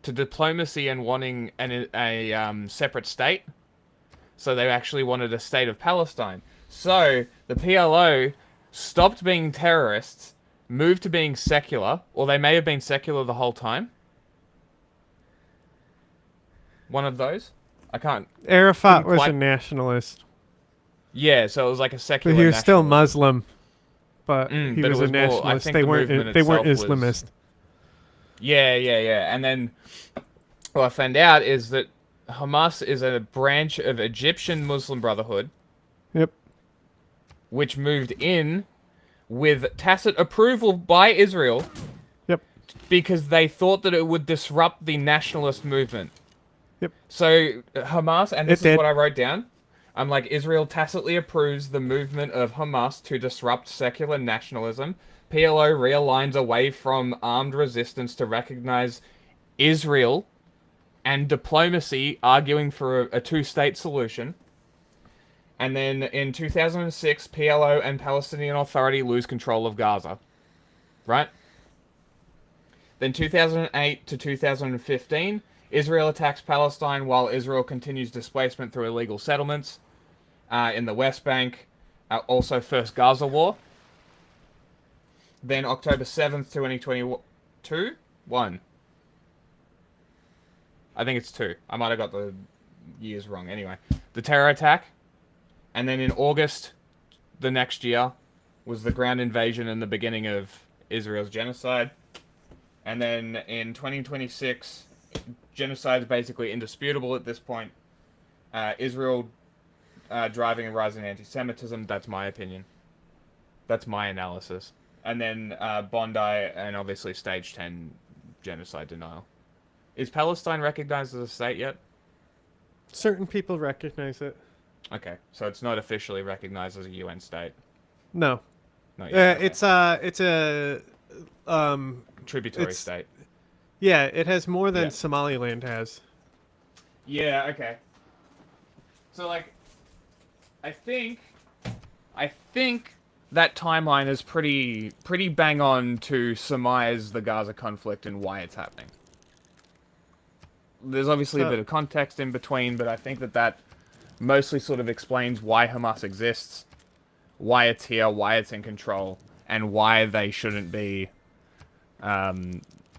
to diplomacy and wanting a separate state. So they actually wanted a state of Palestine. So the PLO stopped being terrorists, moved to being secular, or they may have been secular the whole time. One of those. I can't... Arafat couldn't was quite- a nationalist. Yeah, so it was like a But secular he was still nationalist. Muslim. But he but it was a was more- I nationalist. think They the weren't movement they weren't itself was- Islamist. Yeah. And then what I found out is that Hamas is a branch of Egyptian Muslim Brotherhood. Yep. Which moved in with tacit approval by Israel. Yep. Because they thought that it would disrupt the nationalist movement. Yep. So Hamas, and this It is did. what I wrote down. I'm like, Israel tacitly approves the movement of Hamas to disrupt secular nationalism. PLO realigns away from armed resistance to recognize Israel and diplomacy, arguing for a two-state solution. And then in 2006, PLO and Palestinian Authority lose control of Gaza. Right? Then 2008 to 2015, Israel attacks Palestine while Israel continues displacement through illegal settlements in the West Bank. Also, first Gaza war. Then October 7th, 2022. 1. I think it's 2. I might have got the years wrong. Anyway, the terror attack. And then in August, the next year, was the ground invasion and the beginning of Israel's genocide. And then in 2026, genocide is basically indisputable at this point. Israel driving a rise in anti-Semitism, that's my opinion. That's my analysis. And then Bondi and obviously Stage 10 genocide denial. Is Palestine recognized as a state yet? Certain people recognize it. Okay, so it's not officially recognized as a UN state. No. Not yet. Okay. It's a Tributary state. Yeah, it has more than Yeah. Somaliland has. Yeah, okay. So, like, I think that timeline is pretty bang on to surmise the Gaza conflict and why it's happening. There's obviously a bit of context in between, but I think that mostly sort of explains why Hamas exists, why it's here, why it's in control, and why they shouldn't be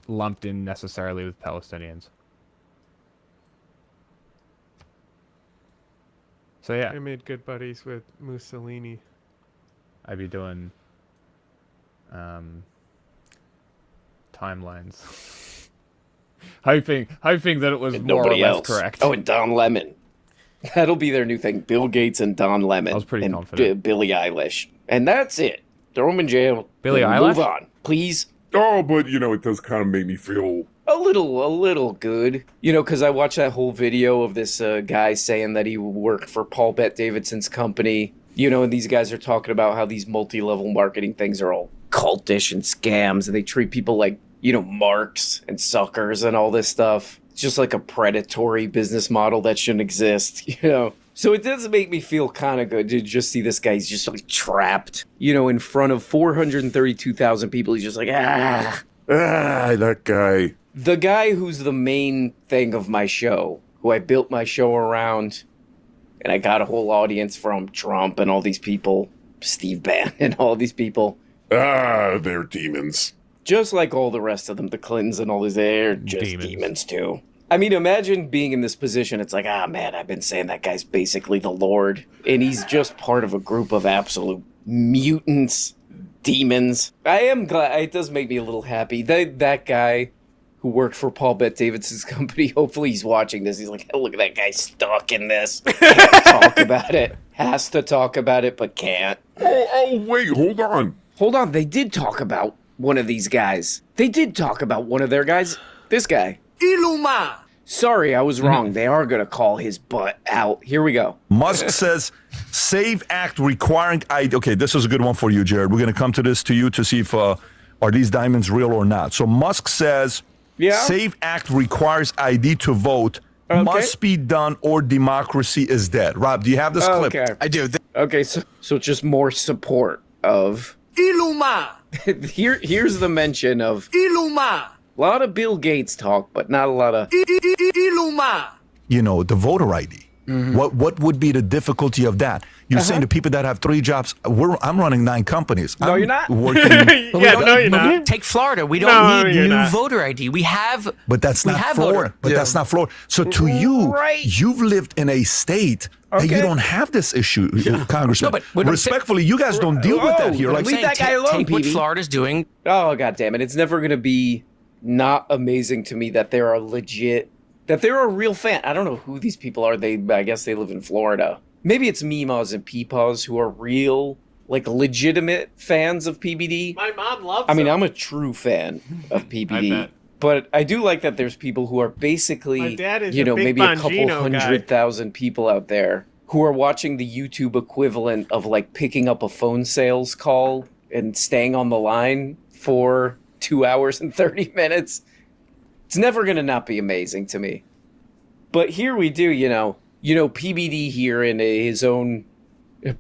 lumped in necessarily with Palestinians. So yeah. I made good buddies with Mussolini. I'd be doing timelines. hoping that it was And more or nobody less else. correct. Oh, and Don Lemon. That'll be their new thing. Bill Gates and Don Lemon. I was pretty and confident. Billie Eilish. And that's it. Throw him in jail. Billie and Eilish? Move on, please. Oh, but, you know, it does kind of make me feel a little good. You know, because I watched that whole video of this guy saying that he worked for Paul Bet Davidson's company. You know, and these guys are talking about how these multi-level marketing things are all cultish and scams, and they treat people like, you know, marks and suckers and all this stuff. It's just like a predatory business model that shouldn't exist, you know? So it does make me feel kind of good to just see this guy. He's just like trapped, you know, in front of 432,000 people. He's just like, that guy. The guy who's the main thing of my show, who I built my show around, and I got a whole audience from Trump and all these people, Steve Bannon and all these people. They're demons. Just like all the rest of them, the Clintons and all these, they're just demons too. I mean, imagine being in this position. It's like, man, I've been saying that guy's basically the Lord, and he's just part of a group of absolute mutants, demons. I am glad. It does make me a little happy. That guy who worked for Paul Bet Davidson's company, hopefully he's watching this. He's like, oh, look at that guy stuck in this. Can't talk about it. Has to talk about it, but can't. Wait, hold on. Hold on. They did talk about one of these guys. They did talk about one of their guys. This guy. Iluma. Sorry, I was wrong. They are going to call his butt out. Here we go. Musk says, SAVE Act requiring ID. Okay, this is a good one for you, Jared. We're going to come to this to you to see if are these diamonds real or not. So Musk says, SAVE Act requires ID to vote. Okay. Must be done or democracy is dead. Rob, do you have this clip? Okay. I do. Okay, so just more support of Iluma. Here's the mention of Iluma. A lot of Bill Gates talk, but not a lot of Iluma. You know, the voter ID. Mm-hmm. What would be the difficulty of that? You're saying the people that have 3 jobs, I'm running 9 companies. No, you're not. Working. You're not. Take Florida. We don't need new voter ID. We have. But that's not Florida. That's not Florida. So to you, you've lived in a state that you don't have this issue, Congressman. No, but respectfully, you guys don't deal with that here. Like, leave that guy alone. Take what Florida's doing. Oh, God damn it. It's never going to be not amazing to me that there are real fans. I don't know who these people are. I guess they live in Florida. Maybe it's Meemaws and Peepaws who are real, like, legitimate fans of PBD. My mom loves I mean, I'm a true fan of PBD. But I do like that there's people who are basically, maybe a couple 100,000 people out there who are watching the YouTube equivalent of, like, picking up a phone sales call and staying on the line for 2 hours and 30 minutes. It's never going to not be amazing to me. But here we do, PBD here in his own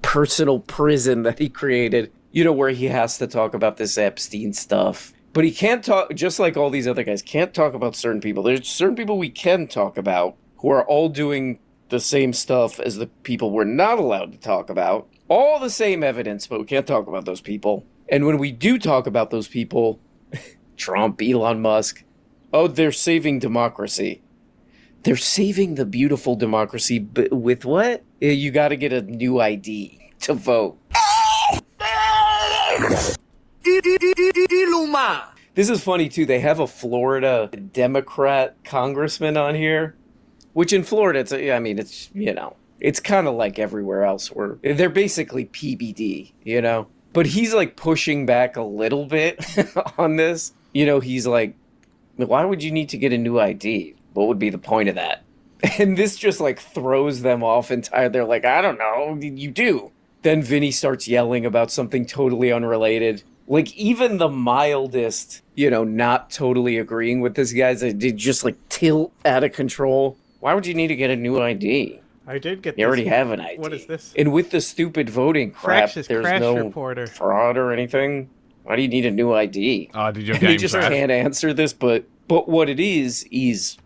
personal prison that he created, where he has to talk about this Epstein stuff. But he can't talk, just like all these other guys, can't talk about certain people. There's certain people we can talk about who are all doing the same stuff as the people we're not allowed to talk about. All the same evidence, but we can't talk about those people. And when we do talk about those people, Trump, Elon Musk, they're saving democracy. They're saving the beautiful democracy, but with what? You got to get a new ID to vote. This is funny, too. They have a Florida Democrat congressman on here, which in Florida, it's kind of like everywhere else where they're basically PBD, But he's like pushing back a little bit on this. He's like, why would you need to get a new ID? What would be the point of that? And this just like throws them off entirely. They're like, I don't know, you do. Then Vinny starts yelling about something totally unrelated. Like even the mildest, not totally agreeing with this guy, they just like tilt out of control. Why would you need to get a new ID? I did get You already have an ID. What is this? And with the stupid voting crap, Fractious there's Crash no Reporter. fraud or anything. Why do you need a new ID? Did your And he game just crash? can't answer this, but what it is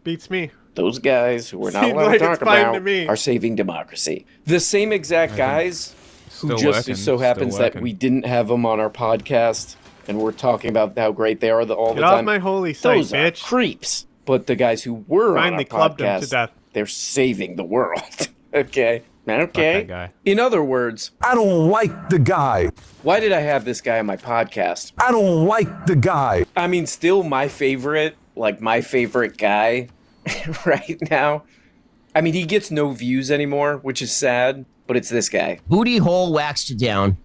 beats me. Those guys who we're not Seems allowed like to it's talk fine about to me. are saving democracy. The same exact guys who Still just working, so happens still that working. we didn't have them on our podcast, and we're talking about how great they are all the Get off time. my holy site, Those bitch. are creeps. But the guys who were Finally on our clubbed him podcast, to death. they're saving the world. Okay. that guy. In other words, I don't like the guy. why did I have this guy on my podcast? I don't like the guy. I mean, still my favorite guy right now. I mean, he gets no views anymore, which is sad, but it's this guy. Booty hole waxed down.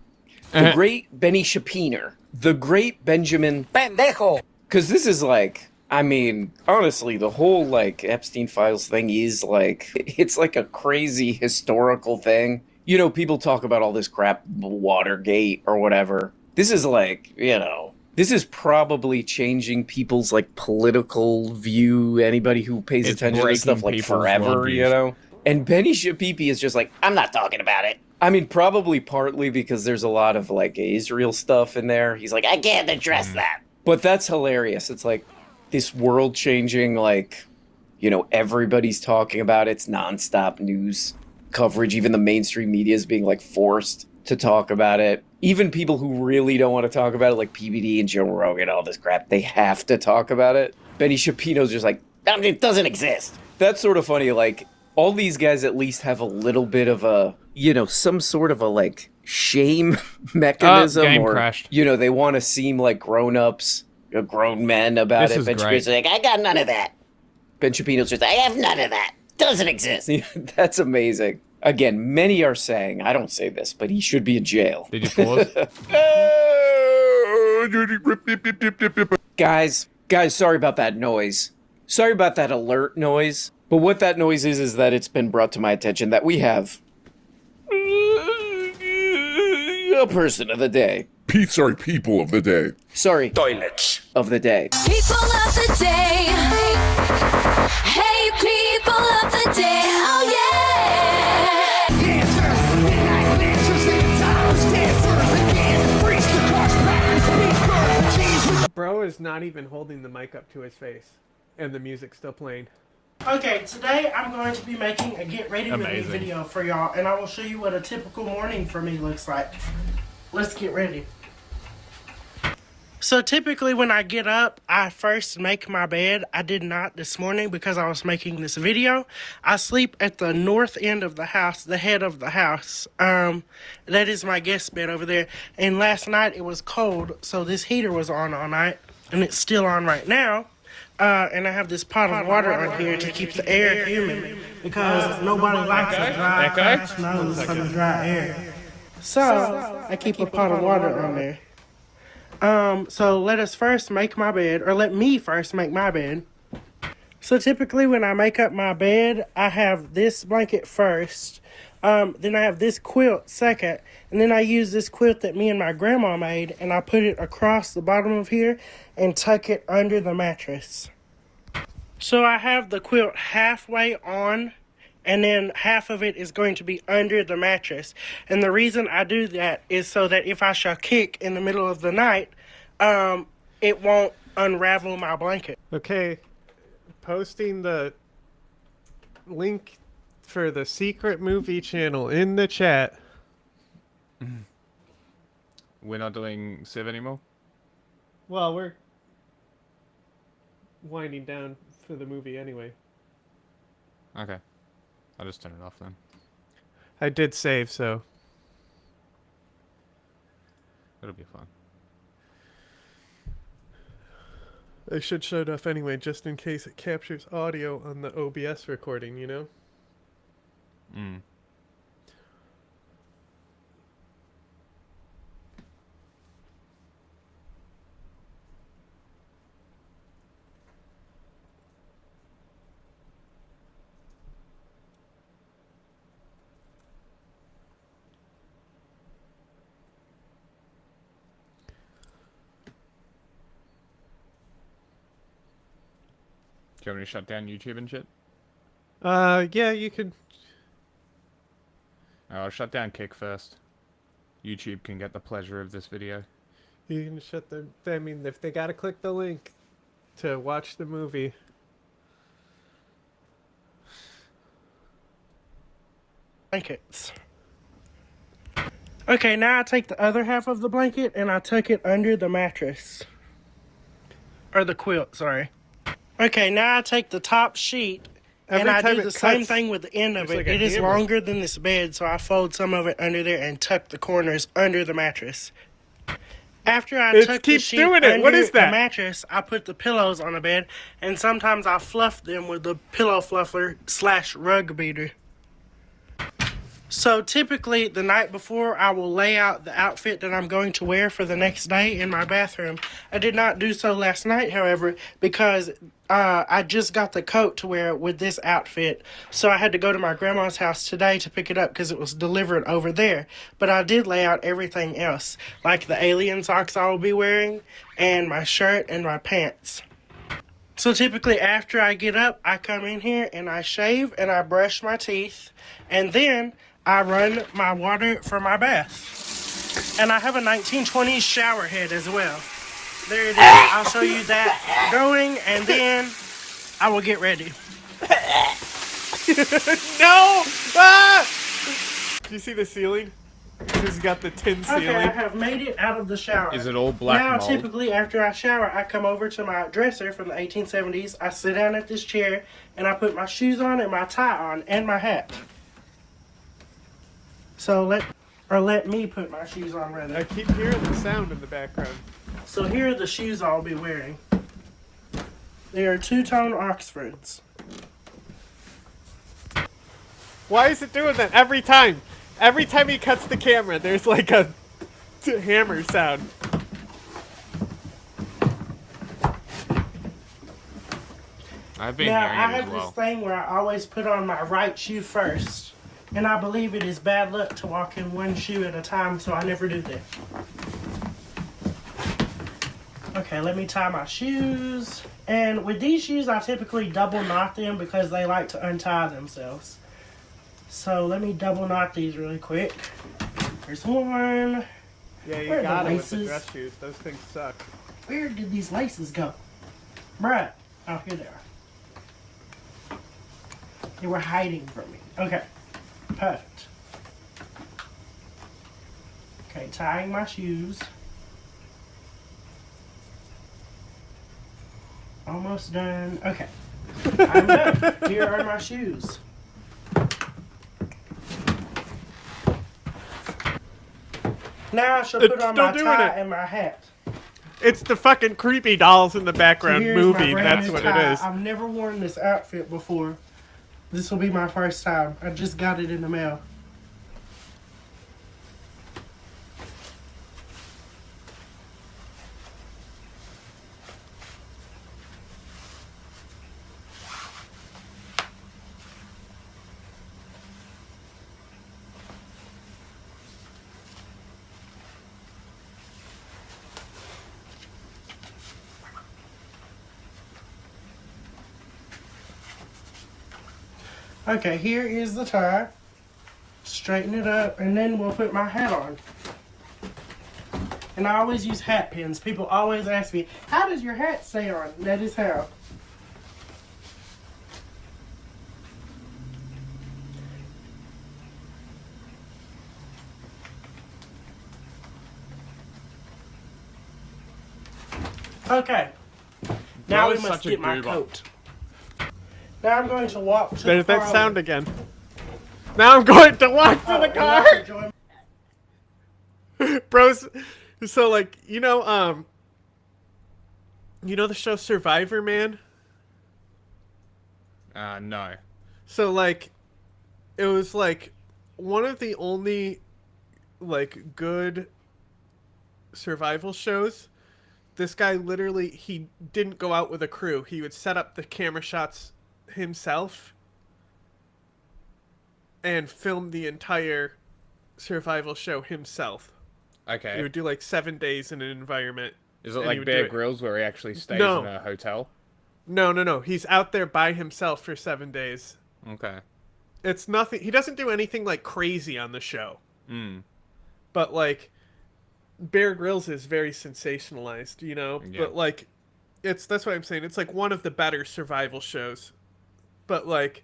The great Benny Shapiner. The great Benjamin Pendejo. Because this is like, I mean, honestly, the whole, like, Epstein Files thing is, like, it's like a crazy historical thing. You know, people talk about all this crap, Watergate or whatever. This is, like, you know, this is probably changing people's, like, political view, anybody who pays attention to stuff, like, forever, you know? And Benny Shapipi is just like, I'm not talking about it. I mean, probably partly because there's a lot of, like, Israel stuff in there. He's like, I can't address that. But that's hilarious. It's like, this world-changing, like, you know, everybody's talking about it. It's nonstop news coverage. Even the mainstream media is being, like, forced to talk about it. Even people who really don't want to talk about it, like PBD and Joe Rogan, all this crap, they have to talk about it. Benny Shapino's just like, it doesn't exist. That's sort of funny. Like, all these guys at least have a little bit of a, you know, some sort of a, like, shame mechanism. Game or, crashed. you know, they want to seem like grown-ups. Grown men about This it. is Ben great. Shapino's like, I got none of that. Ben Shapino's just, I have none of that. Doesn't exist. That's amazing. Again, many are saying, I don't say this, but he should be in jail. Did you pause? Guys, sorry about that noise. Sorry about that alert noise. But what that noise is that it's been brought to my attention that we have a person of the day. People of the day. Sorry. Toilets of the day. People of the day. Hey, people of the day. Oh, yeah. Bro is not even holding the mic up to his face, and the music's still playing. Okay, today I'm going to be making a get ready with me Amazing. video for y'all, and I will show you what a typical morning for me looks like. Let's get ready. So typically when I get up, I first make my bed. I did not this morning because I was making this video. I sleep at the north end of the house, the head of the house. That is my guest bed over there. And last night it was cold, so this heater was on all night, and it's still on right now. And I have this pot of water on here to keep the air humid because nobody likes a dry, fresh nose from the dry air. So I keep a pot of water on there. So let us first make my bed, or let me first make my bed. So typically when I make up my bed, I have this blanket first, then I have this quilt second, and then I use this quilt that me and my grandma made, and I put it across the bottom of here and tuck it under the mattress. So I have the quilt halfway on, and then half of it is going to be under the mattress. And the reason I do that is so that if I shall kick in the middle of the night, it won't unravel my blanket. Okay, posting the link for the secret movie channel in the chat. We're not doing Civ anymore? Well, we're winding down for the movie anyway. Okay. I'll just turn it off then. I did save, so It'll be fun. I should shut off anyway, just in case it captures audio on the OBS recording, you know? Mm. Do you want me to shut down YouTube and shit? Yeah, you could. I'll shut down Kick first. YouTube can get the pleasure of this video. You can shut them. I mean, if they gotta click the link to watch the movie. Blankets. Okay, now I take the other half of the blanket and I tuck it under the mattress. Or the quilt, sorry. Okay, now I take the top sheet and I do the same thing with the end of it. It is longer than this bed, so I fold some of it under there and tuck the corners under the mattress. After I tuck the sheet under the mattress, I put the pillows on the bed, and sometimes I fluff them with the pillow fluffer / rug beater. So typically the night before I will lay out the outfit that I'm going to wear for the next day in my bathroom. I did not do so last night, however, because I just got the coat to wear with this outfit. So I had to go to my grandma's house today to pick it up because it was delivered over there. But I did lay out everything else, like the alien socks I will be wearing and my shirt and my pants. So typically after I get up, I come in here and I shave and I brush my teeth, and then I run my water for my bath. And I have a 1920s shower head as well. There it is. I'll show you that going, and then I will get ready. No! Ah! Do you see the ceiling? He's got the tin ceiling. Okay, I have made it out of the shower. Is it all black Now, mold? typically, after I shower, I come over to my dresser from the 1870s. I sit down at this chair, and I put my shoes on and my tie on and my hat. So let me put my shoes on, rather. I keep hearing the sound in the background. So here are the shoes I'll be wearing. They are two-tone Oxfords. Why is it doing that every time? Every time he cuts the camera, there's like a hammer sound. I've been Now, hearing I it as have well. this thing where I always put on my right shoe first. And I believe it is bad luck to walk in one shoe at a time, so I never do that. Okay, let me tie my shoes. And with these shoes, I typically double knot them because they like to untie themselves. So let me double knot these really quick. There's one. Yeah, you Where are got the it with the laces? dress shoes. Those things suck. Where did these laces go? Bruh. Oh, here they are. They were hiding from me. Okay. Perfect. Okay, tying my shoes. Almost done. Okay. I'm done. Here are my shoes. Now I shall It's put on still my doing tie it. and my hat. It's the fucking creepy dolls in the background Here's my movie. brand That's new what tie. it is. I've never worn this outfit before. This will be my first time. I just got it in the mail. Okay, here is the tie. Straighten it up, and then we'll put my hat on. And I always use hat pins. People always ask me, how does your hat stay on? That is how. Okay. Now That we was must such a get my goober. coat. Now I'm going to walk to There's the that parlor. sound again. Now I'm going to walk to the car. Bros, so like, you know the show Survivor, man? No. So like, it was like one of the only like good survival shows. This guy literally, he didn't go out with a crew. He would set up the camera shots himself and film the entire survival show himself. Okay. He would do like 7 days in an environment. Is it and he like would do Bear it- Grylls where he actually stays No. in a hotel? No. He's out there by himself for 7 days. Okay. It's nothing. He doesn't do anything like crazy on the show. Mm. But like, Bear Grylls is very sensationalized, you know? Yeah. But like, that's what I'm saying. It's like one of the better survival shows. But like,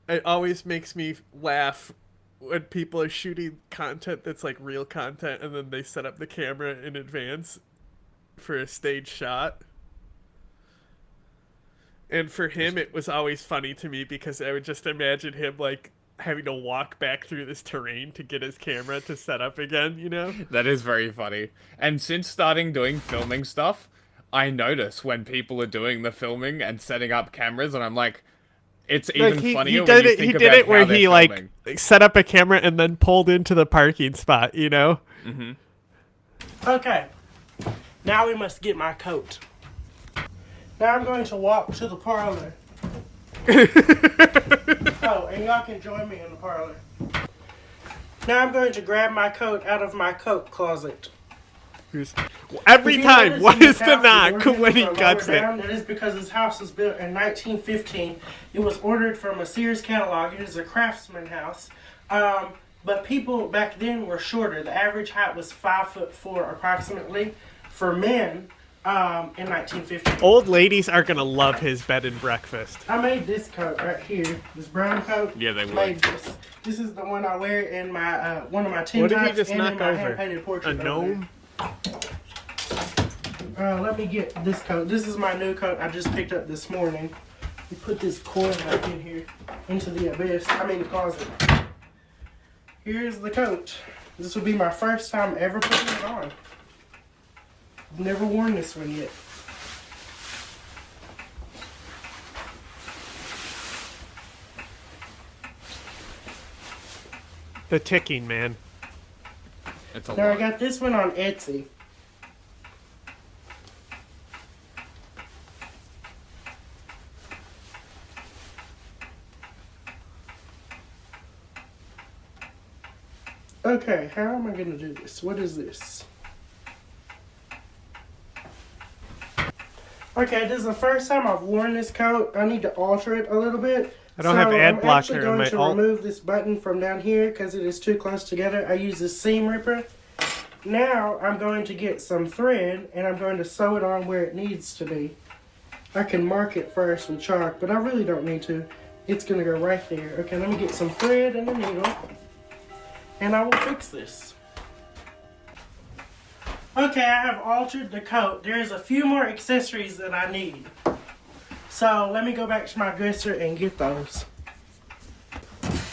it always makes me laugh when people are shooting content that's like real content and then they set up the camera in advance for a stage shot. And for him, it was always funny to me because I would just imagine him like having to walk back through this terrain to get his camera to set up again, you know? That is very funny. And since starting doing filming stuff, I notice when people are doing the filming and setting up cameras, and I'm like, It's even he funnier did when you it. think He did about it where how they're he filming. like set up a camera and then pulled into the parking spot. You know. Mm-hmm. Okay. Now we must get my coat. Now I'm going to walk to the parlor. Oh, and y'all can join me in the parlor. Now I'm going to grab my coat out of my coat closet. Every time, what is the knock when he cuts it? That is because this house was built in 1915. It was ordered from a Sears catalog. It is a craftsman house. But people back then were shorter. The average height was 5'4" approximately for men in 1950. Old ladies are gonna love his bed and breakfast. I made this coat right here, this brown coat. Yeah, they made this. This is the one I wear in my one of my tin What did he tops just and knock in my over? hand-painted portrait. A gnome? Let me get this coat. This is my new coat I just picked up this morning. We put this coin back in here into the abyss. I mean the closet. Here's the coat. This will be my first time ever putting it on. I've never worn this one yet. The ticking, man. It's a Now lot. I got this one on Etsy. Okay, how am I going to do this? What is this? Okay, this is the first time I've worn this coat. I need to alter it a little bit. I don't have ad blocker I'm actually in going my to alt. remove this button from down here because it is too close together. I use this seam ripper. Now I'm going to get some thread and I'm going to sew it on where it needs to be. I can mark it first with chalk, but I really don't need to. It's going to go right there. Okay, let me get some thread and a needle. And I will fix this. Okay, I have altered the coat. There's a few more accessories that I need. So let me go back to my dresser and get those.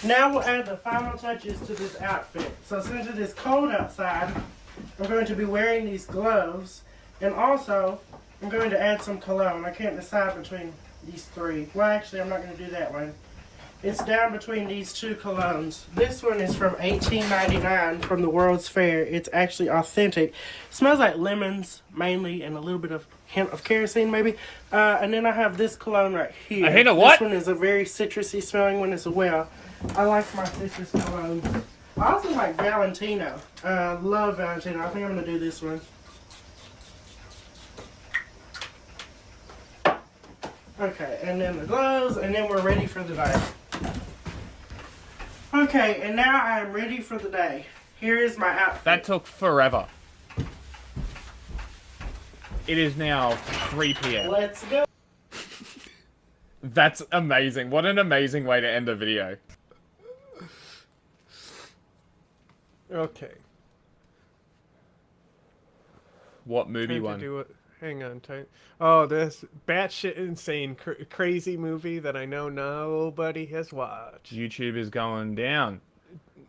Now we'll add the final touches to this outfit. So since it is cold outside, I'm going to be wearing these gloves. And also, I'm going to add some cologne. I can't decide between these three. Well, actually, I'm not going to do that one. It's down between these two colognes. This one is from $18.99 from the World's Fair. It's actually authentic. It smells like lemons, mainly, and a little bit of hint of kerosene, maybe. And then I have this cologne right here. A hint of what? This one is a very citrusy smelling one as well. I like my citrus cologne. I also like Valentino. Love Valentino. I think I'm going to do this one. Okay, and then the gloves, and then we're ready for the day. Okay, and now I am ready for the day. Here is my outfit. That took forever. It is now 3 p.m. Let's go. That's amazing. What an amazing way to end a video. Okay. What movie Time to one? do it. Hang on, time. Oh, this batshit insane, crazy movie that I know nobody has watched. YouTube is going down.